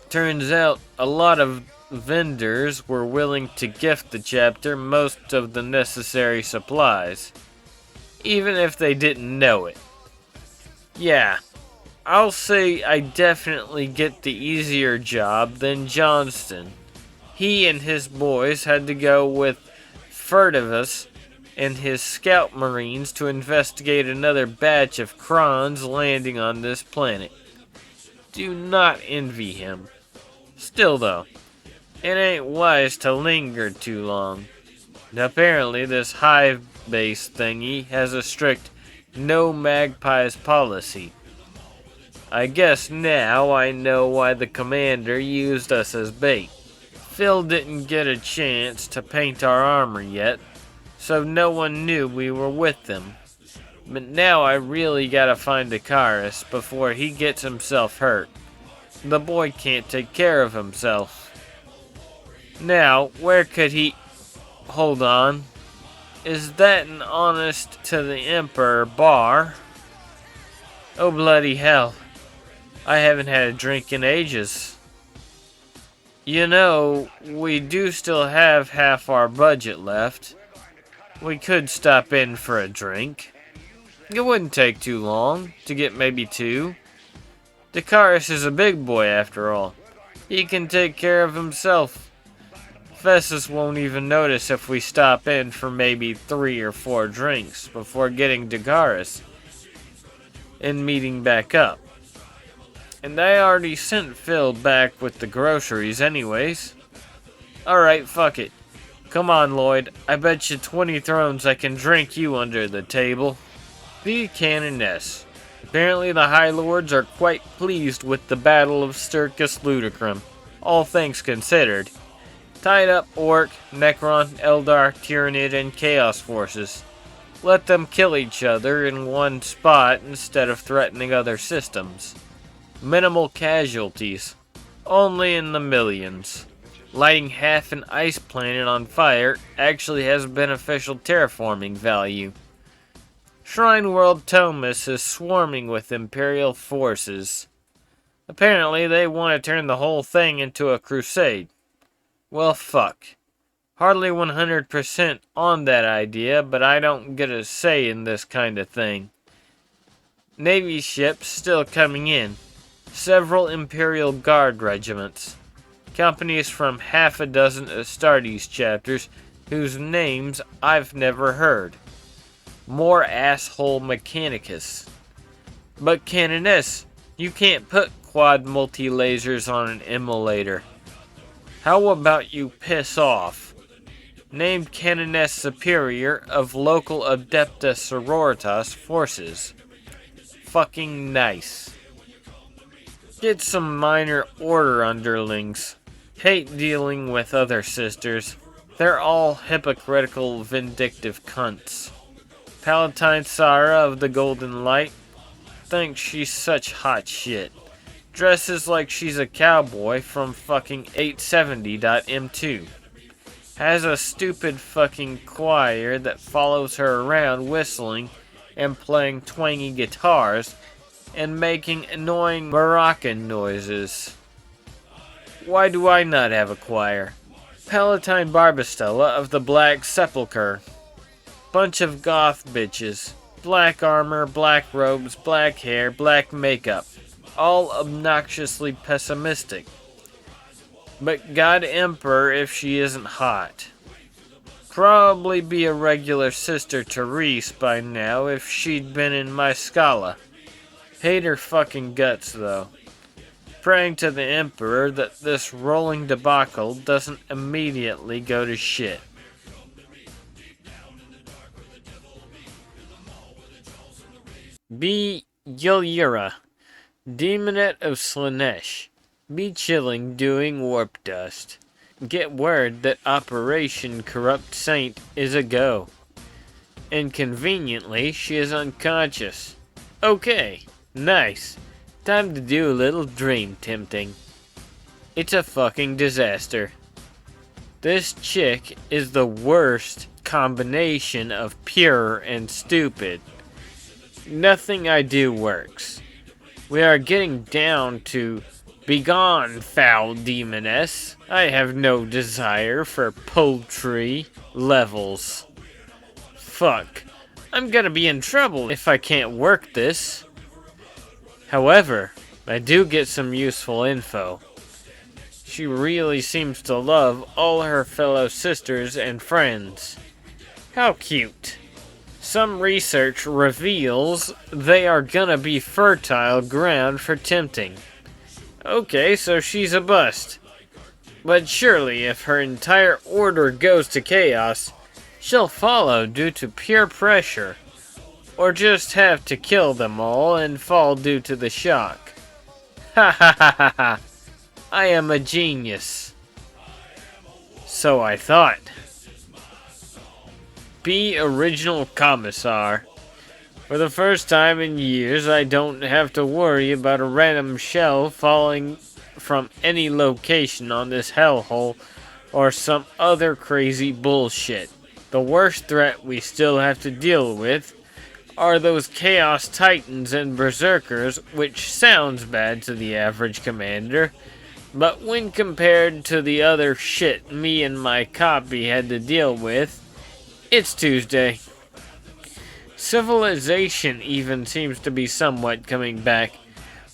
Turns out a lot of vendors were willing to gift the chapter most of the necessary supplies. Even if they didn't know it. Yeah. I'll say I definitely get the easier job than Johnston. He and his boys had to go with Furtivus and his scout marines to investigate another batch of Krons landing on this planet. Do not envy him. Still though, it ain't wise to linger too long. Apparently this hive base thingy has a strict no magpies policy. I guess now I know why the commander used us as bait. Phil didn't get a chance to paint our armor yet, so no one knew we were with them. But now I really gotta find Icarus before he gets himself hurt. The boy can't take care of himself. Now, where could he... Hold on. Is that an honest to the Emperor bar? Oh bloody hell. I haven't had a drink in ages. You know, we do still have half our budget left. We could stop in for a drink. It wouldn't take too long to get maybe 2. Icarus is a big boy after all. He can take care of himself. Festus won't even notice if we stop in for maybe 3 or 4 drinks before getting Icarus. and meeting back up. And I already sent Phil back with the groceries anyways. Alright, fuck it. Come on, Lloyd. I bet you 20 thrones I can drink you under the table. The Canoness. Apparently the High Lords are quite pleased with the Battle of Sturgis Ludicrum, all things considered. Tied up Orc, Necron, Eldar, Tyranid, and Chaos forces. Let them kill each other in one spot instead of threatening other systems. Minimal casualties, only in the millions. Lighting half an ice planet on fire actually has beneficial terraforming value. Shrine World Thomas is swarming with Imperial forces. Apparently they want to turn the whole thing into a crusade. Well, fuck. Hardly 100% on that idea, but I don't get a say in this kind of thing. Navy ships still coming in. Several Imperial Guard regiments. Companies from half a dozen Astartes chapters whose names I've never heard. More asshole Mechanicus. But Canoness, you can't put quad multi-lasers on an immolator. How about you piss off? Named Canoness Superior of local Adepta Sororitas forces. Fucking nice. Get some minor order underlings. Hate dealing with other sisters. They're all hypocritical, vindictive cunts. Palatine Sara of the Golden Light thinks she's such hot shit. Dresses like she's a cowboy from fucking 870.m2. Has a stupid fucking choir that follows her around whistling and playing twangy guitars and making annoying maracan noises. Why do I not have a choir? Palatine Barbastella of the Black Sepulchre. Bunch of goth bitches. Black armor, black robes, black hair, black makeup. All obnoxiously pessimistic. But God Emperor if she isn't hot. Probably be a regular Sister Therese by now if she'd been in my Scala. Hate her fucking guts though. Praying to the Emperor that this rolling debacle doesn't immediately go to shit. Be Yulura, Demonette of Slaanesh. Be chilling doing warp dust. Get word that Operation Corrupt Saint is a go. Inconveniently, she is unconscious. Okay, nice. Time to do a little dream tempting. It's a fucking disaster. This chick is the worst combination of pure and stupid. Nothing I do works. We are getting down to begone, foul demoness. I have no desire for poultry levels. Fuck. I'm gonna be in trouble if I can't work this. However, I do get some useful info. She really seems to love all her fellow sisters and friends. How cute. Some research reveals they are gonna be fertile ground for tempting. Okay, so she's a bust. But surely if her entire order goes to chaos, she'll follow due to pure pressure. Or just have to kill them all and fall due to the shock. Ha ha ha ha ha. I am a genius. So I thought. Be original commissar. For the first time in years, I don't have to worry about a random shell falling from any location on this hellhole or some other crazy bullshit. The worst threat we still have to deal with are those Chaos Titans and Berserkers, which sounds bad to the average commander, but when compared to the other shit me and my copy had to deal with, it's Tuesday. Civilization even seems to be somewhat coming back,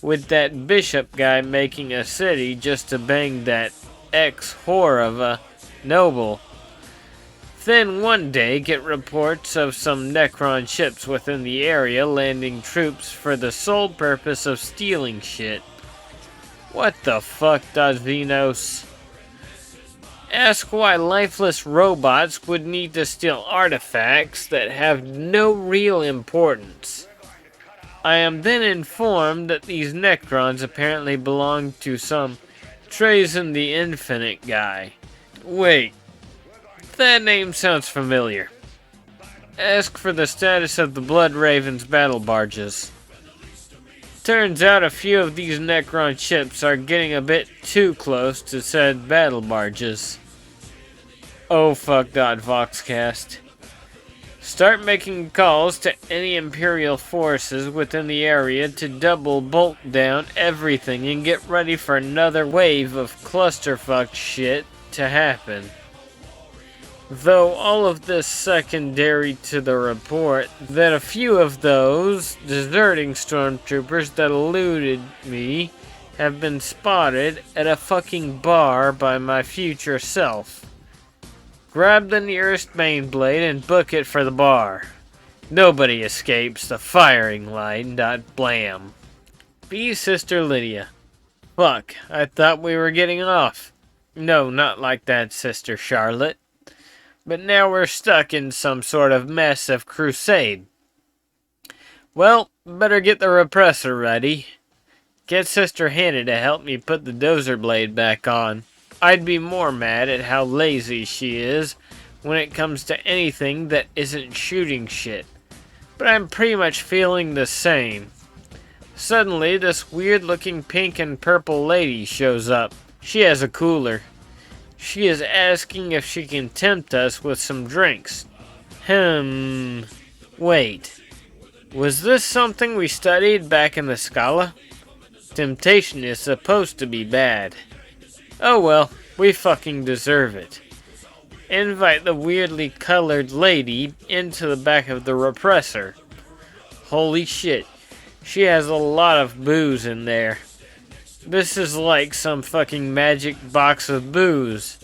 with that bishop guy making a city just to bang that ex-whore of a noble. Then one day get reports of some Necron ships within the area landing troops for the sole purpose of stealing shit. What the fuck, Xenos? Ask why lifeless robots would need to steal artifacts that have no real importance. I am then informed that these Necrons apparently belong to some Trazen the Infinite guy. Wait, that name sounds familiar. Ask for the status of the Blood Raven's battle barges. Turns out a few of these Necron ships are getting a bit too close to said battle barges. Oh fuck. Voxcast. Start making calls to any Imperial forces within the area to double bolt down everything and get ready for another wave of clusterfuck shit to happen. Though all of this secondary to the report that a few of those deserting stormtroopers that eluded me have been spotted at a fucking bar by my future self. Grab the nearest main blade and book it for the bar. Nobody escapes the firing line. Blam. Be Sister Lydia. Fuck, I thought we were getting off. No, not like that, Sister Charlotte. But now we're stuck in some sort of mess of crusade. Well, better get the repressor ready. Get Sister Hannah to help me put the dozer blade back on. I'd be more mad at how lazy she is when it comes to anything that isn't shooting shit. But I'm pretty much feeling the same. Suddenly, this weird-looking pink and purple lady shows up. She has a cooler. She is asking if she can tempt us with some drinks. Wait. Was this something we studied back in the Scala? Temptation is supposed to be bad. Oh well, we fucking deserve it. Invite the weirdly colored lady into the back of the repressor. Holy shit, she has a lot of booze in there. This is like some fucking magic box of booze.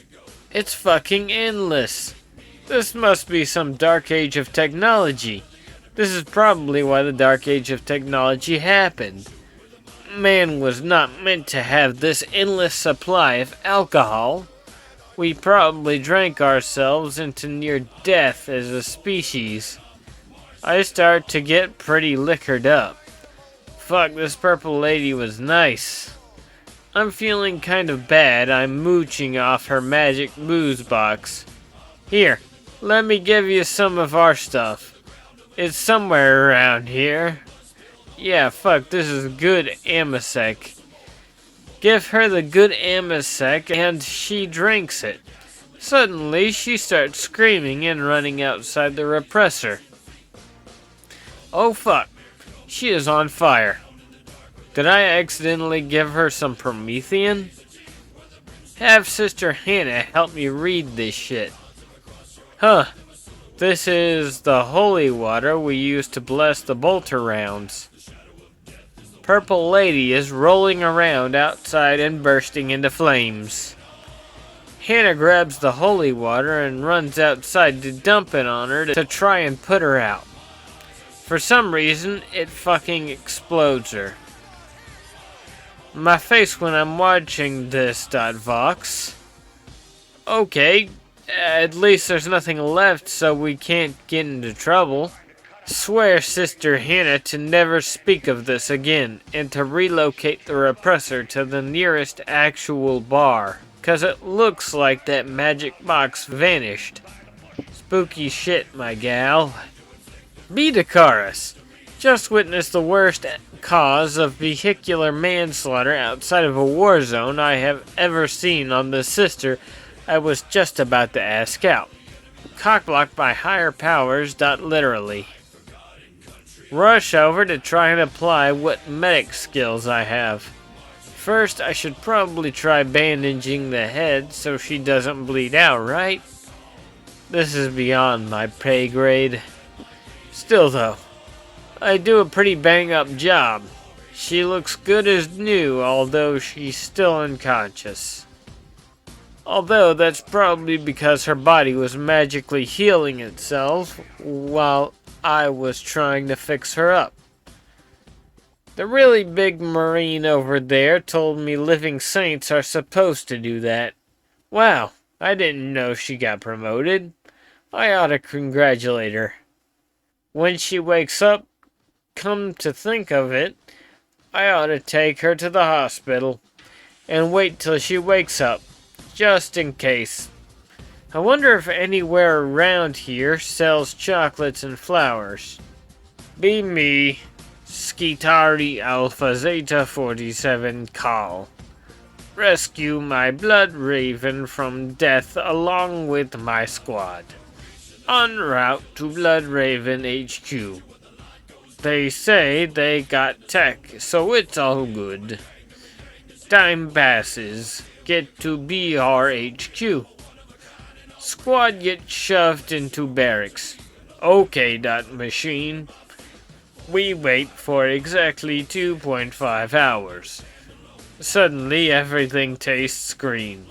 It's fucking endless. This must be some dark age of technology. This is probably why the dark age of technology happened. Man was not meant to have this endless supply of alcohol. We probably drank ourselves into near death as a species. I start to get pretty liquored up. Fuck, this purple lady was nice. I'm feeling kind of bad. I'm mooching off her magic booze box. Here, let me give you some of our stuff. It's somewhere around here. Yeah, fuck, this is good Amasec. Give her the good Amasec and she drinks it. Suddenly, she starts screaming and running outside the repressor. Oh fuck, she is on fire. Did I accidentally give her some Promethean? Have Sister Hannah help me read this shit. Huh. This is the holy water we use to bless the bolter rounds. Purple lady is rolling around outside and bursting into flames. Hannah grabs the holy water and runs outside to dump it on her to try and put her out. For some reason, it fucking explodes her. My face when I'm watching this, Vox. Okay, at least there's nothing left so we can't get into trouble. Swear Sister Hannah to never speak of this again and to relocate the repressor to the nearest actual bar. Cause it looks like that magic box vanished. Spooky shit, my gal. Be Dakaris. Just witnessed the worst cause of vehicular manslaughter outside of a war zone I have ever seen on the sister I was just about to ask out. Cockblocked by higher powers. Literally. Rush over to try and apply what medic skills I have. First, I should probably try bandaging the head so she doesn't bleed out, right? This is beyond my pay grade. Still though, I do a pretty bang-up job. She looks good as new, although she's still unconscious. Although that's probably because her body was magically healing itself while I was trying to fix her up. The really big Marine over there told me living saints are supposed to do that. Wow, I didn't know she got promoted. I ought to congratulate her. When she wakes up, come to think of it, I ought to take her to the hospital and wait till she wakes up, just in case. I wonder if anywhere around here sells chocolates and flowers. Be me, Skitari Alpha Zeta 47 Call. Rescue my Blood Raven from death along with my squad. En route to Blood Raven HQ. They say they got tech, so it's all good. Time passes. Get to BRHQ. Squad gets shoved into barracks. Okay, dot machine. We wait for exactly 2.5 hours. Suddenly, everything tastes green.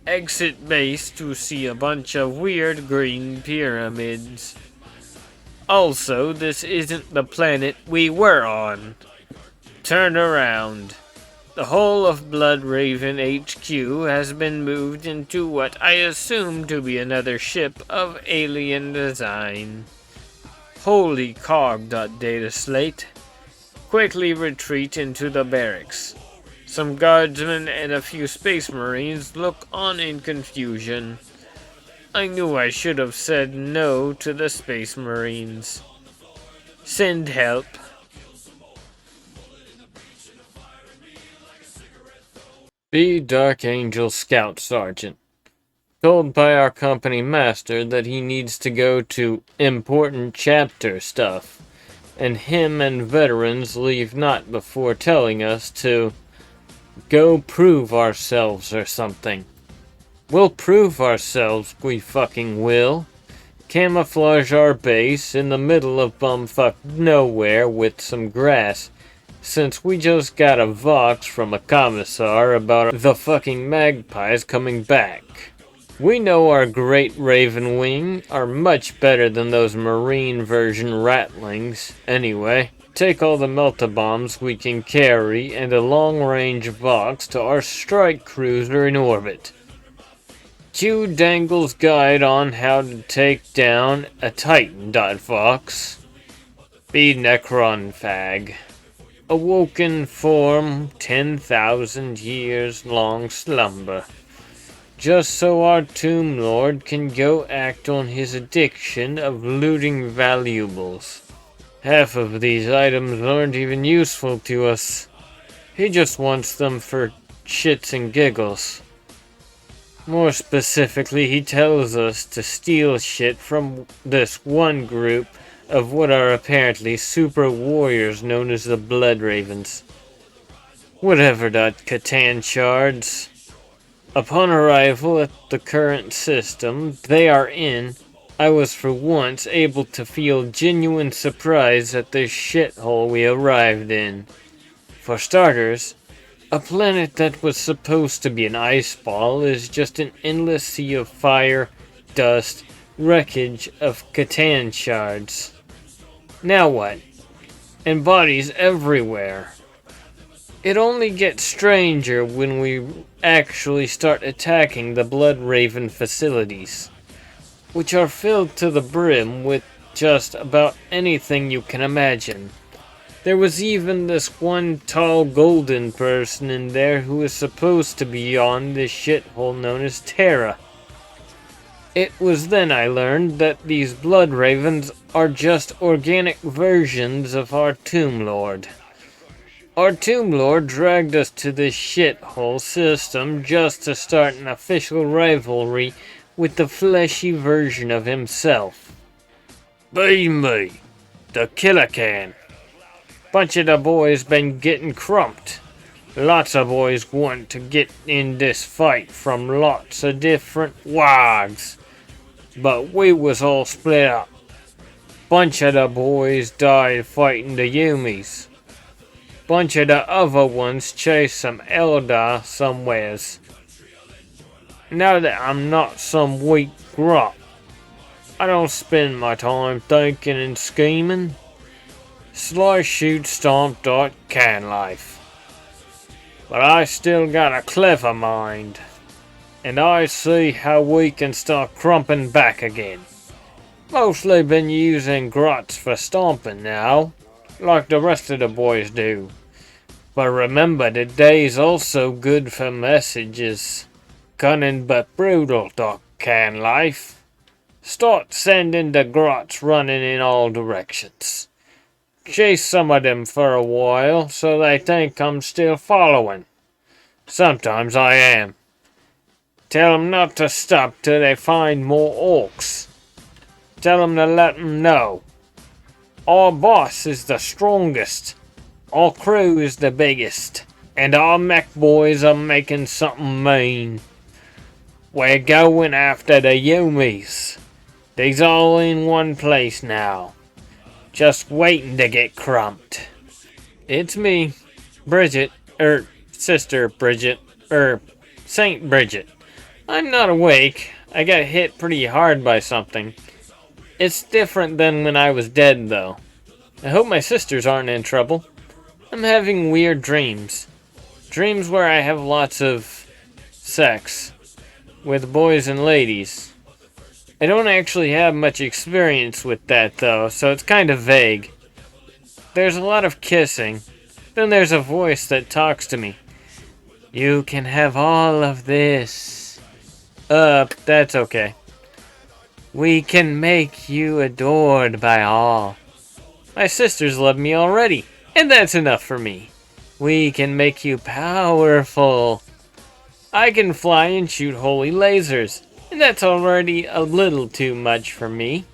Exit base to see a bunch of weird green pyramids. Also, this isn't the planet we were on. Turn around. The whole of Blood Raven HQ has been moved into what I assume to be another ship of alien design. Holy cog. Data slate. Quickly retreat into the barracks. Some guardsmen and a few space marines look on in confusion. I knew I should have said no to the space marines. Send help. Be Dark Angel Scout Sergeant. Told by our company master that he needs to go to important chapter stuff, and him and veterans leave not before telling us to go prove ourselves or something. We'll prove ourselves, we fucking will. Camouflage our base in the middle of bumfuck nowhere with some grass, since we just got a vox from a commissar about the fucking magpies coming back. We know our great Raven Wing are much better than those marine version ratlings. Anyway, take all the melta-bombs we can carry and a long-range vox to our strike cruiser in orbit. Q Dangle's guide on how to take down a Titan. Vox. Be Necron Fag. Awoken form, 10,000 years long slumber. Just so our Tomb Lord can go act on his addiction of looting valuables. Half of these items aren't even useful to us. He just wants them for shits and giggles. More specifically, he tells us to steal shit from this one group of what are apparently super warriors known as the Blood Ravens. Whatever. Catan shards. Upon arrival at the current system they are in, I was for once able to feel genuine surprise at the shithole we arrived in. For starters, a planet that was supposed to be an ice ball is just an endless sea of fire, dust, wreckage of Catan shards. Now what? And bodies everywhere. It only gets stranger when we actually start attacking the Blood Raven facilities, which are filled to the brim with just about anything you can imagine. There was even this one tall golden person in there who was supposed to be on this shithole known as Terra. It was then I learned that these Blood Ravens are just organic versions of our Tomb Lord. Our Tomb Lord dragged us to this shithole system just to start an official rivalry with the fleshy version of himself. Be me, the Killer Can. Bunch of the boys been getting crumped. Lots of boys want to get in this fight from lots of different wags. But we was all split up. Bunch of the boys died fighting the Yumis. Bunch of the other ones chased some Eldar somewheres. Now that I'm not some weak grot, I don't spend my time thinking and scheming. Slice, shoot, stomp, dot, can life. But I still got a clever mind, and I see how we can start crumping back again. Mostly been using grots for stomping now, like the rest of the boys do. But remember, the day's also good for messages. Cunning but brutal, Doc Can Life. Start sending the grots running in all directions. Chase some of them for a while so they think I'm still following. Sometimes I am. Tell them not to stop till they find more orcs. Tell them to let them know. Our boss is the strongest. Our crew is the biggest. And our mech boys are making something mean. We're going after the Yumis. They's all in one place now. Just waiting to get crumped. It's me, Bridget, Sister Bridget, Saint Bridget. I'm not awake. I got hit pretty hard by something. It's different than when I was dead, though. I hope my sisters aren't in trouble. I'm having weird dreams. Dreams where I have lots of sex with boys and ladies. I don't actually have much experience with that, though, so it's kind of vague. There's a lot of kissing. Then there's a voice that talks to me. You can have all of this. That's okay. We can make you adored by all. My sisters love me already, and that's enough for me. We can make you powerful. I can fly and shoot holy lasers, and that's already a little too much for me.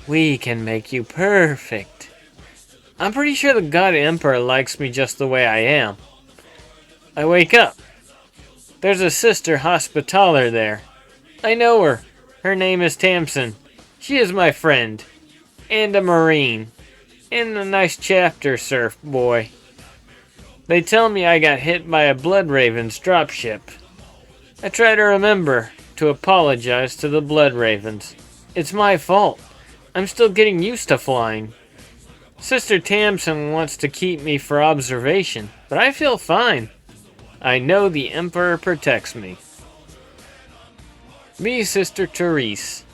We can make you perfect. I'm pretty sure the God Emperor likes me just the way I am. I wake up. There's a Sister Hospitaller there. I know her. Her name is Tamsin. She is my friend. And a Marine. And a nice chapter surf boy. They tell me I got hit by a Blood Ravens dropship. I try to remember to apologize to the Blood Ravens. It's my fault. I'm still getting used to flying. Sister Tamsin wants to keep me for observation, but I feel fine. I know the Emperor protects me. Me, Sister Therese.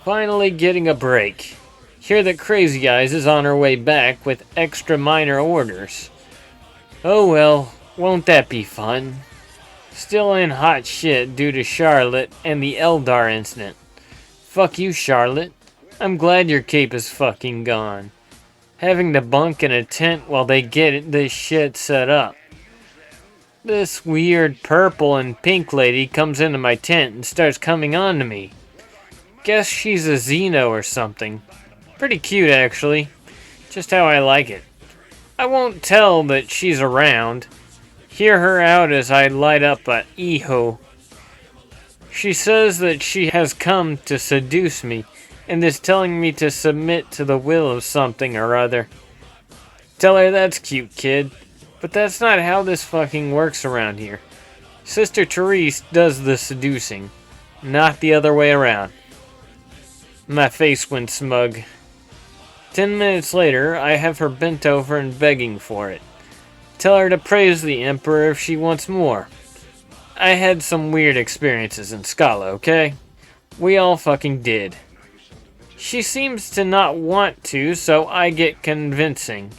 Finally getting a break. Hear that Crazy Eyes is on her way back with extra minor orders. Oh well, won't that be fun? Still in hot shit due to Charlotte and the Eldar incident. Fuck you, Charlotte. I'm glad your cape is fucking gone. Having to bunk in a tent while they get this shit set up. This weird purple and pink lady comes into my tent and starts coming on to me. Guess she's a Xeno or something. Pretty cute, actually. Just how I like it. I won't tell that she's around. Hear her out as I light up a Eho. She says that she has come to seduce me and is telling me to submit to the will of something or other. Tell her that's cute, kid. But that's not how this fucking works around here. Sister Therese does the seducing, not the other way around. My face went smug. 10 minutes later, I have her bent over and begging for it. Tell her to praise the Emperor if she wants more. I had some weird experiences in Scala, okay? We all fucking did. She seems to not want to, so I get convincing.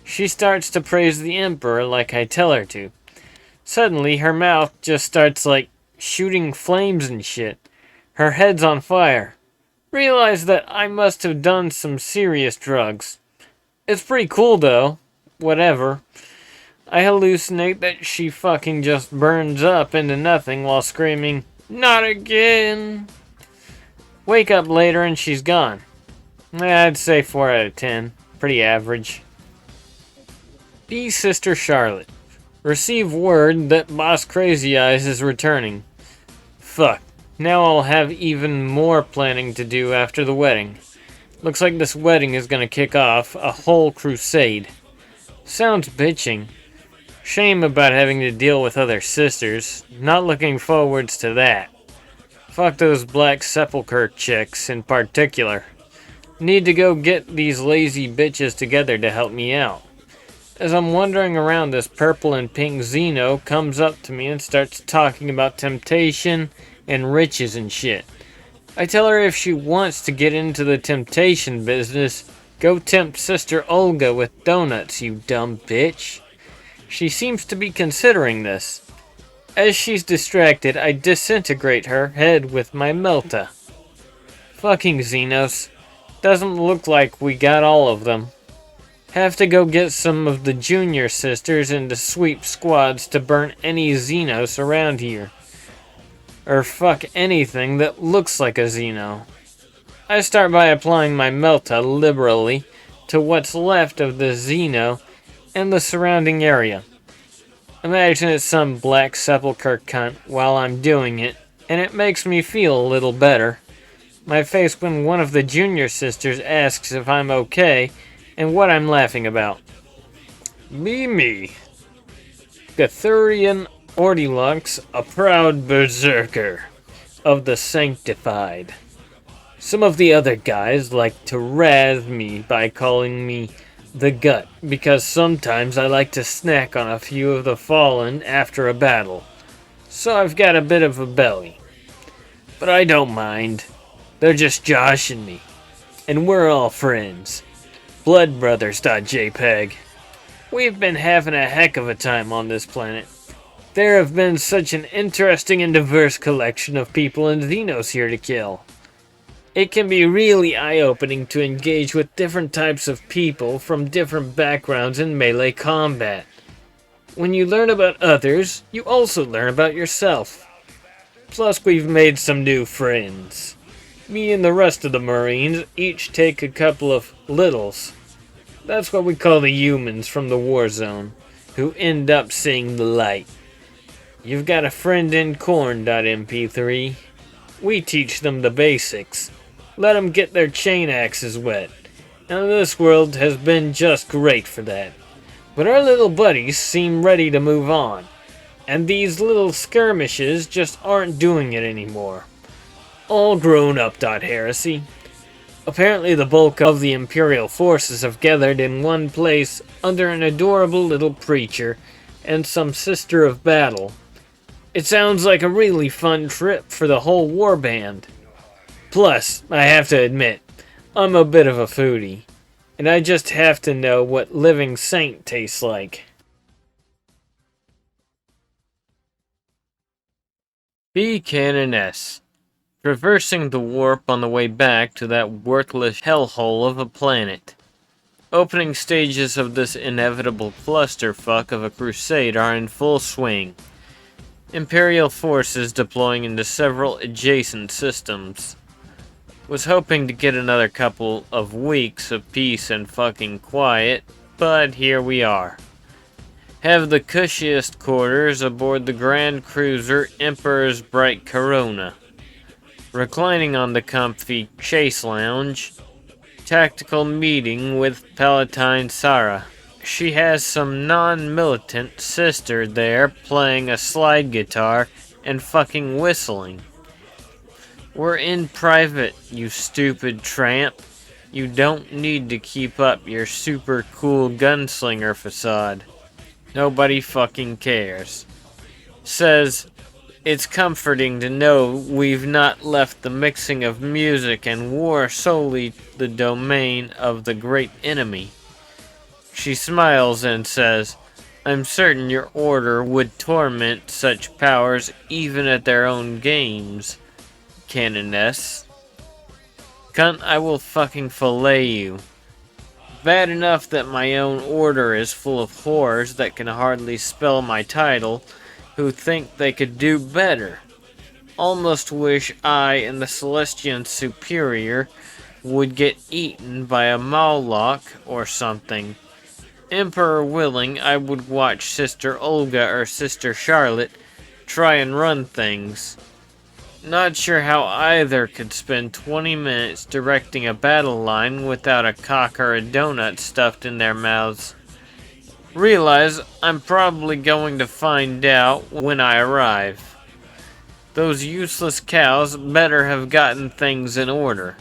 She starts to praise the Emperor like I tell her to. Suddenly, her mouth just starts like shooting flames and shit. Her head's on fire. Realize that I must have done some serious drugs. It's pretty cool though. Whatever. I hallucinate that she fucking just burns up into nothing while screaming, "Not again!" Wake up later and she's gone. I'd say 4 out of 10. Pretty average. Be Sister Charlotte. Receive word that Boss Crazy Eyes is returning. Fuck. Now I'll have even more planning to do after the wedding. Looks like this wedding is gonna kick off a whole crusade. Sounds bitching. Shame about having to deal with other sisters. Not looking forwards to that. Fuck those Black Sepulchre chicks in particular. Need to go get these lazy bitches together to help me out. As I'm wandering around, this purple and pink Xeno comes up to me and starts talking about temptation and riches and shit. I tell her if she wants to get into the temptation business, go tempt Sister Olga with donuts, you dumb bitch. She seems to be considering this. As she's distracted, I disintegrate her head with my Melta. Fucking Xenos. Doesn't look like we got all of them. Have to go get some of the junior sisters into sweep squads to burn any Xenos around here. Or fuck anything that looks like a Xeno. I start by applying my Melta liberally to what's left of the Xeno and the surrounding area. Imagine it's some Black Sepulchre cunt while I'm doing it, and it makes me feel a little better. My face when one of the junior sisters asks if I'm okay and what I'm laughing about. Me. Gathurian Ordilux, a proud berserker of the sanctified. Some of the other guys like to razz me by calling me the Gut, because sometimes I like to snack on a few of the fallen after a battle. So I've got a bit of a belly. But I don't mind. They're just joshing me. And we're all friends. Bloodbrothers.jpg. We've been having a heck of a time on this planet. There have been such an interesting and diverse collection of people and Xenos here to kill. It can be really eye-opening to engage with different types of people from different backgrounds in melee combat. When you learn about others, you also learn about yourself. Plus, we've made some new friends. Me and the rest of the Marines each take a couple of littles. That's what we call the humans from the war zone, who end up seeing the light. You've got a friend in Corn.mp3. We teach them the basics. Let them get their chain axes wet. And this world has been just great for that. But our little buddies seem ready to move on. And these little skirmishes just aren't doing it anymore. All grown up. Heresy. Apparently the bulk of the Imperial forces have gathered in one place under an adorable little preacher and some sister of battle. It sounds like a really fun trip for the whole warband. Plus, I have to admit, I'm a bit of a foodie, and I just have to know what living saint tastes like. B. Canon S. Traversing the warp on the way back to that worthless hellhole of a planet. Opening stages of this inevitable clusterfuck of a crusade are in full swing. Imperial forces deploying into several adjacent systems. Was hoping to get another couple of weeks of peace and fucking quiet, but here we are. Have the cushiest quarters aboard the Grand Cruiser Emperor's Bright Corona. Reclining on the comfy chase lounge, tactical meeting with Palatine Sarah. She has some non-militant sister there playing a slide guitar and fucking whistling. We're in private, you stupid tramp. You don't need to keep up your super cool gunslinger facade. Nobody fucking cares. Says, it's comforting to know we've not left the mixing of music and war solely the domain of the great enemy. She smiles and says, I'm certain your order would torment such powers even at their own games. Canoness. Cunt, I will fucking fillet you. Bad enough that my own order is full of whores that can hardly spell my title, who think they could do better. Almost wish I and the Celestian Superior would get eaten by a Mawloc or something. Emperor willing, I would watch Sister Olga or Sister Charlotte try and run things. Not sure how either could spend 20 minutes directing a battle line without a cock or a donut stuffed in their mouths. realize I'm probably going to find out when I arrive. Those useless cows better have gotten things in order.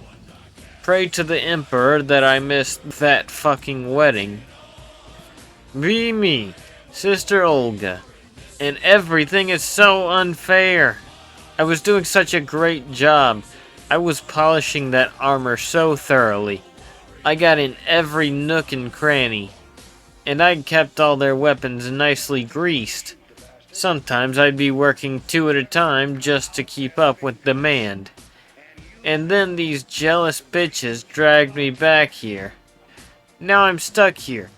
Pray to the Emperor that I missed that fucking wedding. Be me, Sister Olga. And everything is so unfair. I was doing such a great job. I was polishing that armor so thoroughly. I got in every nook and cranny. And I'd kept all their weapons nicely greased. Sometimes I'd be working 2 at a time just to keep up with demand. And then these jealous bitches dragged me back here. Now I'm stuck here,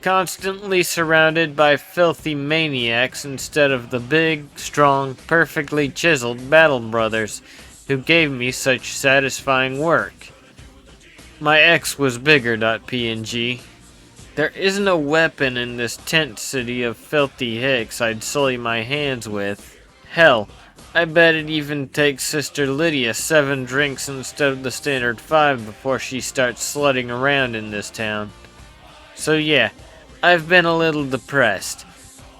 constantly surrounded by filthy maniacs instead of the big, strong, perfectly chiseled battle brothers who gave me such satisfying work. My ex was bigger. PNG. There isn't a weapon in this tent city of filthy hicks I'd sully my hands with. Hell, I bet it even takes Sister Lydia 7 drinks instead of the standard 5 before she starts slutting around in this town. So yeah, I've been a little depressed,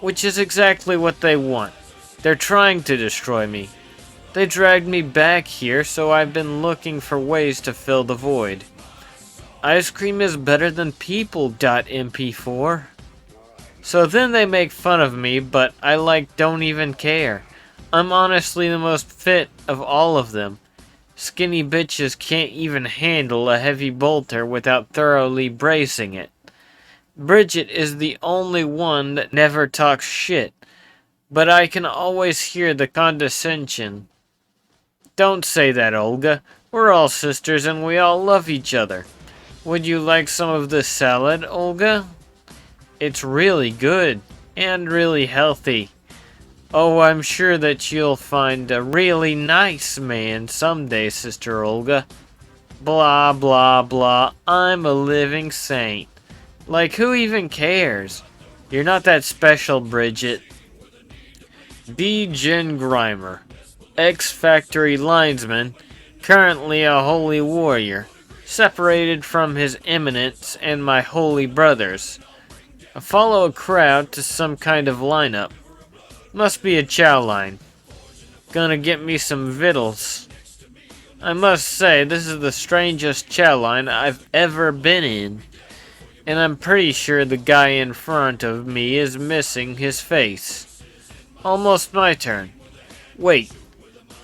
which is exactly what they want. They're trying to destroy me. They dragged me back here, so I've been looking for ways to fill the void. Ice cream is better than people. MP4. So then they make fun of me, but I don't even care. I'm honestly the most fit of all of them. Skinny bitches can't even handle a heavy bolter without thoroughly bracing it. Bridget is the only one that never talks shit, but I can always hear the condescension. Don't say that, Olga. We're all sisters and we all love each other. Would you like some of this salad, Olga? It's really good and really healthy. Oh, I'm sure that you'll find a really nice man someday, Sister Olga. Blah, blah, blah. I'm a living saint. Like, who even cares? You're not that special, Bridget. B. Jen Grimer, ex-factory linesman, currently a holy warrior, separated from his eminence and my holy brothers. I follow a crowd to some kind of lineup. Must be a chow line. Gonna get me some victuals. I must say, this is the strangest chow line I've ever been in. And I'm pretty sure the guy in front of me is missing his face. Almost my turn. Wait,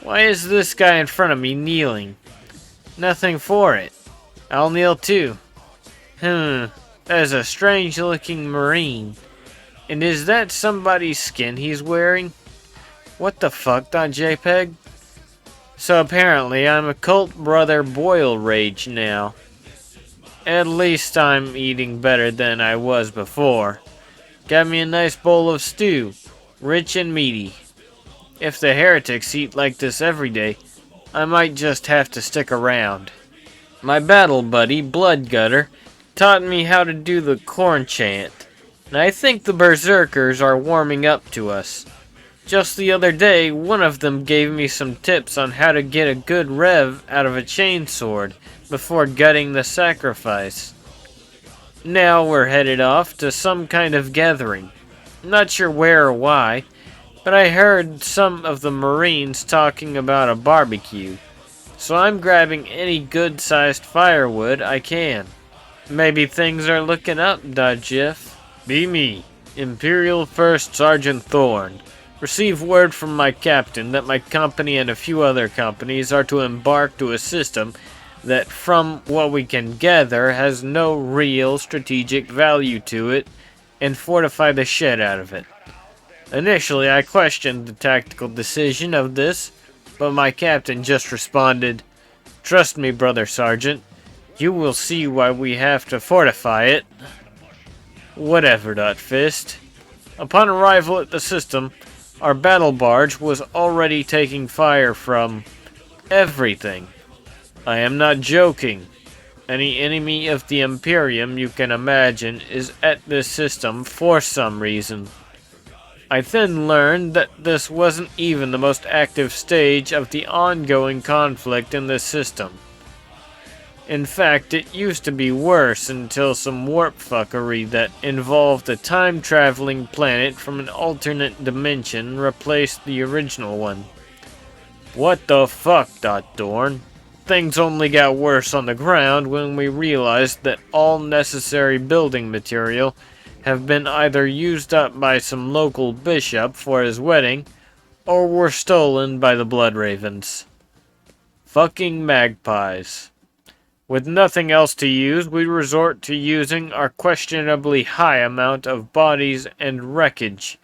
why is this guy in front of me kneeling? Nothing for it. I'll kneel too. There's a strange looking Marine. And is that somebody's skin he's wearing? What the fuck, .jpg? So apparently I'm a cult brother boil rage now. At least I'm eating better than I was before. Got me a nice bowl of stew, rich and meaty. If the heretics eat like this every day, I might just have to stick around. My battle buddy, Bloodgutter, taught me how to do the corn chant, and I think the berserkers are warming up to us. Just the other day, one of them gave me some tips on how to get a good rev out of a chainsword before gutting the sacrifice. Now we're headed off to some kind of gathering. Not sure where or why, but I heard some of the Marines talking about a barbecue, so I'm grabbing any good-sized firewood I can. Maybe things are looking up, .gif. Be me, Imperial First Sergeant Thorn. Receive word from my captain that my company and a few other companies are to embark to a system that, from what we can gather, has no real strategic value to it, and fortify the shit out of it. Initially, I questioned the tactical decision of this, but my captain just responded, "Trust me, brother sergeant, you will see why we have to fortify it." Whatever, .fist. Upon arrival at the system, our battle barge was already taking fire from everything. I am not joking. Any enemy of the Imperium you can imagine is at this system for some reason. I then learned that this wasn't even the most active stage of the ongoing conflict in this system. In fact, it used to be worse until some warp fuckery that involved a time-traveling planet from an alternate dimension replaced the original one. What the fuck, Dorn? Things only got worse on the ground when we realized that all necessary building material have been either used up by some local bishop for his wedding, or were stolen by the Blood Ravens. Fucking magpies. With nothing else to use, we resort to using our questionably high amount of bodies and wreckage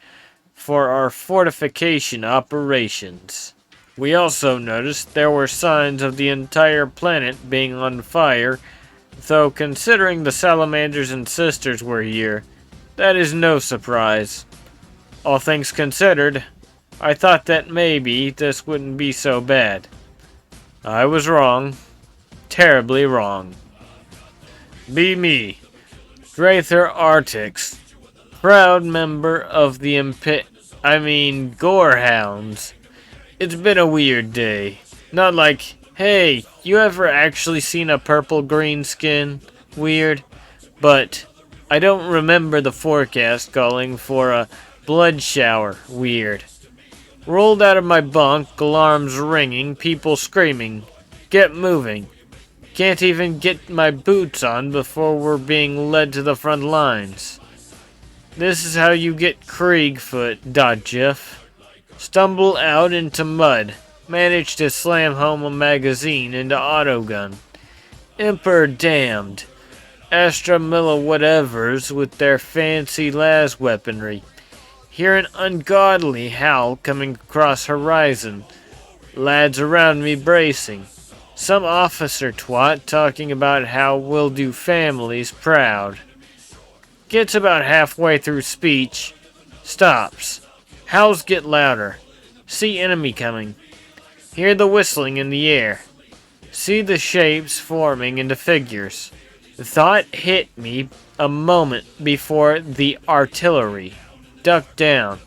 for our fortification operations. We also noticed there were signs of the entire planet being on fire, though considering the salamanders and sisters were here, that is no surprise. All things considered, I thought that maybe this wouldn't be so bad. I was wrong. Terribly wrong. Be me, Drather Artix, proud member of the Gorehounds. It's been a weird day. Not like, hey, you ever actually seen a purple green skin? Weird. But I don't remember the forecast calling for a blood shower. Weird. Rolled out of my bunk, alarms ringing, people screaming. Get moving. Can't even get my boots on before we're being led to the front lines. This is how you get Kriegfoot, Dodgef. Stumble out into mud. Manage to slam home a magazine into autogun. Emperor damned. Astra Milla whatevers with their fancy las weaponry. Hear an ungodly howl coming across horizon. Lads around me bracing. Some officer twat talking about how we'll do families proud. Gets about halfway through speech. Stops. Howls get louder. See enemy coming. Hear the whistling in the air. See the shapes forming into figures. The thought hit me a moment before the artillery. Duck down.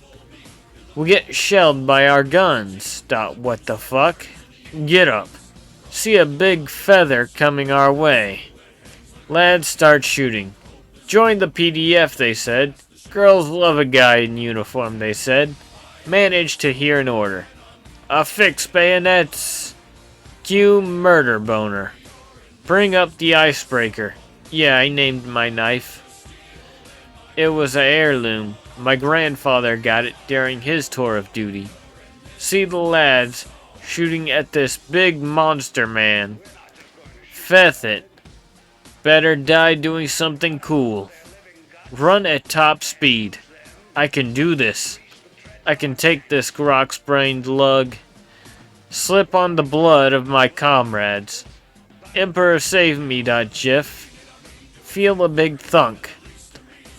We get shelled by our guns. What the fuck? Get up. See a big feather coming our way. Lads start shooting. Join the PDF, they said. Girls love a guy in uniform, they said. Managed to hear an order. Affix bayonets. Cue murder boner. Bring up the icebreaker. Yeah, I named my knife. It was an heirloom. My grandfather got it during his tour of duty. See the lads shooting at this big monster man. Feth it. Better die doing something cool. Run at top speed. I can do this. I can take this grok-sprained lug. Slip on the blood of my comrades. Emperor save me, Jif. Feel a big thunk.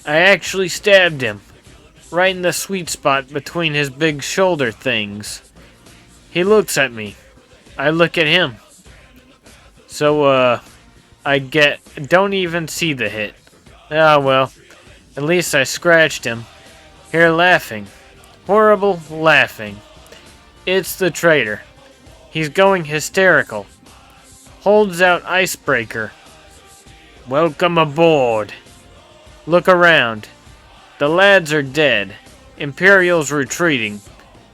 I actually stabbed him. Right in the sweet spot between his big shoulder things. He looks at me. I look at him. So, don't even see the hit. Ah, well. At least I scratched him. Here laughing. Horrible laughing. It's the traitor. He's going hysterical. Holds out icebreaker. Welcome aboard. Look around. The lads are dead. Imperial's retreating.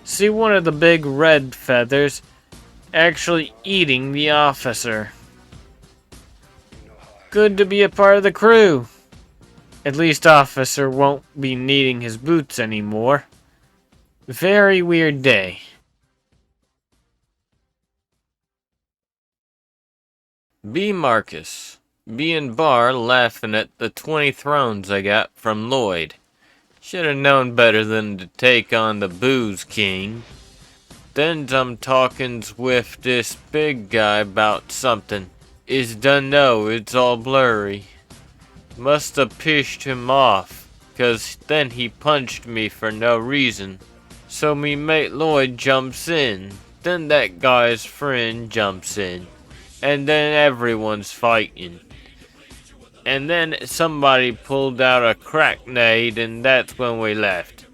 See one of the big red feathers actually eating the officer. Good to be a part of the crew. At least officer won't be needing his boots anymore. Very weird day. B. Marcus. B and Bar laughing at the 20 thrones I got from Lloyd. Should have known better than to take on the Booze King. Then I'm talkins with this big guy about something. Is dunno, it's all blurry. Must have pished him off, 'cause then he punched me for no reason. So me mate Lloyd jumps in. Then that guy's friend jumps in. And then everyone's fighting. And then somebody pulled out a cracknade and that's when we left.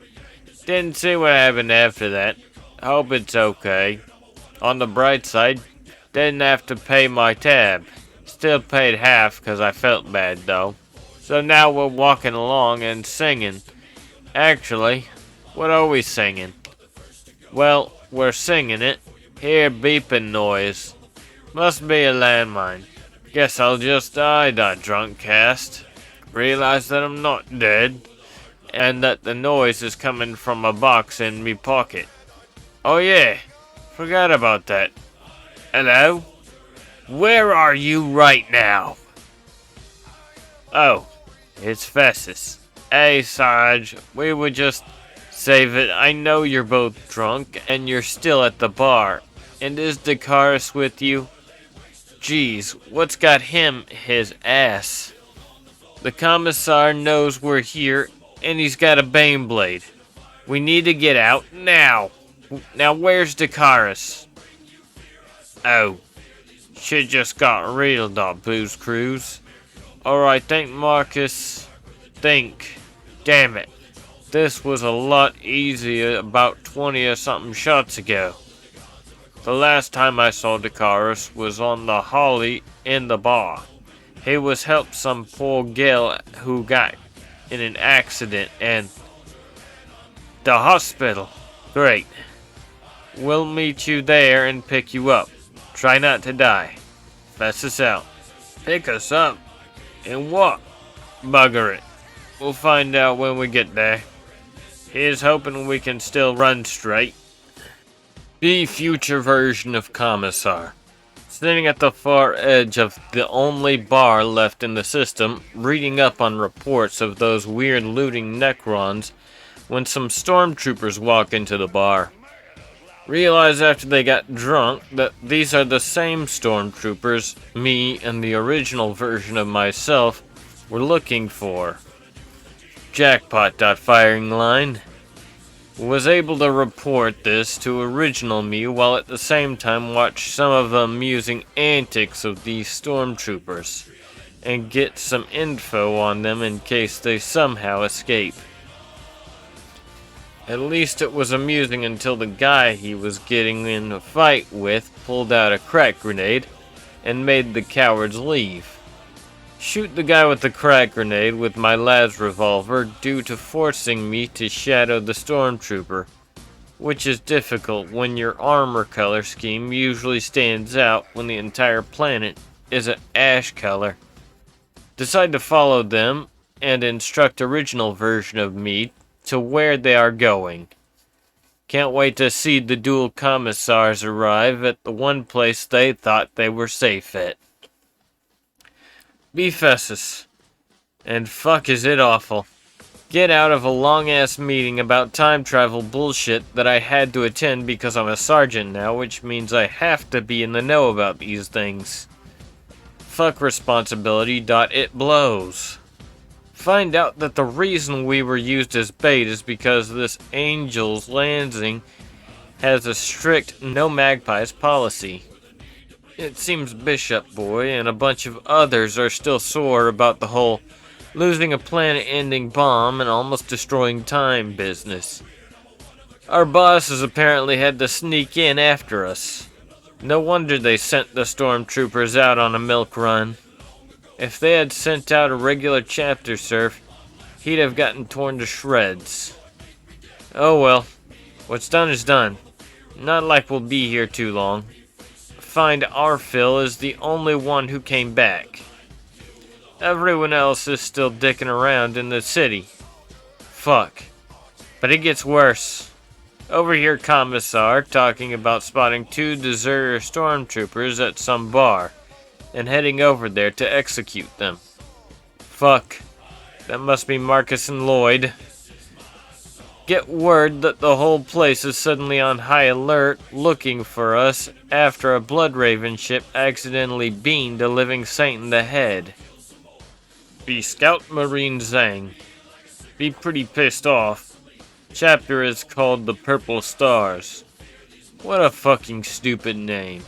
Didn't see what happened after that. Hope it's okay. On the bright side, didn't have to pay my tab. Still paid half because I felt bad though. So now we're walking along and singing. Actually, what are we singing? Well, we're singing it. Hear beeping noise. Must be a landmine. Guess I'll just die, drunk cast. Realize that I'm not dead. And that the noise is coming from a box in me pocket. Oh yeah, forgot about that. Hello? Where are you right now? Oh, it's Festus. Hey Sarge, we would just save it. I know you're both drunk and you're still at the bar. And is Dakaris with you? Geez, what's got him his ass? The commissar knows we're here and he's got a Baneblade. We need to get out now. Now where's Dakaris? Oh, shit just got real, Booze Cruise. Alright, think Marcus. Think. Damn it. This was a lot easier about 20 or something shots ago. The last time I saw Dakaris was on the Holly in the bar. He was helped some poor gal who got in an accident and the hospital. Great. We'll meet you there and pick you up. Try not to die. Festus out. Pick us up? In what? Bugger it. We'll find out when we get there. Here's hoping we can still run straight. The future version of Commissar. Sitting at the far edge of the only bar left in the system, reading up on reports of those weird looting Necrons, when some stormtroopers walk into the bar. Realize after they got drunk that these are the same stormtroopers me and the original version of myself were looking for. Jackpot. Firing line. Was able to report this to original me while at the same time watch some of the amusing antics of these stormtroopers and get some info on them in case they somehow escape. At least it was amusing until the guy he was getting in a fight with pulled out a crack grenade and made the cowards leave. Shoot the guy with the crack grenade with my las revolver due to forcing me to shadow the stormtrooper, which is difficult when your armor color scheme usually stands out when the entire planet is an ash color. Decide to follow them and instruct original version of me to where they are going. Can't wait to see the dual commissars arrive at the one place they thought they were safe at. Be Festus. And fuck is it awful. Get out of a long-ass meeting about time travel bullshit that I had to attend because I'm a sergeant now, which means I have to be in the know about these things. Fuck responsibility. It blows. Find out that the reason we were used as bait is because this Angel's Landing has a strict no magpies policy. It seems Bishop Boy and a bunch of others are still sore about the whole losing a planet-ending bomb and almost destroying time business. Our bosses apparently had to sneak in after us. No wonder they sent the stormtroopers out on a milk run. If they had sent out a regular chapter serf, he'd have gotten torn to shreds. Oh well, what's done is done. Not like we'll be here too long. Find Arphil is the only one who came back. Everyone else is still dicking around in the city. Fuck. But it gets worse. Overhear Commissar talking about spotting 2 deserter stormtroopers at some bar and heading over there to execute them. Fuck. That must be Marcus and Lloyd. Get word that the whole place is suddenly on high alert looking for us after a Bloodraven ship accidentally beamed a living saint in the head. Be Scout Marine Zhang. Be pretty pissed off. Chapter is called the Purple Stars. What a fucking stupid name.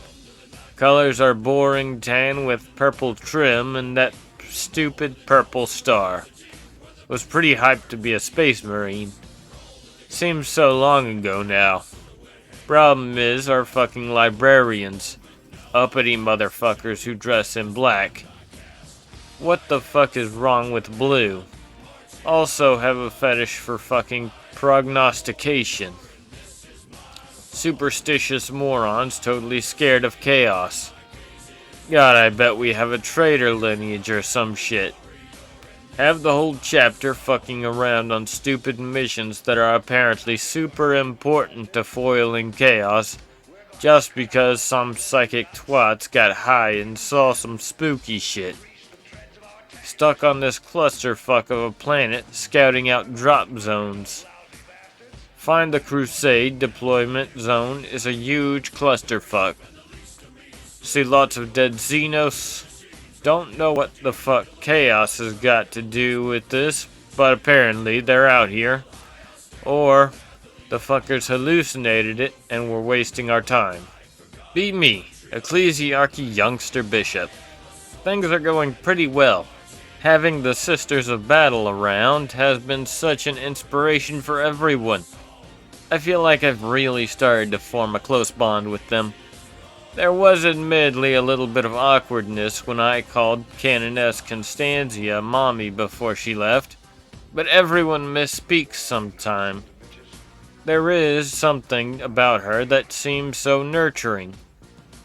Colors are boring tan with purple trim and that stupid purple star. Was pretty hyped to be a space marine. Seems so long ago now. Problem is, our fucking librarians. uppity motherfuckers who dress in black. What the fuck is wrong with blue? Also have a fetish for fucking prognostication. Superstitious morons totally scared of chaos. God, I bet we have a traitor lineage or some shit. Have the whole chapter fucking around on stupid missions that are apparently super important to foiling chaos, just because some psychic twats got high and saw some spooky shit. Stuck on this clusterfuck of a planet, scouting out drop zones. Find the Crusade deployment zone is a huge clusterfuck. See lots of dead Xenos. Don't know what the fuck Chaos has got to do with this, but apparently they're out here. Or the fuckers hallucinated it and were wasting our time. Be me, Ecclesiarchy Youngster Bishop. Things are going pretty well. Having the Sisters of Battle around has been such an inspiration for everyone. I feel like I've really started to form a close bond with them. There was admittedly a little bit of awkwardness when I called Canoness Constantia Mommy before she left, but everyone misspeaks sometime. There is something about her that seems so nurturing,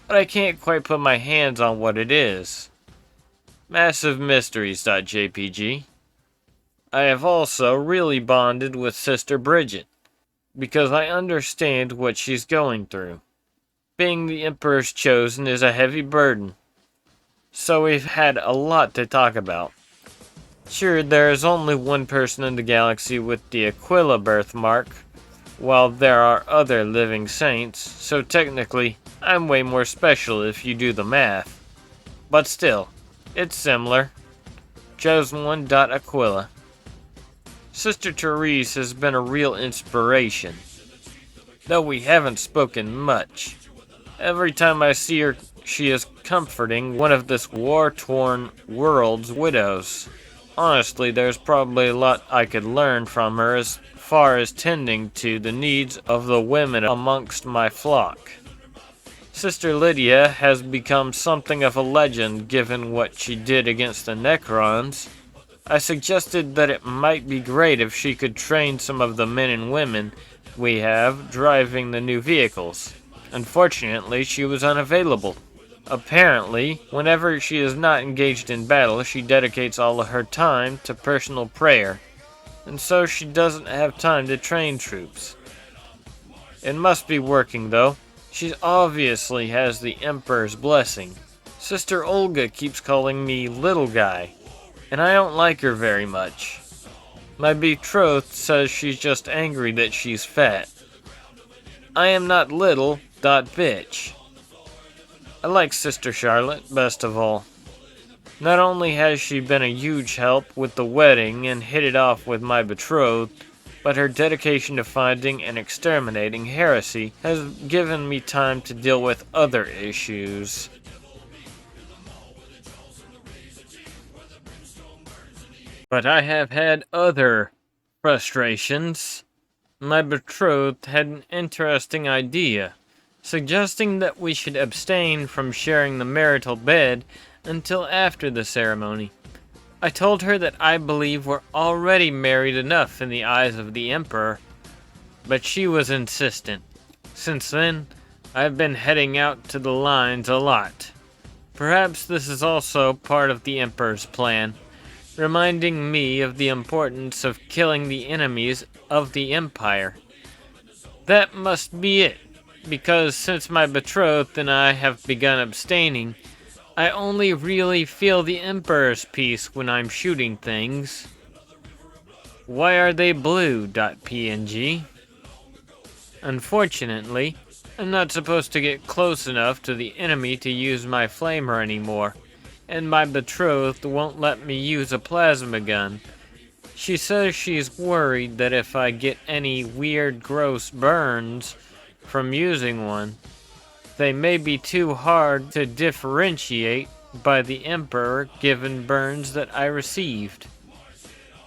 but I can't quite put my hands on what it is. Massive Mysteries.jpg. I have also really bonded with Sister Bridget, because I understand what she's going through. Being the Emperor's Chosen is a heavy burden, so we've had a lot to talk about. Sure, there is only one person in the galaxy with the Aquila birthmark, while there are other living saints, so technically, I'm way more special if you do the math. But still, it's similar. Chosen one. Aquila. Sister Therese has been a real inspiration, though we haven't spoken much. Every time I see her, she is comforting one of this war-torn world's widows. Honestly, there's probably a lot I could learn from her as far as tending to the needs of the women amongst my flock. Sister Lydia has become something of a legend given what she did against the Necrons. I suggested that it might be great if she could train some of the men and women we have driving the new vehicles. Unfortunately, she was unavailable. Apparently, whenever she is not engaged in battle, she dedicates all of her time to personal prayer, and so she doesn't have time to train troops. It must be working, though. She obviously has the Emperor's blessing. Sister Olga keeps calling me little guy, and I don't like her very much. My betrothed says she's just angry that she's fat. I am not little, bitch. I like Sister Charlotte best of all. Not only has she been a huge help with the wedding and hit it off with my betrothed, but her dedication to finding and exterminating heresy has given me time to deal with other issues. But I have had other frustrations. My betrothed had an interesting idea, suggesting that we should abstain from sharing the marital bed until after the ceremony. I told her that I believe we're already married enough in the eyes of the Emperor, but she was insistent. Since then, I've been heading out to the lines a lot. Perhaps this is also part of the Emperor's plan, reminding me of the importance of killing the enemies of the Empire. That must be it, because since my betrothed and I have begun abstaining, I only really feel the Emperor's peace when I'm shooting things. Why are they blue? .png. Unfortunately, I'm not supposed to get close enough to the enemy to use my flamer anymore, and my betrothed won't let me use a plasma gun. She says she's worried that if I get any weird, gross burns from using one, they may be too hard to differentiate by the Emperor given burns that I received.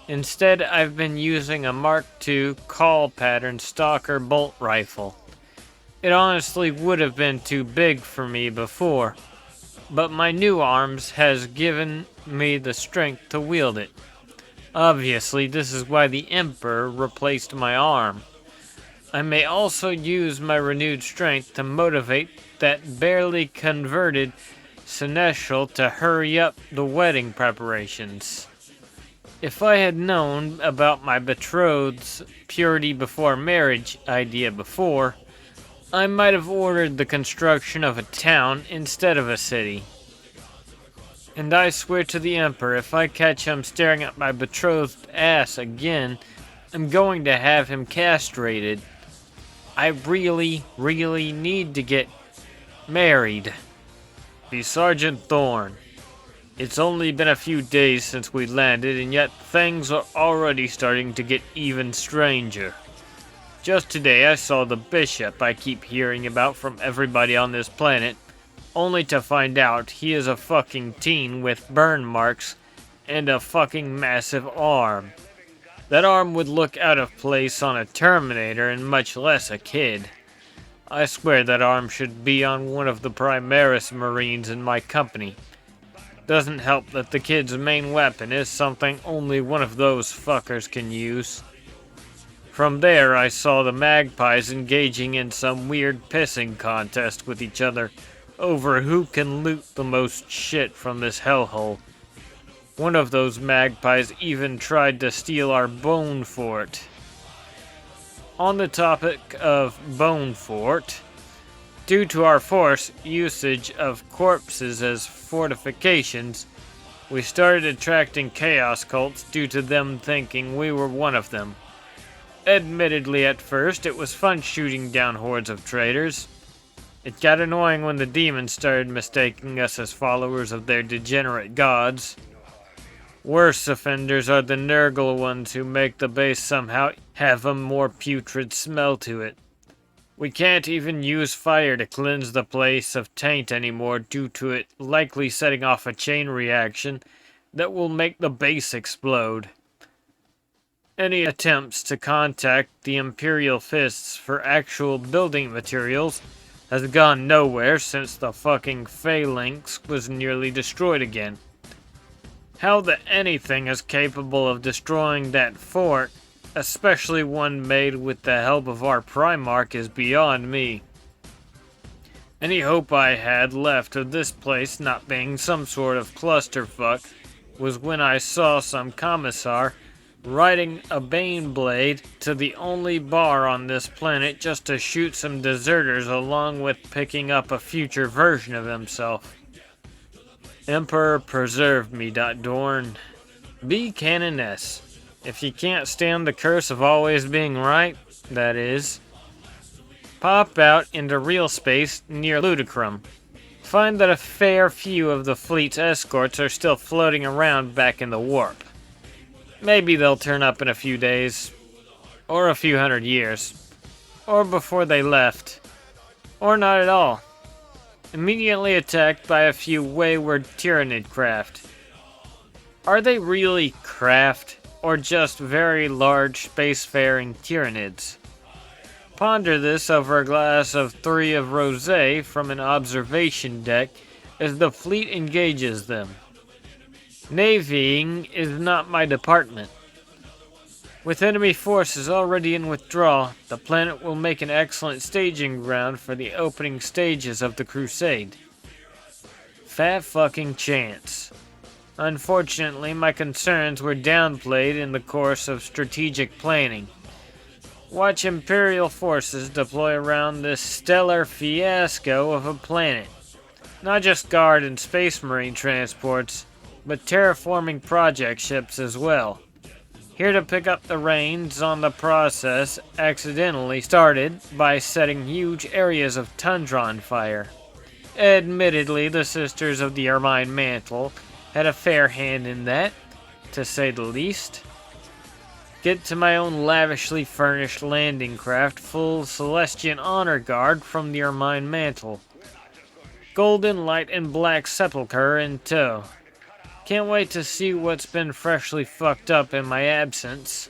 Instead, I've been using a Mark II call pattern stalker bolt rifle. It honestly would have been too big for me before, but my new arms has given me the strength to wield it. Obviously, this is why the Emperor replaced my arm. I may also use my renewed strength to motivate that barely converted seneschal to hurry up the wedding preparations. If I had known about my betrothed's purity before marriage idea before, I might have ordered the construction of a town instead of a city. And I swear to the Emperor, if I catch him staring at my betrothed ass again, I'm going to have him castrated. I really, really need to get married. Be Sergeant Thorne. It's only been a few days since we landed, and yet things are already starting to get even stranger. Just today I saw the bishop I keep hearing about from everybody on this planet, only to find out he is a fucking teen with burn marks and a fucking massive arm. That arm would look out of place on a Terminator and much less a kid. I swear that arm should be on one of the Primaris Marines in my company. Doesn't help that the kid's main weapon is something only one of those fuckers can use. From there, I saw the magpies engaging in some weird pissing contest with each other over who can loot the most shit from this hellhole. One of those magpies even tried to steal our bone fort. On the topic of bone fort, due to our force usage of corpses as fortifications, we started attracting chaos cults due to them thinking we were one of them. Admittedly, at first, it was fun shooting down hordes of traitors. It got annoying when the demons started mistaking us as followers of their degenerate gods. Worse offenders are the Nurgle ones who make the base somehow have a more putrid smell to it. We can't even use fire to cleanse the place of taint anymore due to it likely setting off a chain reaction that will make the base explode. Any attempts to contact the Imperial Fists for actual building materials has gone nowhere since the fucking Phalanx was nearly destroyed again. How the anything is capable of destroying that fort, especially one made with the help of our Primarch, is beyond me. Any hope I had left of this place not being some sort of clusterfuck was when I saw some commissar riding a Baneblade to the only bar on this planet just to shoot some deserters along with picking up a future version of himself. Emperor preserve me, Dorn. Be Canoness. If you can't stand the curse of always being right, that is. Pop out into real space near Ludicrum. Find that a fair few of the fleet's escorts are still floating around back in the warp. Maybe they'll turn up in a few days, or a few hundred years, or before they left, or not at all. Immediately attacked by a few wayward Tyranid craft. Are they really craft, or just very large spacefaring Tyranids? Ponder this over a glass of 3 of rosé from an observation deck as the fleet engages them. Navying is not my department. With enemy forces already in withdrawal, the planet will make an excellent staging ground for the opening stages of the crusade. Fat fucking chance. Unfortunately, my concerns were downplayed in the course of strategic planning. Watch Imperial forces deploy around this stellar fiasco of a planet. Not just guard and space marine transports, but terraforming project ships as well. Here to pick up the reins on the process accidentally started by setting huge areas of tundra on fire. Admittedly, the Sisters of the Ermine Mantle had a fair hand in that, to say the least. Get to my own lavishly furnished landing craft full Celestian honor guard from the Ermine Mantle. Golden Light and Black Sepulchre in tow. Can't wait to see what's been freshly fucked up in my absence.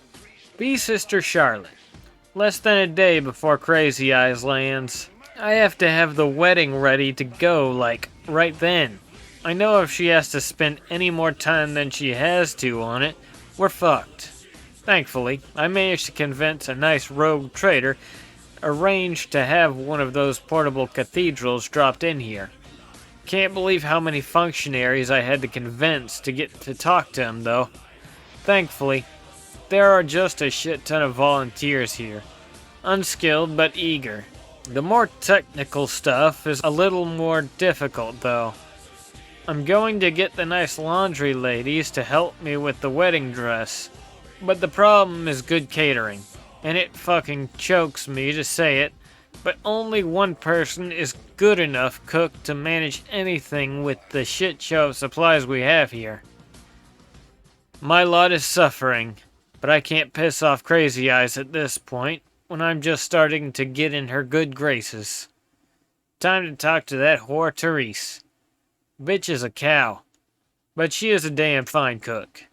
Be Sister Charlotte. Less than a day before Crazy Eyes lands. I have to have the wedding ready to go, like, right then. I know if she has to spend any more time than she has to on it, we're fucked. Thankfully, I managed to convince a nice rogue trader arranged to have one of those portable cathedrals dropped in here. Can't believe how many functionaries I had to convince to get to talk to him, though. Thankfully, there are just a shit ton of volunteers here. Unskilled but eager. The more technical stuff is a little more difficult, though. I'm going to get the nice laundry ladies to help me with the wedding dress. But the problem is good catering. And it fucking chokes me to say it, but only one person is good enough cook to manage anything with the shit show of supplies we have here. My lot is suffering, but I can't piss off Crazy Eyes at this point, when I'm just starting to get in her good graces. Time to talk to that whore Therese. Bitch is a cow, but she is a damn fine cook.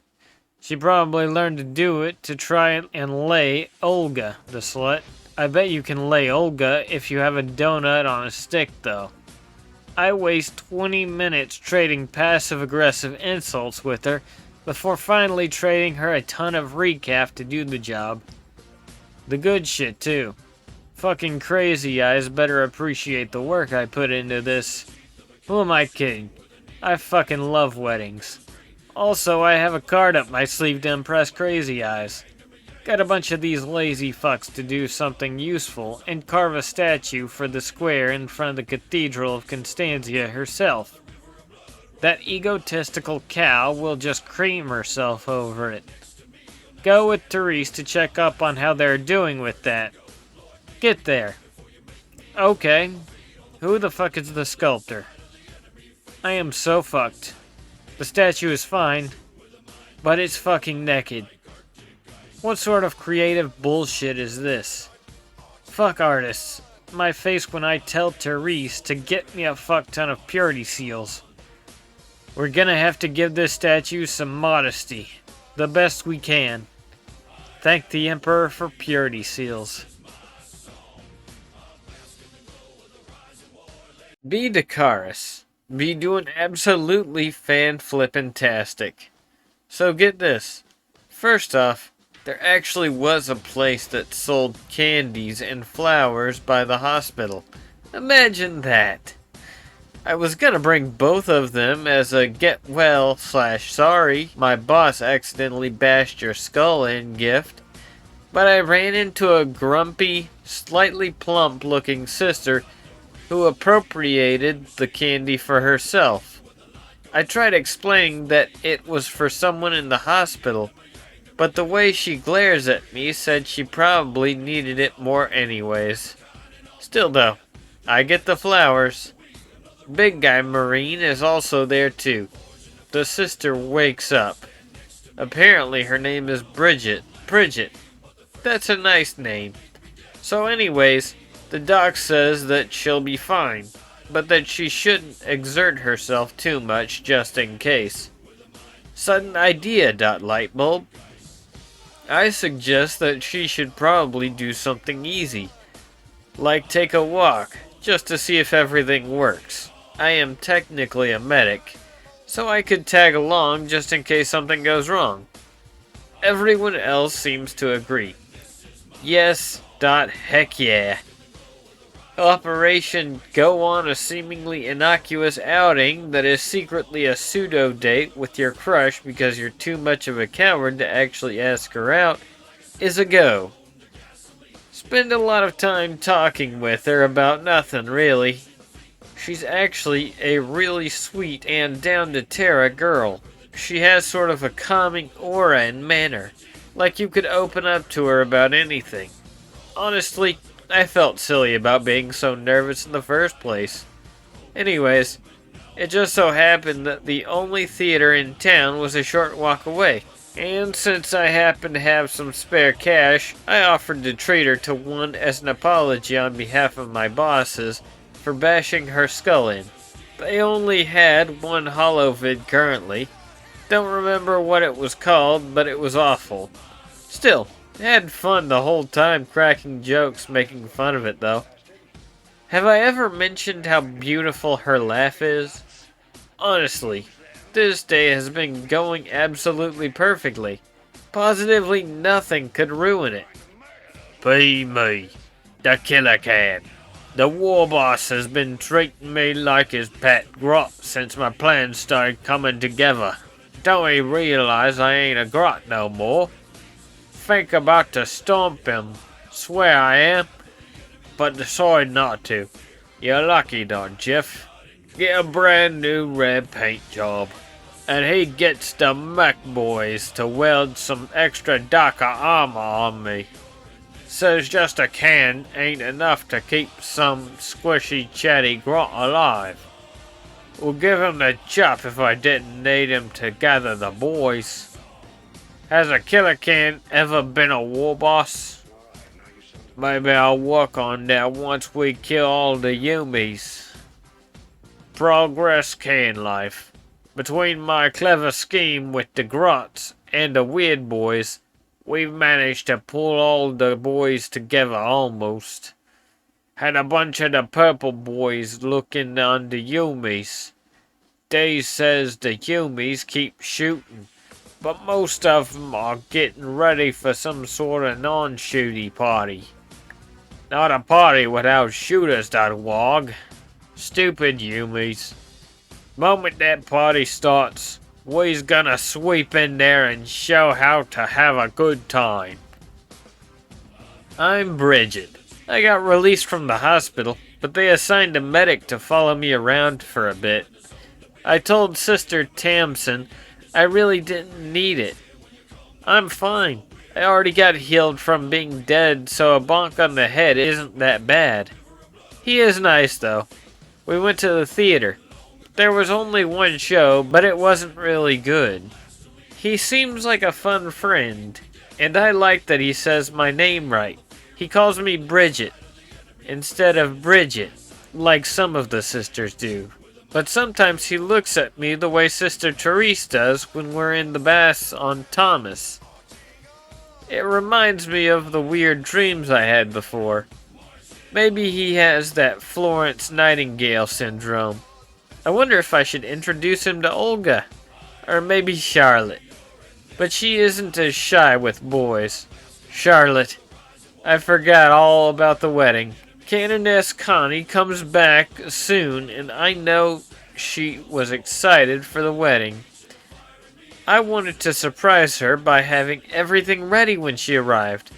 She probably learned to do it to try and lay Olga, the slut. I bet you can lay Olga if you have a donut on a stick, though. I waste 20 minutes trading passive-aggressive insults with her before finally trading her a ton of recap to do the job. The good shit, too. Fucking Crazy Eyes better appreciate the work I put into this. Who am I kidding? I fucking love weddings. Also, I have a card up my sleeve to impress Crazy Eyes. Got a bunch of these lazy fucks to do something useful and carve a statue for the square in front of the Cathedral of Constantia herself. That egotistical cow will just cream herself over it. Go with Therese to check up on how they're doing with that. Get there. Okay. Who the fuck is the sculptor? I am so fucked. The statue is fine, but it's fucking naked. What sort of creative bullshit is this? Fuck artists. My face when I tell Therese to get me a fuck ton of purity seals. We're gonna have to give this statue some modesty. The best we can. Thank the Emperor for purity seals. B. Decaris. Be doing absolutely fan-flippin-tastic. So get this. First off, there actually was a place that sold candies and flowers by the hospital. Imagine that. I was gonna bring both of them as a get well / sorry my boss accidentally bashed your skull in gift, but I ran into a grumpy, slightly plump looking sister who appropriated the candy for herself. I tried explaining that it was for someone in the hospital, but the way she glares at me said she probably needed it more anyways. Still though, I get the flowers. Big guy Marine is also there too. The sister wakes up. Apparently her name is Bridget. Bridget. That's a nice name. So anyways, the doc says that she'll be fine, but that she shouldn't exert herself too much just in case. Sudden idea, Lightbulb. I suggest that she should probably do something easy, like take a walk, just to see if everything works. I am technically a medic, so I could tag along just in case something goes wrong. Everyone else seems to agree. Yes, heck yeah. Operation go on a seemingly innocuous outing that is secretly a pseudo date with your crush because you're too much of a coward to actually ask her out is a go. Spend a lot of time talking with her about nothing really. She's actually a really sweet and down-to-terra girl. She has sort of a calming aura and manner, like you could open up to her about anything. Honestly, I felt silly about being so nervous in the first place. Anyways, it just so happened that the only theater in town was a short walk away, and since I happened to have some spare cash, I offered to treat her to one as an apology on behalf of my bosses for bashing her skull in. They only had one holovid currently. Don't remember what it was called, but it was awful. Still, I had fun the whole time cracking jokes making fun of it though. Have I ever mentioned how beautiful her laugh is? Honestly, this day has been going absolutely perfectly. Positively nothing could ruin it. Be me, the Killer Can. The war boss has been treating me like his pet grot since my plans started coming together. Don't he realize I ain't a grot no more? Think about to stomp him. Swear I am. But decide not to. You're lucky, Don Jeff. Get a brand new red paint job. And he gets the mech boys to weld some extra darker armor on me. Says just a can ain't enough to keep some squishy chatty grot alive. Would give him the chop if I didn't need him to gather the boys. Has a Killer Can ever been a war boss? Maybe I'll work on that once we kill all the Yumis. Progress can life. Between my clever scheme with the Grots and the Weird Boys, we've managed to pull all the boys together almost. Had a bunch of the purple boys looking on the Yumis. They says the Yumis keep shooting, but most of them are getting ready for some sort of non-shooty party. Not a party without shooters.org. Stupid Yumis. Moment that party starts, we's gonna sweep in there and show how to have a good time. I'm Bridget. I got released from the hospital, but they assigned a medic to follow me around for a bit. I told Sister Tamsin I really didn't need it. I'm fine. I already got healed from being dead, so a bonk on the head isn't that bad. He is nice, though. We went to the theater. There was only one show, but it wasn't really good. He seems like a fun friend, and I like that he says my name right. He calls me Bridget, instead of Bridget, like some of the sisters do. But sometimes he looks at me the way Sister Therese does when we're in the baths on Thomas. It reminds me of the weird dreams I had before. Maybe he has that Florence Nightingale syndrome. I wonder if I should introduce him to Olga, or maybe Charlotte. But she isn't as shy with boys. Charlotte. I forgot all about the wedding. Canoness Connie comes back soon, and I know she was excited for the wedding. I wanted to surprise her by having everything ready when she arrived.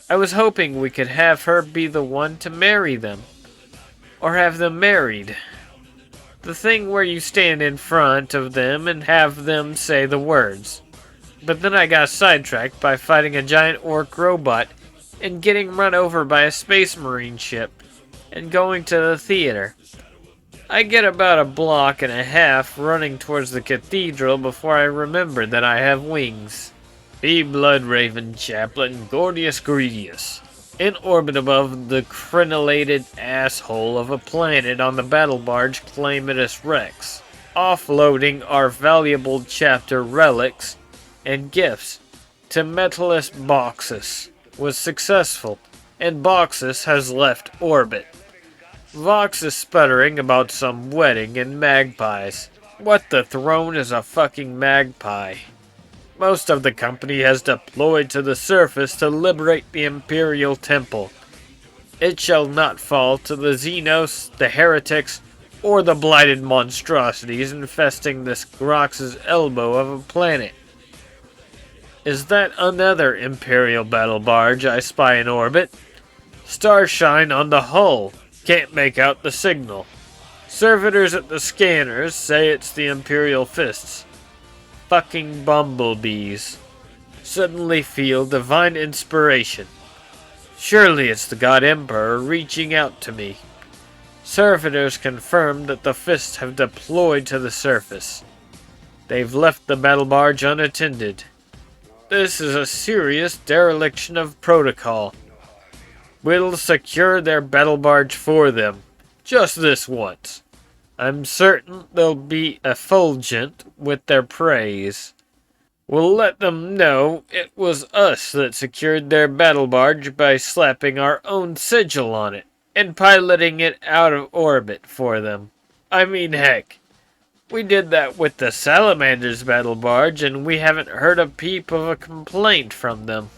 I was hoping we could have her be the one to marry them. Or have them married. The thing where you stand in front of them and have them say the words. But then I got sidetracked by fighting a giant orc robot and getting run over by a space marine ship and going to the theater. I get about a block and a half running towards the cathedral before I remember that I have wings. Be Bloodraven Chaplain Gordius Gredius, in orbit above the crenellated asshole of a planet on the battle barge Calamitous Rex, offloading our valuable chapter relics and gifts to Metallus Boxus, was successful, and Boxus has left orbit. Vox is sputtering about some wedding and magpies. What the throne is a fucking magpie? Most of the company has deployed to the surface to liberate the Imperial Temple. It shall not fall to the Xenos, the heretics, or the blighted monstrosities infesting this Grox's elbow of a planet. Is that another Imperial battle barge I spy in orbit? Starshine on the hull. Can't make out the signal. Servitors at the scanners say it's the Imperial Fists. Fucking bumblebees. Suddenly feel divine inspiration. Surely it's the God Emperor reaching out to me. Servitors confirm that the Fists have deployed to the surface. They've left the battle barge unattended. This is a serious dereliction of protocol. We'll secure their battle barge for them. Just this once. I'm certain they'll be effulgent with their praise. We'll let them know it was us that secured their battle barge by slapping our own sigil on it. and piloting it out of orbit for them. I mean, heck, we did that with the Salamander's battle barge, and we haven't heard a peep of a complaint from them.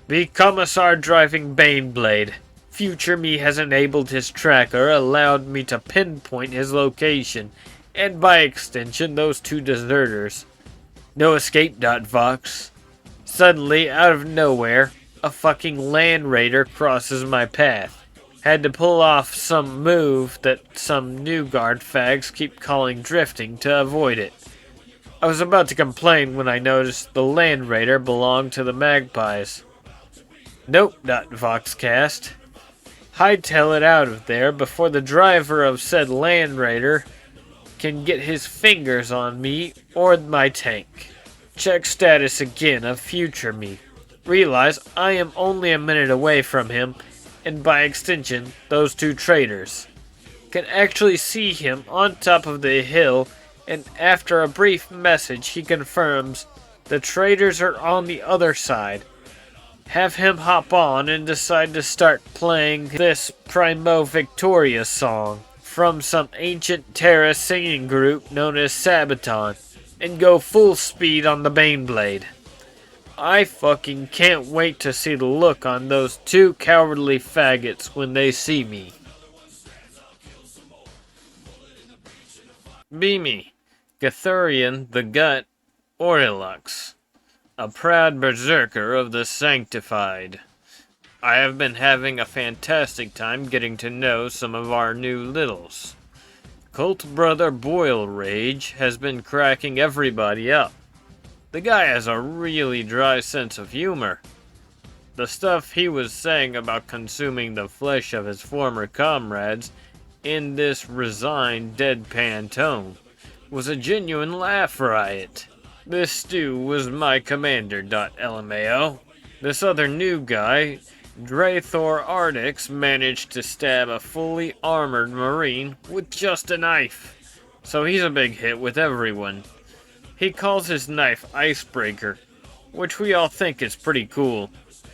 The Commissar driving Baneblade. Future me has enabled his tracker, allowed me to pinpoint his location, and by extension, those two deserters. No escape, Vox. Suddenly, out of nowhere, a fucking Land Raider crosses my path. Had to pull off some move that some New Guard fags keep calling drifting to avoid it. I was about to complain when I noticed the Land Raider belonged to the Magpies. Nope, Voxcast. Hightail it out of there before the driver of said Land Raider can get his fingers on me or my tank. Check status again of future me. Realize I am only a minute away from him, and by extension, those two traitors. Can actually see him on top of the hill, and after a brief message he confirms the traitors are on the other side. Have him hop on and decide to start playing this Primo Victoria song from some ancient Terra singing group known as Sabaton, and go full speed on the Baneblade. I fucking can't wait to see the look on those two cowardly faggots when they see me. Beamy, Gathurian the Gut, Orilux, a proud berserker of the Sanctified. I have been having a fantastic time getting to know some of our new littles. Cult Brother Boil Rage has been cracking everybody up. The guy has a really dry sense of humor. The stuff he was saying about consuming the flesh of his former comrades in this resigned, deadpan tone was a genuine laugh riot. This stew was my commander, LMAO. This other new guy, Drathor Ardix, managed to stab a fully armored Marine with just a knife. So he's a big hit with everyone. He calls his knife Icebreaker, which we all think is pretty cool.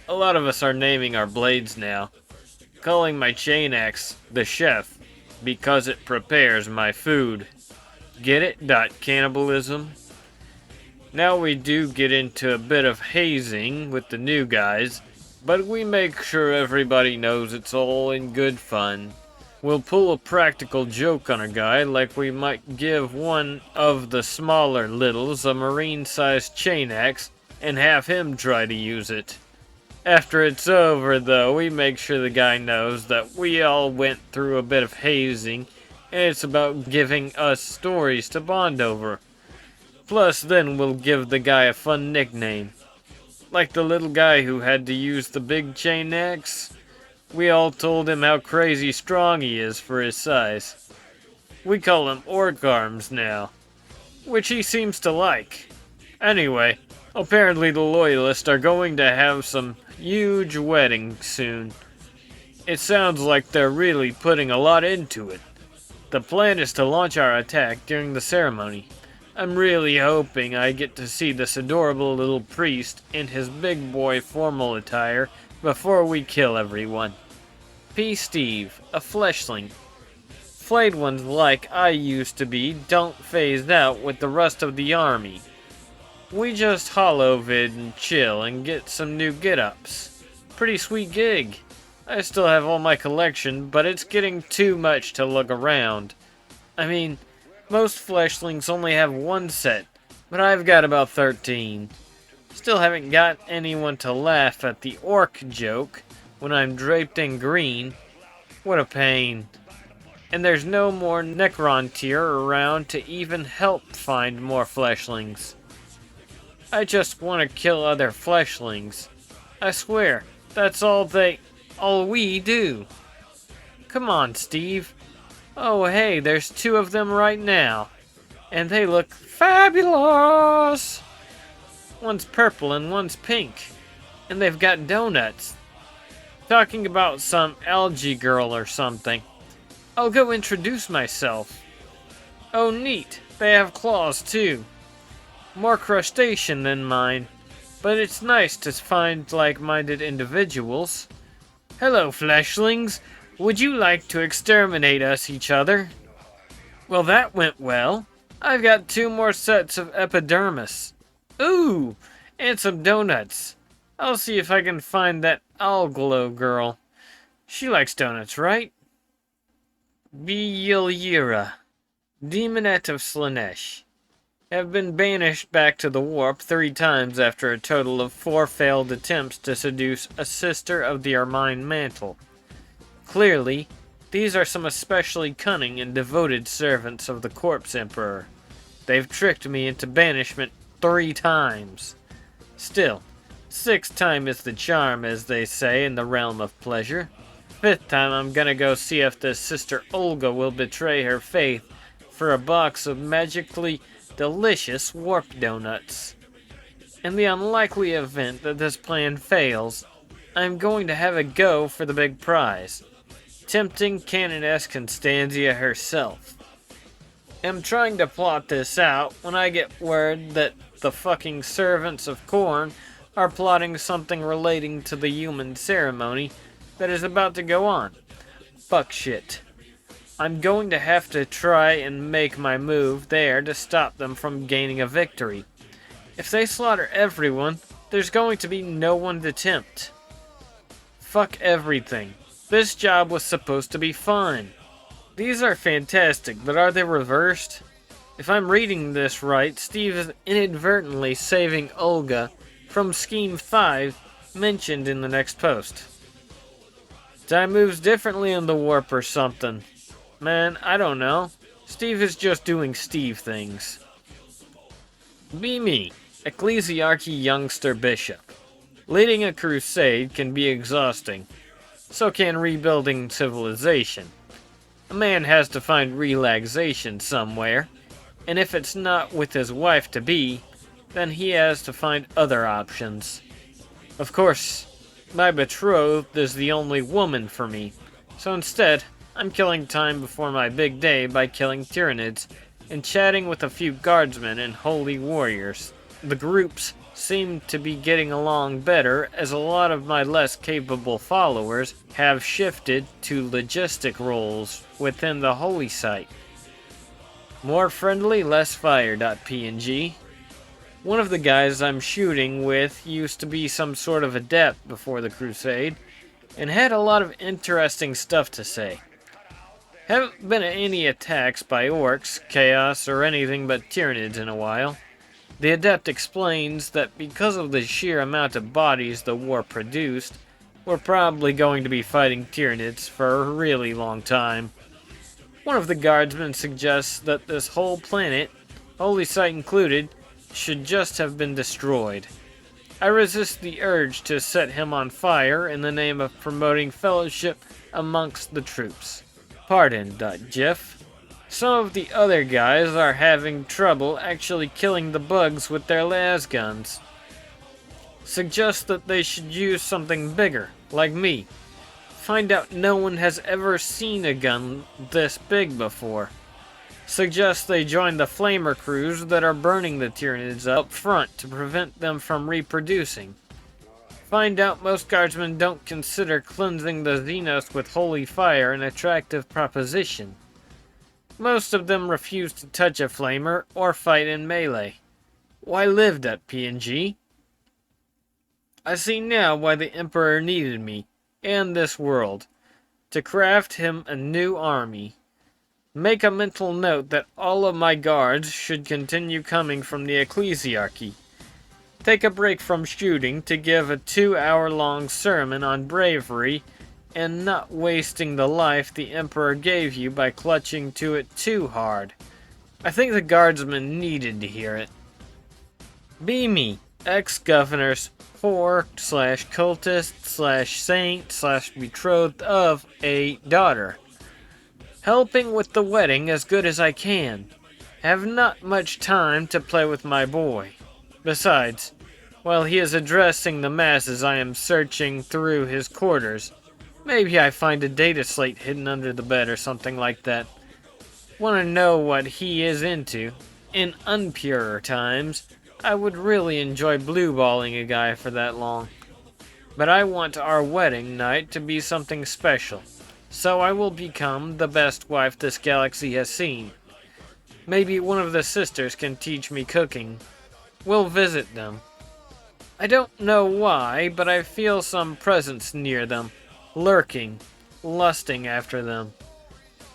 A lot of us are naming our blades now. Calling my chain axe the Chef, because it prepares my food. Get it? Cannibalism? Now we do get into a bit of hazing with the new guys, but we make sure everybody knows it's all in good fun. We'll pull a practical joke on a guy like we might give one of the smaller littles a marine-sized chain axe and have him try to use it. After it's over, though, we make sure the guy knows that we all went through a bit of hazing and it's about giving us stories to bond over. Plus, then we'll give the guy a fun nickname. Like the little guy who had to use the big chain axe. We all told him how crazy strong he is for his size. We call him Orc Arms now, which he seems to like. Anyway, apparently the Loyalists are going to have some huge wedding soon. It sounds like they're really putting a lot into it. The plan is to launch our attack during the ceremony. I'm really hoping I get to see this adorable little priest in his big boy formal attire before we kill everyone. P. Steve, a fleshling. Flayed ones like I used to be don't phase out with the rest of the army. We just hollow vid and chill and get some new get-ups. Pretty sweet gig. I still have all my collection, but it's getting too much to look around. I mean, most fleshlings only have one set, but I've got about 13. Still haven't got anyone to laugh at the orc joke when I'm draped in green. What a pain. And there's no more Necrontyr around to even help find more fleshlings. I just want to kill other fleshlings. I swear, that's all we do. Come on, Steve. Oh, hey, there's two of them right now. And they look fabulous! One's purple and one's pink. And they've got donuts. Talking about some algae girl or something. I'll go introduce myself. Oh, neat. They have claws, too. More crustacean than mine. But it's nice to find like-minded individuals. Hello, fleshlings. Would you like to exterminate us each other? Well, that went well. I've got 2 more sets of epidermis. Ooh, and some donuts. I'll see if I can find that Alglow girl. She likes donuts, right? Bielira, Demonette of Slaanesh, have been banished back to the warp 3 times after a total of 4 failed attempts to seduce a sister of the Ermine Mantle. Clearly, these are some especially cunning and devoted servants of the Corpse Emperor. They've tricked me into banishment 3 times. Still, 6th time is the charm, as they say in the realm of pleasure. 5th time I'm gonna go see if this Sister Olga will betray her faith for a box of magically delicious warp donuts. In the unlikely event that this plan fails, I'm going to have a go for the big prize, tempting Canoness Constantia herself. I'm trying to plot this out when I get word that the fucking servants of Khorne are plotting something relating to the human ceremony that is about to go on. Fuck shit. I'm going to have to try and make my move there to stop them from gaining a victory. If they slaughter everyone, there's going to be no one to tempt. Fuck everything. This job was supposed to be fun. These are fantastic, but are they reversed? If I'm reading this right, Steve is inadvertently saving Olga from Scheme 5 mentioned in the next post. Time moves differently in the warp or something. Man, I don't know. Steve is just doing Steve things. Be me, Ecclesiarchy Youngster Bishop. Leading a crusade can be exhausting. So can rebuilding civilization. A man has to find relaxation somewhere, and if it's not with his wife-to-be, then he has to find other options. Of course, my betrothed is the only woman for me, so instead, I'm killing time before my big day by killing Tyranids and chatting with a few guardsmen and holy warriors. The groups seem to be getting along better as a lot of my less capable followers have shifted to logistic roles within the holy site. More friendly, less fire.png. One of the guys I'm shooting with used to be some sort of adept before the crusade and had a lot of interesting stuff to say. Haven't been at any attacks by orcs, chaos, or anything but Tyranids in a while. The adept explains that because of the sheer amount of bodies the war produced, we're probably going to be fighting Tyranids for a really long time. One of the guardsmen suggests that this whole planet, holy site included, should just have been destroyed. I resist the urge to set him on fire in the name of promoting fellowship amongst the troops. Pardon.gif. Some of the other guys are having trouble actually killing the bugs with their las guns. Suggest that they should use something bigger, like me. Find out no one has ever seen a gun this big before. Suggest they join the flamer crews that are burning the Tyranids up front to prevent them from reproducing. Find out most guardsmen don't consider cleansing the Xenos with holy fire an attractive proposition. Most of them refuse to touch a flamer or fight in melee. Why live.png? I see now why the Emperor needed me, and this world, to craft him a new army. Make a mental note that all of my guards should continue coming from the Ecclesiarchy. Take a break from shooting to give a 2-hour-long sermon on bravery and not wasting the life the Emperor gave you by clutching to it too hard. I think the guardsmen needed to hear it. Be me, ex-governors, whore/cultist/saint/betrothed of a daughter. Helping with the wedding as good as I can. Have not much time to play with my boy. Besides, while he is addressing the masses, I am searching through his quarters. Maybe I find a data slate hidden under the bed or something like that. Want to know what he is into. In unpurer times, I would really enjoy blue-balling a guy for that long. But I want our wedding night to be something special. So I will become the best wife this galaxy has seen. Maybe one of the sisters can teach me cooking. We'll visit them. I don't know why, but I feel some presence near them, lurking, lusting after them.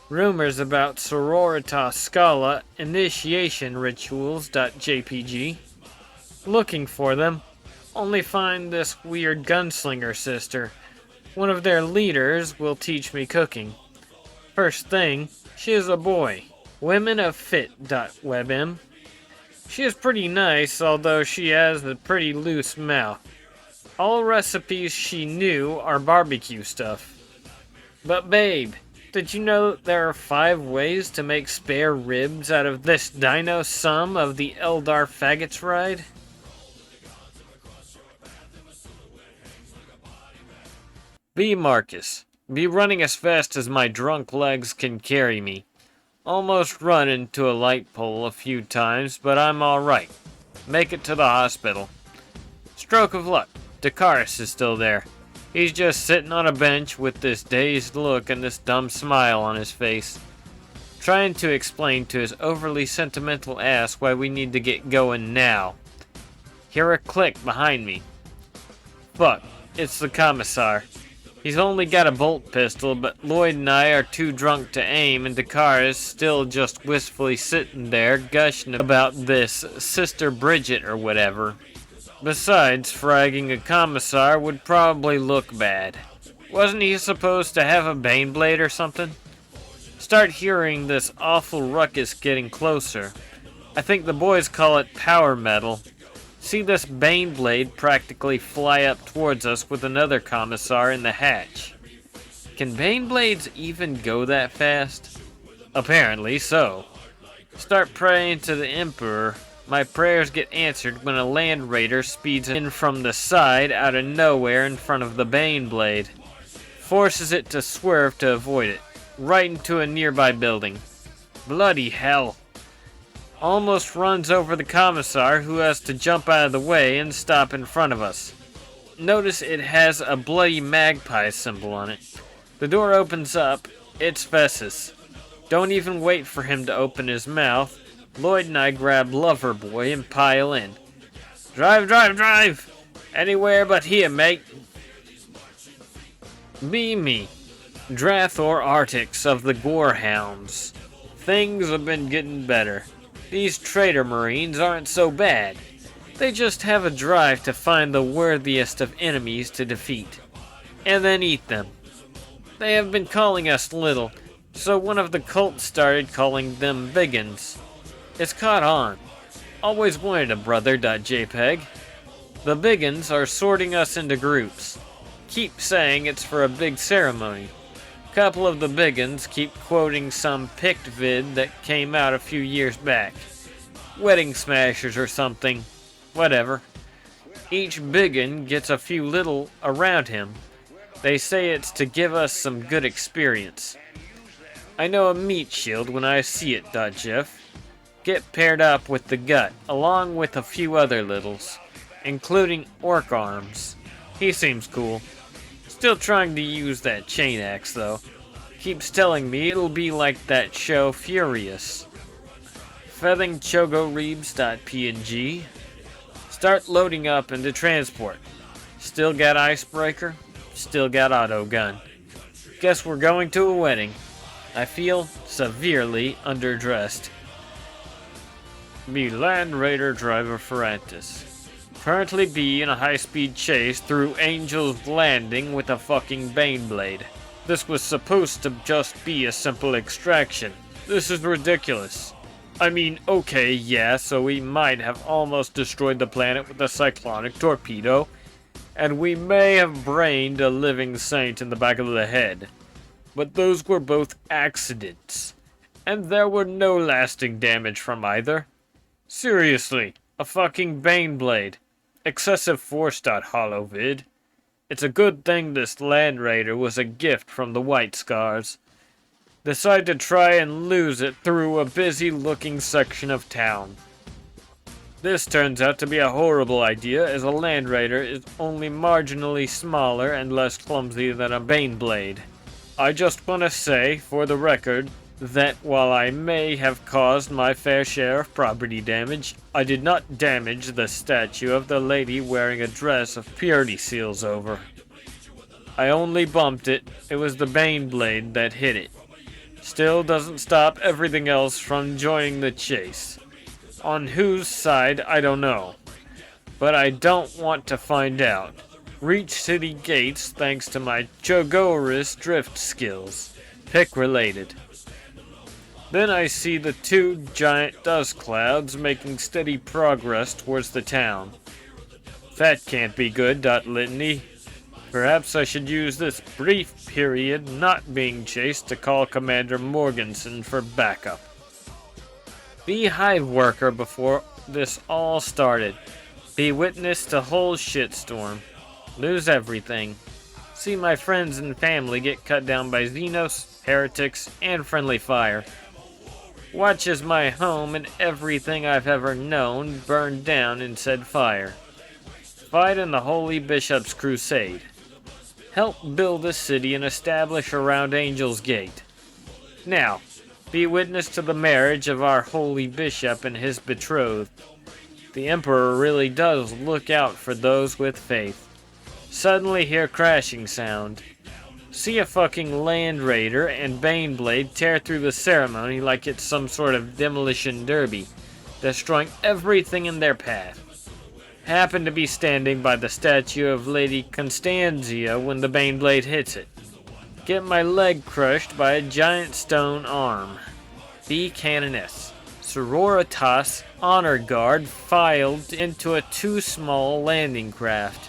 Rumors about Sororitas Scala initiation rituals.jpg. Looking for them, only find this weird gunslinger sister. One of their leaders will teach me cooking. First thing, she is a boy. Womenofit.webm. She is pretty nice, although she has a pretty loose mouth. All recipes she knew are barbecue stuff. But babe, did you know that there are 5 ways to make spare ribs out of this dino sum of the Eldar Faggots ride? B. Marcus. Be running as fast as my drunk legs can carry me. Almost run into a light pole a few times, but I'm alright. Make it to the hospital. Stroke of luck. Dakaris is still there. He's just sitting on a bench with this dazed look and this dumb smile on his face, trying to explain to his overly sentimental ass why we need to get going now. Hear a click behind me. Fuck, it's the commissar. He's only got a bolt pistol, but Lloyd and I are too drunk to aim, and Dakar is still just wistfully sitting there gushing about this Sister Bridget or whatever. Besides, fragging a commissar would probably look bad. Wasn't he supposed to have a Baneblade or something? Start hearing this awful ruckus getting closer. I think the boys call it power metal. See this Baneblade practically fly up towards us with another commissar in the hatch. Can Baneblades even go that fast? Apparently so. Start praying to the Emperor. My prayers get answered when a Land Raider speeds in from the side out of nowhere in front of the Baneblade. Forces it to swerve to avoid it, right into a nearby building. Bloody hell. Almost runs over the commissar, who has to jump out of the way and stop in front of us. Notice it has a bloody magpie symbol on it. The door opens up. It's Fessus. Don't even wait for him to open his mouth. Lloyd and I grab Loverboy and pile in. Drive, drive, drive! Anywhere but here, mate. Be me. Drathor Artix of the Gorehounds. Things have been getting better. These traitor marines aren't so bad. They just have a drive to find the worthiest of enemies to defeat, and then eat them. They have been calling us little, so one of the cults started calling them biggins. It's caught on. Always wanted a brother.jpg. The biggins are sorting us into groups. Keep saying it's for a big ceremony. Couple of the biggins keep quoting some picked vid that came out a few years back. Wedding Smashers or something. Whatever. Each biggin gets a few little around him. They say it's to give us some good experience. I know a meat shield when I see it, Jeff. Get paired up with the gut, along with a few other littles, including Orc Arms. He seems cool. Still trying to use that chain axe, though. Keeps telling me it'll be like that show Furious. FeathingChogoReebs.png. Start loading up into transport. Still got icebreaker. Still got auto gun. Guess we're going to a wedding. I feel severely underdressed. Be Land Raider Driver Ferrantis. Currently be in a high-speed chase through Angel's Landing with a fucking Baneblade. This was supposed to just be a simple extraction. This is ridiculous. I mean, okay, yeah, so we might have almost destroyed the planet with a cyclonic torpedo, and we may have brained a living saint in the back of the head. But those were both accidents, and there were no lasting damage from either. Seriously, a fucking Baneblade. Excessive force.holovid. It's a good thing this Land Raider was a gift from the White Scars. Decide to try and lose it through a busy-looking section of town. This turns out to be a horrible idea, as a Land Raider is only marginally smaller and less clumsy than a Baneblade. I just want to say, for the record, that while I may have caused my fair share of property damage, I did not damage the statue of the lady wearing a dress of purity seals over. I only bumped it. It was the Baneblade that hit it. Still doesn't stop everything else from joining the chase. On whose side, I don't know. But I don't want to find out. Reach city gates thanks to my Chogoris drift skills. Pick related. Then I see the two giant dust clouds making steady progress towards the town. That can't be good, Litany. Perhaps I should use this brief period not being chased to call Commander Morganson for backup. Be hive worker before this all started. Be witness to whole shitstorm. Lose everything. See my friends and family get cut down by Xenos, heretics, and friendly fire. Watch as my home and everything I've ever known burn down in said fire. Fight in the Holy Bishop's crusade. Help build a city and establish around Angel's Gate. Now, be witness to the marriage of our Holy Bishop and his betrothed. The Emperor really does look out for those with faith. Suddenly hear crashing sound. See a fucking Land Raider and Baneblade tear through the ceremony like it's some sort of demolition derby, destroying everything in their path. Happen to be standing by the statue of Lady Constantia when the Baneblade hits it. Get my leg crushed by a giant stone arm. Be Canoness. Sororitas Honor Guard filed into a too small landing craft.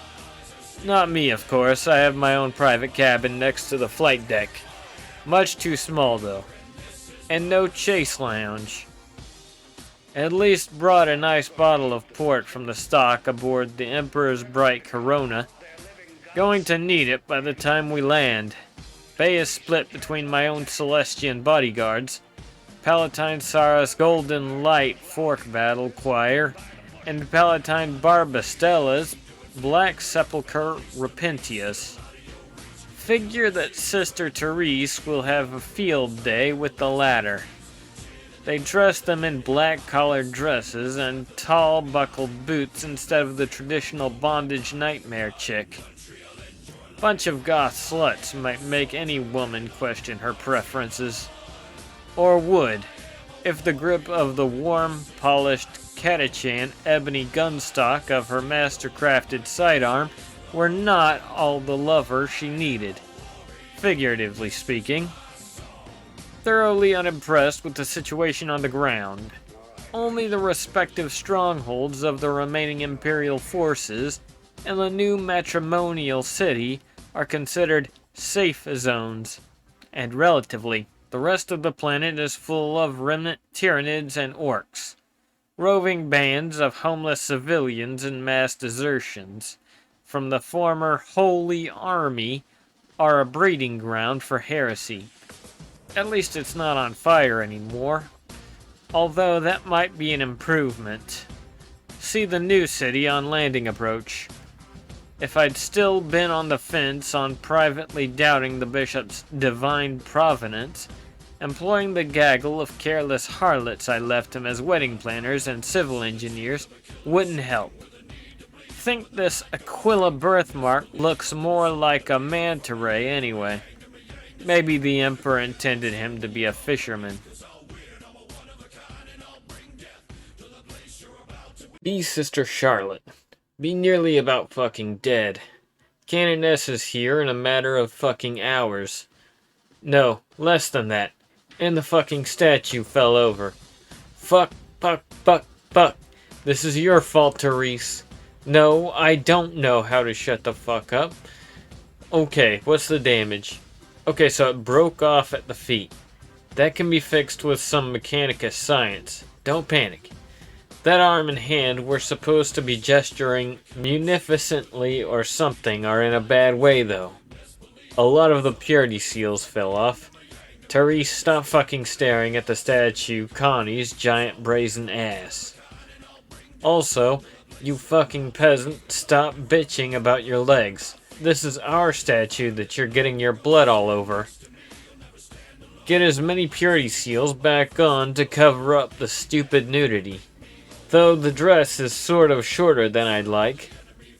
Not me, of course. I have my own private cabin next to the flight deck. Much too small, though. And no chase lounge. At least brought a nice bottle of port from the stock aboard the Emperor's Bright Corona. Going to need it by the time we land. Bay is split between my own Celestian bodyguards, Palatine Sarah's Golden Light Fork Battle Choir, and Palatine Barbastella's Black Sepulchre Repentius. Figure that Sister Therese will have a field day with the latter. They dress them in black collared dresses and tall buckled boots instead of the traditional bondage nightmare chick. Bunch of goth sluts might make any woman question her preferences. Or would, if the grip of the warm, polished Catachan ebony gunstock of her master-crafted sidearm were not all the lover she needed, figuratively speaking. Thoroughly unimpressed with the situation on the ground. Only the respective strongholds of the remaining Imperial forces and the new matrimonial city are considered safe zones, and relatively, the rest of the planet is full of remnant Tyranids and orcs. Roving bands of homeless civilians and mass desertions from the former Holy Army are a breeding ground for heresy. At least it's not on fire anymore, although that might be an improvement. See the new city on landing approach. If I'd still been on the fence on privately doubting the bishop's divine providence, employing the gaggle of careless harlots I left him as wedding planners and civil engineers wouldn't help. Think this Aquila birthmark looks more like a manta ray anyway. Maybe the Emperor intended him to be a fisherman. Be Sister Charlotte. Be nearly about fucking dead. Canoness is here in a matter of fucking hours. No, less than that. And the fucking statue fell over. Fuck. This is your fault, Therese. No, I don't know how to shut the fuck up. Okay, what's the damage? Okay, so it broke off at the feet. That can be fixed with some Mechanicus science. Don't panic. That arm and hand were supposed to be gesturing munificently or something are in a bad way, though. A lot of the purity seals fell off. Therese, stop fucking staring at the statue Connie's giant brazen ass. Also, you fucking peasant, stop bitching about your legs. This is our statue that you're getting your blood all over. get as many purity seals back on to cover up the stupid nudity. Though the dress is sort of shorter than I'd like.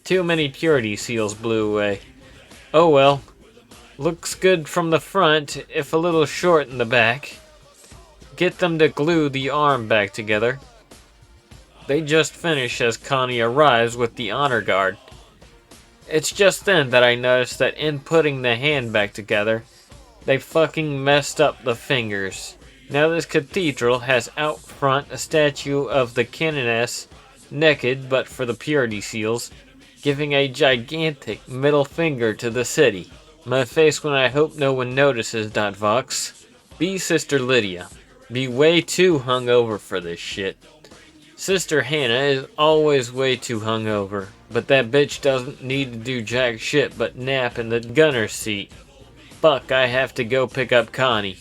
Too many purity seals blew away. Oh well. Looks good from the front, if a little short in the back. Get them to glue the arm back together. They just finish as Connie arrives with the honor guard. It's just then that I noticed that in putting the hand back together, they fucking messed up the fingers. Now this cathedral has out front a statue of the canoness, naked but for the purity seals, giving a gigantic middle finger to the city. My face when I hope no one notices, Vox. Be Sister Lydia. Be way too hungover for this shit. Sister Hannah is always way too hungover, but that bitch doesn't need to do jack shit but nap in the gunner's seat. Fuck, I have to go pick up Connie.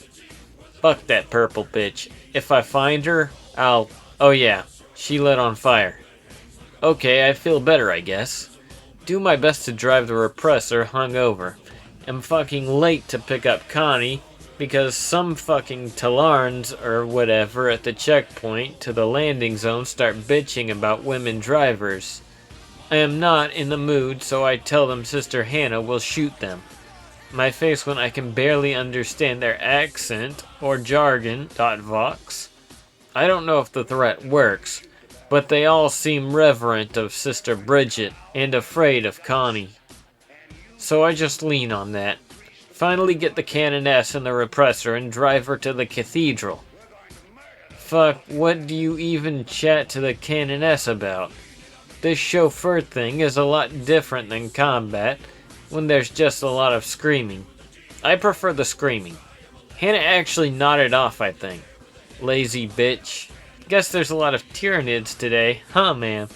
Fuck that purple bitch. If I find her, I'll... Oh yeah, she lit on fire. Okay, I feel better, I guess. Do my best to drive the repressor hungover. I'm fucking late to pick up Connie because some fucking Talarns or whatever at the checkpoint to the landing zone start bitching about women drivers. I am not in the mood, so I tell them Sister Hannah will shoot them. My face when I can barely understand their accent or jargon. Vox. I don't know if the threat works, but they all seem reverent of Sister Bridget and afraid of Connie. So I just lean on that. Finally get the canoness in the repressor and drive her to the cathedral. Fuck, what do you even chat to the canoness about? This chauffeur thing is a lot different than combat, when there's just a lot of screaming. I prefer the screaming. Hannah actually nodded off, I think. Lazy bitch. Guess there's a lot of Tyranids today, huh, ma'am?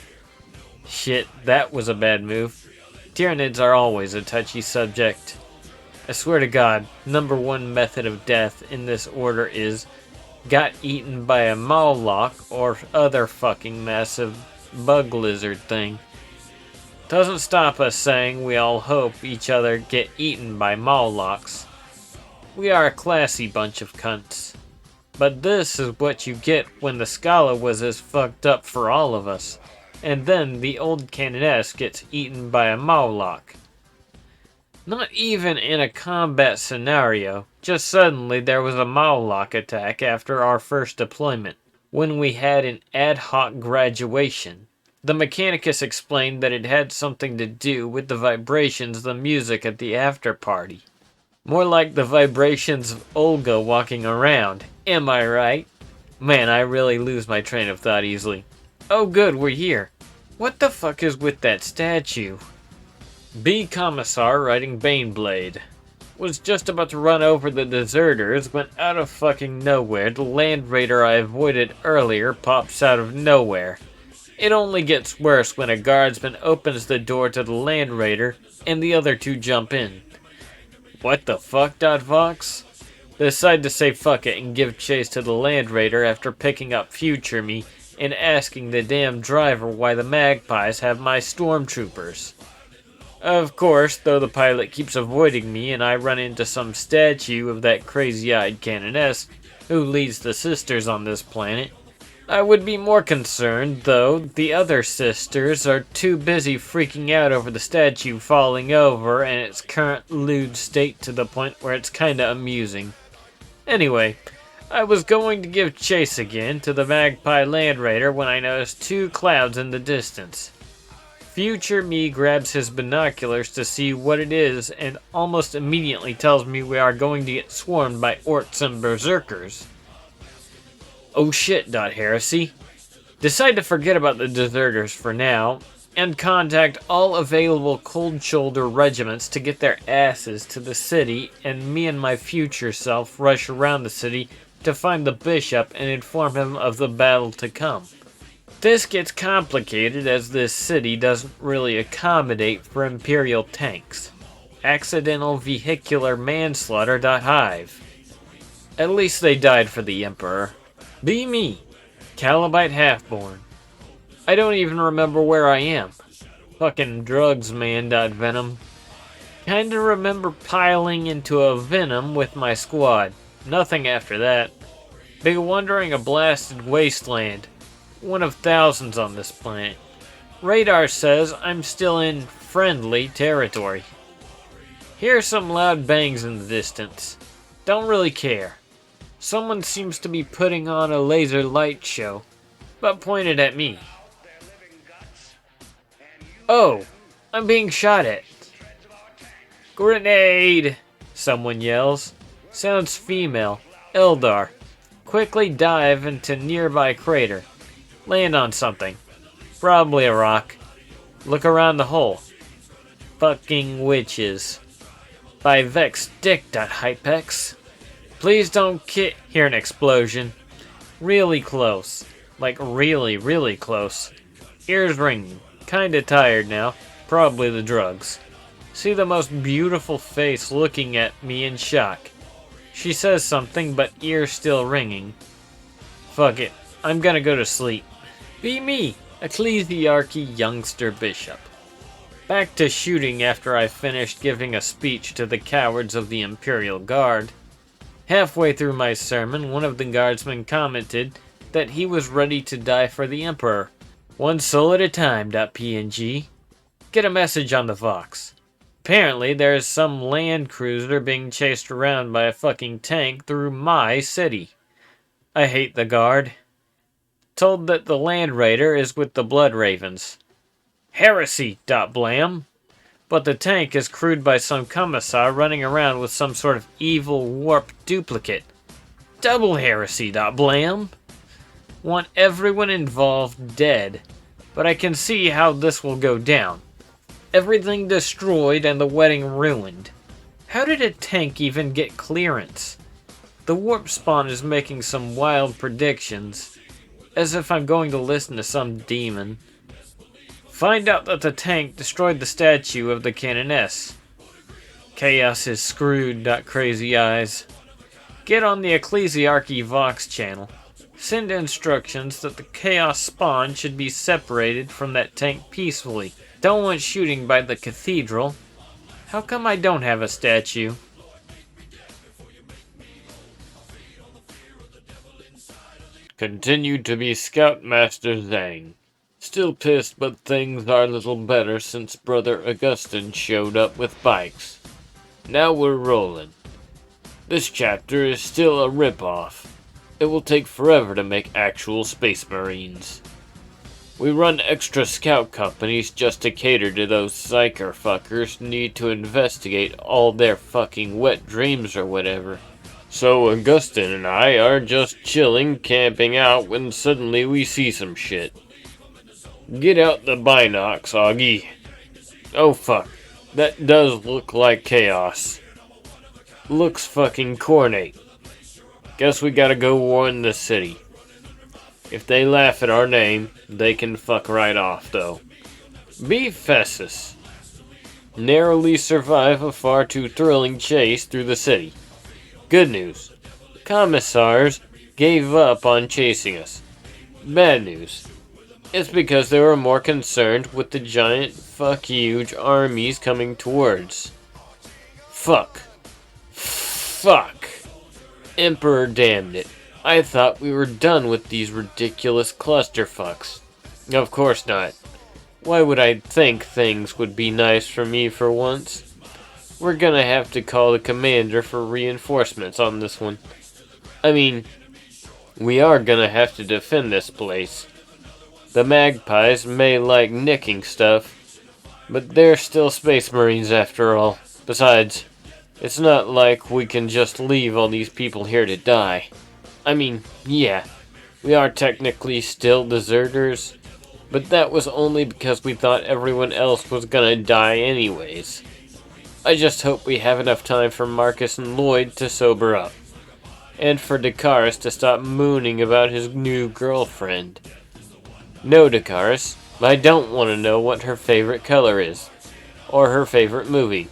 Shit, that was a bad move. Tyranids are always a touchy subject. I swear to God, #1 method of death in this order is got eaten by a Mawloc or other fucking massive bug lizard thing. Doesn't stop us saying we all hope each other get eaten by Mawlocs. We are a classy bunch of cunts. But this is what you get when the Scala was as fucked up for all of us. And then the old canoness gets eaten by a Mawloc. Not even in a combat scenario, just suddenly there was a Mawloc attack after our first deployment, when we had an ad hoc graduation. The Mechanicus explained that it had something to do with the vibrations of the music at the after party. More like the vibrations of Olga walking around, am I right? Man, I really lose my train of thought easily. Oh good, we're here. What the fuck is with that statue? B. Commissar riding Baneblade. Was just about to run over the deserters when out of fucking nowhere the Land Raider I avoided earlier pops out of nowhere. It only gets worse when a guardsman opens the door to the Land Raider and the other two jump in. What the fuck, Vox? Decide to say fuck it and give chase to the Land Raider after picking up Future Me and asking the damn driver why the Magpies have my stormtroopers. Of course, though the pilot keeps avoiding me and I run into some statue of that crazy-eyed canoness who leads the sisters on this planet, I would be more concerned, though the other sisters are too busy freaking out over the statue falling over and its current lewd state to the point where it's kinda amusing. Anyway, I was going to give chase again to the Magpie Land Raider when I noticed two clouds in the distance. Future me grabs his binoculars to see what it is and almost immediately tells me we are going to get swarmed by orcs and berserkers. Oh shit, Heresy. Decide to forget about the deserters for now and contact all available cold shoulder regiments to get their asses to the city, and me and my future self rush around the city to find the bishop and inform him of the battle to come. This gets complicated as this city doesn't really accommodate for Imperial tanks. Accidental vehicular manslaughter. Hive. At least they died for the Emperor. Be me, Calibite Halfborn. I don't even remember where I am. Fucking drugs, man. Venom. Kinda remember piling into a Venom with my squad. Nothing after that. Big wandering a blasted wasteland. One of thousands on this planet. Radar says I'm still in friendly territory. Hear some loud bangs in the distance. Don't really care. Someone seems to be putting on a laser light show, but pointed at me. Oh, I'm being shot at. Grenade! Someone yells. Sounds female. Eldar. Quickly dive into nearby crater. Land on something. Probably a rock. Look around the hole. Fucking witches. By Vex Dick.Hypex. Please don't hear an explosion. Really close. Like really, really close. Ears ringing. Kinda tired now. Probably the drugs. See the most beautiful face looking at me in shock. She says something, but ears still ringing. Fuck it. I'm gonna go to sleep. Be me, Ecclesiarchy Youngster Bishop. Back to shooting after I finished giving a speech to the cowards of the Imperial Guard. Halfway through my sermon, one of the guardsmen commented that he was ready to die for the Emperor. One soul at a time, .png. Get a message on the Vox. Apparently, there's some land cruiser being chased around by a fucking tank through my city. I hate the guard. Told that the Land Raider is with the Blood Ravens. Heresy, .blam. But the tank is crewed by some commissar running around with some sort of evil warp duplicate. Double heresy, .blam. Want everyone involved dead. But I can see how this will go down. Everything destroyed and the wedding ruined. How did a tank even get clearance? The warp spawn is making some wild predictions. As if I'm going to listen to some demon. Find out that the tank destroyed the statue of the Canoness. Chaos is screwed, crazy eyes. Get on the Ecclesiarchy Vox channel. Send instructions that the Chaos spawn should be separated from that tank peacefully. Don't want shooting by the cathedral. How come I don't have a statue? Continued to be Scoutmaster Zhang. Still pissed, but things are a little better since Brother Augustine showed up with bikes. Now we're rolling. This chapter is still a ripoff. It will take forever to make actual Space Marines. We run extra scout companies just to cater to those psyker fuckers who need to investigate all their fucking wet dreams or whatever. So Augustine and I are just chilling, camping out when suddenly we see some shit. Get out the binocs, Augie. Oh fuck, that does look like chaos. Looks fucking cornate. Guess we gotta go warn the city. If they laugh at our name, they can fuck right off, though. Be Fessus. Narrowly survive a far too thrilling chase through the city. Good news. Commissars gave up on chasing us. Bad news. It's because they were more concerned with the giant fuck-huge armies coming towards. Fuck. Fuck. Emperor damned it. I thought we were done with these ridiculous clusterfucks. Of course not. Why would I think things would be nice for me for once? We're gonna have to call the commander for reinforcements on this one. I mean, we are gonna have to defend this place. The Magpies may like nicking stuff, but they're still Space Marines after all. Besides, it's not like we can just leave all these people here to die. I mean, yeah, we are technically still deserters, but that was only because we thought everyone else was gonna die anyways. I just hope we have enough time for Marcus and Lloyd to sober up. And for Dakaris to stop mooning about his new girlfriend. No, Dakaris, I don't want to know what her favorite color is. Or her favorite movie.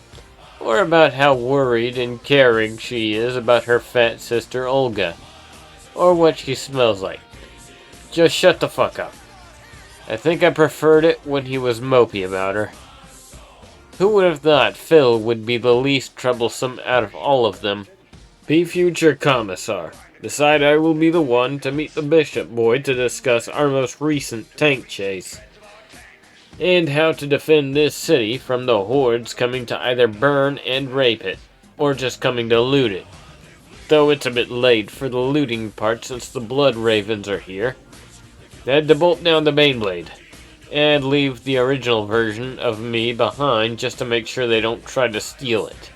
Or about how worried and caring she is about her fat sister Olga. Or what she smells like. Just shut the fuck up. I think I preferred it when he was mopey about her. Who would have thought Phil would be the least troublesome out of all of them? Be future commissar. Decide I will be the one to meet the bishop boy to discuss our most recent tank chase. And how to defend this city from the hordes coming to either burn and rape it, or just coming to loot it. Though it's a bit late for the looting part since the Blood Ravens are here. I had to bolt down the Baneblade, and leave the original version of me behind just to make sure they don't try to steal it.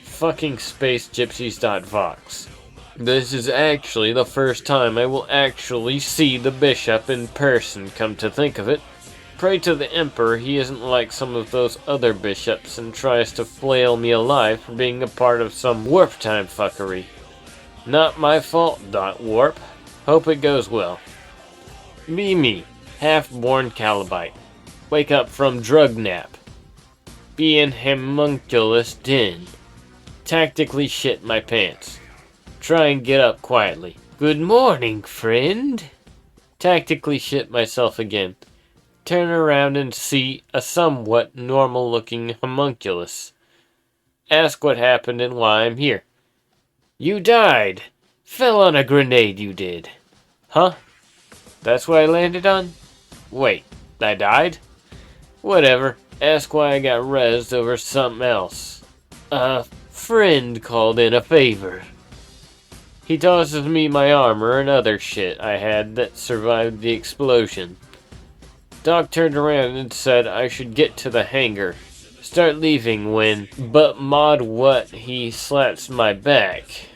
Fucking SpaceGypsies.vox. This is actually the first time I will actually see the bishop in person, come to think of it. Pray to the Emperor he isn't like some of those other bishops and tries to flail me alive for being a part of some warp time fuckery. Not my fault, Warp. Hope it goes well. Be me, half-born Calibite. Wake up from drug nap. Be in homunculus den. Tactically shit my pants. Try and get up quietly. Good morning, friend. Tactically shit myself again. Turn around and see a somewhat normal-looking homunculus. Ask what happened and why I'm here. You died. Fell on a grenade, you did. Huh? That's what I landed on? Wait, I died? Whatever. Ask why I got rezzed over something else. A friend called in a favor. He tosses me my armor and other shit I had that survived the explosion. Doc turned around and said I should get to the hangar. Start leaving when, but mod what, he slaps my back.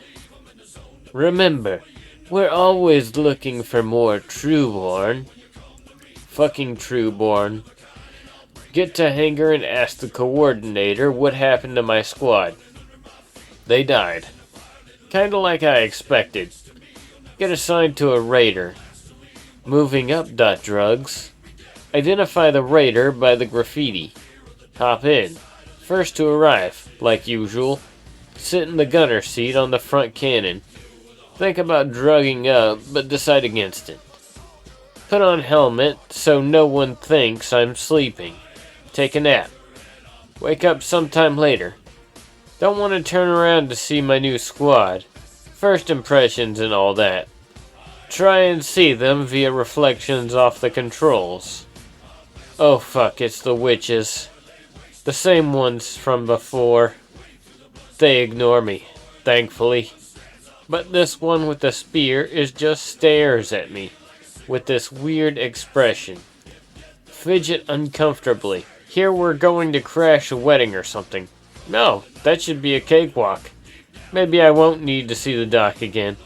Remember, we're always looking for more Trueborn. Fucking Trueborn. Get to hangar and ask the coordinator what happened to my squad. They died. Kinda like I expected. Get assigned to a raider. Moving up, drugs. Identify the raider by the graffiti. Hop in. First to arrive, like usual. Sit in the gunner seat on the front cannon. Think about drugging up, but decide against it. Put on helmet so no one thinks I'm sleeping. Take a nap. Wake up sometime later. Don't want to turn around to see my new squad. First impressions and all that. Try and see them via reflections off the controls. Oh fuck, it's the witches. The same ones from before. They ignore me, thankfully. But this one with the spear just stares at me with this weird expression. Fidget uncomfortably. Here we're going to crash a wedding or something. No, that should be a cakewalk. Maybe I won't need to see the doc again.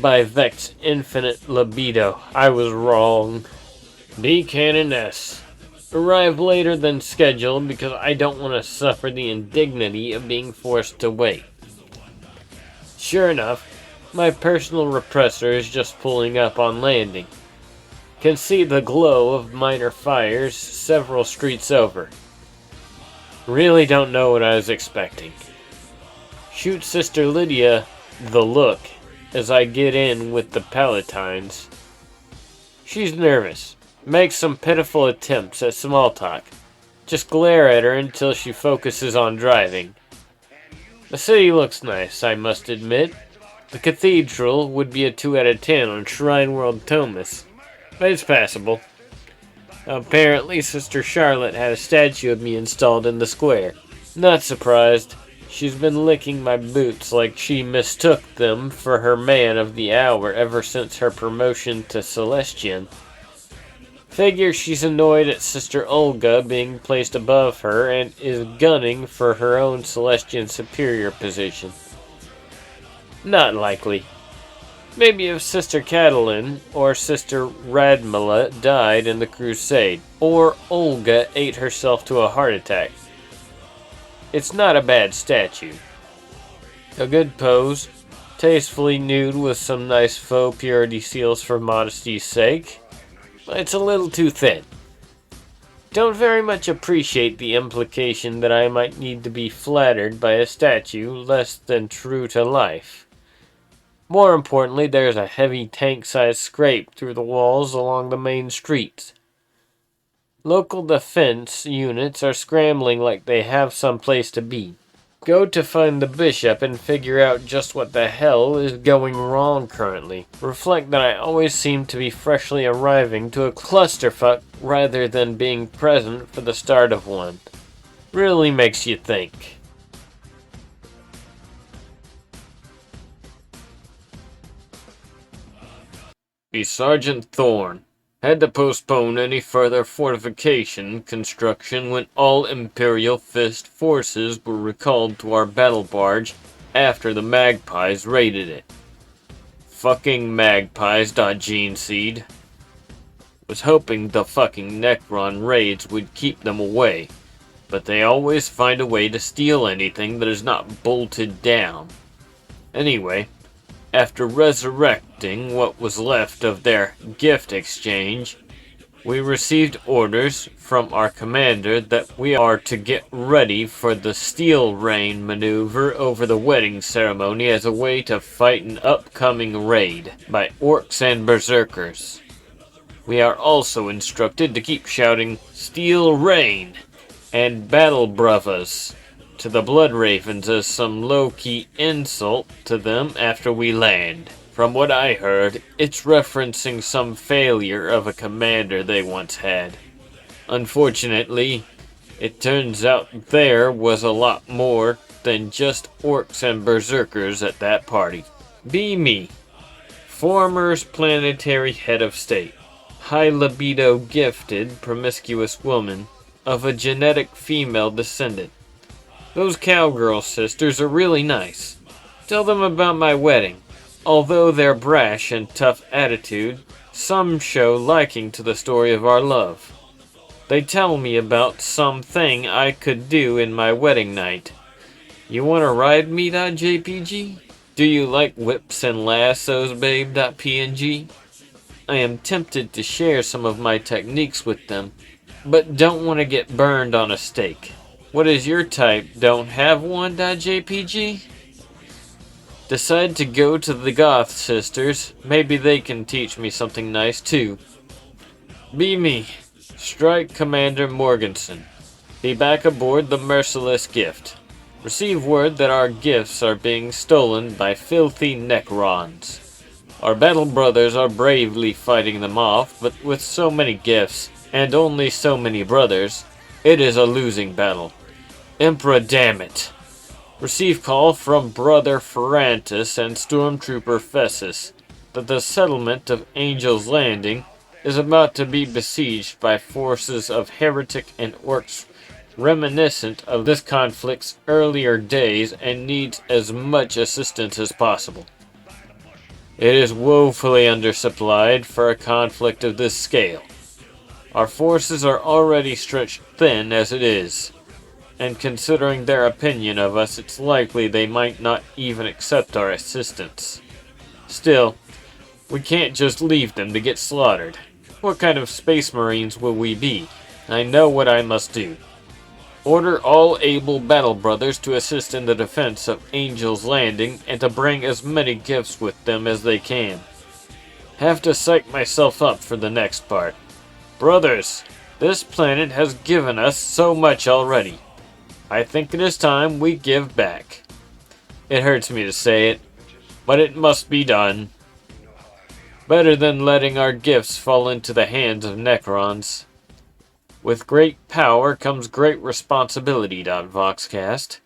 By Vex Infinite Libido, I was wrong. D. Cannon S. Arrive later than scheduled because I don't want to suffer the indignity of being forced to wait. Sure enough, my personal repressor is just pulling up on landing. Can see the glow of minor fires several streets over. Really don't know what I was expecting. Shoot Sister Lydia the look as I get in with the Palatines. She's nervous. Makes some pitiful attempts at small talk. Just glare at her until she focuses on driving. The city looks nice, I must admit. The cathedral would be a 2 out of 10 on Shrine World Thomas, but it's passable. Apparently, Sister Charlotte had a statue of me installed in the square. Not surprised. She's been licking my boots like she mistook them for her man of the hour ever since her promotion to Celestian. Figure she's annoyed at Sister Olga being placed above her and is gunning for her own Celestian superior position. Not likely. Maybe if Sister Catalin or Sister Radmila died in the crusade, or Olga ate herself to a heart attack. It's not a bad statue. A good pose, tastefully nude with some nice faux purity seals for modesty's sake. It's a little too thin. Don't very much appreciate the implication that I might need to be flattered by a statue less than true to life. More importantly, there's a heavy tank-sized scrape through the walls along the main streets. Local defense units are scrambling like they have some place to be. Go to find the bishop and figure out just what the hell is going wrong currently. Reflect that I always seem to be freshly arriving to a clusterfuck rather than being present for the start of one. Really makes you think. Be Sergeant Thorne. Had to postpone any further fortification construction when all Imperial Fist forces were recalled to our battle barge after the Magpies raided it. Fucking Magpies. Gene Seed. Was hoping the fucking Necron raids would keep them away, but they always find a way to steal anything that is not bolted down. Anyway, after resurrecting what was left of their gift exchange, we received orders from our commander that we are to get ready for the Steel Rain maneuver over the wedding ceremony as a way to fight an upcoming raid by orcs and berserkers. We are also instructed to keep shouting Steel Rain and Battle Bravas to the Blood Ravens as some low-key insult to them after we land. From what I heard, it's referencing some failure of a commander they once had. Unfortunately, it turns out there was a lot more than just orcs and berserkers at that party. Be me, former planetary head of state, high libido gifted promiscuous woman of a genetic female descendant. Those cowgirl sisters are really nice. Tell them about my wedding. Although their brash and tough attitude, some show liking to the story of our love. They tell me about something I could do in my wedding night. You wanna ride me, .jpg? Do you like whips and lassos, babe, .png? I am tempted to share some of my techniques with them, but don't want to get burned on a stake. What is your type? Don't have one, .jpg? Decide to go to the Goth sisters. Maybe they can teach me something nice too. Be me, Strike Commander Morganson. Be back aboard the Merciless Gift. Receive word that our gifts are being stolen by filthy Necrons. Our battle brothers are bravely fighting them off, but with so many gifts, and only so many brothers, it is a losing battle. Emperor dammit. Receive call from Brother Ferrantis and Stormtrooper Fessus that the settlement of Angel's Landing is about to be besieged by forces of heretic and orcs reminiscent of this conflict's earlier days and needs as much assistance as possible. It is woefully undersupplied for a conflict of this scale. Our forces are already stretched thin as it is, and considering their opinion of us, it's likely they might not even accept our assistance. Still, we can't just leave them to get slaughtered. What kind of space marines will we be? I know what I must do. Order all able battle brothers to assist in the defense of Angel's Landing and to bring as many gifts with them as they can. Have to psych myself up for the next part. Brothers, this planet has given us so much already. I think it is time we give back. It hurts me to say it, but it must be done. Better than letting our gifts fall into the hands of Necrons. With great power comes great responsibility, Voxcast.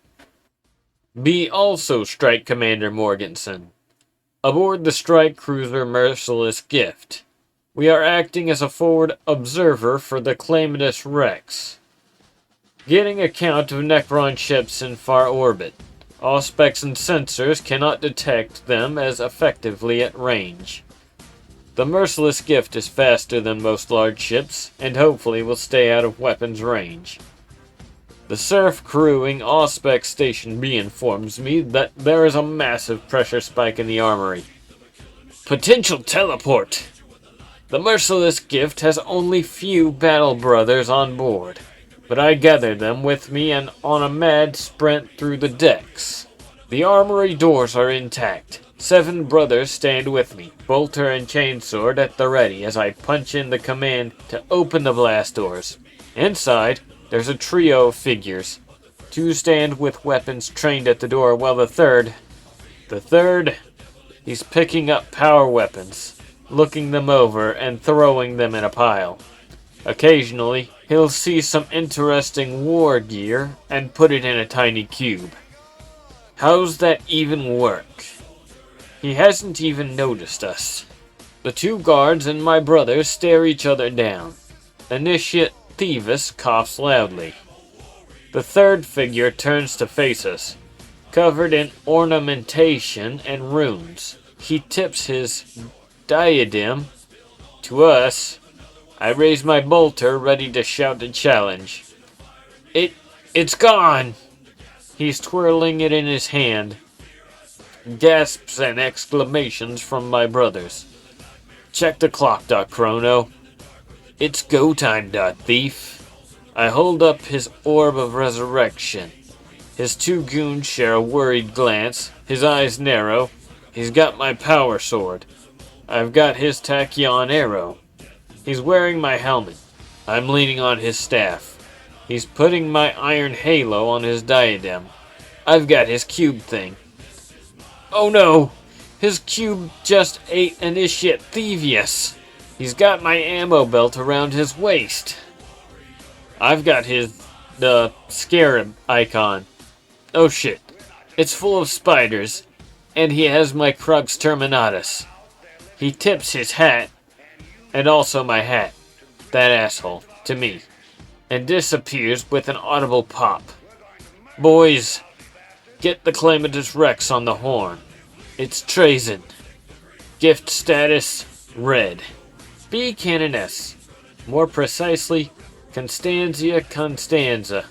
Be also Strike Commander Morganson. Aboard the strike cruiser Merciless Gift. We are acting as a forward observer for the Claymidus Rex. Getting a count of Necron ships in far orbit. Auspex and sensors cannot detect them as effectively at range. The Merciless Gift is faster than most large ships, and hopefully will stay out of weapons range. The surf crewing Auspex Station B informs me that there is a massive pressure spike in the armory. Potential teleport! The Merciless Gift has only few battle brothers on board, but I gather them with me and on a mad sprint through the decks. The armory doors are intact. 7 brothers stand with me, bolter and chainsword at the ready as I punch in the command to open the blast doors. Inside, there's a trio of figures. Two stand with weapons trained at the door, while the third, he's picking up power weapons, looking them over, and throwing them in a pile. Occasionally, he'll see some interesting war gear and put it in a tiny cube. How's that even work? He hasn't even noticed us. The two guards and my brother stare each other down. Initiate Thieves coughs loudly. The third figure turns to face us, covered in ornamentation and runes. He tips his diadem to us. I raise my bolter, ready to shout a challenge. It's gone! He's twirling it in his hand. Gasps and exclamations from my brothers. Check the clock, Chrono. It's go time, Thief. I hold up his orb of resurrection. His two goons share a worried glance. His eyes narrow. He's got my power sword. I've got his tachyon arrow. He's wearing my helmet. I'm leaning on his staff. He's putting my iron halo on his diadem. I've got his cube thing. Oh no! His cube just ate Initiate Thievius. He's got my ammo belt around his waist. I've got the scarab icon. Oh shit. It's full of spiders. And he has my Crux Terminatus. He tips his hat, and also my hat, that asshole, to me, and disappears with an audible pop. Boys, get the Clematis Rex on the horn. It's Trazen. Gift status, red. B. Canoness. More precisely, Constanza.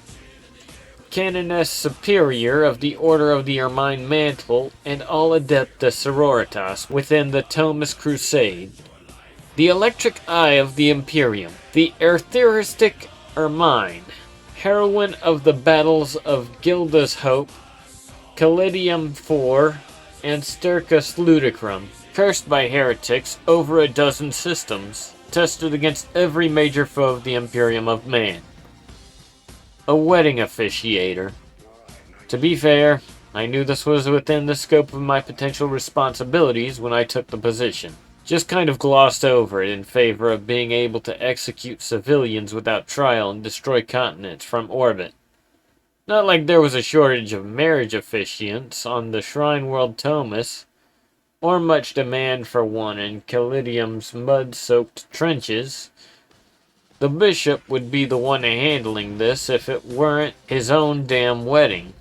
Canoness Superior of the Order of the Ermine Mantle and all Adepta Sororitas within the Thomas Crusade. The Electric Eye of the Imperium. The Etheristic Ermine. Heroine of the Battles of Gilda's Hope, Callidium IV, and Sturcus Ludicrum. Cursed by heretics over a dozen systems. Tested against every major foe of the Imperium of Man. A wedding officiator. To be fair, I knew this was within the scope of my potential responsibilities when I took the position. Just kind of glossed over it in favor of being able to execute civilians without trial and destroy continents from orbit. Not like there was a shortage of marriage officiants on the Shrine World Thomas, or much demand for one in Callidium's mud-soaked trenches. The bishop would be the one handling this if it weren't his own damn wedding.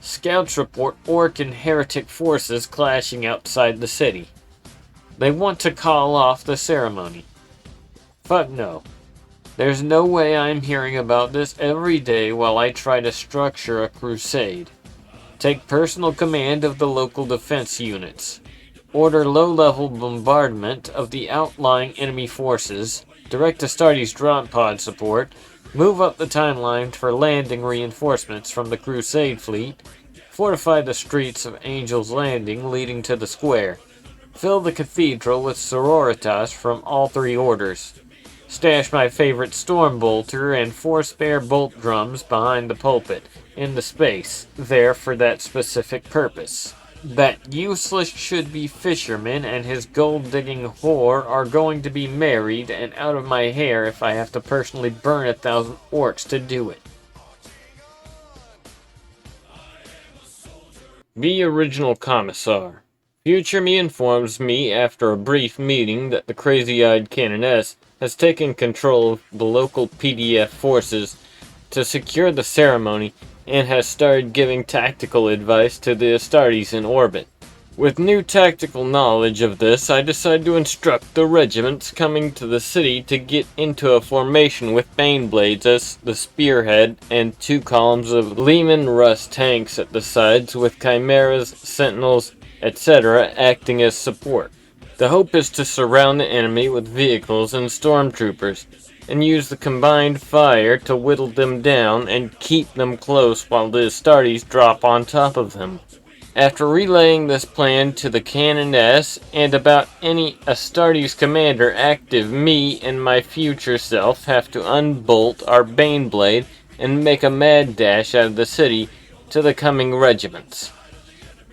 Scouts report orc and heretic forces clashing outside the city. They want to call off the ceremony. Fuck no. There's no way I'm hearing about this every day while I try to structure a crusade. Take personal command of the local defense units. Order low-level bombardment of the outlying enemy forces. Direct Astartes drop pod support. Move up the timeline for landing reinforcements from the Crusade fleet. Fortify the streets of Angel's Landing leading to the square. Fill the cathedral with sororitas from all three orders. Stash my favorite storm bolter and 4 spare bolt drums behind the pulpit, in the space, there for that specific purpose. That useless should-be fisherman and his gold-digging whore are going to be married and out of my hair if I have to personally burn 1,000 orcs to do it. Be original commissar. Future me informs me after a brief meeting that the crazy-eyed canoness has taken control of the local PDF forces to secure the ceremony and has started giving tactical advice to the Astartes in orbit. With new tactical knowledge of this, I decide to instruct the regiments coming to the city to get into a formation with Baneblades as the spearhead and 2 columns of Leman Russ tanks at the sides with chimeras, sentinels, etc. acting as support. The hope is to surround the enemy with vehicles and stormtroopers, and use the combined fire to whittle them down and keep them close while the Astartes drop on top of them. After relaying this plan to the canoness and about any Astartes commander active, me and my future self have to unbolt our Baneblade and make a mad dash out of the city to the coming regiments.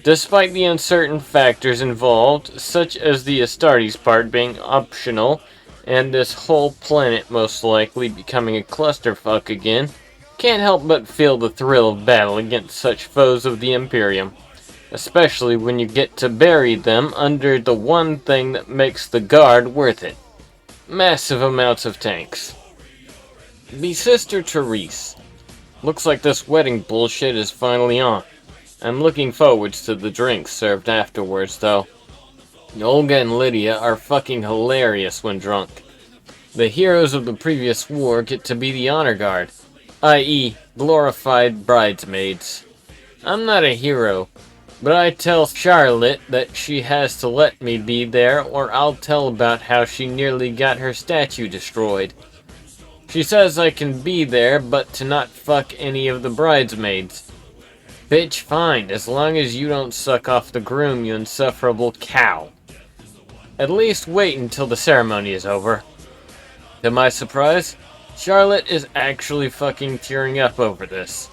Despite the uncertain factors involved, such as the Astartes part being optional, and this whole planet most likely becoming a clusterfuck again, can't help but feel the thrill of battle against such foes of the Imperium, especially when you get to bury them under the one thing that makes the Guard worth it. Massive amounts of tanks. Be Sister Therese. Looks like this wedding bullshit is finally on. I'm looking forward to the drinks served afterwards, though. Olga and Lydia are fucking hilarious when drunk. The heroes of the previous war get to be the honor guard, i.e., glorified bridesmaids. I'm not a hero, but I tell Charlotte that she has to let me be there, or I'll tell about how she nearly got her statue destroyed. She says I can be there, but to not fuck any of the bridesmaids. Bitch, fine, as long as you don't suck off the groom, you insufferable cow. At least wait until the ceremony is over. To my surprise, Charlotte is actually fucking tearing up over this.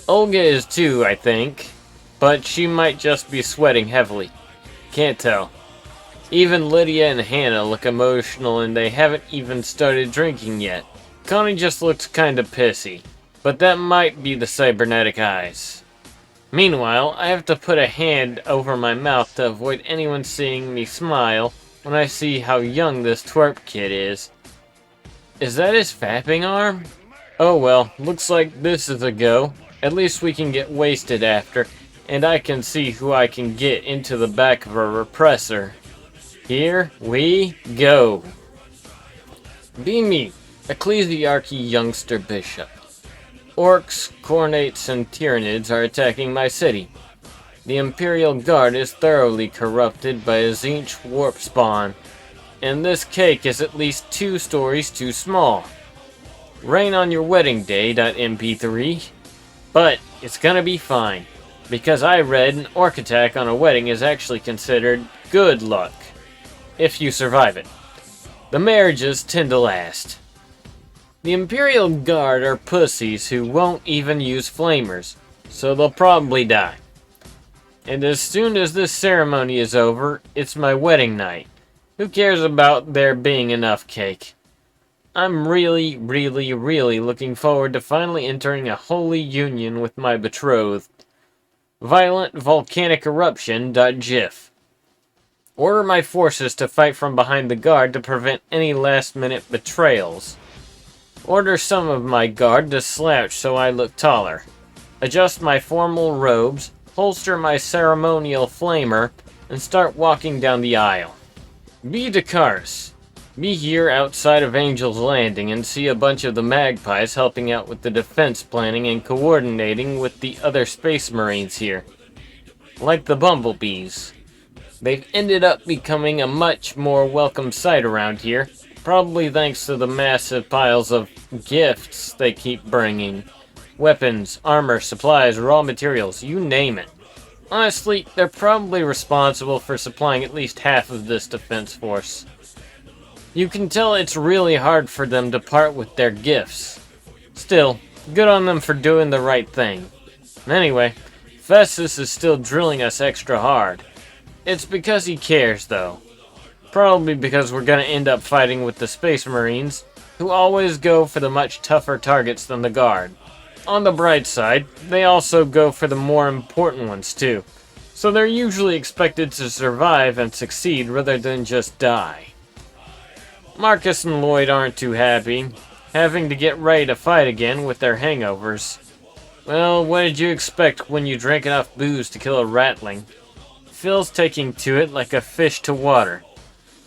Olga is too, I think, but she might just be sweating heavily. Can't tell. Even Lydia and Hannah look emotional and they haven't even started drinking yet. Connie just looks kinda pissy, but that might be the cybernetic eyes. Meanwhile, I have to put a hand over my mouth to avoid anyone seeing me smile when I see how young this twerp kid is. Is that his fapping arm? Oh well, looks like this is a go. At least we can get wasted after, and I can see who I can get into the back of a repressor. Here we go. Be me, Ecclesiarchy youngster bishop. Orcs, Khornates, and Tyranids are attacking my city. The Imperial Guard is thoroughly corrupted by a Tzeentch warp spawn, and this cake is at least 2 stories too small. Rain on your wedding day, .mp3. But it's gonna be fine, because I read an orc attack on a wedding is actually considered good luck, if you survive it. The marriages tend to last. The Imperial Guard are pussies who won't even use flamers, so they'll probably die. And as soon as this ceremony is over, it's my wedding night. Who cares about there being enough cake? I'm really looking forward to finally entering a holy union with my betrothed. Violent volcanic eruption.gif. Order my forces to fight from behind the guard to prevent any last-minute betrayals. Order some of my guard to slouch so I look taller. Adjust my formal robes, holster my ceremonial flamer, and start walking down the aisle. Be Dakaris. Be here outside of Angel's Landing and see a bunch of the magpies helping out with the defense planning and coordinating with the other space marines here. Like the bumblebees. They've ended up becoming a much more welcome sight around here, probably thanks to the massive piles of gifts they keep bringing. Weapons, armor, supplies, raw materials, you name it. Honestly, they're probably responsible for supplying at least half of this defense force. You can tell it's really hard for them to part with their gifts. Still, good on them for doing the right thing. Anyway, Festus is still drilling us extra hard. It's because he cares, though. Probably because we're gonna end up fighting with the Space Marines, who always go for the much tougher targets than the Guard. On the bright side, they also go for the more important ones too, so they're usually expected to survive and succeed rather than just die. Marcus and Lloyd aren't too happy, having to get ready to fight again with their hangovers. Well, what did you expect when you drank enough booze to kill a ratling? Phil's taking to it like a fish to water.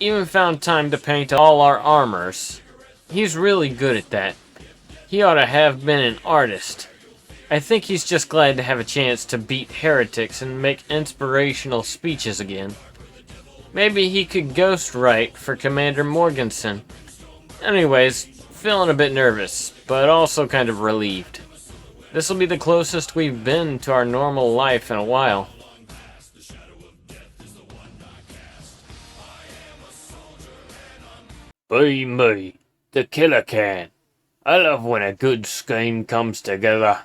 Even found time to paint all our armors. He's really good at that. He ought to have been an artist. I think he's just glad to have a chance to beat heretics and make inspirational speeches again. Maybe he could ghostwrite for Commander Morganson. Anyways, feeling a bit nervous, but also kind of relieved. This'll be the closest we've been to our normal life in a while. Be me, the Killer Can. I love when a good scheme comes together.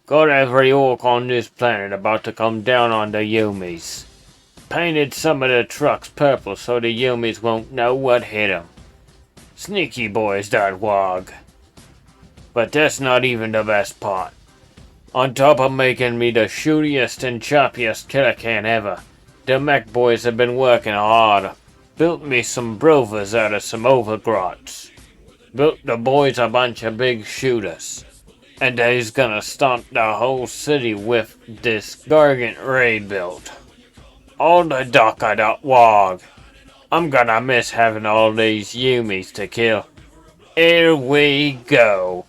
Got every orc on this planet about to come down on the Yumis. Painted some of the trucks purple so the Yumis won't know what hit 'em. Sneaky boys, that wog. But that's not even the best part. On top of making me the shootiest and choppiest killer can ever, the mech boys have been working hard. Built me some brovas out of some overgrots. Built the boys a bunch of big shooters. And they's gonna stomp the whole city with this gargant ray built. All the dock of that wog. I'm gonna miss having all these Yumis to kill. Here we go.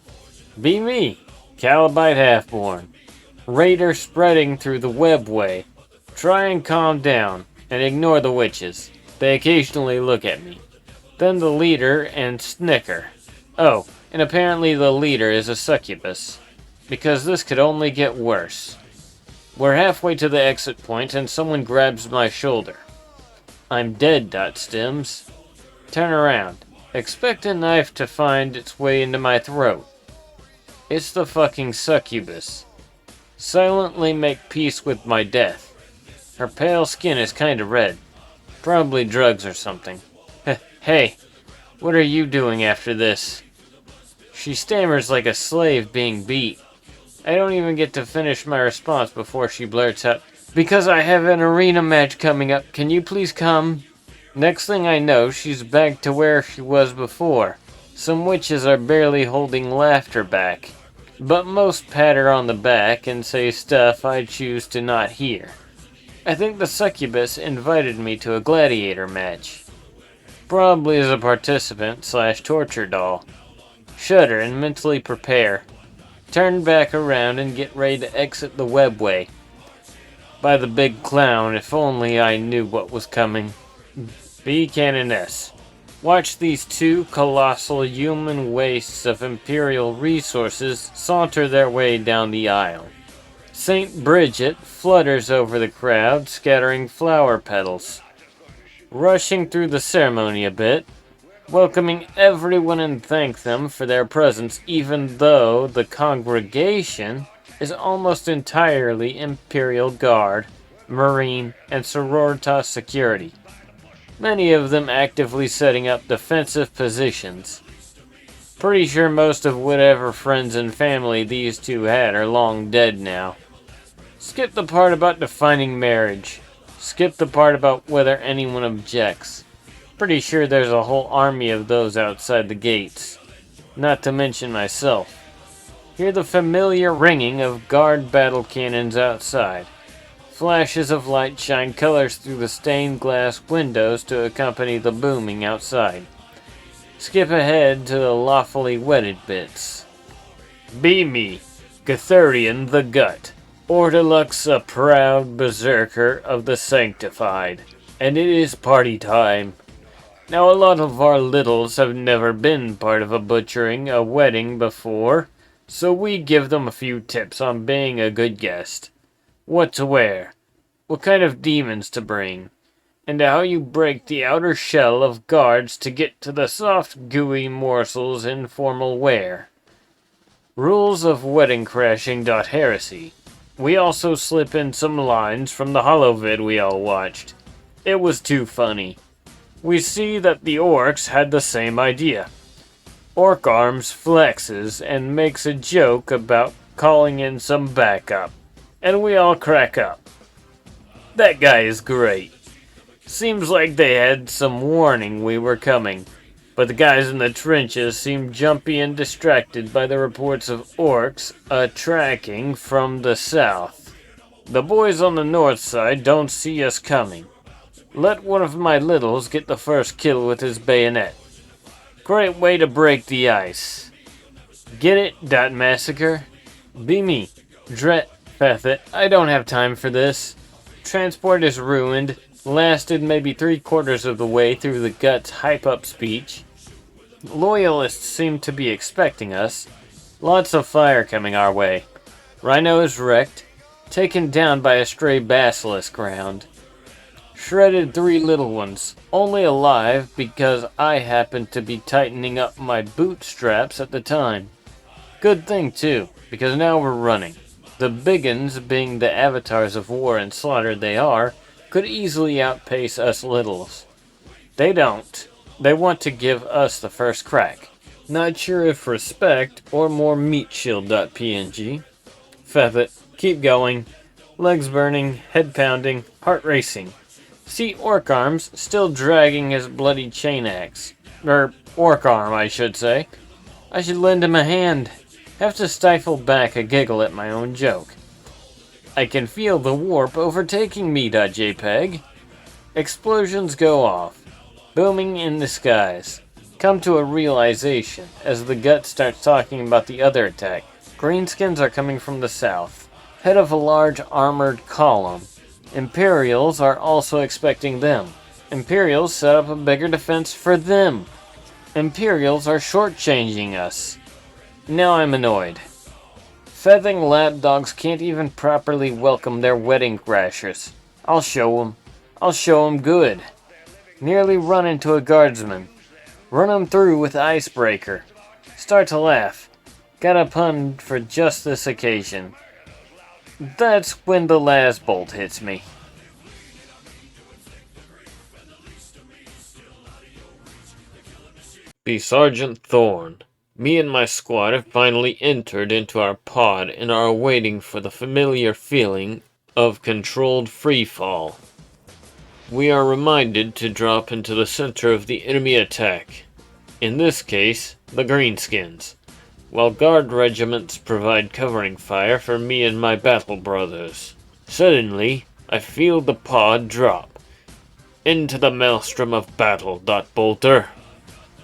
Be me, Calibite Halfborn. Raider spreading through the webway. Try and calm down and ignore the witches. They occasionally look at me. Then the leader and snicker. Oh, and apparently the leader is a succubus. Because this could only get worse. We're halfway to the exit point and someone grabs my shoulder. I'm dead, Stims. Turn around. Expect a knife to find its way into my throat. It's the fucking succubus. Silently make peace with my death. Her pale skin is kinda red. Probably drugs or something. Hey, what are you doing after this? She stammers like a slave being beat. I don't even get to finish my response before she blurts out, "Because I have an arena match coming up, can you please come?" Next thing I know, she's back to where she was before. Some witches are barely holding laughter back, but most pat her on the back and say stuff I choose to not hear. I think the succubus invited me to a gladiator match. Probably as a participant/torture doll. Shudder and mentally prepare. Turn back around and get ready to exit the webway. By the big clown, if only I knew what was coming. Be Canoness. Watch these two colossal human wastes of Imperial resources saunter their way down the aisle. Saint Bridget flutters over the crowd, scattering flower petals. Rushing through the ceremony a bit, welcoming everyone and thank them for their presence even though the congregation is almost entirely Imperial Guard, Marine, and Sororitas security. Many of them actively setting up defensive positions. Pretty sure most of whatever friends and family these two had are long dead now. Skip the part about defining marriage. Skip the part about whether anyone objects. Pretty sure there's a whole army of those outside the gates. Not to mention myself. Hear the familiar ringing of guard battle cannons outside. Flashes of light shine colors through the stained glass windows to accompany the booming outside. Skip ahead to the lawfully wedded bits. Be me, Gathurian the Gut. Ortilux, a proud berserker of the sanctified. And it is party time. Now a lot of our littles have never been part of a butchering a wedding before, so we give them a few tips on being a good guest. What to wear, what kind of demons to bring, and how you break the outer shell of guards to get to the soft, gooey morsels in formal wear. Rules of wedding crashing. Heresy. We also slip in some lines from the holovid we all watched. It was too funny. We see that the orcs had the same idea. Orc Arms flexes and makes a joke about calling in some backup. And we all crack up. That guy is great. Seems like they had some warning we were coming, but the guys in the trenches seem jumpy and distracted by the reports of orcs tracking from the south. The boys on the north side don't see us coming. Let one of my littles get the first kill with his bayonet. Great way to break the ice. Get it, Dot Massacre? Be me, Dret Fethet. I don't have time for this. Transport is ruined. Lasted maybe 3/4 of the way through the Gut's hype-up speech. Loyalists seem to be expecting us. Lots of fire coming our way. Rhino is wrecked. Taken down by a stray basilisk round. Shredded 3 little ones, only alive because I happened to be tightening up my bootstraps at the time. Good thing too, because now we're running. The biggins, being the avatars of war and slaughter they are, could easily outpace us littles. They don't. They want to give us the first crack. Not sure if respect or more meat shield.png. Feath it. Keep going. Legs burning, head pounding, heart racing. See Orc Arms still dragging his bloody chain axe. Orc Arm, I should say. I should lend him a hand. Have to stifle back a giggle at my own joke. I can feel the warp overtaking me.jpg. Explosions go off, booming in the skies. Come to a realization as the gut starts talking about the other attack. Greenskins are coming from the south, head of a large armored column. Imperials are also expecting them. Imperials set up a bigger defense for them. Imperials are shortchanging us. Now I'm annoyed. Feathing lapdogs can't even properly welcome their wedding crashers. I'll show 'em. I'll show 'em good. Nearly run into a guardsman. Run 'em through with icebreaker. Start to laugh. Got a pun for just this occasion. That's when the last bolt hits me. Be Sergeant Thorn. Me and my squad have finally entered into our pod and are waiting for the familiar feeling of controlled freefall. We are reminded to drop into the center of the enemy attack, in this case, the Greenskins, while guard regiments provide covering fire for me and my battle brothers. Suddenly, I feel the pod drop into the maelstrom of battle. Bolter.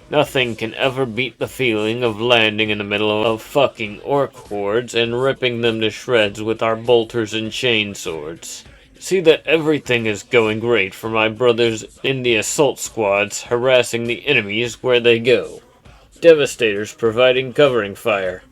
Nothing can ever beat the feeling of landing in the middle of fucking orc hordes and ripping them to shreds with our bolters and chainswords. See that everything is going great for my brothers in the assault squads harassing the enemies where they go. Devastators providing covering fire.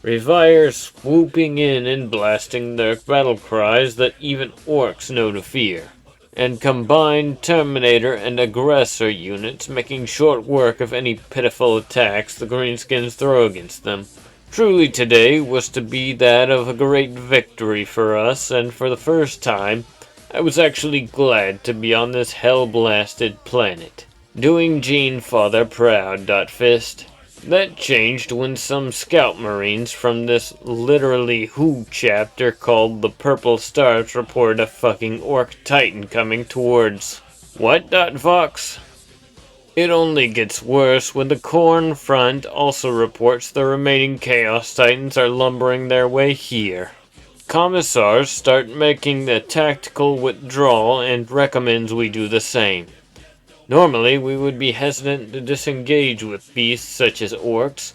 Reviers swooping in and blasting their battle cries that even orcs know to fear. And combined Terminator and Aggressor units making short work of any pitiful attacks the Greenskins throw against them. Truly today was to be that of a great victory for us, and for the first time, I was actually glad to be on this hell-blasted planet. Doing Gene Father proud. Fist. That changed when some scout marines from this literally Who chapter called the Purple Stars reported a fucking orc titan coming towards. What? Vox? It only gets worse when the Khorne front also reports the remaining Chaos Titans are lumbering their way here. Commissars start making the tactical withdrawal and recommends we do the same. Normally, we would be hesitant to disengage with beasts such as orcs,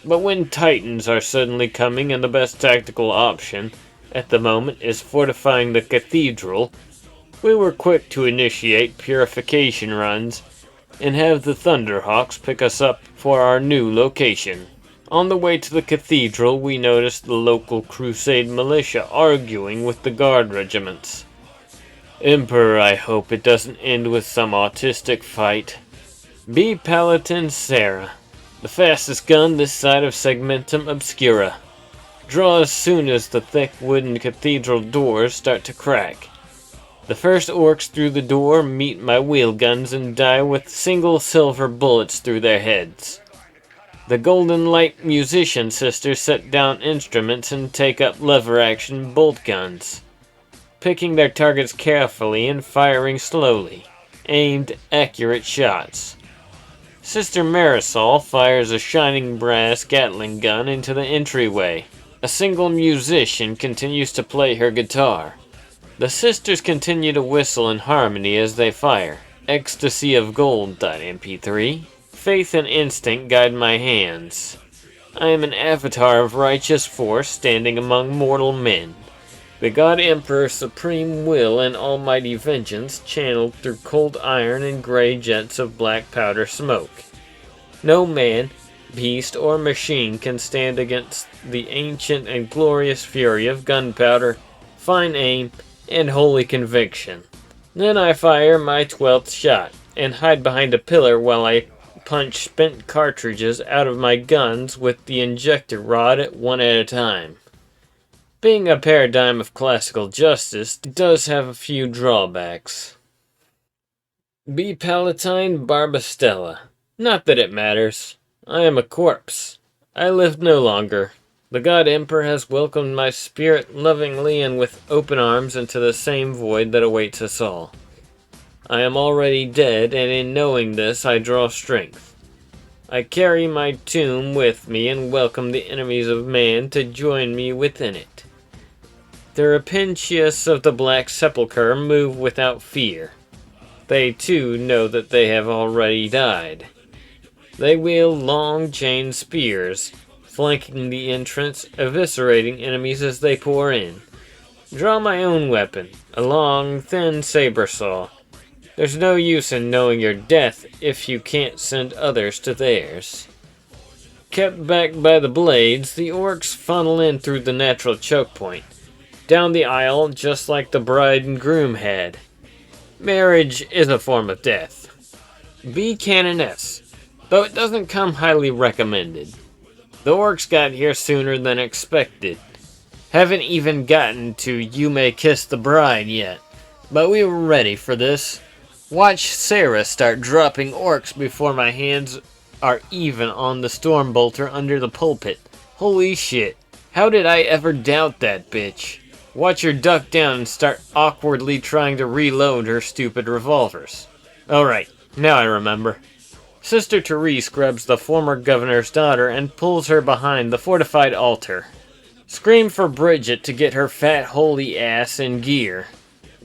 but when Titans are suddenly coming and the best tactical option at the moment is fortifying the cathedral, we were quick to initiate purification runs and have the Thunderhawks pick us up for our new location. On the way to the cathedral, we noticed the local Crusade militia arguing with the guard regiments. Emperor, I hope it doesn't end with some autistic fight. Be Paladin Sarah, the fastest gun this side of Segmentum Obscura. Draw as soon as the thick wooden cathedral doors start to crack. The first orcs through the door meet my wheel guns and die with single silver bullets through their heads. The Golden Light musician sisters set down instruments and take up lever-action bolt guns, picking their targets carefully and firing slowly, aimed, accurate shots. Sister Marisol fires a shining brass Gatling gun into the entryway. A single musician continues to play her guitar. The sisters continue to whistle in harmony as they fire. Ecstasy of Gold.mp3. Faith and instinct guide my hands. I am an avatar of righteous force standing among mortal men. The God Emperor's supreme will and almighty vengeance channeled through cold iron and gray jets of black powder smoke. No man, beast, or machine can stand against the ancient and glorious fury of gunpowder, fine aim, and holy conviction. Then I fire my 12th shot and hide behind a pillar while I punch spent cartridges out of my guns with the injector rod one at a time. Being a paradigm of classical justice does have a few drawbacks. B. Palatine Barbastella. Not that it matters. I am a corpse. I live no longer. The God Emperor has welcomed my spirit lovingly and with open arms into the same void that awaits us all. I am already dead, and in knowing this I draw strength. I carry my tomb with me and welcome the enemies of man to join me within it. The Repentious of the Black Sepulchre move without fear. They too know that they have already died. They wield long chain spears, flanking the entrance, eviscerating enemies as they pour in. Draw my own weapon, a long, thin saber saw. There's no use in knowing your death if you can't send others to theirs. Kept back by the blades, the orcs funnel in through the natural choke point, down the aisle just like the bride and groom had. Marriage is a form of death. Be Canoness, though it doesn't come highly recommended. The orcs got here sooner than expected. Haven't even gotten to You May Kiss the Bride yet, but we were ready for this. Watch Sarah start dropping orcs before my hands are even on the Stormbolter under the pulpit. Holy shit, how did I ever doubt that bitch? Watch her duck down and start awkwardly trying to reload her stupid revolvers. Alright, now I remember. Sister Therese grabs the former governor's daughter and pulls her behind the fortified altar. Scream for Bridget to get her fat holy ass in gear.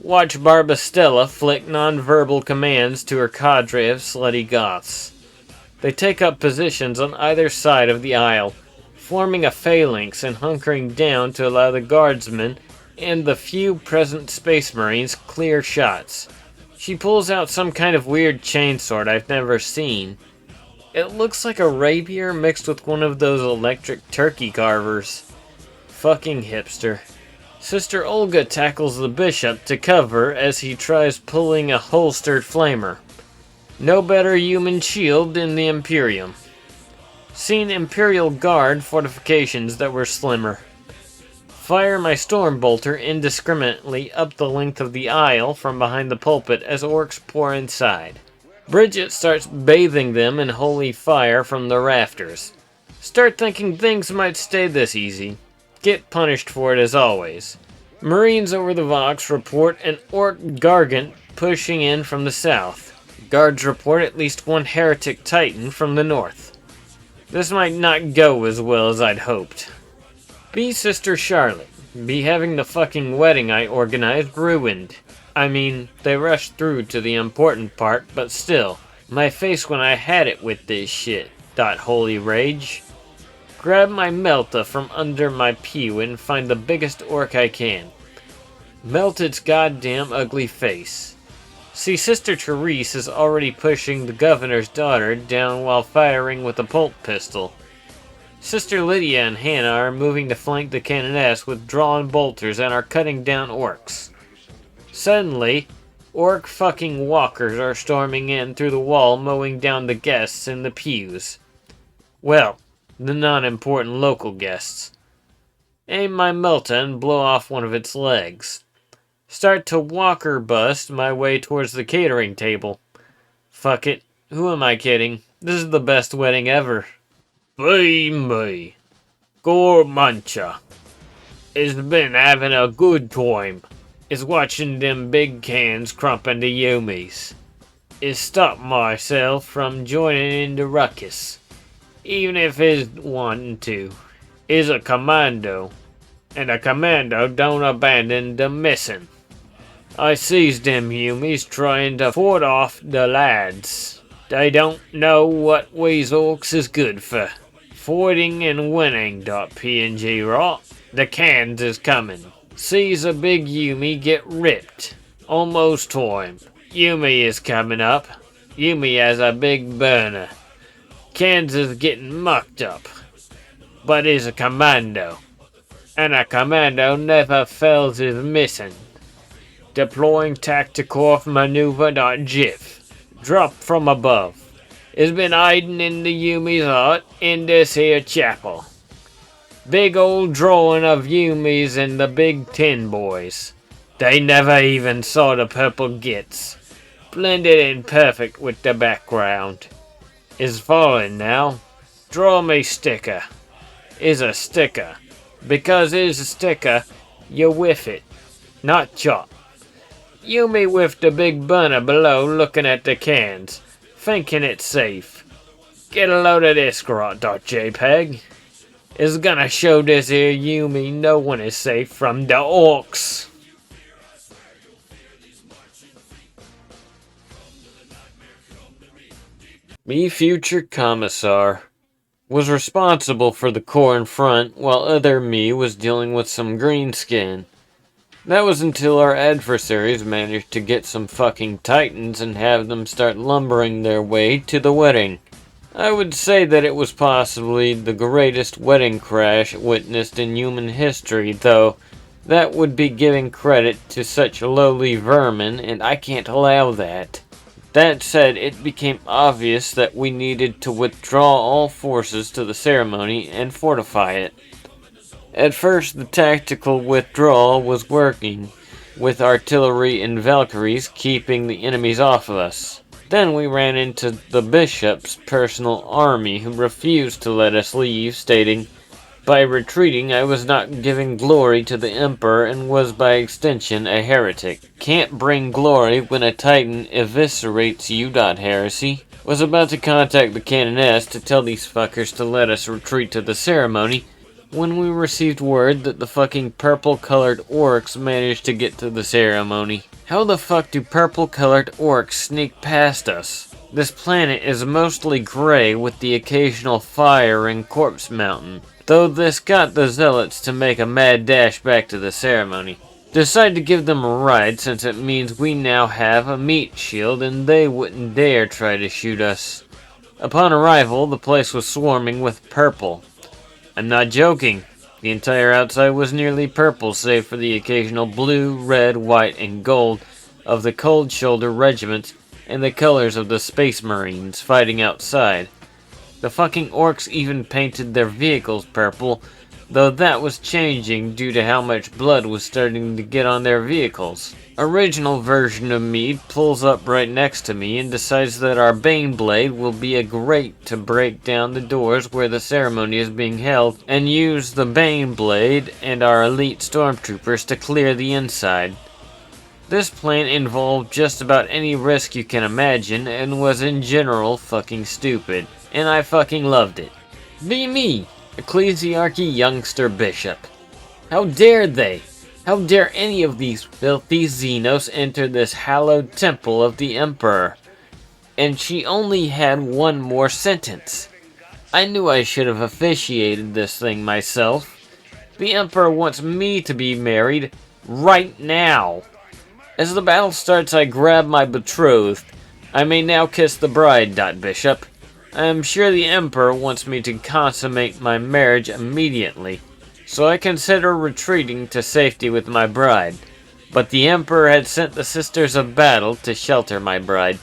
Watch Barbastella flick non-verbal commands to her cadre of slutty goths. They take up positions on either side of the aisle, forming a phalanx and hunkering down to allow the guardsmen and the few present space marines clear shots. She pulls out some kind of weird chainsword I've never seen. It looks like a rapier mixed with one of those electric turkey carvers. Fucking hipster. Sister Olga tackles the bishop to cover as he tries pulling a holstered flamer. No better human shield in the Imperium. Seen Imperial Guard fortifications that were slimmer. Fire my Stormbolter indiscriminately up the length of the aisle from behind the pulpit as orcs pour inside. Bridget starts bathing them in holy fire from the rafters. Start thinking things might stay this easy. Get punished for it as always. Marines over the Vox report an orc gargant pushing in from the south. Guards report at least one heretic titan from the north. This might not go as well as I'd hoped. Be Sister Charlotte. Be having the fucking wedding I organized ruined. I mean, they rushed through to the important part, but still. My face when I had it with this shit. Holy rage. Grab my Melta from under my pew and find the biggest orc I can. Melt its goddamn ugly face. See, Sister Therese is already pushing the governor's daughter down while firing with a pulp pistol. Sister Lydia and Hannah are moving to flank the Canoness with drawn bolters and are cutting down orcs. Suddenly, orc fucking walkers are storming in through the wall, mowing down the guests in the pews. Well, the non-important local guests. Aim my Melta and blow off one of its legs. Start to walker bust my way towards the catering table. Fuck it, who am I kidding? This is the best wedding ever. Be me, Gormancha, is been having a good time. Is watching them big cans crumping the Yumis. Is stopped myself from joining in the ruckus. Even if is wanting to. Is a commando. And a commando don't abandon the missing. I sees them Yumis trying to fort off the lads. They don't know what we's orcs is good for. Fighting and winning. PNG rot. The cans is coming. Sees a big Yumi get ripped. Almost time. Yumi is coming up. Yumi has a big burner. Cans is getting mucked up. But is a commando. And a commando never fails his mission. Deploying tactical maneuver.gif. Drop from above. Has been hiding in the Yumi's hut in this here chapel. Big old drawing of Yumi's and the Big Ten boys. They never even saw the purple gits. Blended in perfect with the background. Is falling now. Draw me sticker. Is a sticker. Because is a sticker, you whiff it. Not chop. Yumi with the big burner below looking at the cans. Thinking it's safe. Get a load of this grot.jpg. Is gonna show this here Yumi no one is safe from the orcs. Me future commissar was responsible for the core in front while other me was dealing with some green skin. That was until our adversaries managed to get some fucking titans and have them start lumbering their way to the wedding. I would say that it was possibly the greatest wedding crash witnessed in human history, though that would be giving credit to such lowly vermin, and I can't allow that. That said, it became obvious that we needed to withdraw all forces to the ceremony and fortify it. At first, the tactical withdrawal was working, with artillery and Valkyries keeping the enemies off of us. Then we ran into the bishop's personal army who refused to let us leave, stating, "By retreating, I was not giving glory to the Emperor and was by extension a heretic. Can't bring glory when a titan eviscerates you. Heresy." Was about to contact the canoness to tell these fuckers to let us retreat to the ceremony when we received word that the fucking purple-colored orcs managed to get to the ceremony. How the fuck do purple-colored orcs sneak past us? This planet is mostly gray with the occasional fire and corpse mountain, though this got the zealots to make a mad dash back to the ceremony. Decide to give them a ride since it means we now have a meat shield and they wouldn't dare try to shoot us. Upon arrival, the place was swarming with purple. I'm not joking. The entire outside was nearly purple, save for the occasional blue, red, white, and gold of the Cold Shoulder regiments and the colors of the Space Marines fighting outside. The fucking orcs even painted their vehicles purple, though that was changing due to how much blood was starting to get on their vehicles. Original version of me pulls up right next to me and decides that our Baneblade will be a grate to break down the doors where the ceremony is being held and use the Baneblade and our elite stormtroopers to clear the inside. This plan involved just about any risk you can imagine and was in general fucking stupid, and I fucking loved it. Be me, Ecclesiarchy youngster bishop. How dared they? How dare any of these filthy Xenos enter this hallowed temple of the Emperor? And she only had one more sentence. I knew I should have officiated this thing myself. The Emperor wants me to be married right now. As the battle starts, I grab my betrothed. I may now kiss the bride, Bishop. I am sure the Emperor wants me to consummate my marriage immediately, so I consider retreating to safety with my bride. But the Emperor had sent the Sisters of Battle to shelter my bride,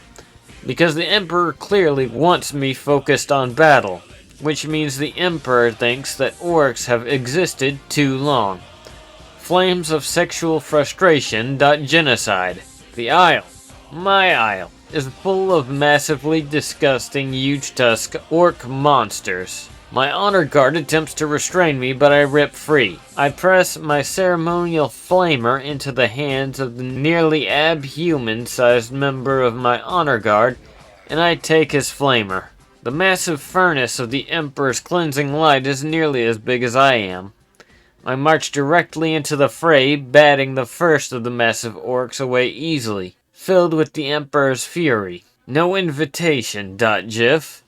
because the Emperor clearly wants me focused on battle, which means the Emperor thinks that orcs have existed too long. Flames of sexual frustration. Genocide. The Isle, my Isle, is full of massively disgusting huge-tusk orc monsters. My honor guard attempts to restrain me, but I rip free. I press my ceremonial flamer into the hands of the nearly abhuman-sized member of my honor guard, and I take his flamer. The massive furnace of the Emperor's cleansing light is nearly as big as I am. I march directly into the fray, batting the first of the massive orcs away easily, filled with the Emperor's fury. No invitation. GIF.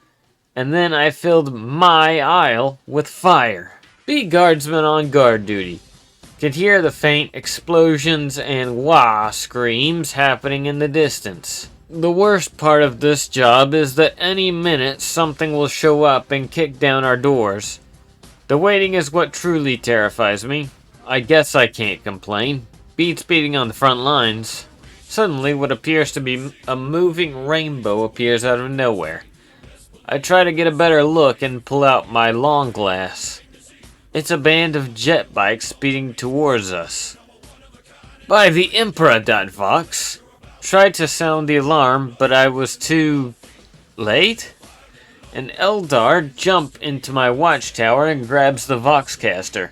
And then I filled my Isle with fire. Be guardsmen on guard duty. Could hear the faint explosions and wah screams happening in the distance. The worst part of this job is that any minute something will show up and kick down our doors. The waiting is what truly terrifies me. I guess I can't complain. beats beating on the front lines. Suddenly, what appears to be a moving rainbow appears out of nowhere. I try to get a better look and pull out my long glass. It's a band of jet bikes speeding towards us. By the Emperor, Vox! Tried to sound the alarm, but I was too late? An Eldar jumps into my watchtower and grabs the Voxcaster.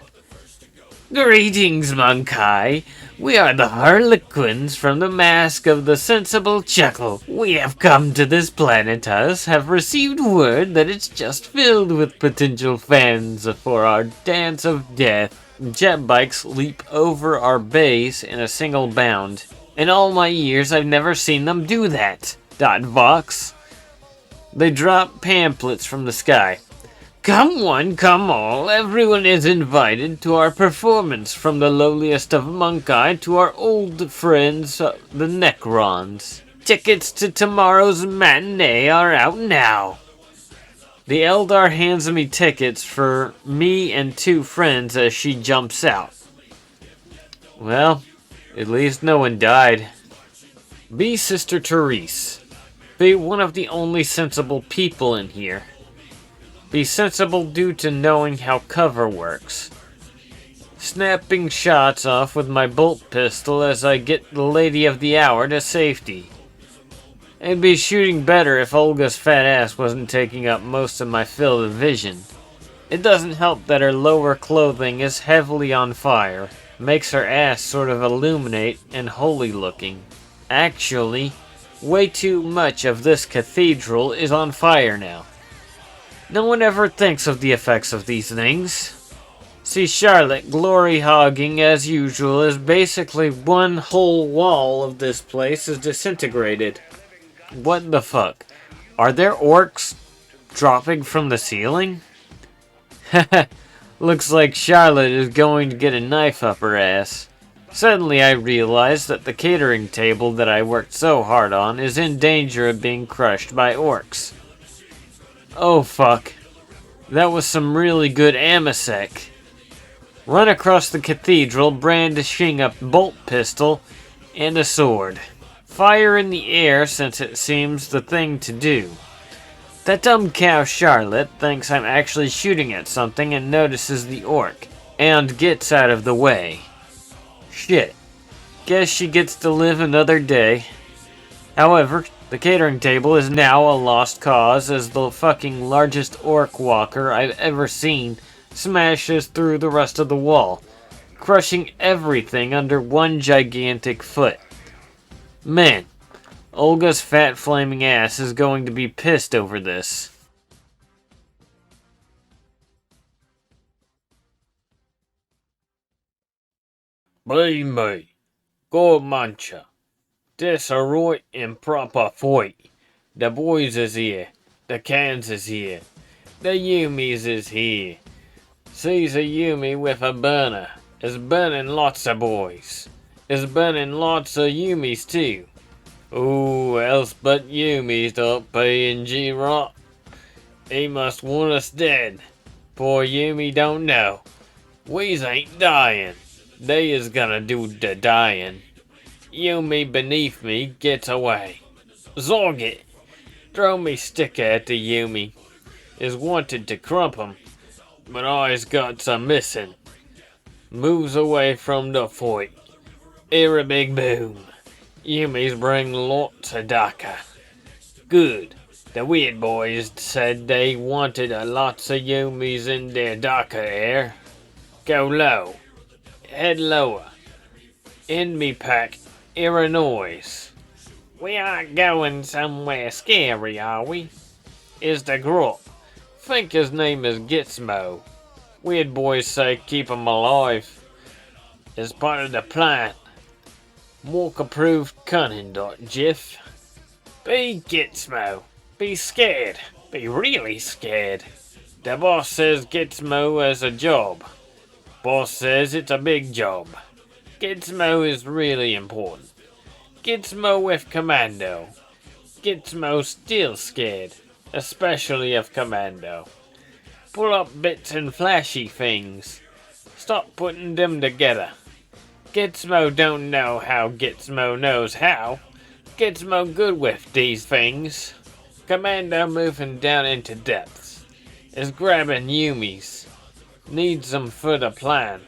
Greetings, Monkai. We are the Harlequins from the Mask of the Sensible Chuckle. We have come to this planet, have received word that it's just filled with potential fans for our Dance of Death. Jet bikes leap over our base in a single bound. In all my years, I've never seen them do that. Vox. They drop pamphlets from the sky. Come one, come all, everyone is invited to our performance, from the lowliest of Monkai to our old friends, the Necrons. Tickets to tomorrow's matinee are out now. The Eldar hands me tickets for me and 2 friends as she jumps out. Well, at least no one died. Be Sister Therese. Be one of the only sensible people in here. Be sensible due to knowing how cover works. Snapping shots off with my bolt pistol as I get the Lady of the Hour to safety. It'd be shooting better if Olga's fat ass wasn't taking up most of my field of vision. It doesn't help that her lower clothing is heavily on fire. Makes her ass sort of illuminate and holy looking. Actually, way too much of this cathedral is on fire now. No one ever thinks of the effects of these things. See Charlotte glory hogging as usual as basically one whole wall of this place is disintegrated. What the fuck? Are there orcs dropping from the ceiling? Haha, looks like Charlotte is going to get a knife up her ass. Suddenly I realize that the catering table that I worked so hard on is in danger of being crushed by orcs. Oh fuck. That was some really good Amasek. Run across the cathedral brandishing a bolt pistol and a sword. Fire in the air since it seems the thing to do. That dumb cow Charlotte thinks I'm actually shooting at something and notices the orc, and gets out of the way. Shit. Guess she gets to live another day. However, the catering table is now a lost cause as the fucking largest orc walker I've ever seen smashes through the rest of the wall, crushing everything under one gigantic foot. Man, Olga's fat flaming ass is going to be pissed over this. Be me, go mancha. This a right and proper fight. The boys is here. The cans is here. The Yumis is here. Sees a Yumi with a burner. Is burning lots of boys. Is burning lots of Yumis too. Ooh, else but Yumis don't PNG rot. He must want us dead. Poor Yumi don't know. We's ain't dying. They is gonna do the dying. Yumi beneath me gets away. Zog it! Throw me sticker at the Yumi. Is wanted to crump him, but I's got some missing. Moves away from the fight. Hear a big boom. Yumis bring lots of Daka. Good. The weird boys said they wanted a lots of Yumis in their Daka air. Go low. Head lower. In me pack. Hear a noise. We aren't going somewhere scary, are we? Is the Grot. Think his name is Gizmo. Weird boys say keep him alive. Is part of the plan. Walk-approved cunning, Jiff. Be Gizmo. Be scared. Be really scared. The boss says Gizmo has a job. Boss says it's a big job. Gizmo is really important. Gizmo with Commando. Gizmo still scared, especially of Commando. Pull up bits and flashy things. Stop putting them together. Gizmo don't know how Gizmo knows how. Gizmo good with these things. Commando moving down into depths. Is grabbing Yumi's. Needs them for the plan.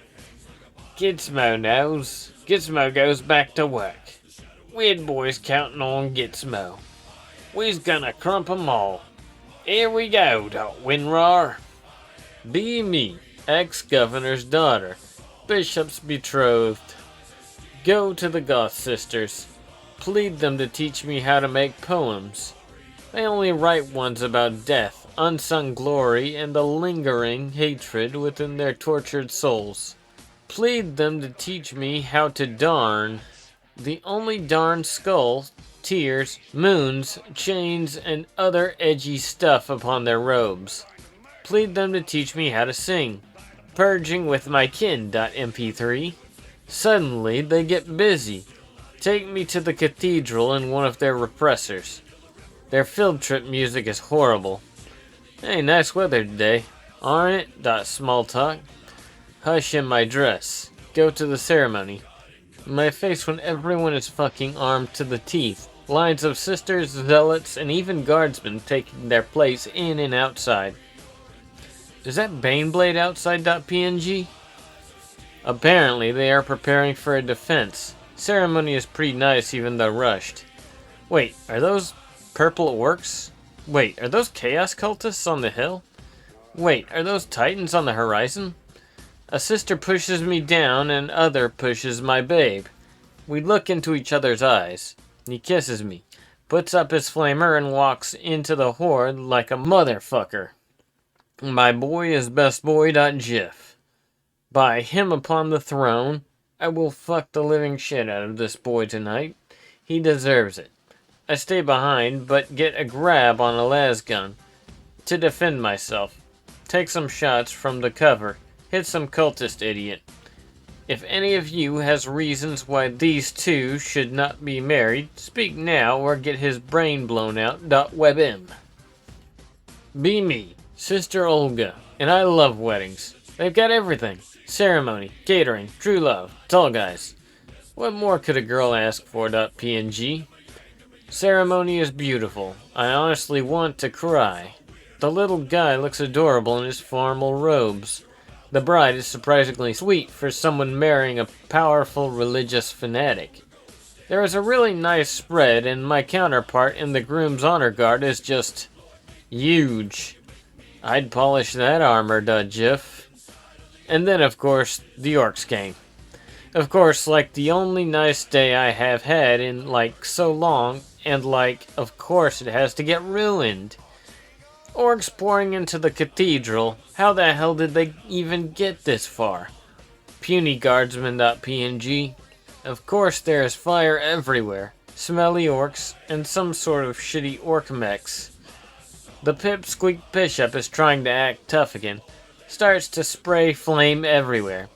Gizmo knows. Gizmo goes back to work. Weird boy's counting on Gizmo. We's gonna crump 'em all. Here we go, Winrar. Be me, ex-governor's daughter, bishop's betrothed. Go to the Goth sisters. Plead them to teach me how to make poems. They only write ones about death, unsung glory, and the lingering hatred within their tortured souls. Plead them to teach me how to darn the only darn skull, tears, moons, chains, and other edgy stuff upon their robes. Plead them to teach me how to sing. Purging with my kin.mp3. Suddenly, they get busy. Take me to the cathedral in one of their repressors. Their field trip music is horrible. Hey, nice weather today, aren't it? Small talk. Hush in my dress. Go to the ceremony. My face when everyone is fucking armed to the teeth. Lines of sisters, zealots, and even guardsmen taking their place in and outside. Is that Baneblade outside.png? Apparently, they are preparing for a defense. Ceremony is pretty nice even though rushed. Wait, are those purple orcs? Wait, are those chaos cultists on the hill? Wait, are those titans on the horizon? A sister pushes me down and other pushes my babe. We look into each other's eyes. He kisses me, puts up his flamer and walks into the horde like a motherfucker. My boy is bestboy.gif. By him upon the throne, I will fuck the living shit out of this boy tonight. He deserves it. I stay behind, but get a grab on a las gun to defend myself. Take some shots from the cover. Hit some cultist idiot. If any of you has reasons why these two should not be married, speak now or get his brain blown out. .webm. Be me, Sister Olga, and I love weddings. They've got everything. Ceremony, catering, true love, tall guys. What more could a girl ask for? .png. Ceremony is beautiful. I honestly want to cry. The little guy looks adorable in his formal robes. The bride is surprisingly sweet for someone marrying a powerful religious fanatic. There is a really nice spread, and my counterpart in the groom's honor guard is just huge. I'd polish that armor, .gif. And then, of course, the orcs came. Of course, like the only nice day I have had in, like, so long, and like, of course it has to get ruined. Orcs pouring into the cathedral. How the hell did they even get this far? Puny guardsman.png. Of course there is fire everywhere. Smelly orcs, and some sort of shitty orc mechs. The pipsqueak bishop is trying to act tough again. Starts to spray flame everywhere.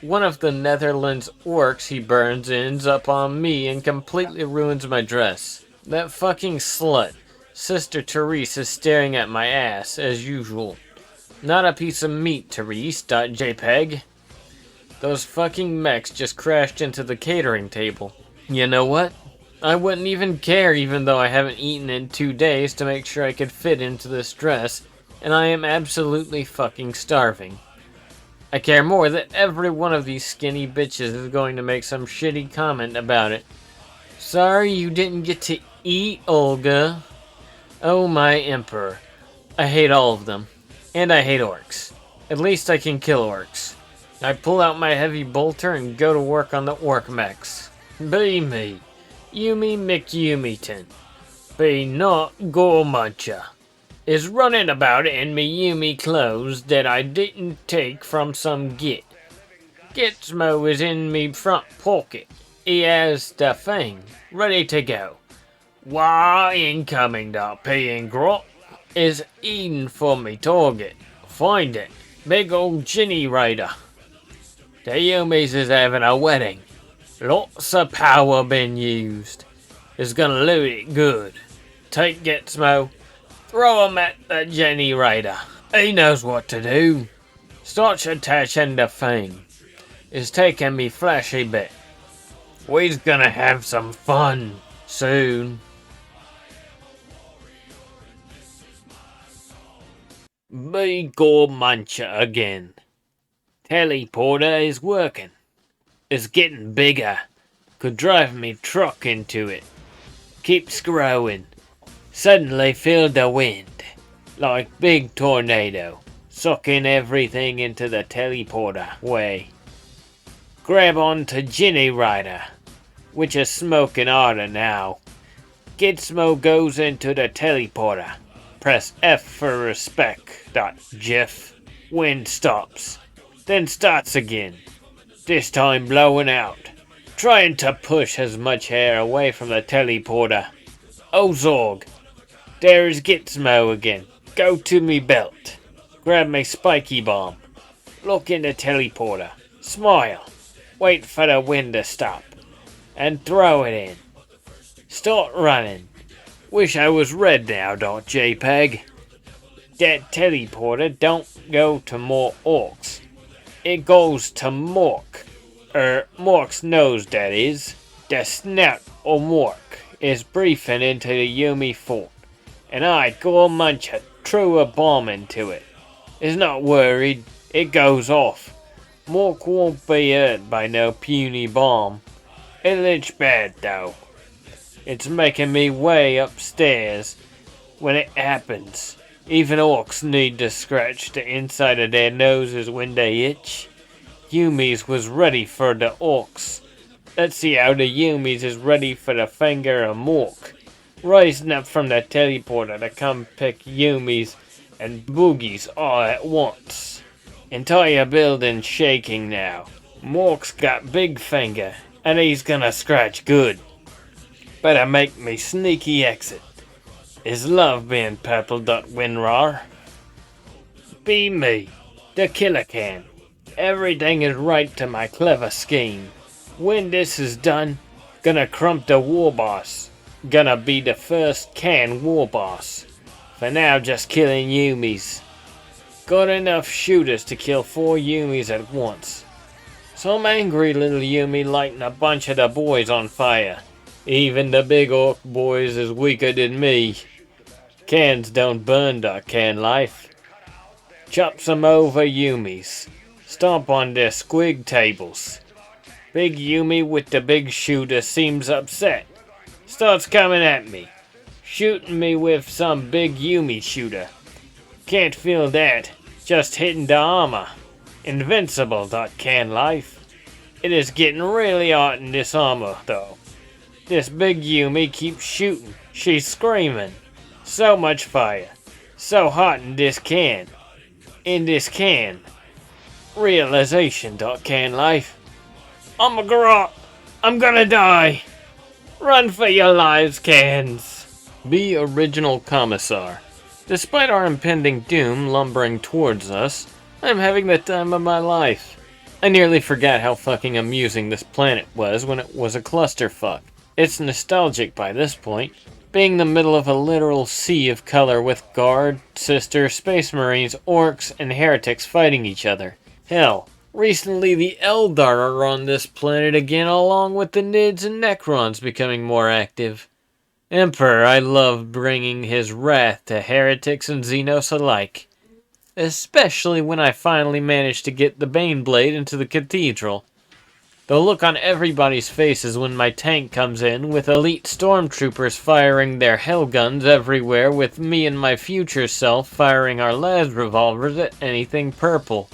One of the Netherlands orcs he burns ends up on me and completely ruins my dress. That fucking slut, Sister Therese, is staring at my ass, as usual. Not a piece of meat, Therese.jpg. Those fucking mechs just crashed into the catering table. You know what? I wouldn't even care even though I haven't eaten in 2 days to make sure I could fit into this dress, and I am absolutely fucking starving. I care more that every one of these skinny bitches is going to make some shitty comment about it. Sorry you didn't get to eat, Olga. Oh my emperor. I hate all of them. And I hate orcs. At least I can kill orcs. I pull out my heavy bolter and go to work on the orc mechs. Be me, Yumi McYumiton. Be not Gormuncher. Is running about in me Yumi clothes that I didn't take from some git. Gizmo is in me front pocket. He has the thing ready to go. Why incoming .ping grot is eating for me target. Find it. Big old Ginny Raider. The Yumis is having a wedding. Lots of power been used. Is gonna loot it good. Take Gizmo. Throw him at the Ginny Raider. He knows what to do. Start attaching the thing. is taking me flashy bit. We's gonna have some fun soon. Be Gormancha again. Teleporter is working. It's getting bigger. Could drive me truck into it. Keeps growing. Suddenly feel the wind. Like big tornado. Sucking everything into the teleporter way. Grab on to Ginny Rider, which is smoking harder now. Gizmo goes into the teleporter. Press F for respect. GIF. Wind stops. Then starts again. This time blowing out. Trying to push as much air away from the teleporter. Oh Zorg. There is Gizmo again. Go to me belt. Grab me spiky bomb. Look in the teleporter. Smile. Wait for the wind to stop. And throw it in. Start running. Wish I was red now, .jpg. That teleporter don't go to more orcs. It goes to Mork. Mork's nose, that is. The snout of Mork is briefing into the Yumi fort. And I, Gormancha, threw a bomb into it. Is not worried. It goes off. Mork won't be hurt by no puny bomb. It looks bad, though. It's making me way upstairs when it happens. Even orcs need to scratch the inside of their noses when they itch. Yumi's was ready for the orcs. Let's see how the Yumi's is ready for the finger of Mork. Rising up from the teleporter to come pick Yumi's and Boogies all at once. Entire building shaking now. Mork's got big finger, and he's gonna scratch good. Better make me sneaky exit. Is love being purple.winrar? Be me, the killer can. Everything is right to my clever scheme. When this is done, gonna crump the war boss. Gonna be the first can war boss. For now, just killing Yumis. Got enough shooters to kill 4 Yumis at once. Some angry little Yumi lighting a bunch of the boys on fire. Even the big orc boys is weaker than me. Cans don't burn, can life. Chop some over Yumis. Stomp on their squig tables. Big Yumi with the big shooter seems upset. Starts coming at me. Shooting me with some big Yumi shooter. Can't feel that. Just hitting the armor. Invincible, can life. It is getting really hot in this armor, though. This big Yumi keeps shooting. She's screaming. So much fire. So hot in this can. In this can. Realization, can life. I'm a grot. I'm gonna die. Run for your lives, cans. Be original commissar. Despite our impending doom lumbering towards us, I'm having the time of my life. I nearly forgot how fucking amusing this planet was when it was a clusterfuck. It's nostalgic by this point, being the middle of a literal sea of color with guard, sister, space marines, orcs, and heretics fighting each other. Hell, recently the Eldar are on this planet again along with the Nids and Necrons becoming more active. Emperor, I love bringing his wrath to heretics and Xenos alike. Especially when I finally managed to get the Baneblade into the cathedral. The look on everybody's faces when my tank comes in with elite stormtroopers firing their hell guns everywhere with me and my future self firing our las revolvers at anything purple.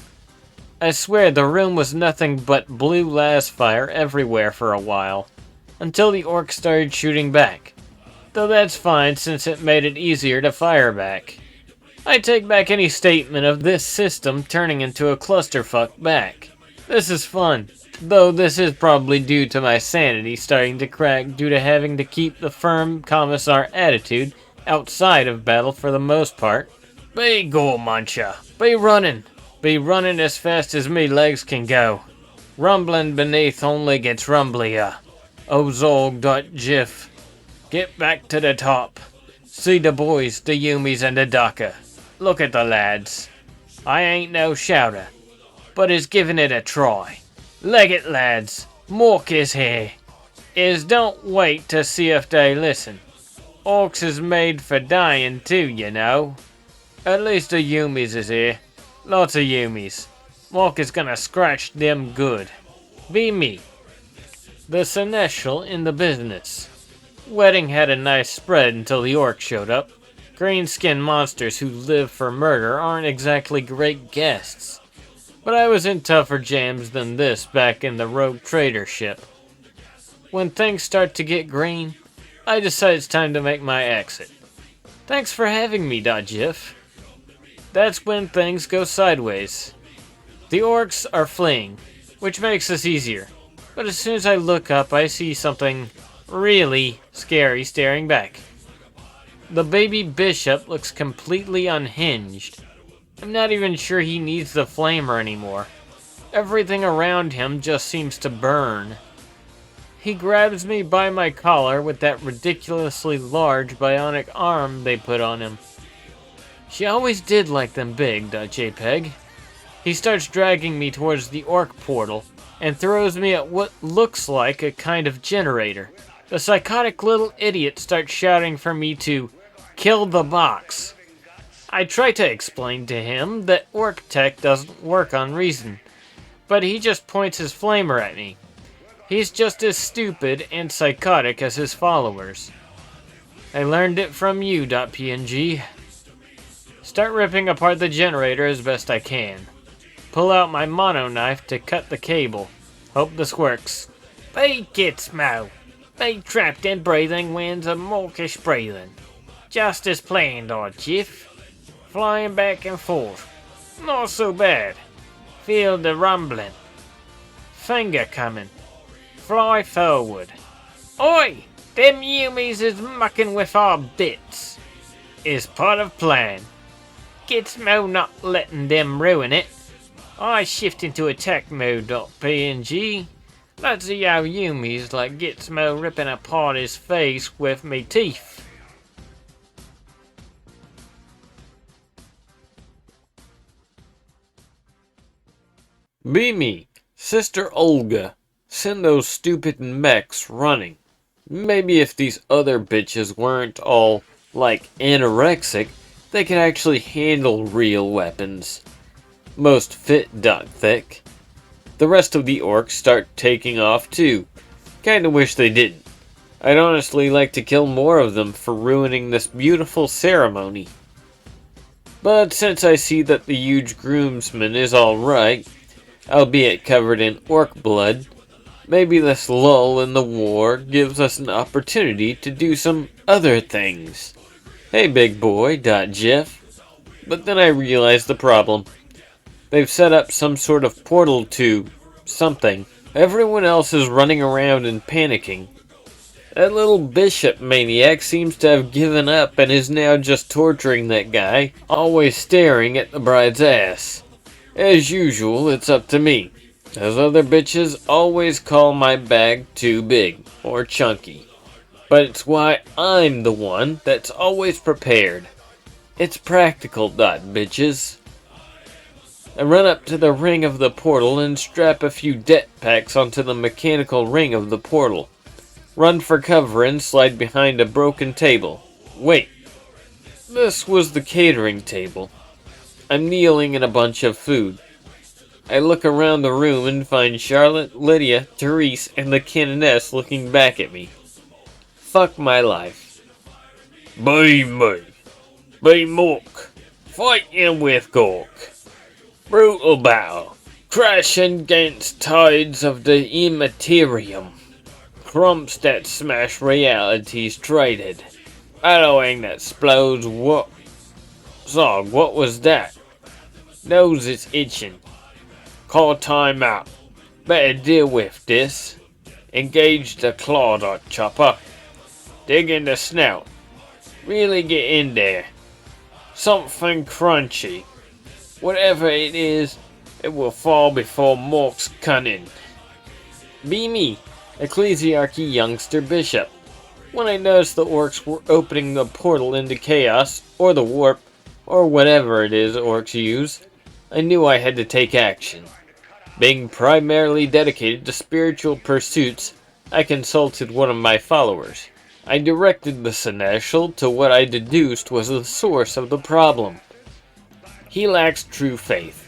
I swear the room was nothing but blue las fire everywhere for a while, until the orcs started shooting back. Though that's fine since it made it easier to fire back. I take back any statement of this system turning into a clusterfuck back. This is fun, though this is probably due to my sanity starting to crack due to having to keep the firm commissar attitude outside of battle for the most part. Be Gormancha, be running. Be running as fast as me legs can go. Rumbling beneath only gets rumblier. Ozorg.gif. Get back to the top. See the boys, the Yumis, and the Daka. Look at the lads. I ain't no shouter, but is giving it a try. Leg it, lads. Mork is here. Is don't wait to see if they listen. Orcs is made for dying too, you know. At least the Yumis is here. Lots of Yumis. Mork is gonna scratch them good. Be me. The seneschal in the business. Wedding had a nice spread until the orcs showed up. Green-skinned monsters who live for murder aren't exactly great guests. But I was in tougher jams than this back in the rogue trader ship. When things start to get green, I decide it's time to make my exit. Thanks for having me, .gif. That's when things go sideways. The orcs are fleeing, which makes this easier. But as soon as I look up, I see something really scary staring back. The baby bishop looks completely unhinged. I'm not even sure he needs the flamer anymore. Everything around him just seems to burn. He grabs me by my collar with that ridiculously large bionic arm they put on him. She always did like them big, .jpg. He starts dragging me towards the orc portal and throws me at what looks like a kind of generator. The psychotic little idiot starts shouting for me to kill the box. I try to explain to him that orc tech doesn't work on reason, but he just points his flamer at me. He's just as stupid and psychotic as his followers. I learned it from you, .png. Start ripping apart the generator as best I can. Pull out my mono knife to cut the cable. Hope this works. Be Gizmo. Be trapped in breathing winds of mawkish breathing. Just as planned, .gif. Flying back and forth. Not so bad. Feel the rumbling. Finger coming. Fly forward. Oi! Them Yumis is mucking with our bits. Is part of plan. Gizmo not letting them ruin it. I shift into attack mode, .png. Let's see how Yumi's like Gizmo ripping apart his face with me teeth. Be me, Sister Olga. Send those stupid mechs running. Maybe if these other bitches weren't all, like, anorexic, they could actually handle real weapons. Most fit, Thick. The rest of the orcs start taking off too. Kinda wish they didn't. I'd honestly like to kill more of them for ruining this beautiful ceremony. But since I see that the huge groomsman is alright, albeit covered in orc blood, maybe this lull in the war gives us an opportunity to do some other things. Hey big boy, .gif. But then I realized the problem. They've set up some sort of portal to something. Everyone else is running around and panicking. That little bishop maniac seems to have given up and is now just torturing that guy, always staring at the bride's ass. As usual, it's up to me. Those other bitches always call my bag too big or chunky. But it's why I'm the one that's always prepared. It's practical, bitches. I run up to the ring of the portal and strap a few det packs onto the mechanical ring of the portal. Run for cover and slide behind a broken table. Wait. This was the catering table. I'm kneeling in a bunch of food. I look around the room and find Charlotte, Lydia, Therese, and the Canoness looking back at me. Fuck my life. Be me. Be Mork. Fighting with Gork. Brutal battle. Crashing against tides of the immaterium. Crumps that smash realities traded. Allowing that explodes what? Zog, what was that? Nose is itching. Call time out. Better deal with this. Engage the claw chopper. Dig in the snout. Really get in there. Something crunchy. Whatever it is, it will fall before Mork's cunning. Be me, Ecclesiarchy youngster bishop. When I noticed the orcs were opening the portal into chaos, or the warp, or whatever it is orcs use, I knew I had to take action. Being primarily dedicated to spiritual pursuits, I consulted one of my followers. I directed the Seneschal to what I deduced was the source of the problem. He lacks true faith.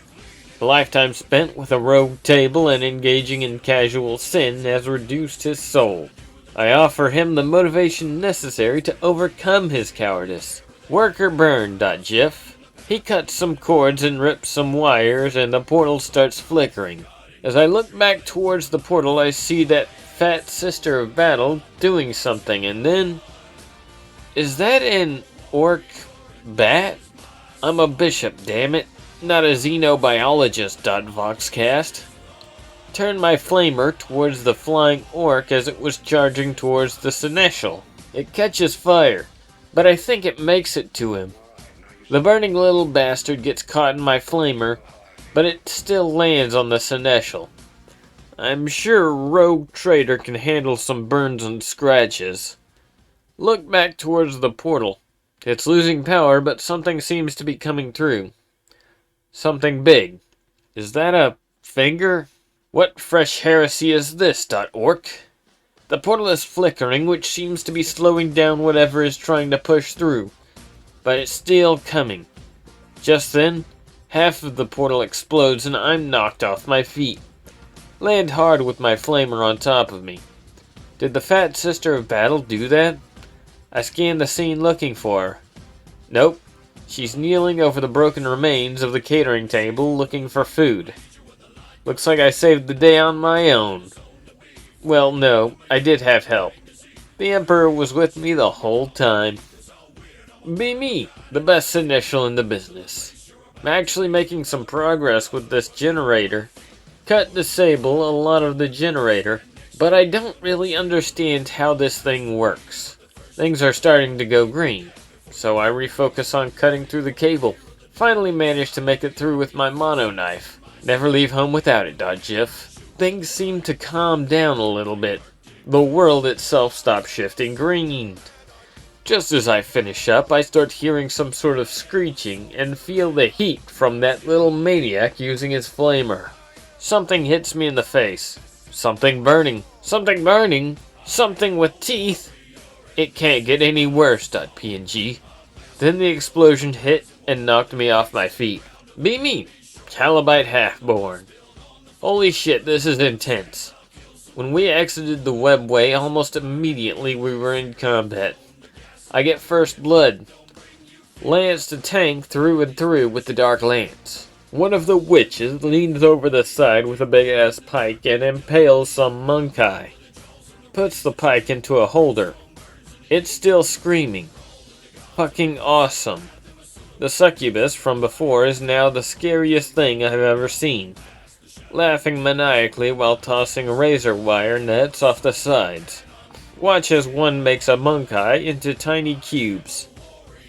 A lifetime spent with a rogue table and engaging in casual sin has reduced his soul. I offer him the motivation necessary to overcome his cowardice. Work or burn, .gif. He cuts some cords and rips some wires, and the portal starts flickering. As I look back towards the portal, I see that fat sister of battle doing something, and then... Is that an orc bat? I'm a bishop, damn it. Not a xenobiologist, Voxcast. Turned my flamer towards the flying orc as it was charging towards the Seneschal. It catches fire, but I think it makes it to him. The burning little bastard gets caught in my flamer, but it still lands on the Seneschal. I'm sure Rogue Trader can handle some burns and scratches. Look back towards the portal. It's losing power, but something seems to be coming through. Something big. Is that a finger? What fresh heresy is this, .orc? The portal is flickering, which seems to be slowing down whatever is trying to push through. But it's still coming. Just then, half of the portal explodes and I'm knocked off my feet. Land hard with my flamer on top of me. Did the fat sister of battle do that? I scanned the scene looking for her. Nope. She's kneeling over the broken remains of the catering table looking for food. Looks like I saved the day on my own. Well, no, I did have help. The Emperor was with me the whole time. Be me, the best Seneschal in the business. I'm actually making some progress with this generator. Cut disable a lot of the generator, but I don't really understand how this thing works. Things are starting to go green, so I refocus on cutting through the cable. Finally managed to make it through with my mono knife. Never leave home without it, .gif. Things seem to calm down a little bit. The world itself stops shifting green. Just as I finish up, I start hearing some sort of screeching and feel the heat from that little maniac using his flamer. Something hits me in the face. Something burning. Something burning? Something with teeth? It can't get any worse, .png. Then the explosion hit and knocked me off my feet. Be me, Calibite Halfborn. Holy shit, this is intense. When we exited the webway, almost immediately we were in combat. I get first blood. Lance to tank through and through with the Dark Lance. One of the witches leans over the side with a big-ass pike and impales some monkai. Puts the pike into a holder. It's still screaming. Fucking awesome. The succubus from before is now the scariest thing I've ever seen. Laughing maniacally while tossing razor wire nets off the sides. Watch as one makes a monkai into tiny cubes.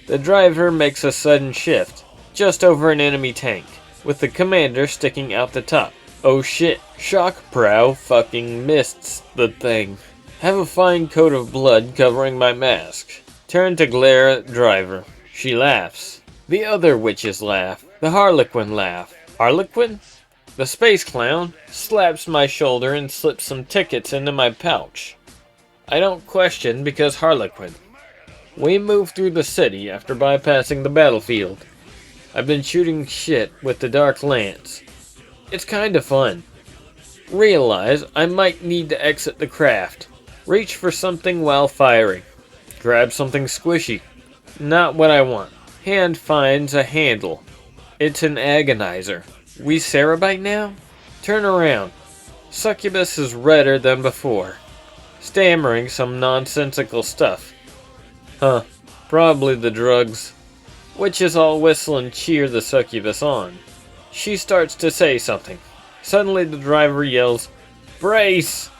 The driver makes a sudden shift, just over an enemy tank, with the commander sticking out the top. Oh shit, Shockprow fucking missed the thing. Have a fine coat of blood covering my mask. Turn to glare at driver. She laughs. The other witches laugh. The Harlequin laugh. Harlequin? The space clown slaps my shoulder and slips some tickets into my pouch. I don't question because Harlequin. We move through the city after bypassing the battlefield. I've been shooting shit with the Dark Lance. It's kinda fun. Realize I might need to exit the craft. Reach for something while firing. Grab something squishy. Not what I want. Hand finds a handle. It's an agonizer. We Cerebite now? Turn around. Succubus is redder than before. Stammering some nonsensical stuff. Huh. Probably the drugs. Witches all whistle and cheer the succubus on. She starts to say something. Suddenly the driver yells, "Brace!"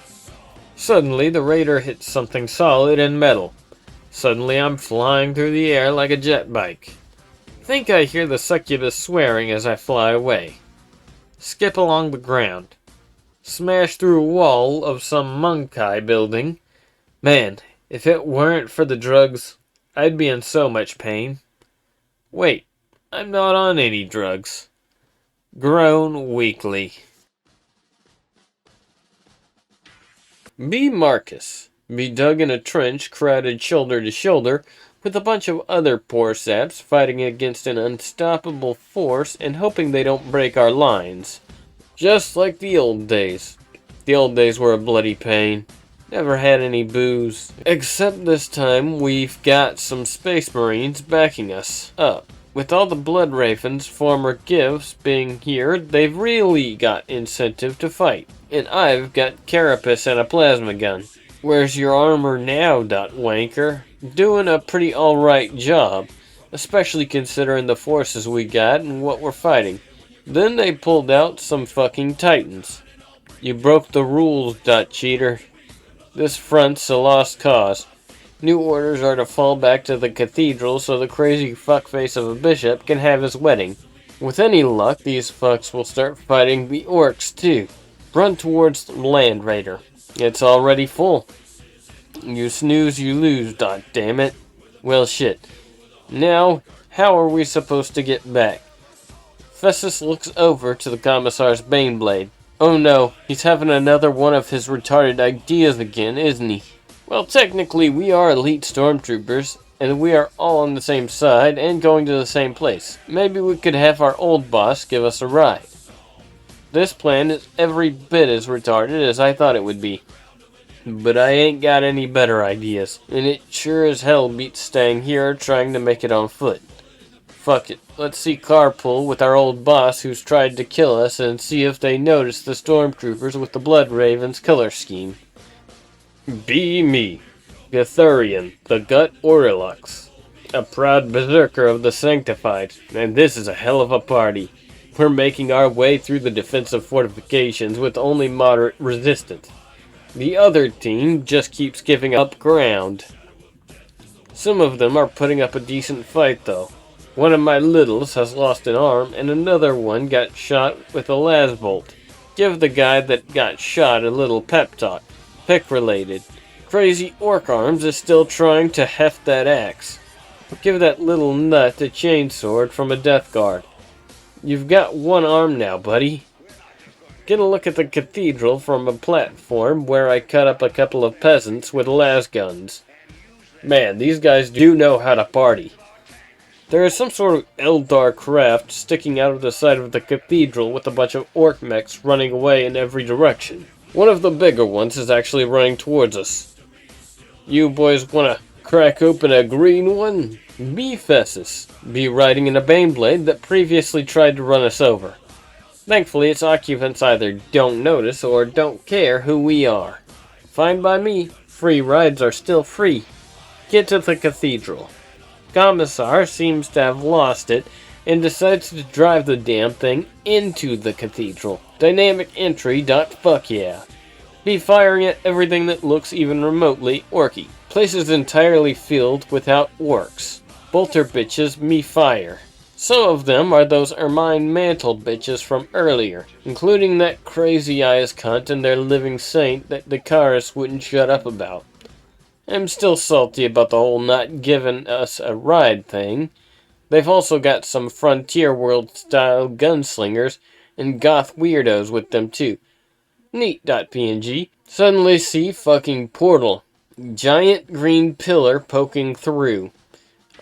Suddenly the raider hits something solid and metal. Suddenly I'm flying through the air like a jet bike. Think I hear the succubus swearing as I fly away. Skip along the ground. Smash through a wall of some monkai building. Man, if it weren't for the drugs, I'd be in so much pain. Wait, I'm not on any drugs. Groan weakly. Be Marcus. Be dug in a trench crowded shoulder to shoulder with a bunch of other poor saps fighting against an unstoppable force and hoping they don't break our lines. Just like the old days. The old days were a bloody pain. Never had any booze. Except this time we've got some Space Marines backing us up. With all the Blood Ravens' former gifts being here, they've really got incentive to fight. And I've got Carapace and a plasma gun. Where's your armor now, Wanker? Doing a pretty alright job, especially considering the forces we got and what we're fighting. Then they pulled out some fucking Titans. You broke the rules, Cheater. This front's a lost cause. New orders are to fall back to the cathedral so the crazy fuckface of a bishop can have his wedding. With any luck, these fucks will start fighting the orcs too. Run towards the Land Raider. It's already full. You snooze, you lose, damn it. Well shit. Now, how are we supposed to get back? Festus looks over to the Commissar's Baneblade. Oh no, he's having another one of his retarded ideas again, isn't he? Well, technically, we are elite stormtroopers, and we are all on the same side and going to the same place. Maybe we could have our old boss give us a ride. This plan is every bit as retarded as I thought it would be. But I ain't got any better ideas, and it sure as hell beats staying here trying to make it on foot. Fuck it, let's see carpool with our old boss who's tried to kill us and see if they notice the stormtroopers with the Blood Ravens killer scheme. Be me, Gathurian, the Gut Orilux, a proud berserker of the Sanctified, and this is a hell of a party. We're making our way through the defensive fortifications with only moderate resistance. The other team just keeps giving up ground. Some of them are putting up a decent fight though. One of my littles has lost an arm and another one got shot with a lasbolt. Give the guy that got shot a little pep talk. Pick related. Crazy Orc Arms is still trying to heft that axe. Give that little nut a chainsword from a Death Guard. You've got one arm now, buddy. Get a look at the cathedral from a platform where I cut up a couple of peasants with las guns. Man, these guys do know how to party. There is some sort of Eldar craft sticking out of the side of the cathedral with a bunch of orc mechs running away in every direction. One of the bigger ones is actually running towards us. You boys wanna crack open a green one? Be Fessus. Be riding in a Baneblade that previously tried to run us over. Thankfully, its occupants either don't notice or don't care who we are. Fine by me. Free rides are still free. Get to the cathedral. Commissar seems to have lost it and decides to drive the damn thing into the cathedral. Dynamic entry. Fuck yeah. Be firing at everything that looks even remotely orky. Place is entirely filled without orcs. Bolter bitches me fire. Some of them are those ermine mantle bitches from earlier, including that crazy eyes cunt and their living saint that Dakaris wouldn't shut up about. I'm still salty about the whole not giving us a ride thing. They've also got some Frontier World style gunslingers and goth weirdos with them too. Neat.png. Suddenly see fucking portal. Giant green pillar poking through.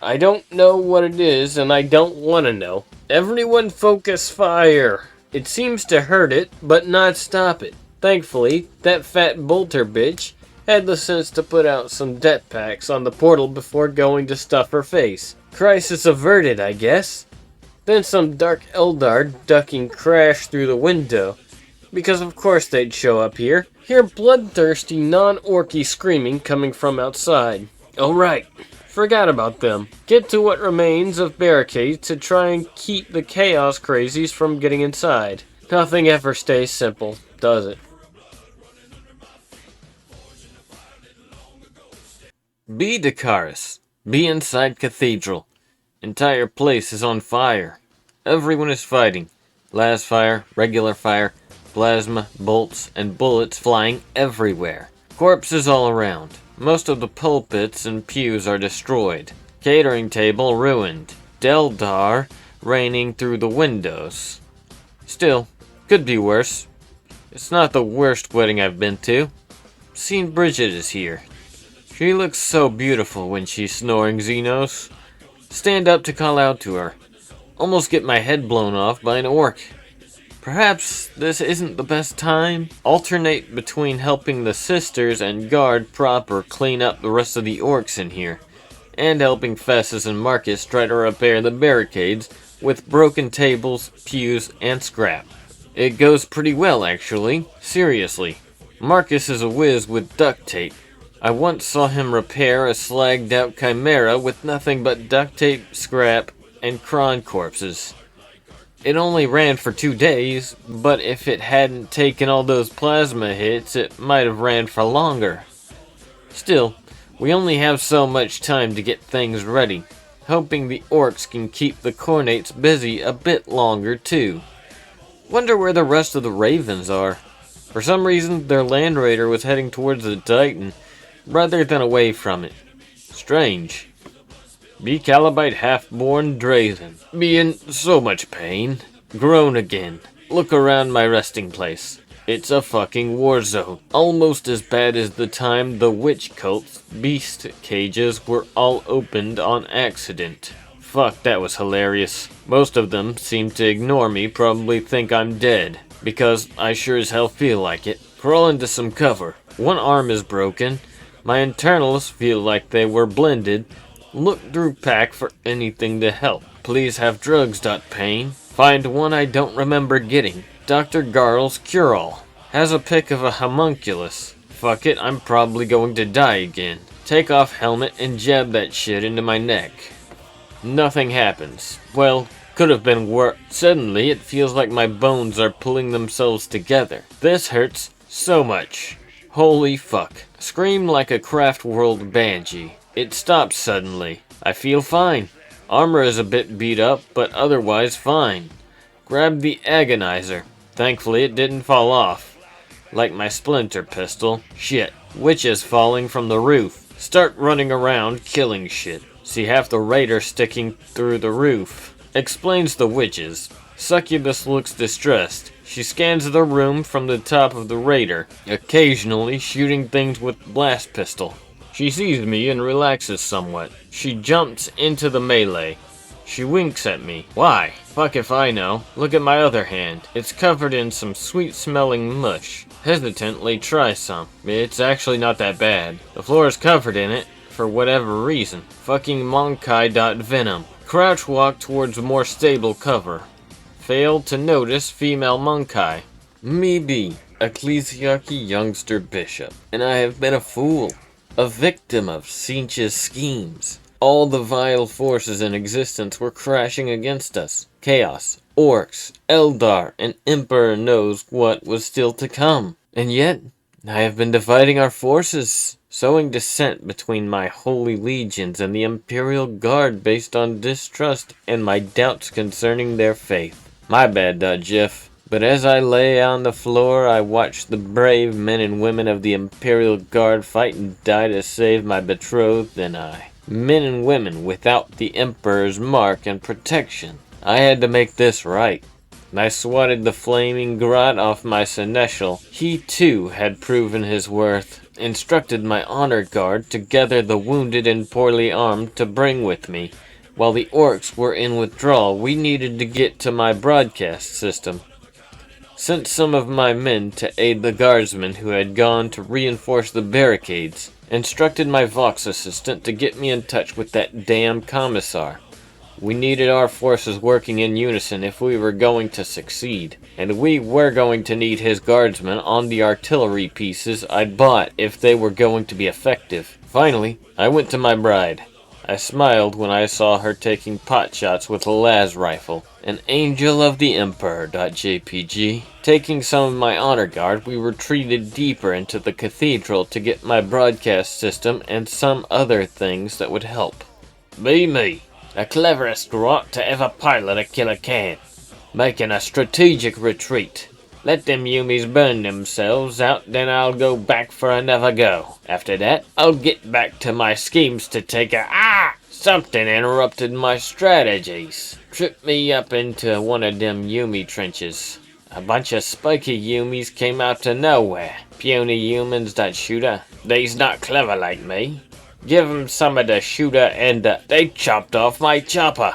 I don't know what it is and I don't want to know. Everyone focus fire. It seems to hurt it, but not stop it. Thankfully, that fat bolter bitch had the sense to put out some det packs on the portal before going to stuff her face. Crisis averted, I guess. Then some dark Eldar ducking crashed through the window. Because of course they'd show up here. Hear bloodthirsty, non-orky screaming coming from outside. Oh right, forgot about them. Get to what remains of barricades to try and keep the chaos crazies from getting inside. Nothing ever stays simple, does it? Be Dakaris. Be inside cathedral. Entire place is on fire. Everyone is fighting. Las fire, regular fire, plasma, bolts, and bullets flying everywhere. Corpses all around. Most of the pulpits and pews are destroyed. Catering table ruined. Deldar raining through the windows. Still, could be worse. It's not the worst wedding I've been to. seen Bridget is here. She looks so beautiful when she's snoring, Xenos. Stand up to call out to her. Almost get my head blown off by an orc. Perhaps this isn't the best time? Alternate between helping the sisters and guard proper clean up the rest of the orcs in here, and helping Festus and Marcus try to repair the barricades with broken tables, pews, and scrap. It goes pretty well, actually. Seriously. Marcus is a whiz with duct tape. I once saw him repair a slagged out chimera with nothing but duct tape, scrap, and cron corpses. It only ran for 2 days, but if it hadn't taken all those plasma hits, it might have ran for longer. Still, we only have so much time to get things ready, hoping the orcs can keep the Khornates busy a bit longer too. Wonder where the rest of the ravens are. For some reason, their land raider was heading towards the Titan, rather than away from it. Strange. Be Calibite half-born Drazen. Be in so much pain. Groan again. Look around my resting place. It's a fucking war zone. Almost as bad as the time the witch cult's beast cages were all opened on accident. Fuck, that was hilarious. Most of them seem to ignore me, probably think I'm dead. Because I sure as hell feel like it. Crawl into some cover. One arm is broken. My internals feel like they were blended. Look through pack for anything to help. Please have drugs. Pain. Find one I don't remember getting. Dr. Garl's cure-all. Has a pic of a homunculus. Fuck it, I'm probably going to die again. Take off helmet and jab that shit into my neck. Nothing happens. Well, could have been worse. Suddenly, it feels like my bones are pulling themselves together. This hurts so much. Holy fuck. Scream like a Craft World Banshee. It stops suddenly. I feel fine. Armor is a bit beat up, but otherwise fine. Grab the agonizer. Thankfully it didn't fall off. Like my splinter pistol. Shit. Witches falling from the roof. Start running around killing shit. See half the raider sticking through the roof. Explains the witches. Succubus looks distressed. She scans the room from the top of the raider, occasionally shooting things with blast pistol. She sees me and relaxes somewhat. She jumps into the melee. She winks at me. Why? Fuck if I know. Look at my other hand. It's covered in some sweet-smelling mush. Hesitantly try some. It's actually not that bad. The floor is covered in it, for whatever reason. Fucking Monkai.venom. Crouch walk towards more stable cover. Failed to notice female Monkai. Me be Ecclesiarchy youngster bishop. And I have been a fool. A victim of Sinch's schemes. All the vile forces in existence were crashing against us. Chaos, orcs, Eldar, and Emperor knows what was still to come. And yet, I have been dividing our forces, sowing dissent between my holy legions and the Imperial Guard based on distrust and my doubts concerning their faith. My bad, Jiff. But as I lay on the floor, I watched the brave men and women of the Imperial Guard fight and die to save my betrothed and I. Men and women without the Emperor's mark and protection. I had to make this right. I swatted the flaming grot off my seneschal. He too had proven his worth. Instructed my honor guard to gather the wounded and poorly armed to bring with me. While the orcs were in withdrawal, we needed to get to my broadcast system. Sent some of my men to aid the guardsmen who had gone to reinforce the barricades. Instructed my Vox assistant to get me in touch with that damn commissar. We needed our forces working in unison if we were going to succeed. And we were going to need his guardsmen on the artillery pieces I'd bought if they were going to be effective. Finally, I went to my bride. I smiled when I saw her taking potshots with a las rifle. An angel of the Emperor.jpg. Taking some of my honor guard, we retreated deeper into the cathedral to get my broadcast system and some other things that would help. Be me, the cleverest rot to ever pilot a killer can. Making a strategic retreat. Let them Yumis burn themselves out, then I'll go back for another go. After that, I'll get back to my schemes to take a— Something interrupted my strategies. Tripped me up into one of them Yumi trenches. A bunch of spiky Yumis came out of nowhere. puny humans that shooter. They's not clever like me. Give 'em some of the shooter and they chopped off my chopper.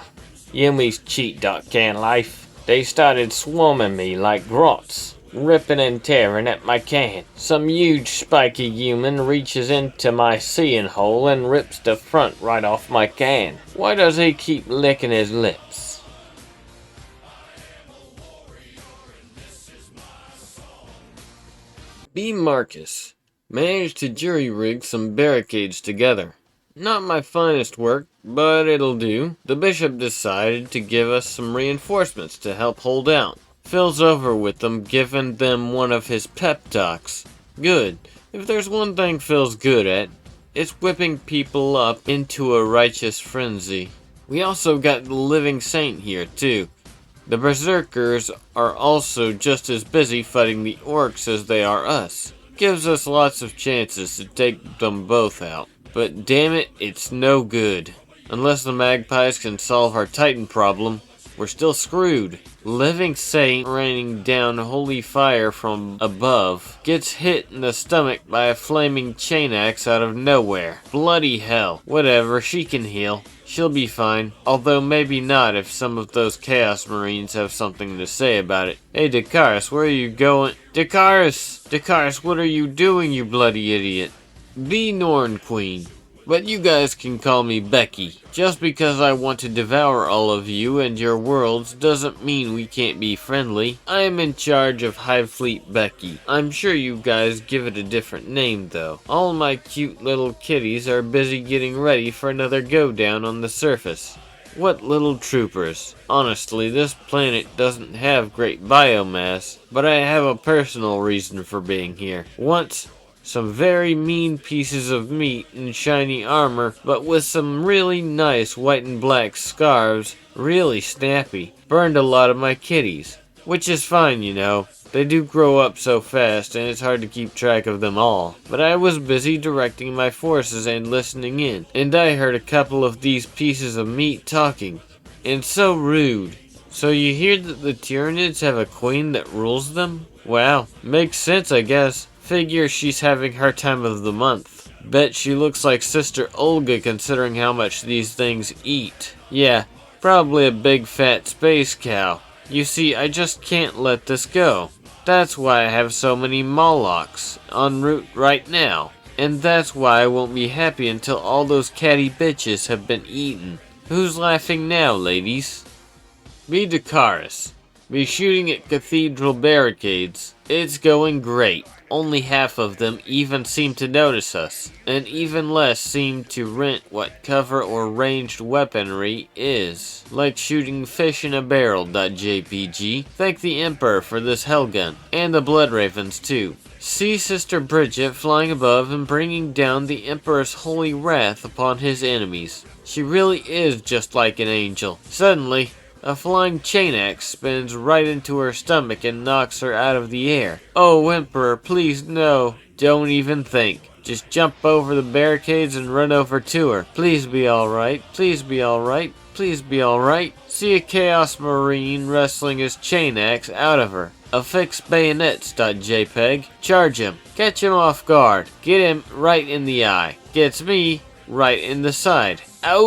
Yummy's cheat dot can life. They started swarming me like grots, ripping and tearing at my can. Some huge spiky human reaches into my seeing hole and rips the front right off my can. Why does he keep licking his lips? B. Marcus managed to jury-rig some barricades together. Not my finest work, but it'll do. The bishop decided to give us some reinforcements to help hold out. Phil's over with them, giving them one of his pep talks. Good. If there's one thing Phil's good at, it's whipping people up into a righteous frenzy. We also got the Living Saint here, too. The Berserkers are also just as busy fighting the orcs as they are us. Gives us lots of chances to take them both out. But damn it, it's no good. Unless the magpies can solve our Titan problem, we're still screwed. Living Saint, raining down holy fire from above, gets hit in the stomach by a flaming chain axe out of nowhere. Bloody hell. Whatever, she can heal. She'll be fine, although maybe not if some of those Chaos Marines have something to say about it. Hey Dakaris, where are you going? Dakaris, what are you doing, you bloody idiot? Be Norn Queen, but you guys can call me Becky. Just because I want to devour all of you and your worlds doesn't mean we can't be friendly. I am in charge of Hive Fleet Becky. I'm sure you guys give it a different name though. All my cute little kitties are busy getting ready for another go down on the surface. What little troopers. Honestly, this planet doesn't have great biomass, but I have a personal reason for being here. Once, some very mean pieces of meat in shiny armor, but with some really nice white and black scarves, really snappy, burned a lot of my kitties. Which is fine, you know. They do grow up so fast and it's hard to keep track of them all. But I was busy directing my forces and listening in, and I heard a couple of these pieces of meat talking. And so rude. So you hear that the Tyranids have a queen that rules them? Wow, makes sense I guess. Figure she's having her time of the month. Bet she looks like Sister Olga considering how much these things eat. Yeah, probably a big fat space cow. You see, I just can't let this go. That's why I have so many Molochs en route right now. And that's why I won't be happy until all those catty bitches have been eaten. Who's laughing now, ladies? Be Dakaris. Be shooting at cathedral barricades. It's going great. Only half of them even seem to notice us, and even less seem to rent what cover or ranged weaponry is. Like shooting fish in a barrel.jpg. Thank the Emperor for this hellgun, and the Blood Ravens too. See Sister Bridget flying above and bringing down the Emperor's holy wrath upon his enemies. She really is just like an angel. Suddenly, a flying chain axe spins right into her stomach and knocks her out of the air. Oh, Emperor, please no. Don't even think. Just jump over the barricades and run over to her. Please be alright. Please be alright. Please be alright. See a Chaos Marine wrestling his chain axe out of her. Affix bayonets.jpg. Charge him. Catch him off guard. Get him right in the eye. Gets me right in the side. Ow!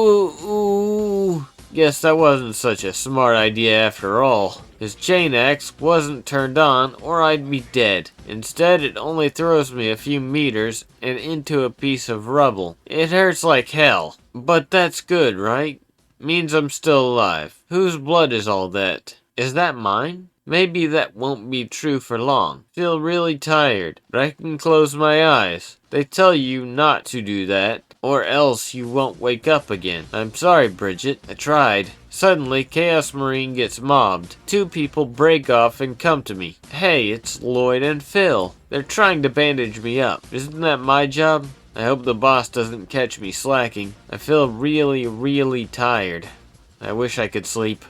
Ooh. Guess that wasn't such a smart idea after all. His chain axe wasn't turned on or I'd be dead. Instead, it only throws me a few meters and into a piece of rubble. It hurts like hell, but that's good, right? Means I'm still alive. Whose blood is all that? Is that mine? Maybe that won't be true for long. Feel really tired, but I can close my eyes. They tell you not to do that, or else you won't wake up again. I'm sorry, Bridget. I tried. Suddenly, Chaos Marine gets mobbed. Two people break off and come to me. Hey, it's Lloyd and Phil. They're trying to bandage me up. Isn't that my job? I hope the boss doesn't catch me slacking. I feel really, really tired. I wish I could sleep.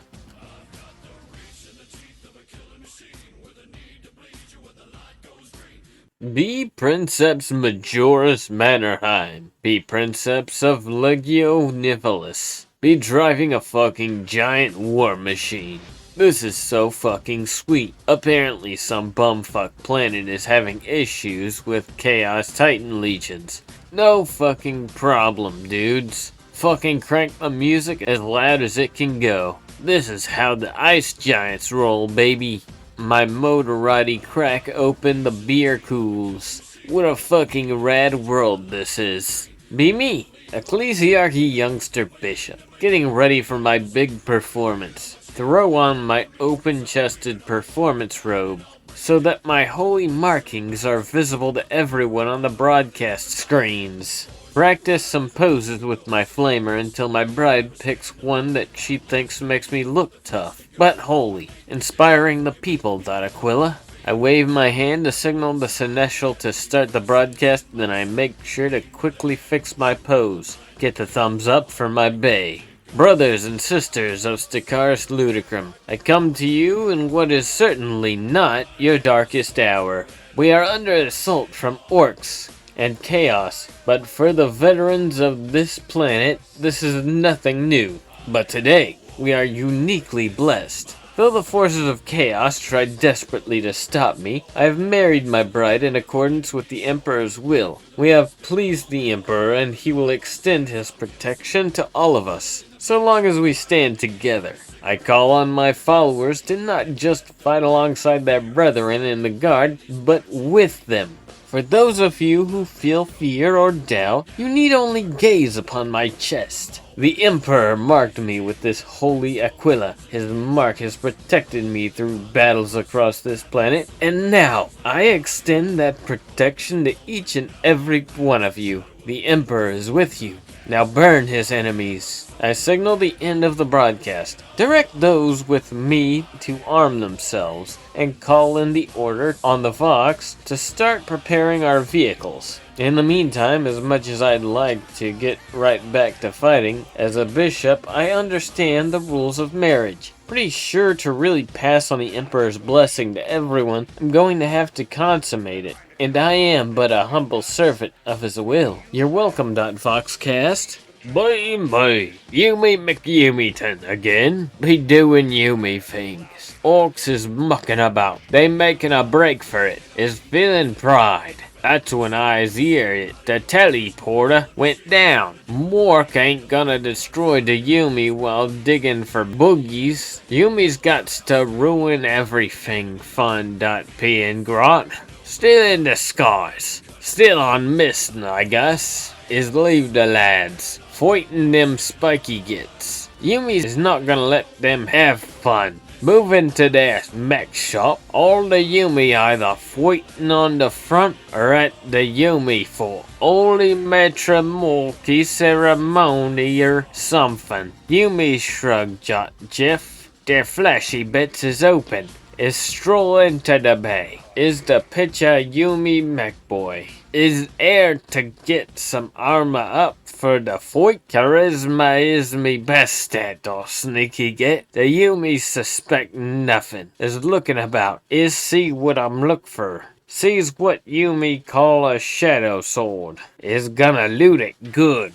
Be Princeps Majoris Mannerheim. Be Princeps of Legio Nivalis. Be driving a fucking giant war machine. This is so fucking sweet. Apparently some bumfuck planet is having issues with Chaos Titan legions. No fucking problem, dudes. Fucking crank the music as loud as it can go. This is how the ice giants roll, baby. My motorati crack open, the beer cools. What a fucking rad world this is. Be me, Ecclesiarchy Youngster Bishop, getting ready for my big performance. Throw on my open-chested performance robe so that my holy markings are visible to everyone on the broadcast screens. Practice some poses with my flamer until my bride picks one that she thinks makes me look tough, but holy, inspiring the people, Aquila. I wave my hand to signal the Seneschal to start the broadcast, then I make sure to quickly fix my pose. Get the thumbs up for my bae. Brothers and sisters of Sticharis Ludicrum, I come to you in what is certainly not your darkest hour. We are under assault from orcs and chaos, but for the veterans of this planet, this is nothing new. But today, we are uniquely blessed. Though the forces of chaos tried desperately to stop me, I have married my bride in accordance with the Emperor's will. We have pleased the Emperor, and he will extend his protection to all of us, so long as we stand together. I call on my followers to not just fight alongside their brethren in the guard, but with them. For those of you who feel fear or doubt, you need only gaze upon my chest. The Emperor marked me with this holy Aquila. His mark has protected me through battles across this planet, and now I extend that protection to each and every one of you. The Emperor is with you. Now burn his enemies. I signal the end of the broadcast. Direct those with me to arm themselves, and call in the order on the Vox to start preparing our vehicles. In the meantime, as much as I'd like to get right back to fighting, as a bishop, I understand the rules of marriage. Pretty sure to really pass on the Emperor's blessing to everyone, I'm going to have to consummate it. And I am but a humble servant of his will. You're welcome, Voxcast. Bye, Yumi McYumiton again. Be doing Yumi things. Orcs is mucking about. They making a break for it. Is feeling pride. That's when I hear it. The teleporter went down. Mork ain't gonna destroy the Yumi while digging for boogies. Yumi's got to ruin everything. Fun.p and Grot. Still in disguise. Still on mission, I guess. Is leave the lads. Fighting them spiky gits. Yumi is not gonna let them have fun. Moving to their mech shop, all the Yumi either fighting on the front or at the Yumi fort. Only matrimony ceremony or something. Yumi shrugged Jeff. Their flashy bits is open. Is stroll into the bay. Is the picture Yumi McBoy. Is air to get some armor up for the fight. Charisma is me best stat or sneaky get. The Yumi suspect nothing. Is looking about. Is see what I'm look for. Sees what Yumi call a shadow sword. Is gonna loot it good.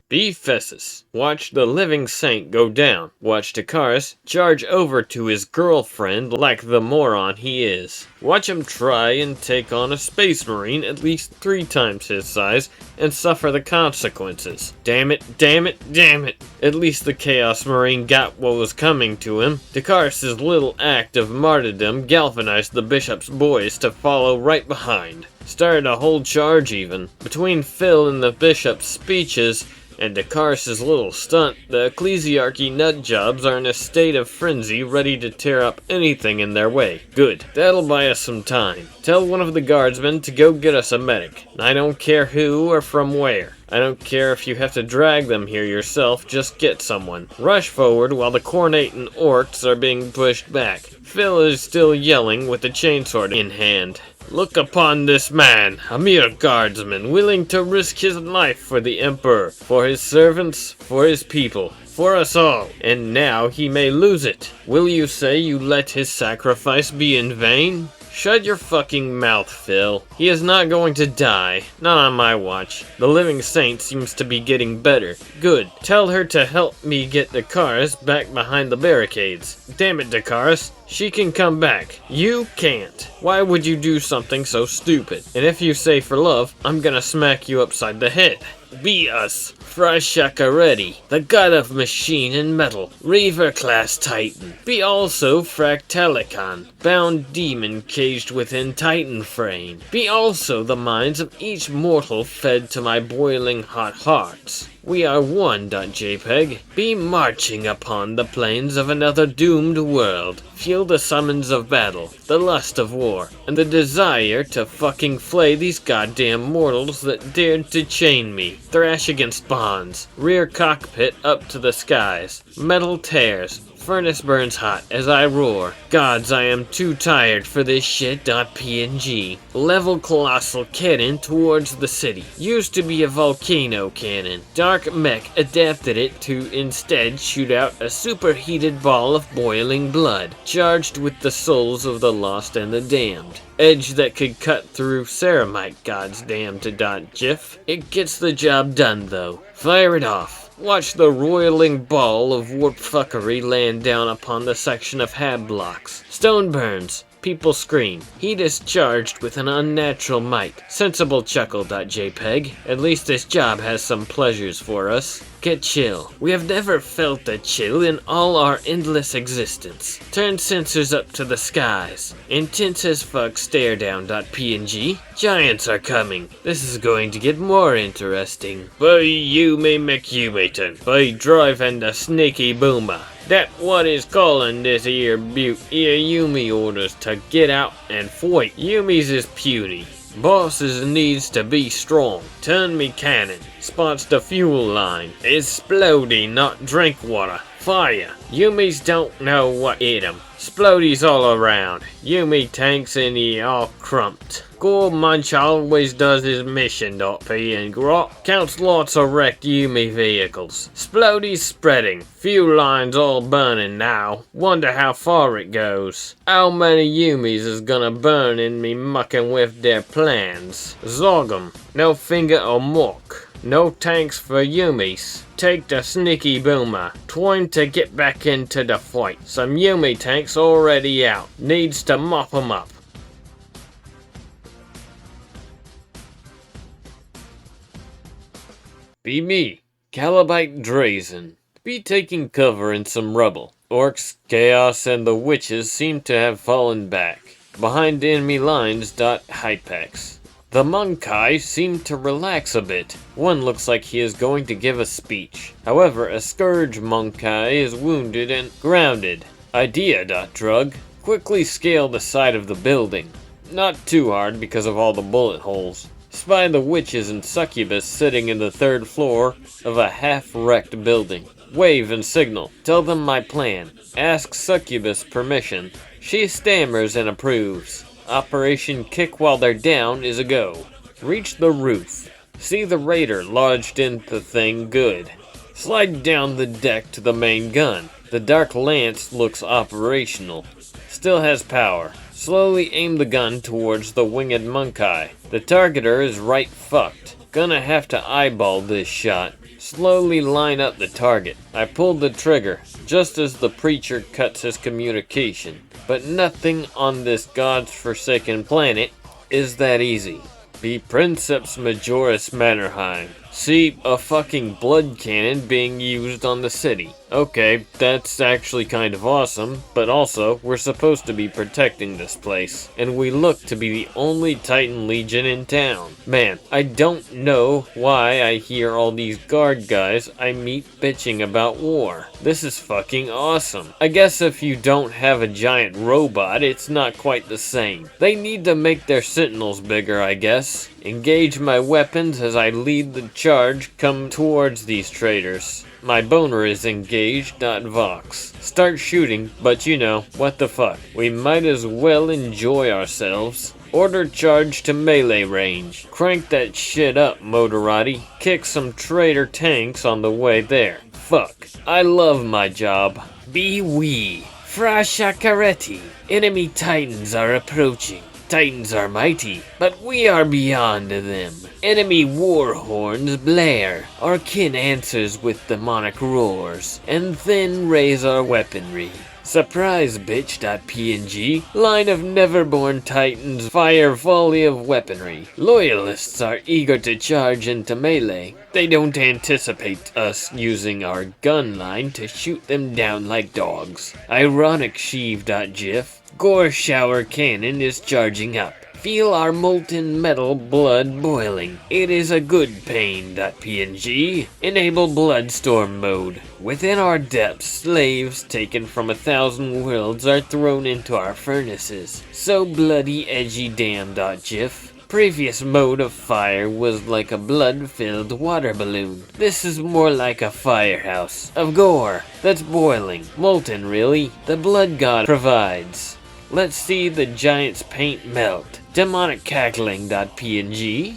Be Fessus. Watch the living saint go down. Watch Sticharis charge over to his girlfriend like the moron he is. Watch him try and take on a space marine at least 3 times his size and suffer the consequences. Damn it, damn it, damn it. At least the Chaos Marine got what was coming to him. Sticharis' little act of martyrdom galvanized the bishop's boys to follow right behind. Started a whole charge even. Between Phil and the bishop's speeches and Sticharis' little stunt, the ecclesiarchy nutjobs are in a state of frenzy, ready to tear up anything in their way. Good. That'll buy us some time. Tell one of the guardsmen to go get us a medic. I don't care who or from where. I don't care if you have to drag them here yourself, just get someone. Rush forward while the Khornate and orcs are being pushed back. Phil is still yelling with the chainsword in hand. Look upon this man, a mere guardsman, willing to risk his life for the Emperor, for his servants, for his people, for us all, and now he may lose it. Will you say you let his sacrifice be in vain? Shut your fucking mouth, Phil. He is not going to die. Not on my watch. The living saint seems to be getting better. Good. Tell her to help me get Dakaris back behind the barricades. Damn it, Dakaris. She can come back. You can't. Why would you do something so stupid? And if you say for love, I'm gonna smack you upside the head. Be us. Fry Shakaretti, the god of machine and metal, Reaver class Titan. Be also Fractalicon, bound demon caged within Titan frame. Be also the minds of each mortal fed to my boiling hot hearts. We are one. JPEG. Be marching upon the plains of another doomed world. Feel the summons of battle, the lust of war, and the desire to fucking flay these goddamn mortals that dared to chain me. Thrash against bonds, rear cockpit up to the skies. Metal tears. Furnace burns hot as I roar. Gods, I am too tired for this shit. PNG. Level colossal cannon towards the city. Used to be a volcano cannon. Dark Mech adapted it to instead shoot out a superheated ball of boiling blood, charged with the souls of the lost and the damned. Edge that could cut through ceramite, gods damn to .gif. It gets the job done though. Fire it off. Watch the roiling ball of warp fuckery land down upon the section of hab blocks. Stone burns. People scream. Heat is charged with an unnatural might. Sensible chuckle. JPEG. At least this job has some pleasures for us. Get chill. We have never felt a chill in all our endless existence. Turn sensors up to the skies. Intense as fuck stare down. PNG. Giants are coming. This is going to get more interesting. By Yumi McYumiton. By Drive and the Sneaky Boomer. That what is calling this here butte. Yumi orders to get out and fight. Yumi's is puny. Bosses needs to be strong. Turn me cannon. Spots the fuel line. Explodey, not drink water. Fire. Yumis don't know what hit 'em. Splodies all around. Yumi tanks and he all crumped. Gore Munch always does his mission. P and Grot counts lots of wrecked Yumi vehicles. Splodies spreading. Fuel lines all burning now. Wonder how far it goes. How many Yumis is gonna burn in me mucking with their plans? Zog 'em. No finger or muck. No tanks for Yumis. Take the Sneaky Boomer. Time to get back into the fight. Some Yumi tanks already out. Needs to mop 'em up. Be me, Calabite Drazen. Be taking cover in some rubble. Orcs, Chaos, and the witches seem to have fallen back. Behind enemy lines. Hypex. The Monkai seem to relax a bit. One looks like he is going to give a speech. However, a Scourge Monkai is wounded and grounded. Idea. Drug. Quickly scale the side of the building. Not too hard because of all the bullet holes. Spy the witches and succubus sitting in the third floor of a half-wrecked building. Wave and signal. Tell them my plan. Ask succubus permission. She stammers and approves. Operation Kick While They're Down is a go. Reach the roof. See the raider lodged in the thing good. Slide down the deck to the main gun. The Dark Lance looks operational. Still has power. Slowly aim the gun towards the winged Monkai. The targeter is right fucked. Gonna have to eyeball this shot. Slowly line up the target. I pulled the trigger, just as the preacher cuts his communication. But nothing on this God's forsaken planet is that easy. Be Princeps Majoris Mannerheim. See a fucking blood cannon being used on the city. Okay, that's actually kind of awesome, but also, we're supposed to be protecting this place, and we look to be the only Titan Legion in town. Man, I don't know why I hear all these guard guys I meet bitching about war. This is fucking awesome. I guess if you don't have a giant robot, it's not quite the same. They need to make their sentinels bigger, I guess. Engage my weapons as I lead the charge come towards these traitors. My boner is engaged. Vox. Start shooting, but you know, what the fuck. We might as well enjoy ourselves. Order charge to melee range. Crank that shit up, Motorati. Kick some traitor tanks on the way there. Fuck. I love my job. Be we. Frashakareti. Enemy titans are approaching. Titans are mighty, but we are beyond them. Enemy war horns blare. Our kin answers with demonic roars, and then raise our weaponry. Surprise bitch.png. Line of never-born titans fire volley of weaponry. Loyalists are eager to charge into melee. They don't anticipate us using our gun line to shoot them down like dogs. Ironic sheave.gif. Gore shower cannon is charging up. Feel our molten metal blood boiling. It is a good pain.png. Enable bloodstorm mode. Within our depths, slaves taken from 1,000 worlds are thrown into our furnaces. So bloody edgy damn.gif. Previous mode of fire was like a blood-filled water balloon. This is more like a firehouse of gore that's boiling. Molten, really. The blood god provides. Let's see the giant's paint melt. Demonic cackling.png.